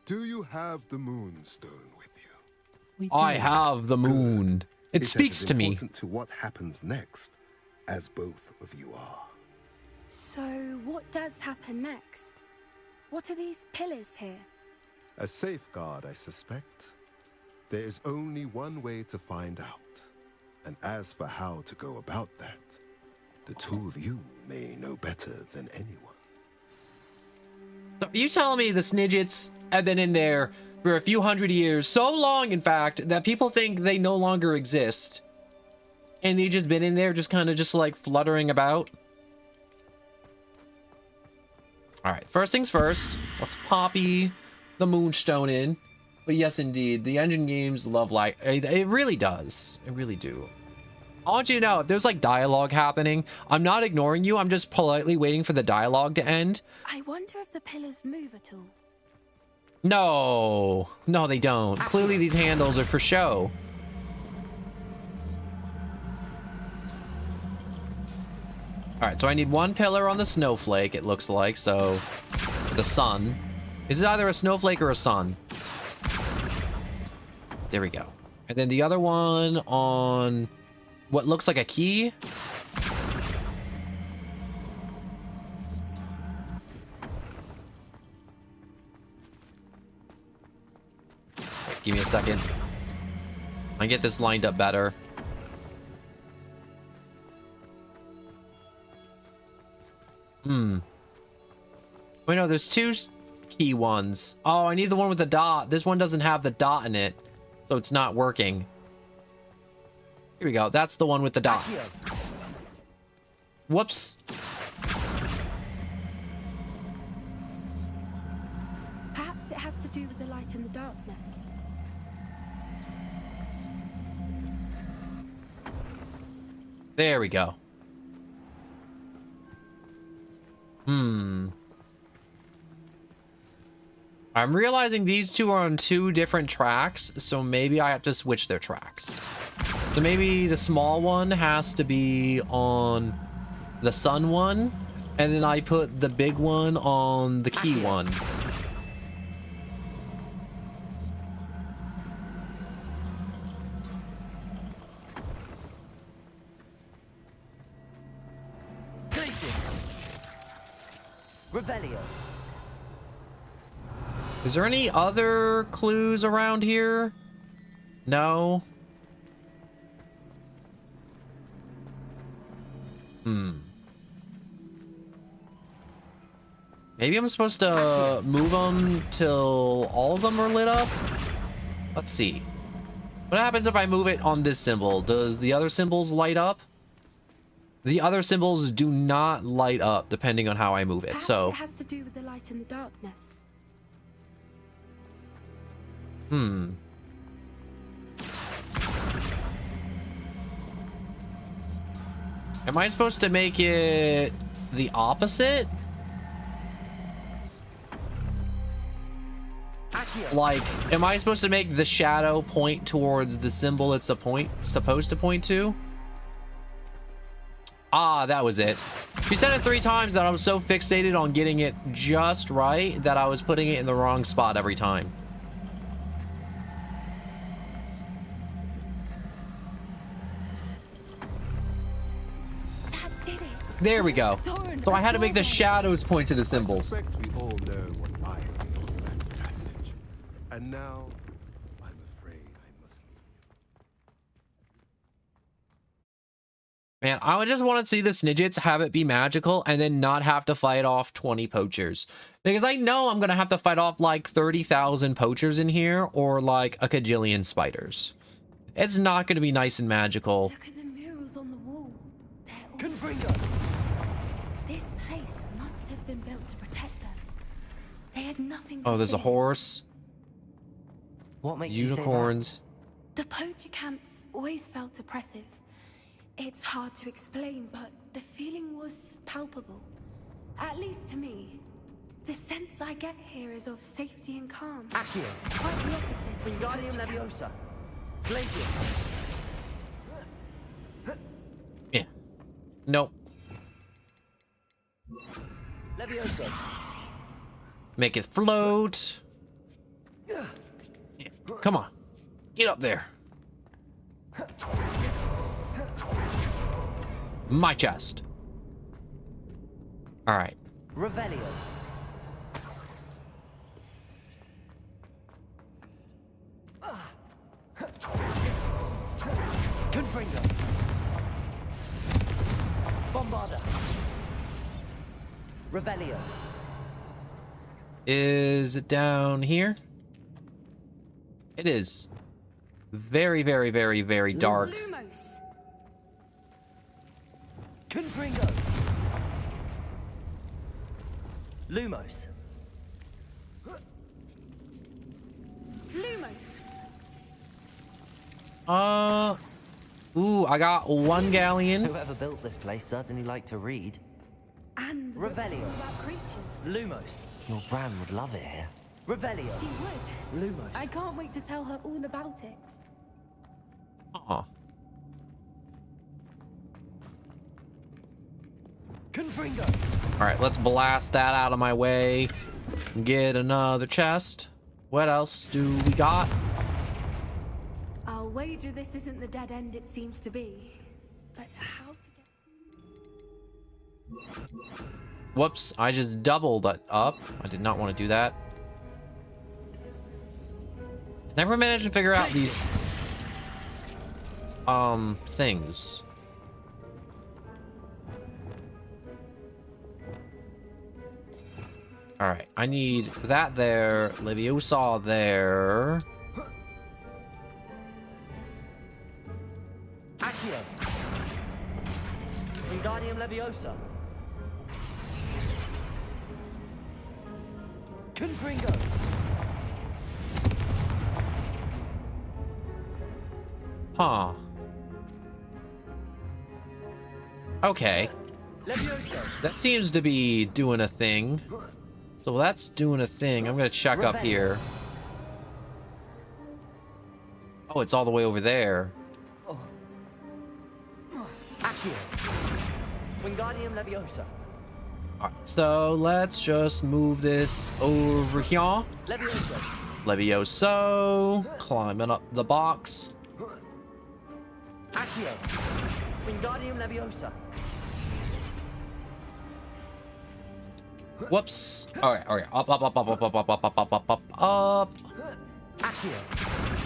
Do you have the Moonstone with you? I have the moon. It is speaks as to me. important to what happens next, as both of you are. So, what does happen next? What are these pillars here? A safeguard, I suspect. There is only one way to find out. And as for how to go about that, the two of you may know better than anyone. So you telling me the Snidgets have been in there for a few hundred years, so long, in fact, that people think they no longer exist. And they just been in there just kind of just like fluttering about? Alright, first things first, let's poppy the Moonstone in. But yes, indeed, the engine games love light. It really does. It really do. I want you to know, if there's like dialogue happening, I'm not ignoring you. I'm just politely waiting for the dialogue to end. I wonder if the pillars move at all. No. No, they don't. Clearly, these handles are for show. Alright, so I need one pillar on the snowflake, it looks like. So, the sun. Is it either a snowflake or a sun? There we go. And then the other one on what looks like a key. Wait, give me a second. I can get this lined up better. Wait, no, there's two key ones. Oh, I need the one with the dot. This one doesn't have the dot in it, so it's not working. Here we go. That's the one with the dot. Whoops. Perhaps it has to do with the light and the darkness. There we go. I'm realizing these two are on two different tracks, so maybe I have to switch their tracks. So maybe the small one has to be on the sun one, and then I put the big one on the key one. Revelio. Is there any other clues around here? No. Maybe I'm supposed to move them till all of them are lit up? Let's see. What happens if I move it on this symbol? Does the other symbols light up? The other symbols do not light up depending on how I move it. Perhaps So it has to do with the light and the darkness. Am I supposed to make it the opposite? Like, am I supposed to make the shadow point towards the symbol it's supposed to point to? Ah, that was it. She said it 3 times that I was so fixated on getting it just right that I was putting it in the wrong spot every time. There we go. So I had to make the shadows point to the symbols. I suspect we all know what lies beyond that passage. And now, I'm afraid I must leave. Man, I just want to see the Snidgets have it be magical and then not have to fight off 20 poachers. Because I know I'm going to have to fight off like 30,000 poachers in here or like a cajillion spiders. It's not going to be nice and magical. Look at the murals on the wall. They're all... Confringo. This They had nothing. Oh, there's a horse. What makes unicorns? The poacher camps always felt oppressive. It's hard to explain, but the feeling was palpable. At least to me. The sense I get here is of safety and calm. Accio. Quite the opposite. Wingardium Leviosa. Glacius. Yeah. Nope. Leviosa. Make it float. Yeah. Come on. Get up there. My chest. All right. Revelio. Confringo. Bombarda. Revelio. Is it down here? It is. Very, very, very, very dark. Lumos. Confringo. Lumos. Lumos. Ooh, I got one galleon. Whoever built this place certainly liked to read. And the Revelio. books about creatures. Lumos. Your Bran would love it here. Revelio. She would. Lumos. I can't wait to tell her all about it. Aw. Confringo. All right, let's blast that out of my way. Get another chest. What else do we got? I'll wager this isn't the dead end it seems to be. But how to get... Whoops, I just doubled it up. I did not want to do that. Never managed to figure out these things. All right, I need that there, Leviosa there. Accio. Wingardium Leviosa. Confringo. Huh. Okay. Leviosa. That seems to be doing a thing. So that's doing a thing. I'm gonna check up here. Oh, it's all the way over there. Accio. Wingardium Leviosa. Alright, so let's just move this over here. Leviosa. Levioso. Climbing up the box. Accio. Wingardium Leviosa. Whoops. Alright, alright. Up, up, up, up, up, up, up, up, up, up, up, up. Accio.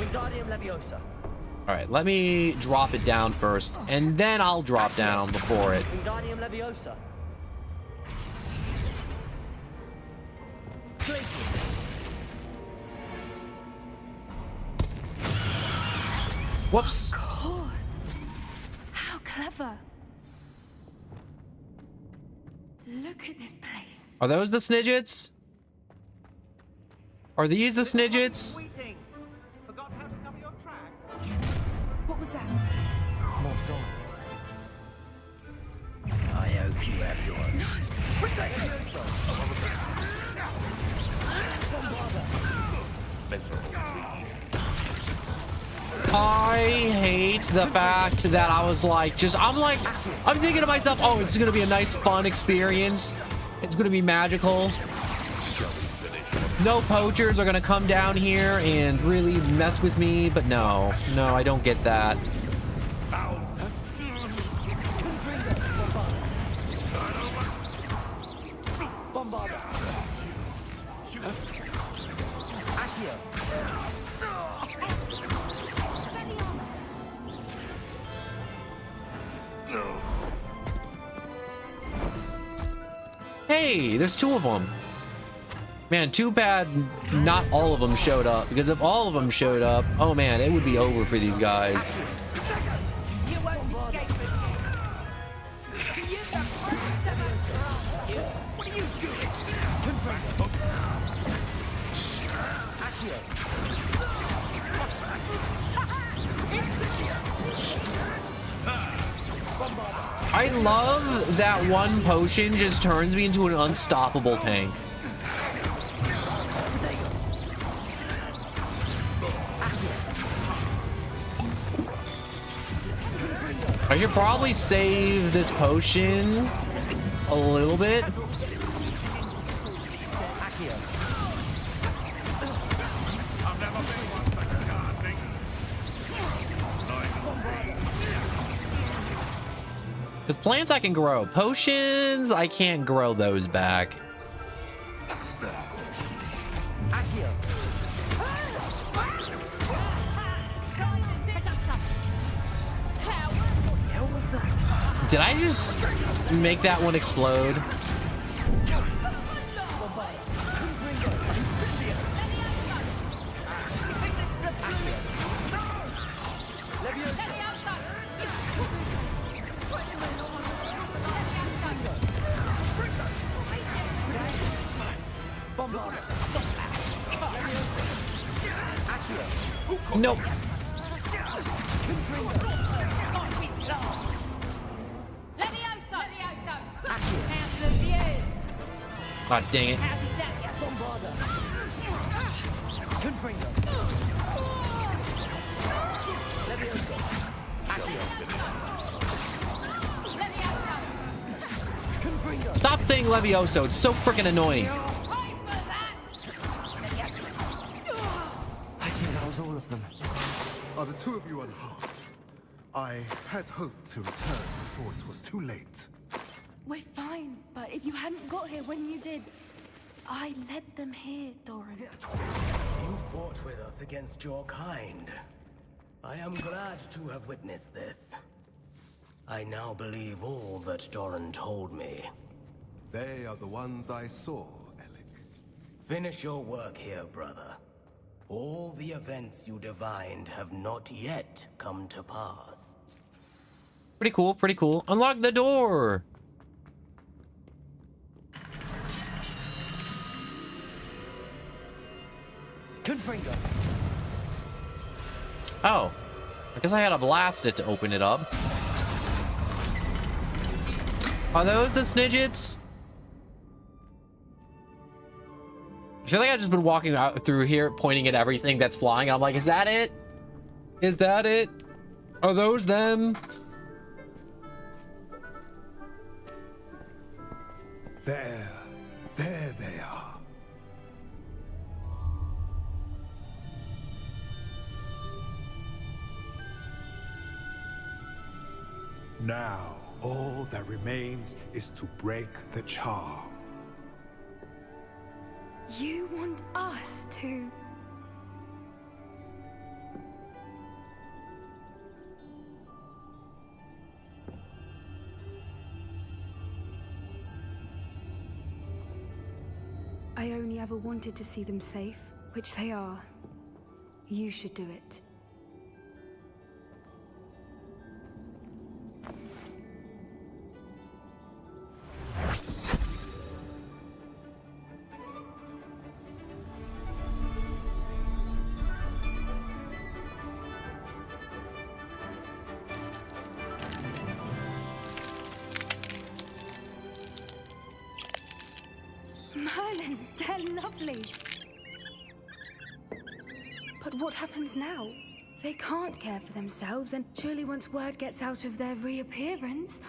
Wingardium Leviosa. Alright, let me drop it down first, and then I'll drop down before it. Wingardium Leviosa. Whoops. Of course. How clever. Look at this place. Are those the Snidgets? Are these the Snidgets? What was that? More storm. I hope you have your... I hate the fact that I was like, I'm thinking to myself, oh, it's gonna be a nice, fun experience. It's gonna be magical. No poachers are gonna come down here and really mess with me, but no, I don't get that. Hey, there's two of them. Man, too bad not all of them showed up, because if all of them showed up, oh man, it would be over for these guys. What are you doing? I love that one potion just turns me into an unstoppable tank. I should probably save this potion a little bit. Because plants I can grow. Potions, I can't grow those back. Did I just make that one explode? Nope. God dang it. Stop saying Levioso, it's so freaking annoying. I think that was all of them. Are the two of you unharmed? I had hoped to return before it was too late. We're fine, but if you hadn't got here when you did, I led them here, Doran. You fought with us against your kind. I am glad to have witnessed this. I now believe all that Doran told me. They are the ones I saw, Alec. Finish your work here, brother. All the events you divined have not yet come to pass. Pretty cool, pretty cool. Unlock the door! Confringo. Oh. I guess I had to blast it to open it up. Are those the Snidgets? I feel like I've just been walking out through here pointing at everything that's flying. I'm like, is that it? Is that it? Are those them? There they are. Now, all that remains is to break the charm. You want us to... I only ever wanted to see them safe, which they are. You should do it. Merlin, they're lovely. But what happens now? They can't care for themselves, and surely once word gets out of their reappearance...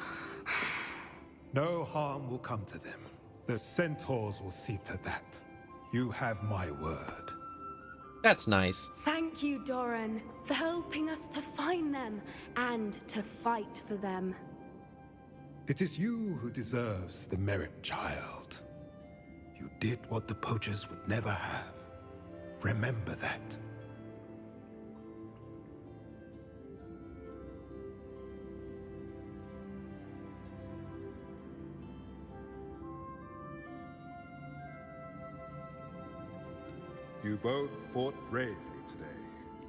No harm will come to them. The centaurs will see to that. You have my word. That's nice. Thank you, Doran, for helping us to find them and to fight for them. It is you who deserves the merit, child. You did what the poachers would never have. Remember that. You both fought bravely today.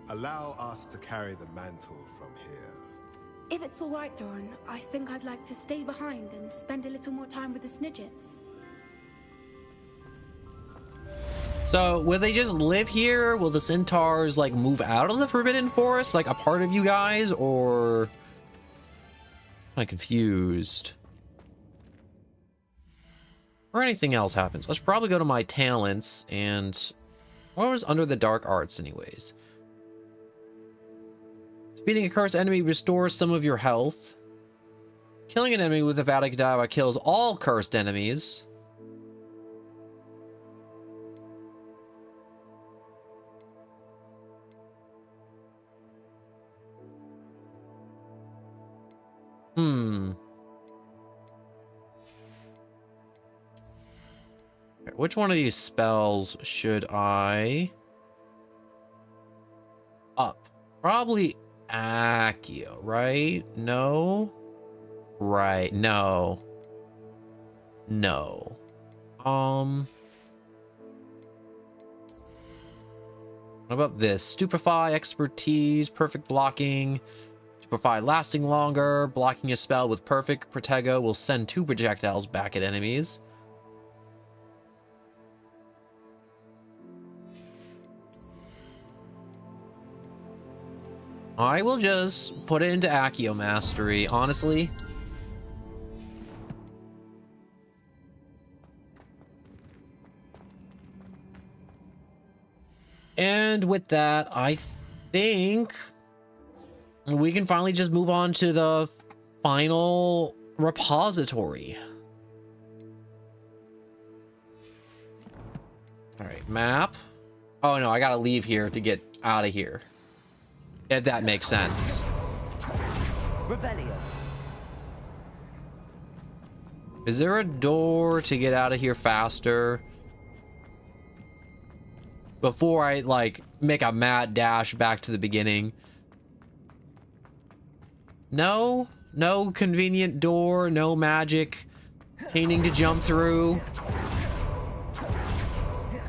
Allow us to carry the mantle from here. If it's all right, Doran, I think I'd like to stay behind and spend a little more time with the Snidgets. So, will they just live here? Will the centaurs, like, move out of the Forbidden Forest, like, a part of you guys, or... I'm confused. Or anything else happens. Let's probably go to my talents, and... what was under the dark arts, anyways? Defeating a cursed enemy restores some of your health. Killing an enemy with a Vada Kedavra kills all cursed enemies. Which one of these spells should I up? Probably Accio, right? No? Right, no. No. What about this? Stupefy, expertise, perfect blocking. Stupefy lasting longer. Blocking a spell with perfect Protego will send 2 projectiles back at enemies. I will just put it into Accio Mastery, honestly. And with that, I think we can finally just move on to the final repository. All right, map. Oh no, I gotta leave here to get out of here. If that makes sense. Revelio. Is there a door to get out of here faster? Before I, like, make a mad dash back to the beginning. No? No convenient door, no magic painting to jump through.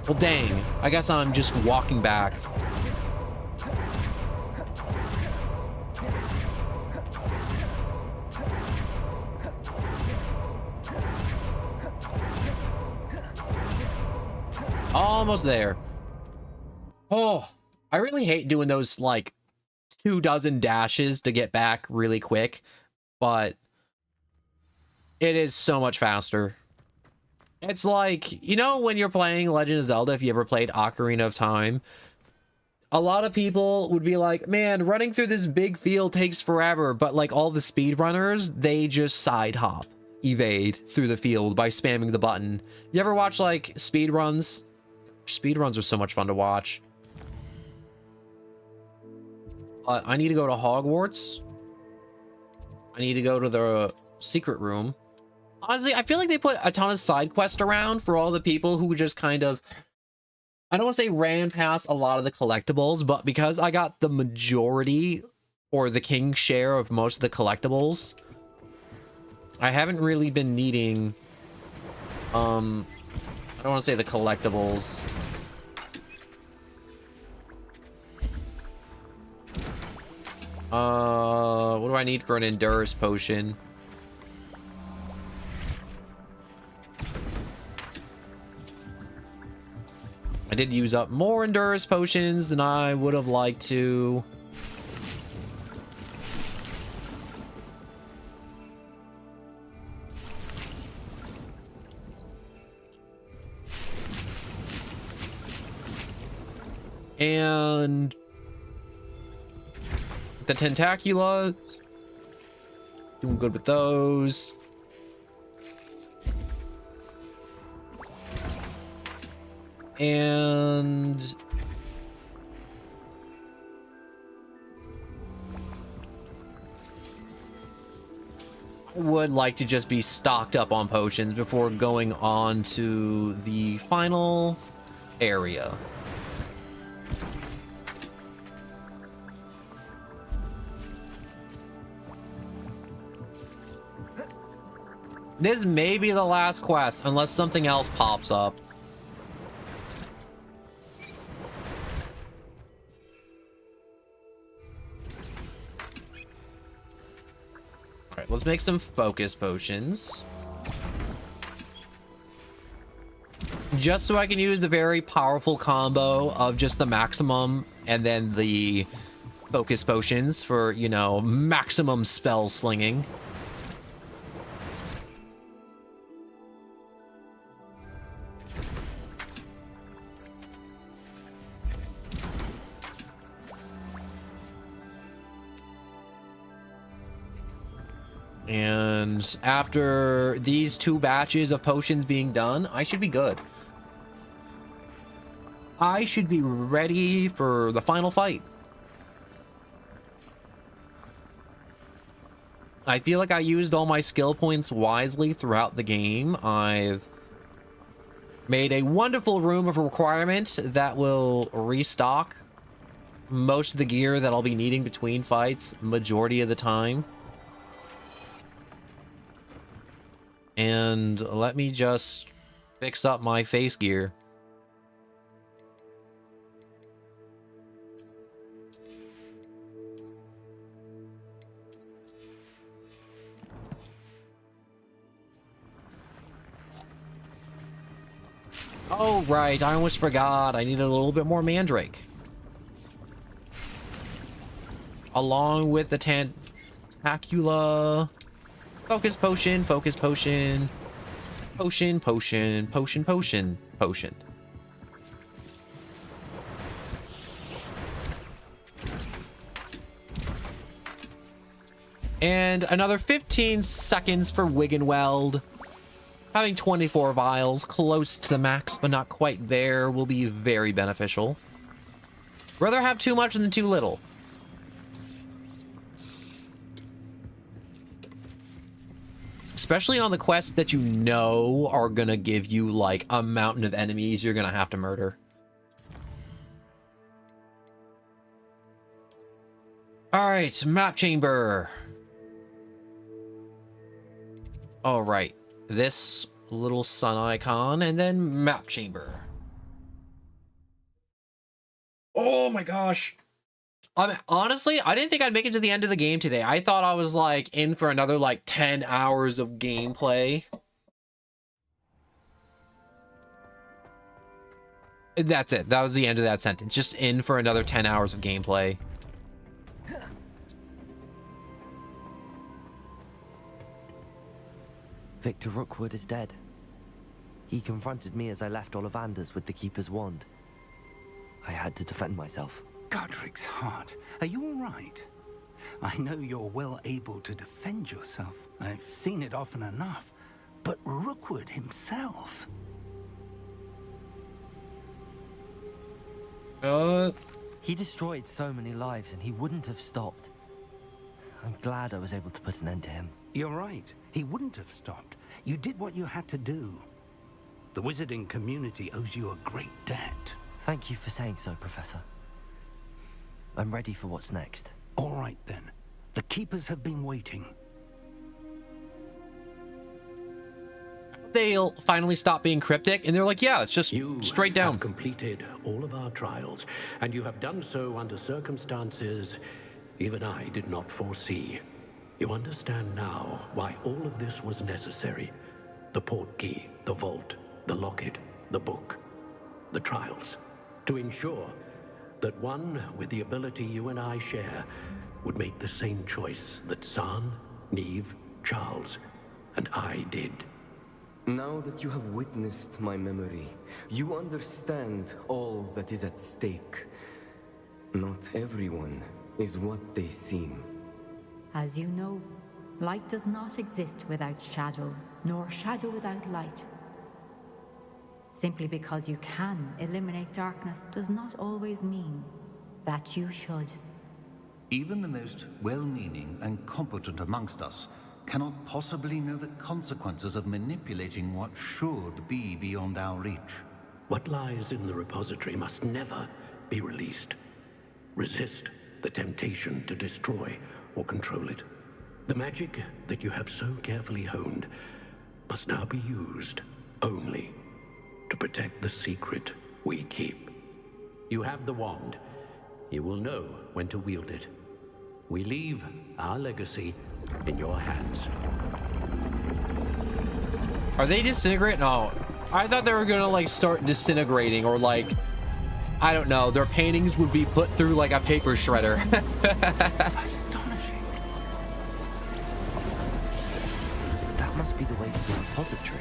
Well, dang. I guess I'm just walking back. Almost there. Oh, I really hate doing those, like, 24 dashes to get back really quick, but it is so much faster. It's like, you know, when you're playing Legend of Zelda, if you ever played Ocarina of Time, a lot of people would be like, man, running through this big field takes forever, but like all the speedrunners, they just side hop, evade through the field by spamming the button. You ever watch like speedruns? Speedruns are so much fun to watch. I need to go to Hogwarts. I need to go to the secret room. Honestly, I feel like they put a ton of side quests around for all the people who just kind of... I don't want to say ran past a lot of the collectibles, but because I got the majority or the king's share of most of the collectibles, I haven't really been needing... I don't want to say the collectibles. What do I need for an Endurance potion? I did use up more Endurance potions than I would have liked to. And the Tentacula, doing good with those. And I would like to just be stocked up on potions before going on to the final area. This may be the last quest, unless something else pops up. Alright, let's make some focus potions. Just so I can use the very powerful combo of just the maximum and then the focus potions for, you know, maximum spell slinging. And after these 2 batches of potions being done, I should be good. I should be ready for the final fight. I feel like I used all my skill points wisely throughout the game. I've made a wonderful room of requirement that will restock most of the gear that I'll be needing between fights, majority of the time. And let me just fix up my face gear. Oh, right. I almost forgot. I needed a little bit more mandrake. Along with the tentacula. Focus potion, focus potion. Potion, potion, potion, potion, potion. And another 15 seconds for Wiggenweld. Having 24 vials, close to the max, but not quite there, will be very beneficial. Rather have too much than too little. Especially on the quests that you know are gonna give you, like, a mountain of enemies you're gonna have to murder. Alright, map chamber. Alright. This little sun icon, and then map chamber. Oh my gosh. Honestly, I didn't think I'd make it to the end of the game today. I thought I was, like, in for another, like, 10 hours of gameplay. That's it. That was the end of that sentence. Just in for another 10 hours of gameplay. Victor Rookwood is dead. He confronted me as I left Ollivander's with the Keeper's wand. I had to defend myself. Godric's heart, are you all right? I know you're well able to defend yourself. I've seen it often enough. But Rookwood himself... He destroyed so many lives and he wouldn't have stopped. I'm glad I was able to put an end to him. You're right. He wouldn't have stopped. You did what you had to do. The wizarding community owes you a great debt. Thank you for saying so, Professor. I'm ready for what's next. All right, then. The Keepers have been waiting. They'll finally stop being cryptic, and they're like, yeah, it's just straight down. You have completed all of our trials, and you have done so under circumstances even I did not foresee. You understand now why all of this was necessary. The portkey, the vault, the locket, the book, the trials. To ensure that one with the ability you and I share would make the same choice that San, Neve, Charles, and I did. Now that you have witnessed my memory, you understand all that is at stake. Not everyone is what they seem. As you know, light does not exist without shadow, nor shadow without light. Simply because you can eliminate darkness does not always mean that you should. Even the most well-meaning and competent amongst us cannot possibly know the consequences of manipulating what should be beyond our reach. What lies in the repository must never be released. Resist the temptation to destroy or control it. The magic that you have so carefully honed must now be used only to protect the secret we keep. You have the wand. You will know when to wield it. We leave our legacy in your hands. Are they disintegrating? No. I thought they were gonna like start disintegrating, or like, I don't know, their paintings would be put through like a paper shredder. Astonishing. That must be the way to the repository.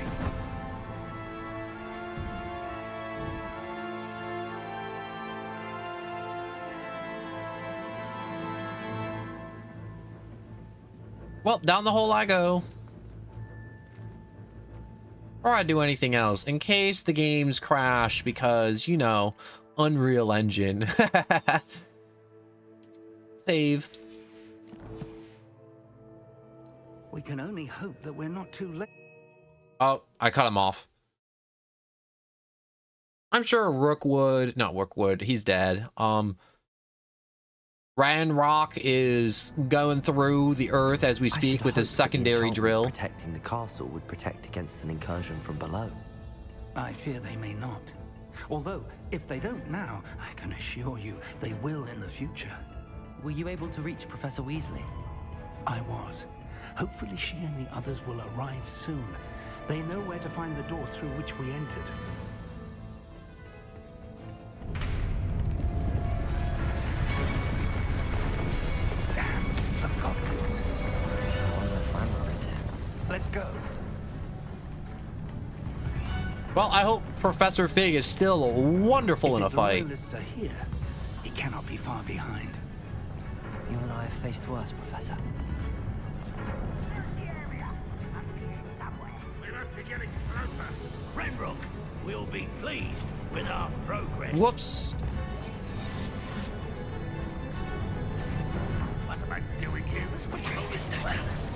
Well, down the hole I go. Or I do anything else in case the games crash because, you know, Unreal Engine. Save. We can only hope that we're not too late. Oh, I cut him off. I'm sure Rookwood, not Rookwood, he's dead. Ranrock is going through the earth as we speak with his secondary drill. Protecting the castle would protect against an incursion from below. I fear they may not. Although, if they don't now, I can assure you they will in the future. Were you able to reach Professor Weasley? I was. Hopefully she and the others will arrive soon. They know where to find the door through which we entered. Let's go. Well, I hope Professor Fig is still wonderful in a fight. If his loyalists are here, he cannot be far behind. You and I have faced worse, Professor. We must be getting closer. Renrock will be pleased with our progress. Whoops. What am I doing here? This patrol is dangerous.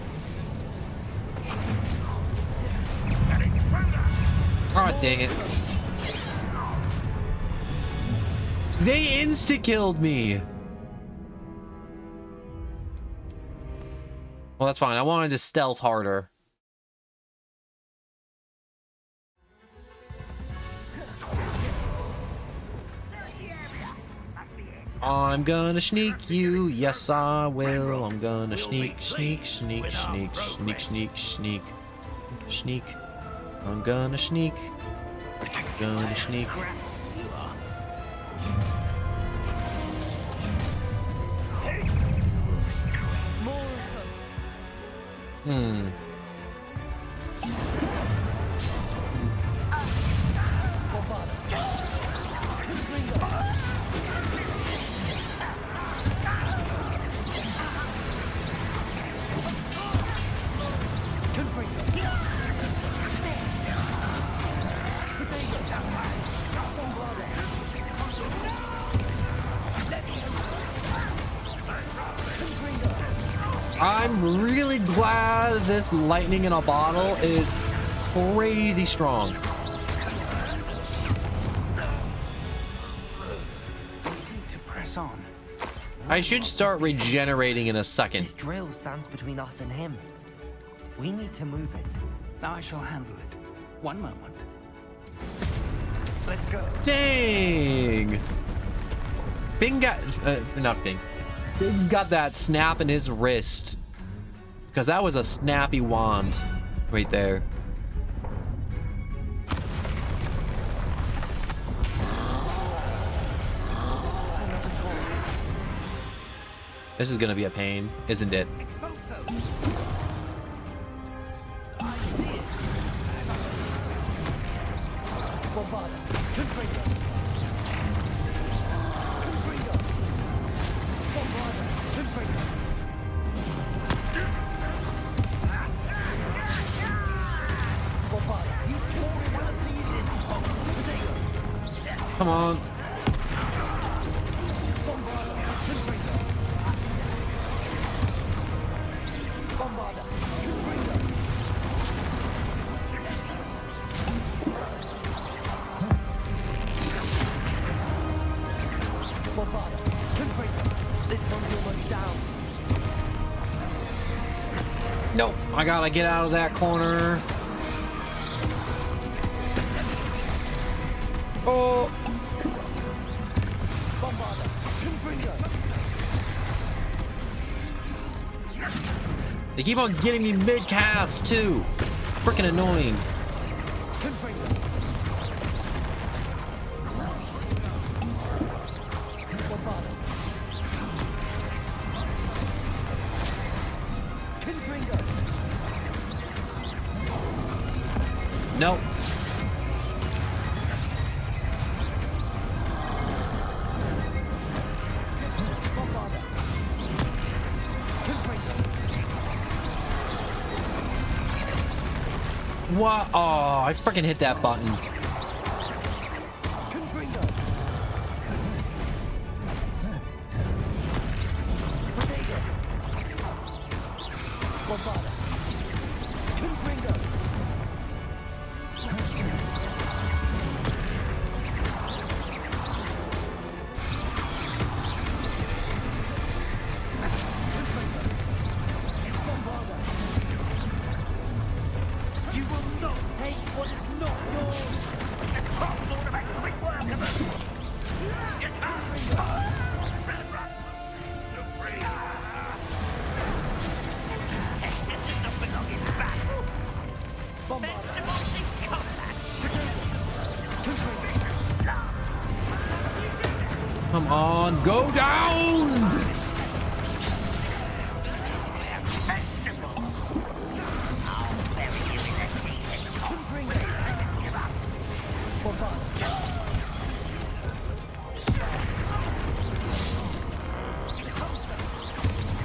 Oh, dang it. They insta-killed me. Well, that's fine. I wanted to stealth harder. I'm gonna sneak you. Yes, I will. I'm gonna sneak, sneak, sneak, sneak, sneak, sneak, sneak, sneak. I'm gonna sneak. Gonna sneak. I'm really glad this lightning in a bottle is crazy strong. To press on. I should start regenerating in a second. This drill stands between us and him. We need to move it. I shall handle it. One moment. Let's go. Dang. Bing got not Bing. Big's got that snap in his wrist. Because that was a snappy wand right there. This is gonna be a pain, isn't it? Come on. Nope, I gotta get out of that corner. Oh. They keep on getting me mid-cast, too. Freaking annoying. Nope. What? Oh, I freaking hit that button. Come on, go down!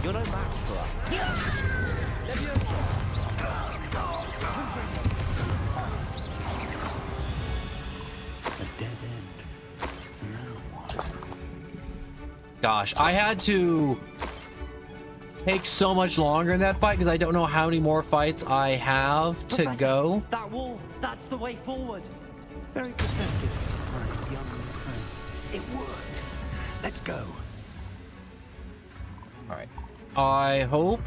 You're no match for us. A dead end. Now what? Gosh, I had to take so much longer in that fight because I don't know how many more fights I have to Professor, go. That wall, that's the way forward. Very perceptive, my young friend. It worked. Let's go. All right. I hope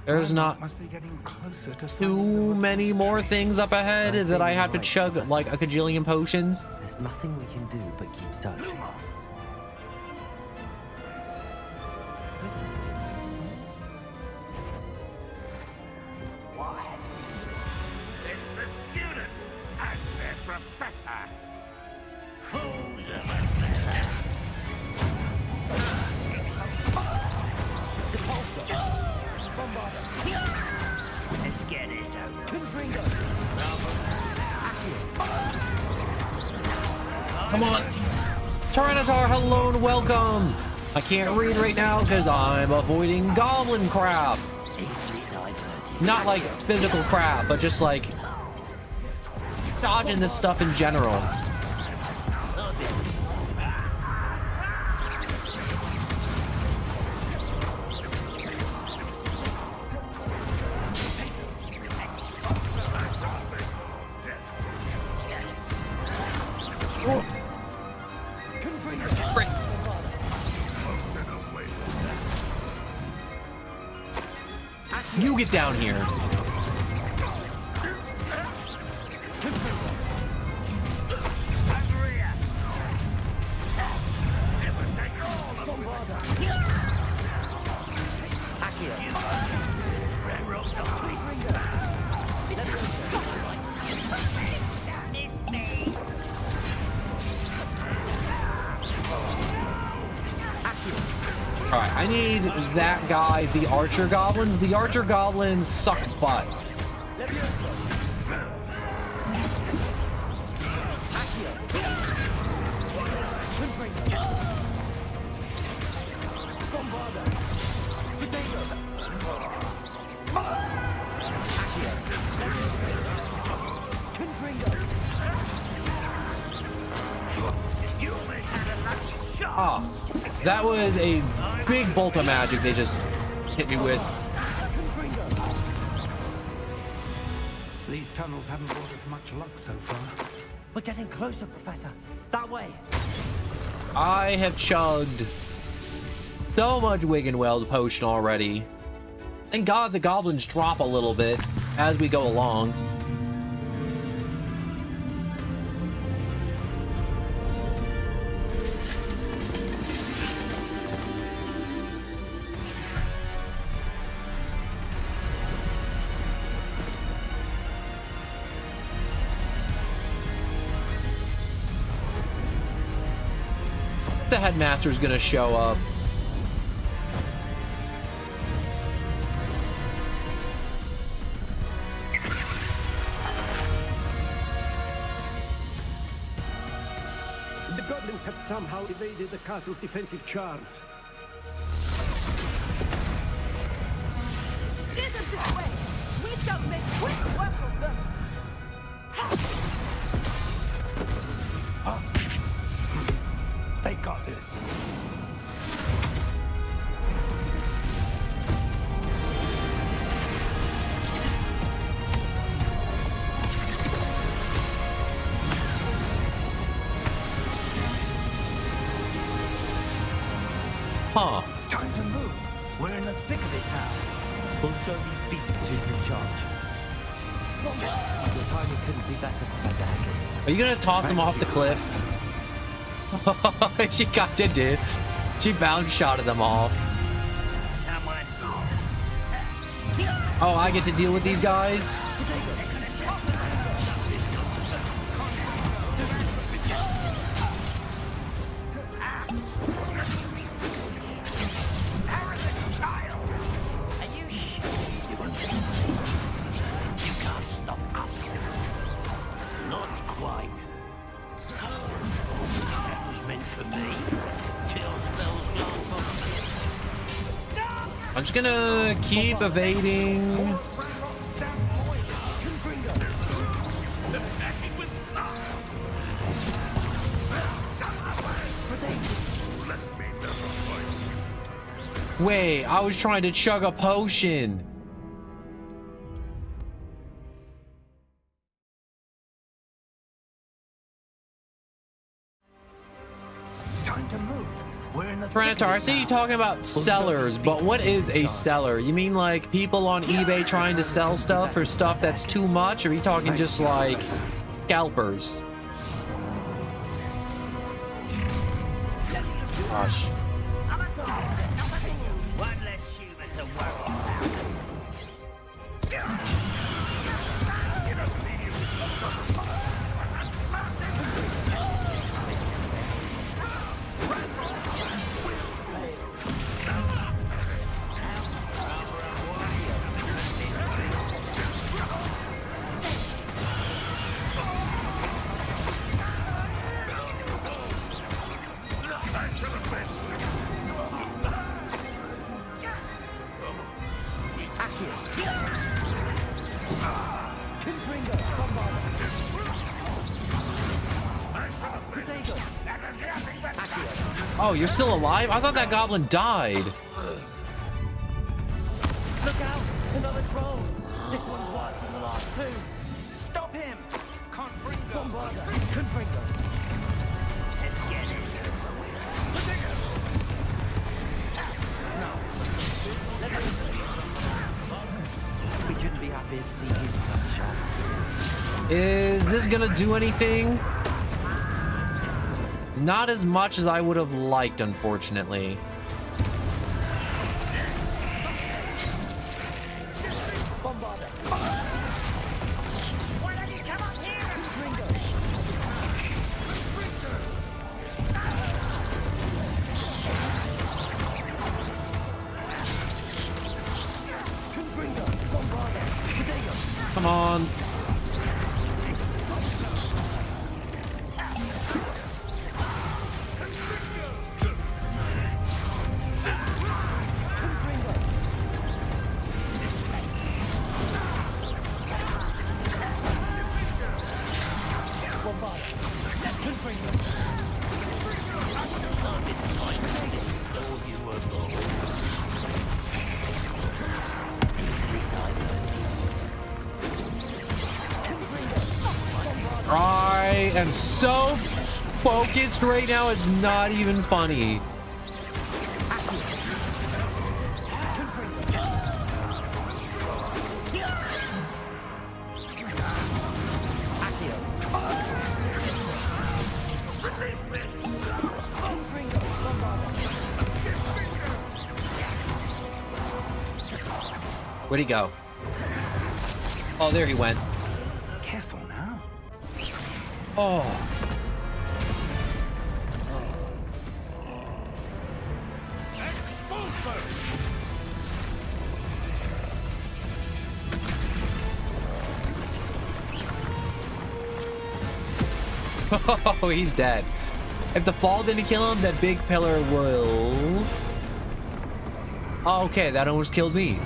there's not Must be getting closer to too many more things up ahead that I have to chug like a cajillion potions. There's nothing we can do but keep searching. Why? It's the student and their professor. Fools of Let's get this over. Come on. Tyranitar, hello and welcome. I can't read right now because I'm avoiding goblin crap. Not like physical crap, but just like dodging this stuff in general. You get down here. Alright, I need that guy, the archer goblins. The archer goblins suck butt. Ah, that was a big bolt of magic they just hit me with. These tunnels haven't brought us much luck so far. We're getting closer, Professor. That way. I have chugged so much Wiggenweld potion already. Thank God the goblins drop a little bit as we go along. the headmaster's gonna show up. The goblins have somehow evaded the castle's defensive charms. Steer them this way! We shall make quick work of them! They got this. Huh. Time to move. We're in the thick of it now. We'll show these beasts who's in charge. Your timing couldn't be better, Professor Hackett. Are you gonna toss him off the cliff? She got it, dude. She bounce shotted them off. Oh, I get to deal with these guys? I'm just gonna keep evading. Wait, I was trying to chug a potion. Time to move. We're in the Frantar, I see you talking about sellers, but what is a seller? You mean like people on eBay trying to sell stuff or stuff that's too much? Or are you talking just like scalpers? Gosh. One less human to worry about. Oh, you're still alive? I thought that goblin died. Look out! Another troll! This one's worse than the last two! Stop him! Bombarda! Confringo! Let's get this over with. We couldn't be happier to see you, Professor Sharp. Is this gonna do anything? Not as much as I would have liked, unfortunately. Come on. I am so focused right now, it's not even funny. Where'd he go? Oh, there he went. Careful now. Oh. first. Oh, he's dead. If the fall didn't kill him, that big pillar will... Oh, okay, that almost killed me.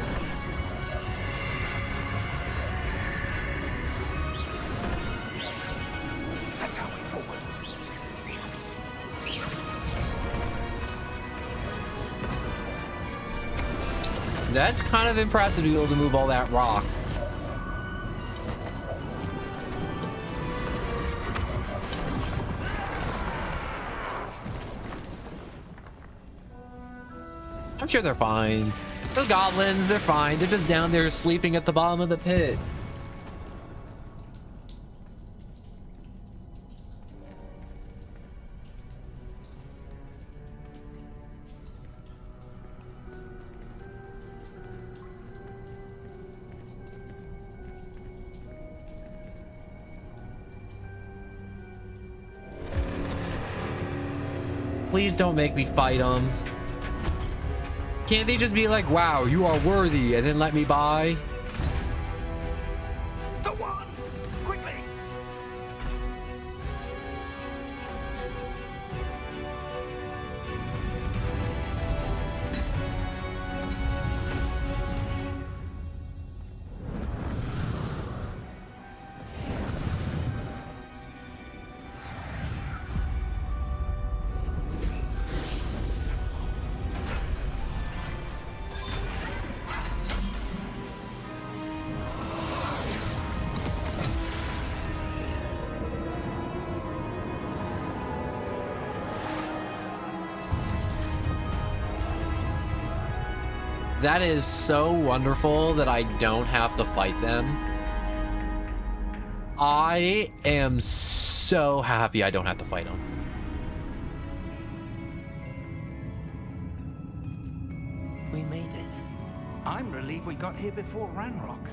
That's our way forward. That's kind of impressive to be able to move all that rock. I'm sure they're fine. The goblins, they're fine. They're just down there sleeping at the bottom of the pit. Please don't make me fight them. Can't they just be like, wow, you are worthy, and then let me by? The one! Quickly! That is so wonderful that I don't have to fight them. I am so happy I don't have to fight them. We made it. I'm relieved we got here before Ranrock.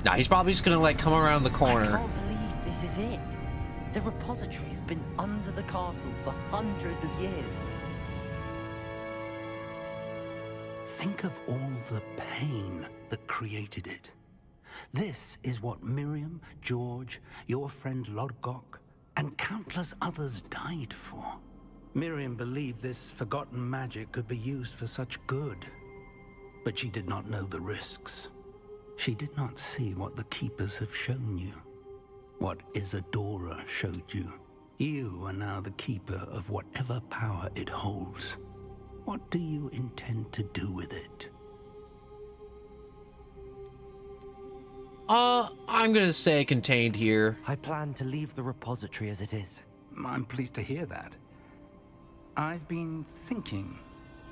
Nah, he's probably just gonna like come around the I corner. can't believe this is it. The repository has been under the castle for hundreds of years. Think of all the pain that created it. This is what Miriam, George, your friend Lodgok, and countless others died for. Miriam believed this forgotten magic could be used for such good, but she did not know the risks. She did not see what the Keepers have shown you, what Isadora showed you. You are now the Keeper of whatever power it holds. What do you intend to do with it? I'm gonna say contained here. I plan to leave the repository as it is. I'm pleased to hear that. I've been thinking.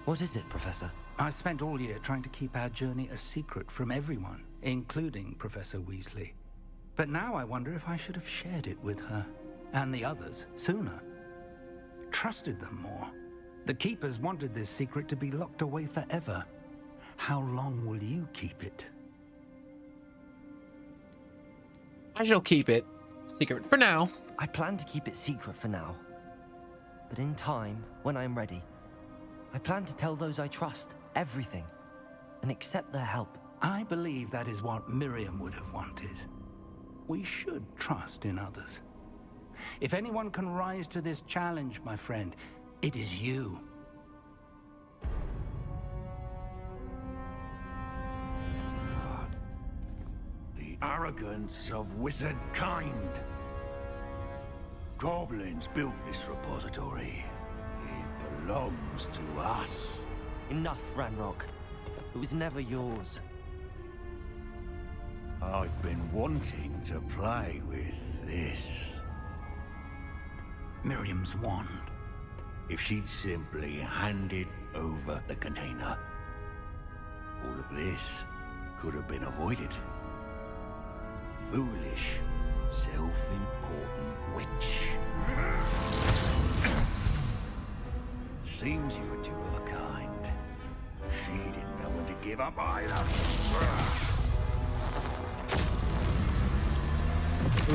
What is it, Professor? I spent all year trying to keep our journey a secret from everyone, including Professor Weasley. But now I wonder if I should have shared it with her, and the others, sooner. Trusted them more. The Keepers wanted this secret to be locked away forever. How long will you keep it? I shall keep it secret for now. I plan to keep it secret for now. But in time, when I'm ready, I plan to tell those I trust everything and accept their help. I believe that is what Miriam would have wanted. We should trust in others. If anyone can rise to this challenge, my friend, it is you. The arrogance of wizard kind. Goblins built this repository. It belongs to us. Enough, Ranrock. It was never yours. I've been wanting to play with this. Miriam's wand. If she'd simply handed over the container, all of this could have been avoided. Foolish, self-important witch. Seems you were two of a kind. She didn't know when to give up either.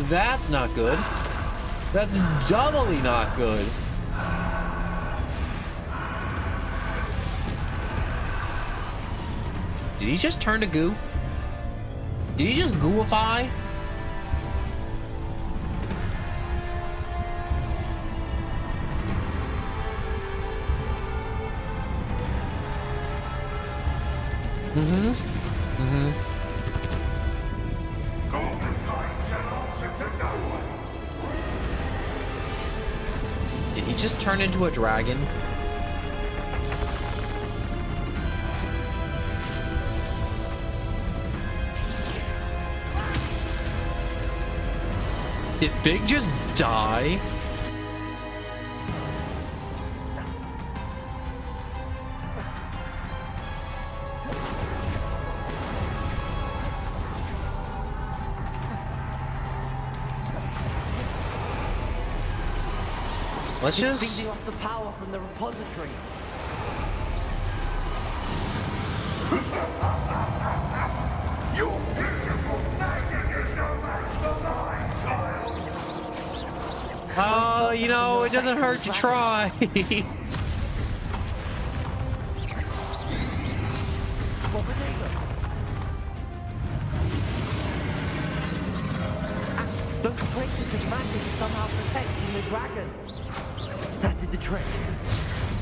That's not good. That's doubly not good. Did he just turn to goo? Did he just gooify? Did he just turn into a dragon? Did Fig just die? Let's just feeding off the power from the repository. Your beautiful magic is no match for mine, child. you know, it doesn't hurt to try. Those traces of magic are somehow protecting the dragon. That did the trick.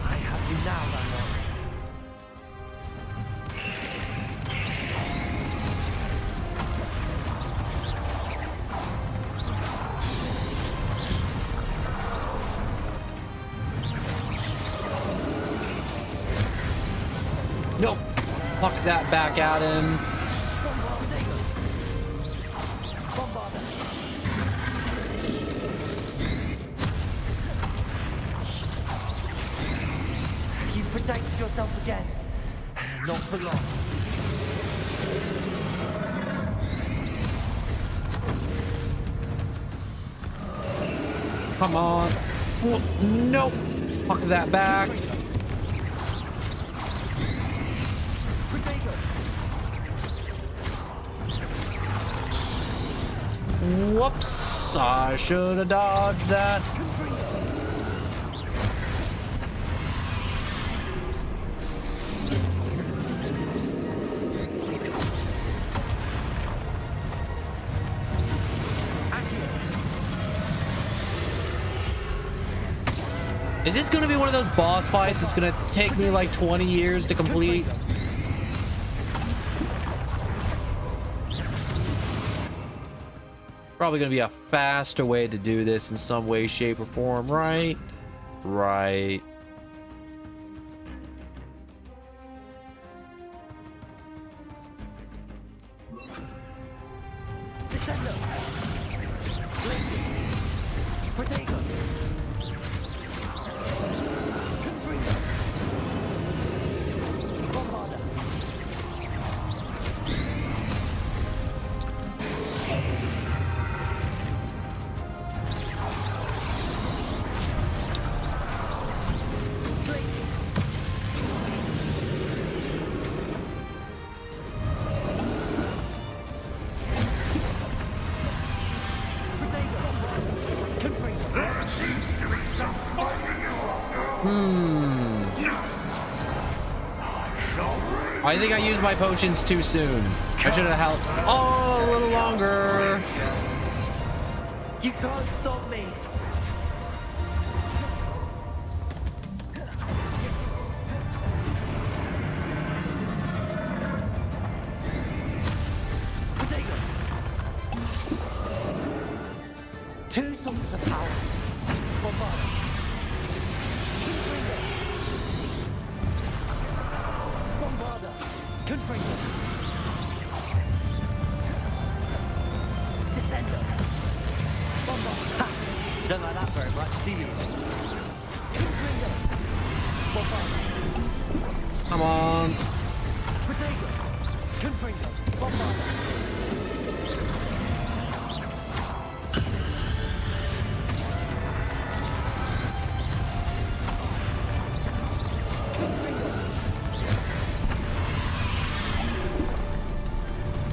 I have you now, Ranrock. Nope. Pluck that back at him. You protected yourself again. Not for long. Come on. Oh, nope. Pluck that back. Whoops, I should have dodged that. Is this going to be one of those boss fights that's going to take me like 20 years to complete? Probably going to be a faster way to do this in some way, shape, or form, right? Right. Descendo. Places. Protego. Confringo. Bombarda. I think I used my potions too soon. I should have held a little longer. You can't stop me. Two sources of power. Bombard. Bombarda. Confringo. Descendo. Bombard. Ha! Don't like that very much, do you? Confringo. Bombarda. Come on. Protego. Confringo. Bombarda.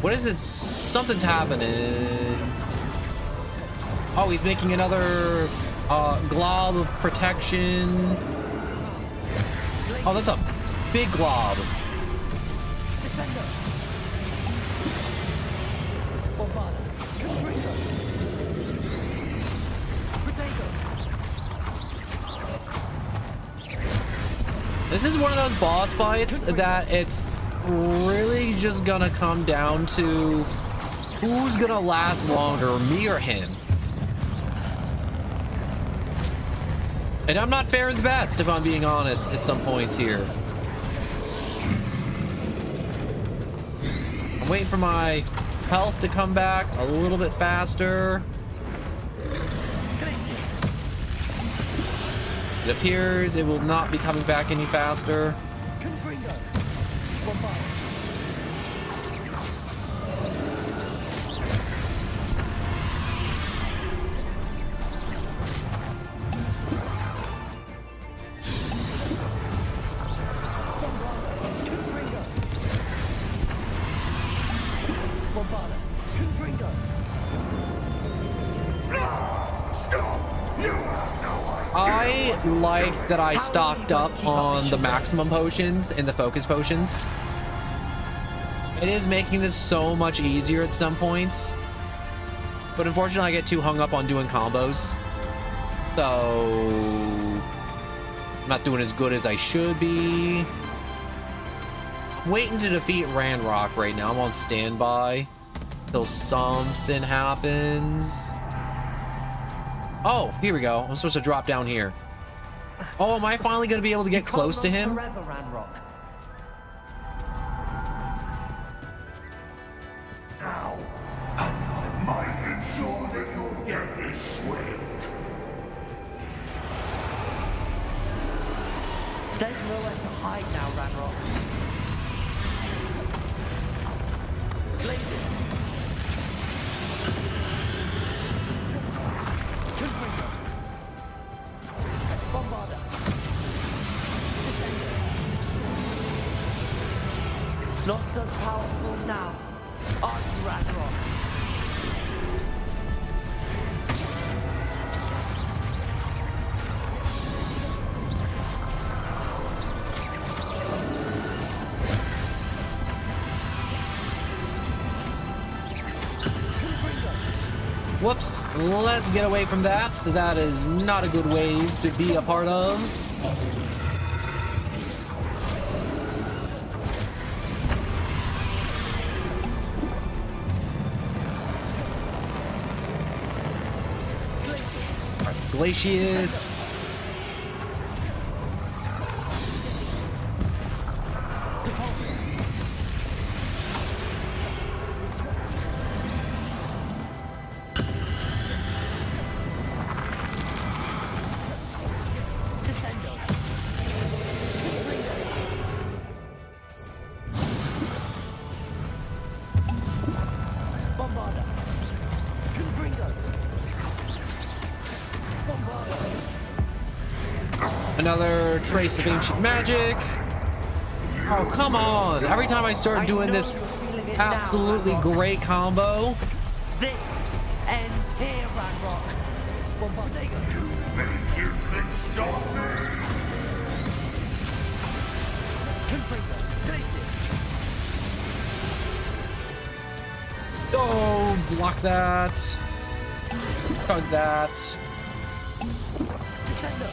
What is this? Something's happening. Oh, he's making another glob of protection. Oh, that's a big glob. Descendo. Bombarda. Confringo. Protego. This is one of those boss fights that it's really just gonna come down to who's gonna last longer, me or him. And I'm not fair and best, if I'm being honest, at some points here. I'm waiting for my health to come back a little bit faster. It appears it will not be coming back any faster. Confringo. Bombarda. I liked that I stocked up on the maximum potions and the focus potions. It is making this so much easier at some points. But unfortunately, I get too hung up on doing combos. So I'm not doing as good as I should be. I'm waiting to defeat Ranrock right now. I'm on standby till something happens. Oh, here we go. I'm supposed to drop down here. Oh, am I finally going to be able to get close to him? Forever, Ranrock. Now, and I might ensure that your death is swift. There's nowhere to hide now, Ranrock. Glaciers. Confringo. Bombarda. Descendo. Not so powerful now. Aren't you, Ranrock? Whoops, let's get away from that. So that is not a good wave to be a part of. Glaciers. Another trace of ancient magic. Oh, come on. Every time I start doing this absolutely great combo. This ends here, Ranrock. Bombardego. You think you can stop me? Confringo. Glaciers. Oh, block that. Chug that. Descendo.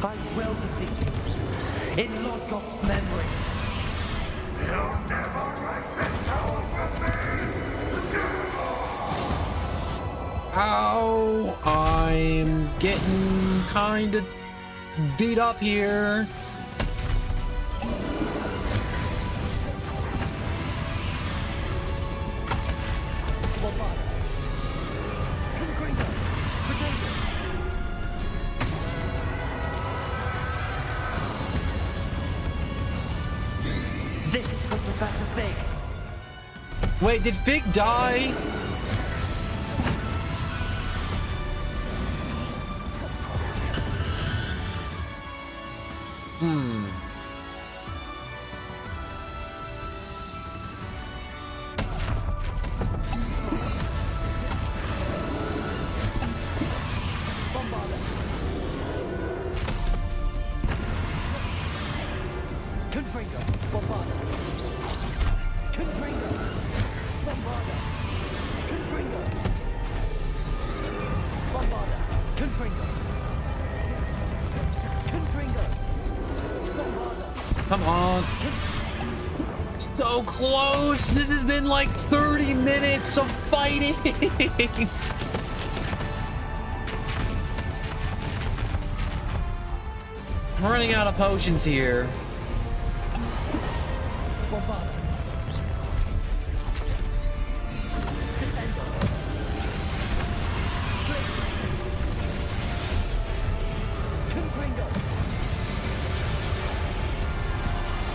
I will defeat you in Lord God's memory. You'll never write this down for me! Ow! I'm getting kind of beat up here. This is for Professor Fig. Wait, did Fig die? Come on. So close. This has been like 30 minutes of fighting. I'm running out of potions here.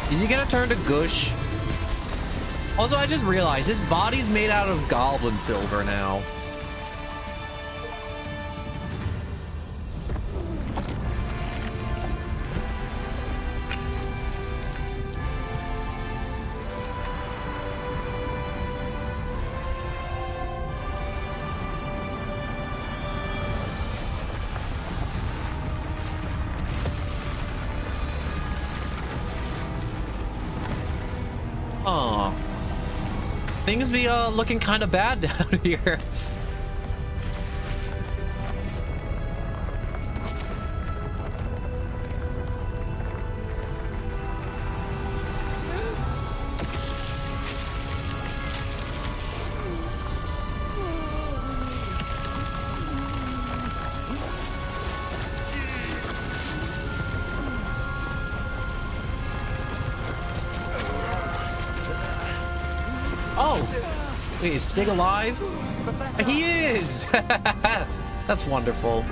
Is he gonna turn to Gush? Also, I just realized his body's made out of goblin silver now. Aw. Things be looking kind of bad down here. Wait, is Stig alive? He is! That's wonderful.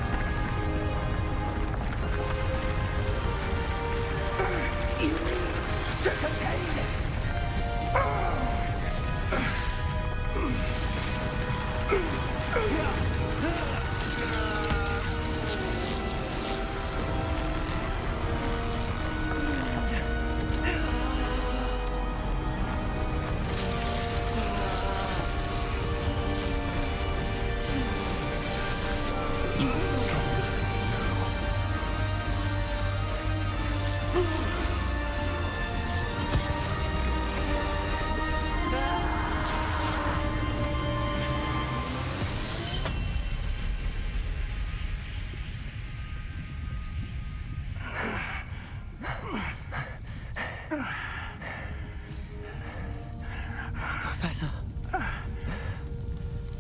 Professor.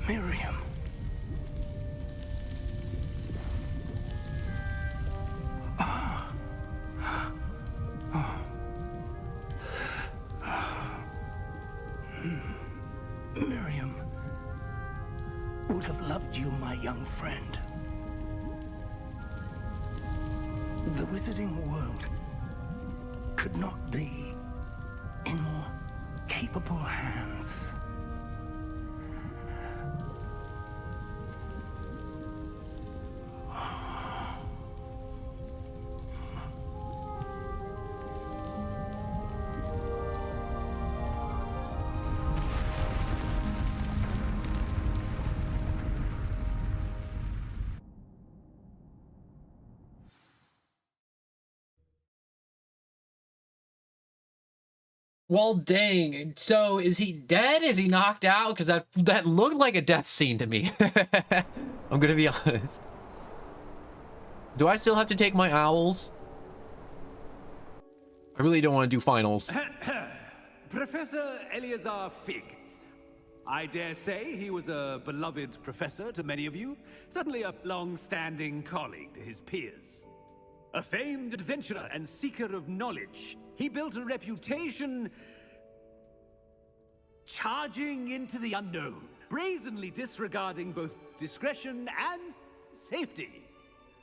Miriam. Miriam would have loved you, my young friend. The wizarding world could not be in more capable hands. Well, dang. So, is he dead? Is he knocked out? Because that looked like a death scene to me. I'm gonna be honest. Do I still have to take my owls? I really don't want to do finals. Professor Eleazar Fig. I dare say he was a beloved professor to many of you, certainly a long-standing colleague to his peers. A famed adventurer and seeker of knowledge, he built a reputation charging into the unknown, brazenly disregarding both discretion and safety,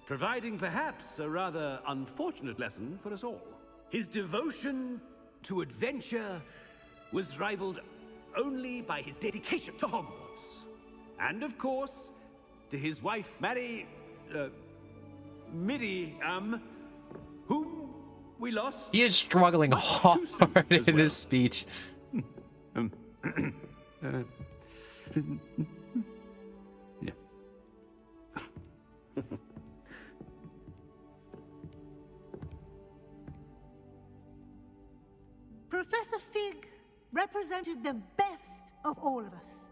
providing perhaps a rather unfortunate lesson for us all. His devotion to adventure was rivaled only by his dedication to Hogwarts. And of course, to his wife, Miriam, whom we lost. He is struggling hard in his speech. Yeah. Professor Fig represented the best of all of us.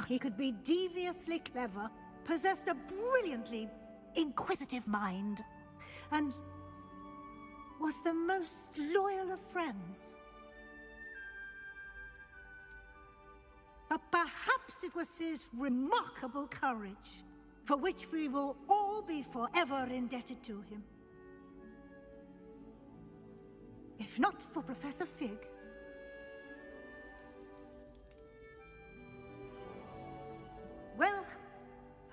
He could be deviously clever, possessed a brilliantly inquisitive mind, and, was the most loyal of friends. But perhaps it was his remarkable courage, for which we will all be forever indebted to him. If not for Professor Fig, well,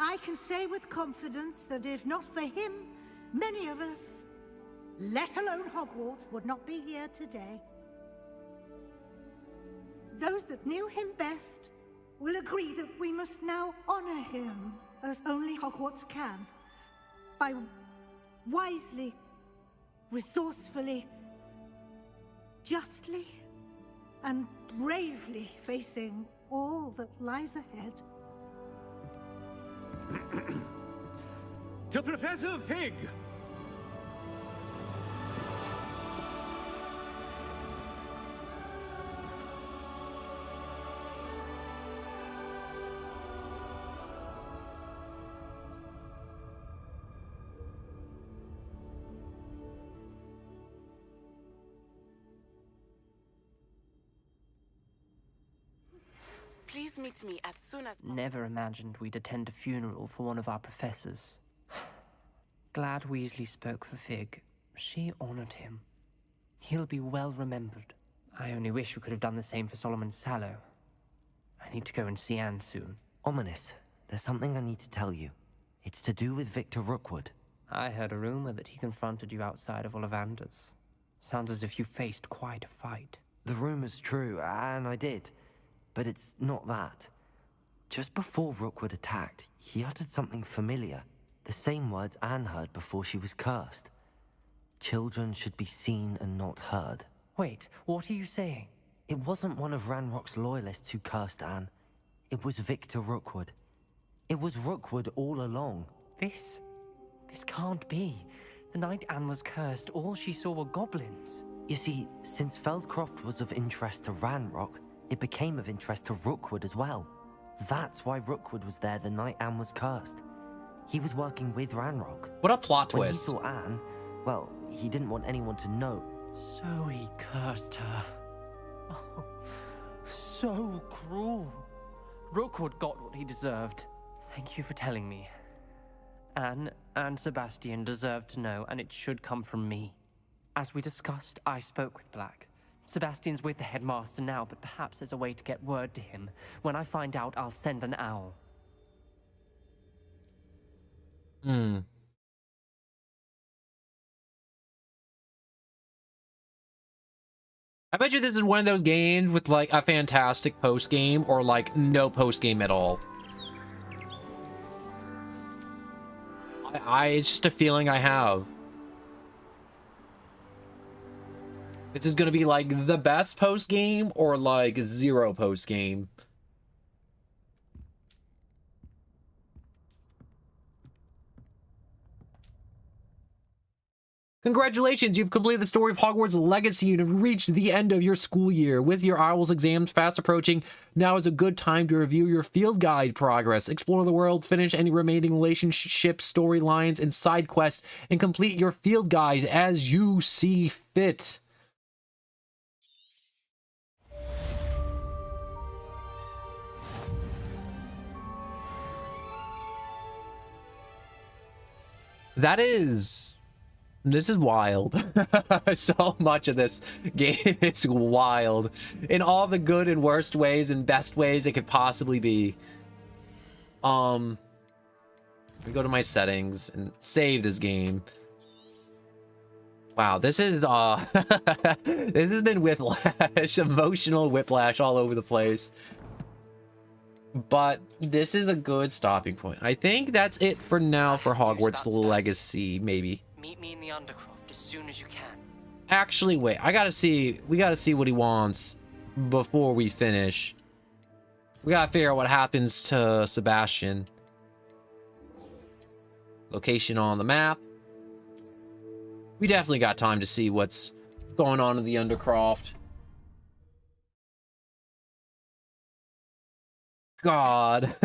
I can say with confidence that if not for him, many of us, let alone Hogwarts, would not be here today. Those that knew him best will agree that we must now honor him as only Hogwarts can, by wisely, resourcefully, justly, and bravely facing all that lies ahead. To Professor Fig! Please meet me as soon as possible. Never imagined we'd attend a funeral for one of our professors. Glad Weasley spoke for Fig. She honored him. He'll be well remembered. I only wish we could have done the same for Solomon Sallow. I need to go and see Anne soon. Ominous, there's something I need to tell you. It's to do with Victor Rookwood. I heard a rumor that he confronted you outside of Ollivander's. Sounds as if you faced quite a fight. The rumor's true, and I did. But it's not that. Just before Rookwood attacked, he uttered something familiar. The same words Anne heard before she was cursed. Children should be seen and not heard. Wait, what are you saying? It wasn't one of Ranrock's loyalists who cursed Anne. It was Victor Rookwood. It was Rookwood all along. This can't be. The night Anne was cursed, all she saw were goblins. You see, since Feldcroft was of interest to Ranrock, it became of interest to Rookwood as well. That's why Rookwood was there the night Anne was cursed. He was working with Ranrock. What a plot When twist. he saw Anne, well, he didn't want anyone to know. So he cursed her. Oh, so cruel. Rookwood got what he deserved. Thank you for telling me. Anne and Sebastian deserve to know, and it should come from me. As we discussed, I spoke with Black. Sebastian's with the headmaster now, but perhaps there's a way to get word to him. When I find out, I'll send an owl. I bet you this is one of those games with like a fantastic post game or like no post game at all. It's just a feeling I have. This is gonna be like the best post game or like zero post game. Congratulations, you've completed the story of Hogwarts Legacy and have reached the end of your school year. With your IELTS exams fast approaching, now is a good time to review your field guide progress, explore the world, finish any remaining relationship storylines and side quests, and complete your field guide as you see fit. This is wild. So much of this game is wild. In all the good and worst ways and best ways it could possibly be. Let me go to my settings and save this game. Wow, this is this has been whiplash, emotional whiplash all over the place. But this is a good stopping point. I think that's it for now for Hogwarts Legacy, maybe. Meet me in the Undercroft as soon as you can. Actually, wait. We gotta see what he wants before we finish. We gotta figure out what happens to Sebastian. Location on the map. We definitely got time to see what's going on in the Undercroft. God.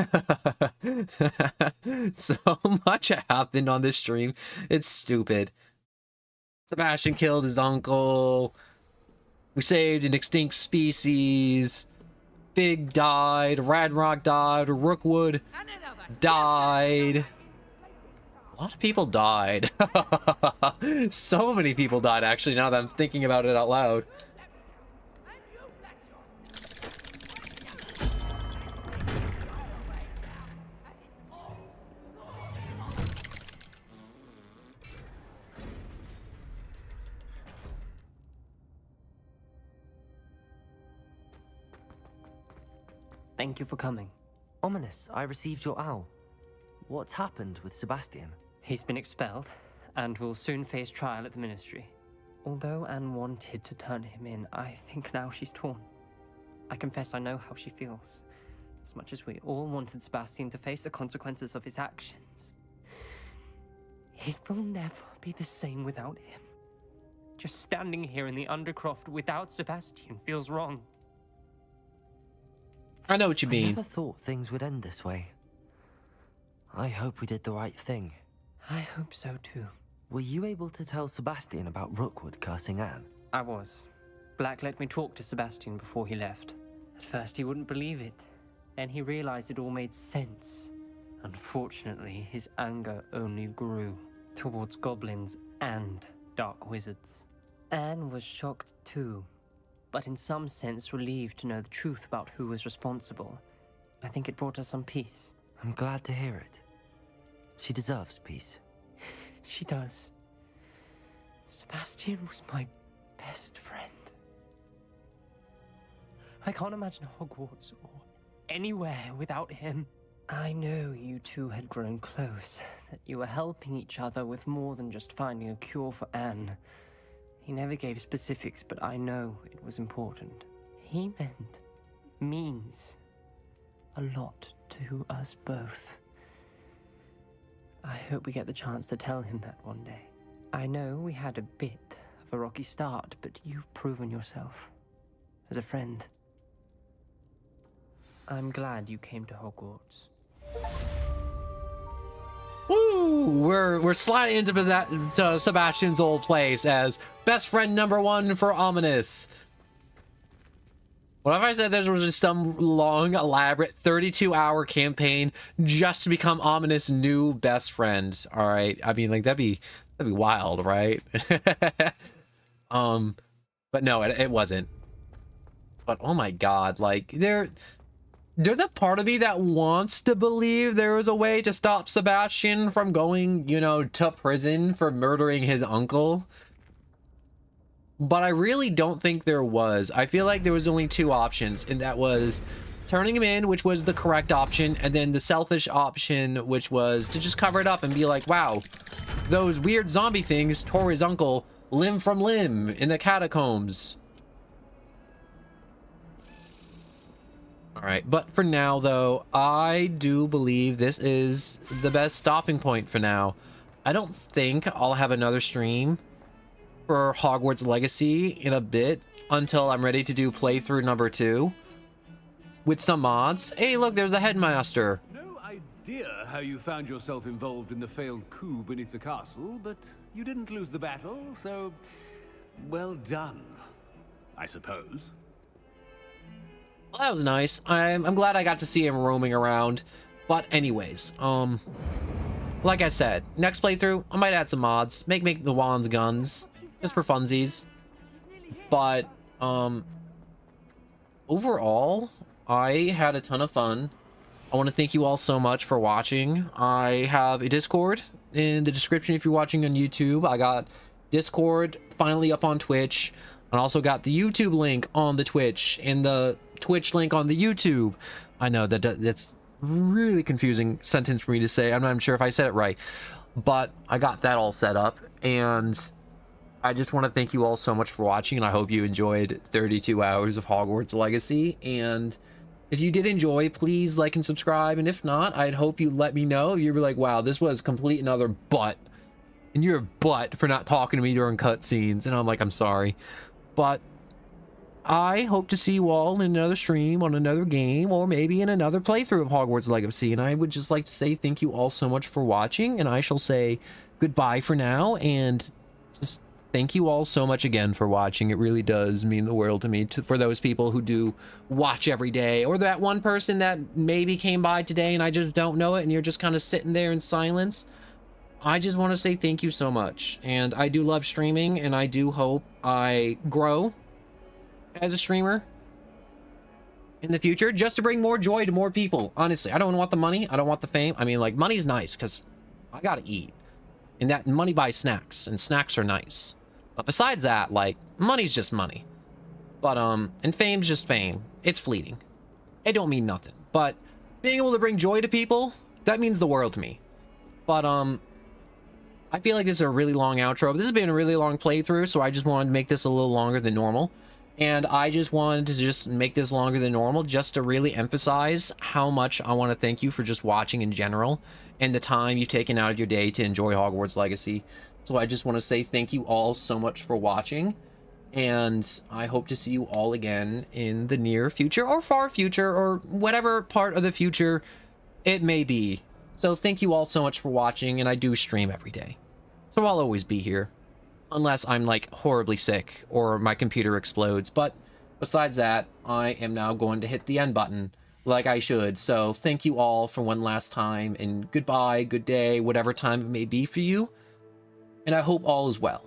So much happened on this stream. It's stupid. Sebastian killed his uncle. We saved an extinct species. Fig died. Ranrock died. Rookwood died. A lot of people died. So many people died, actually, now that I'm thinking about it out loud. Thank you for coming. Ominous, I received your owl. What's happened with Sebastian? He's been expelled, and will soon face trial at the Ministry. Although Anne wanted to turn him in, I think now she's torn. I confess I know how she feels. As much as we all wanted Sebastian to face the consequences of his actions. It will never be the same without him. Just standing here in the Undercroft without Sebastian feels wrong. I know what you mean. I never thought things would end this way. I hope we did the right thing. I hope so too. Were you able to tell Sebastian about Rookwood cursing Anne? I was. Black let me talk to Sebastian before he left. At first he wouldn't believe it. Then he realized it all made sense. Unfortunately, his anger only grew towards goblins and dark wizards. Anne was shocked too, but in some sense relieved to know the truth about who was responsible. I think it brought her some peace. I'm glad to hear it. She deserves peace. She does. Sebastian was my best friend. I can't imagine Hogwarts or anywhere without him. I know you two had grown close, that you were helping each other with more than just finding a cure for Anne. He never gave specifics, but I know it was important. He means a lot to us both. I hope we get the chance to tell him that one day. I know we had a bit of a rocky start, but you've proven yourself as a friend. I'm glad you came to Hogwarts. Woo! We're sliding into Sebastian's old place as best friend number 1 for Ominous. What if I said there was just some long, elaborate 32-hour campaign just to become Ominous' new best friend? All right, I mean, like that'd be wild, right? But no, it wasn't. But oh my god, like there's a part of me that wants to believe there was a way to stop Sebastian from going, you know, to prison for murdering his uncle. But I really don't think there was. I feel like there was only 2 options, and that was turning him in, which was the correct option, and then the selfish option, which was to just cover it up and be like, wow, those weird zombie things tore his uncle limb from limb in the catacombs. Alright, but for now, though, I do believe this is the best stopping point for now. I don't think I'll have another stream for Hogwarts Legacy in a bit until I'm ready to do playthrough number 2 with some mods. Hey, look, there's a headmaster. No idea how you found yourself involved in the failed coup beneath the castle, but you didn't lose the battle, so well done, I suppose. Well, that was nice. I'm glad I got to see him roaming around. But anyways, like I said, next playthrough, I might add some mods. Make the wands guns. Just for funsies. But, overall, I had a ton of fun. I want to thank you all so much for watching. I have a Discord in the description if you're watching on YouTube. I got Discord finally up on Twitch. And also got the YouTube link on the Twitch and the Twitch link on the YouTube. I know that's really confusing sentence for me to say. I'm not sure if I said it right. But I got that all set up. And I just want to thank you all so much for watching, and I hope you enjoyed 32 hours of Hogwarts Legacy. And if you did enjoy, please like and subscribe. And if not, I'd hope you let me know. You'd be like, wow, this was complete another butt. And you're a butt for not talking to me during cutscenes. And I'm like, I'm sorry. But I hope to see you all in another stream on another game, or maybe in another playthrough of Hogwarts Legacy. And I would just like to say thank you all so much for watching. And I shall say goodbye for now, and just thank you all so much again for watching. It really does mean the world to me, for those people who do watch every day, or that one person that maybe came by today and I just don't know it and you're just kind of sitting there in silence. I just want to say thank you so much. And I do love streaming, and I do hope I grow as a streamer in the future, just to bring more joy to more people. Honestly, I don't want the money. I don't want the fame. I mean, like, money is nice because I gotta eat, and that money buys snacks, and snacks are nice. But besides that, like, money's just money. But and fame's just fame. It's fleeting. It don't mean nothing. But being able to bring joy to people, that means the world to me. But I feel like this is a really long outro. This has been a really long playthrough, so I just wanted to make this a little longer than normal. And I just wanted to just make this longer than normal, just to really emphasize how much I want to thank you for just watching in general, and the time you've taken out of your day to enjoy Hogwarts Legacy. So I just want to say thank you all so much for watching, and I hope to see you all again in the near future, or far future, or whatever part of the future it may be. So thank you all so much for watching, and I do stream every day, so I'll always be here. Unless I'm, like, horribly sick or my computer explodes. But besides that, I am now going to hit the end button like I should. So thank you all for one last time, and goodbye, good day, whatever time it may be for you. And I hope all is well.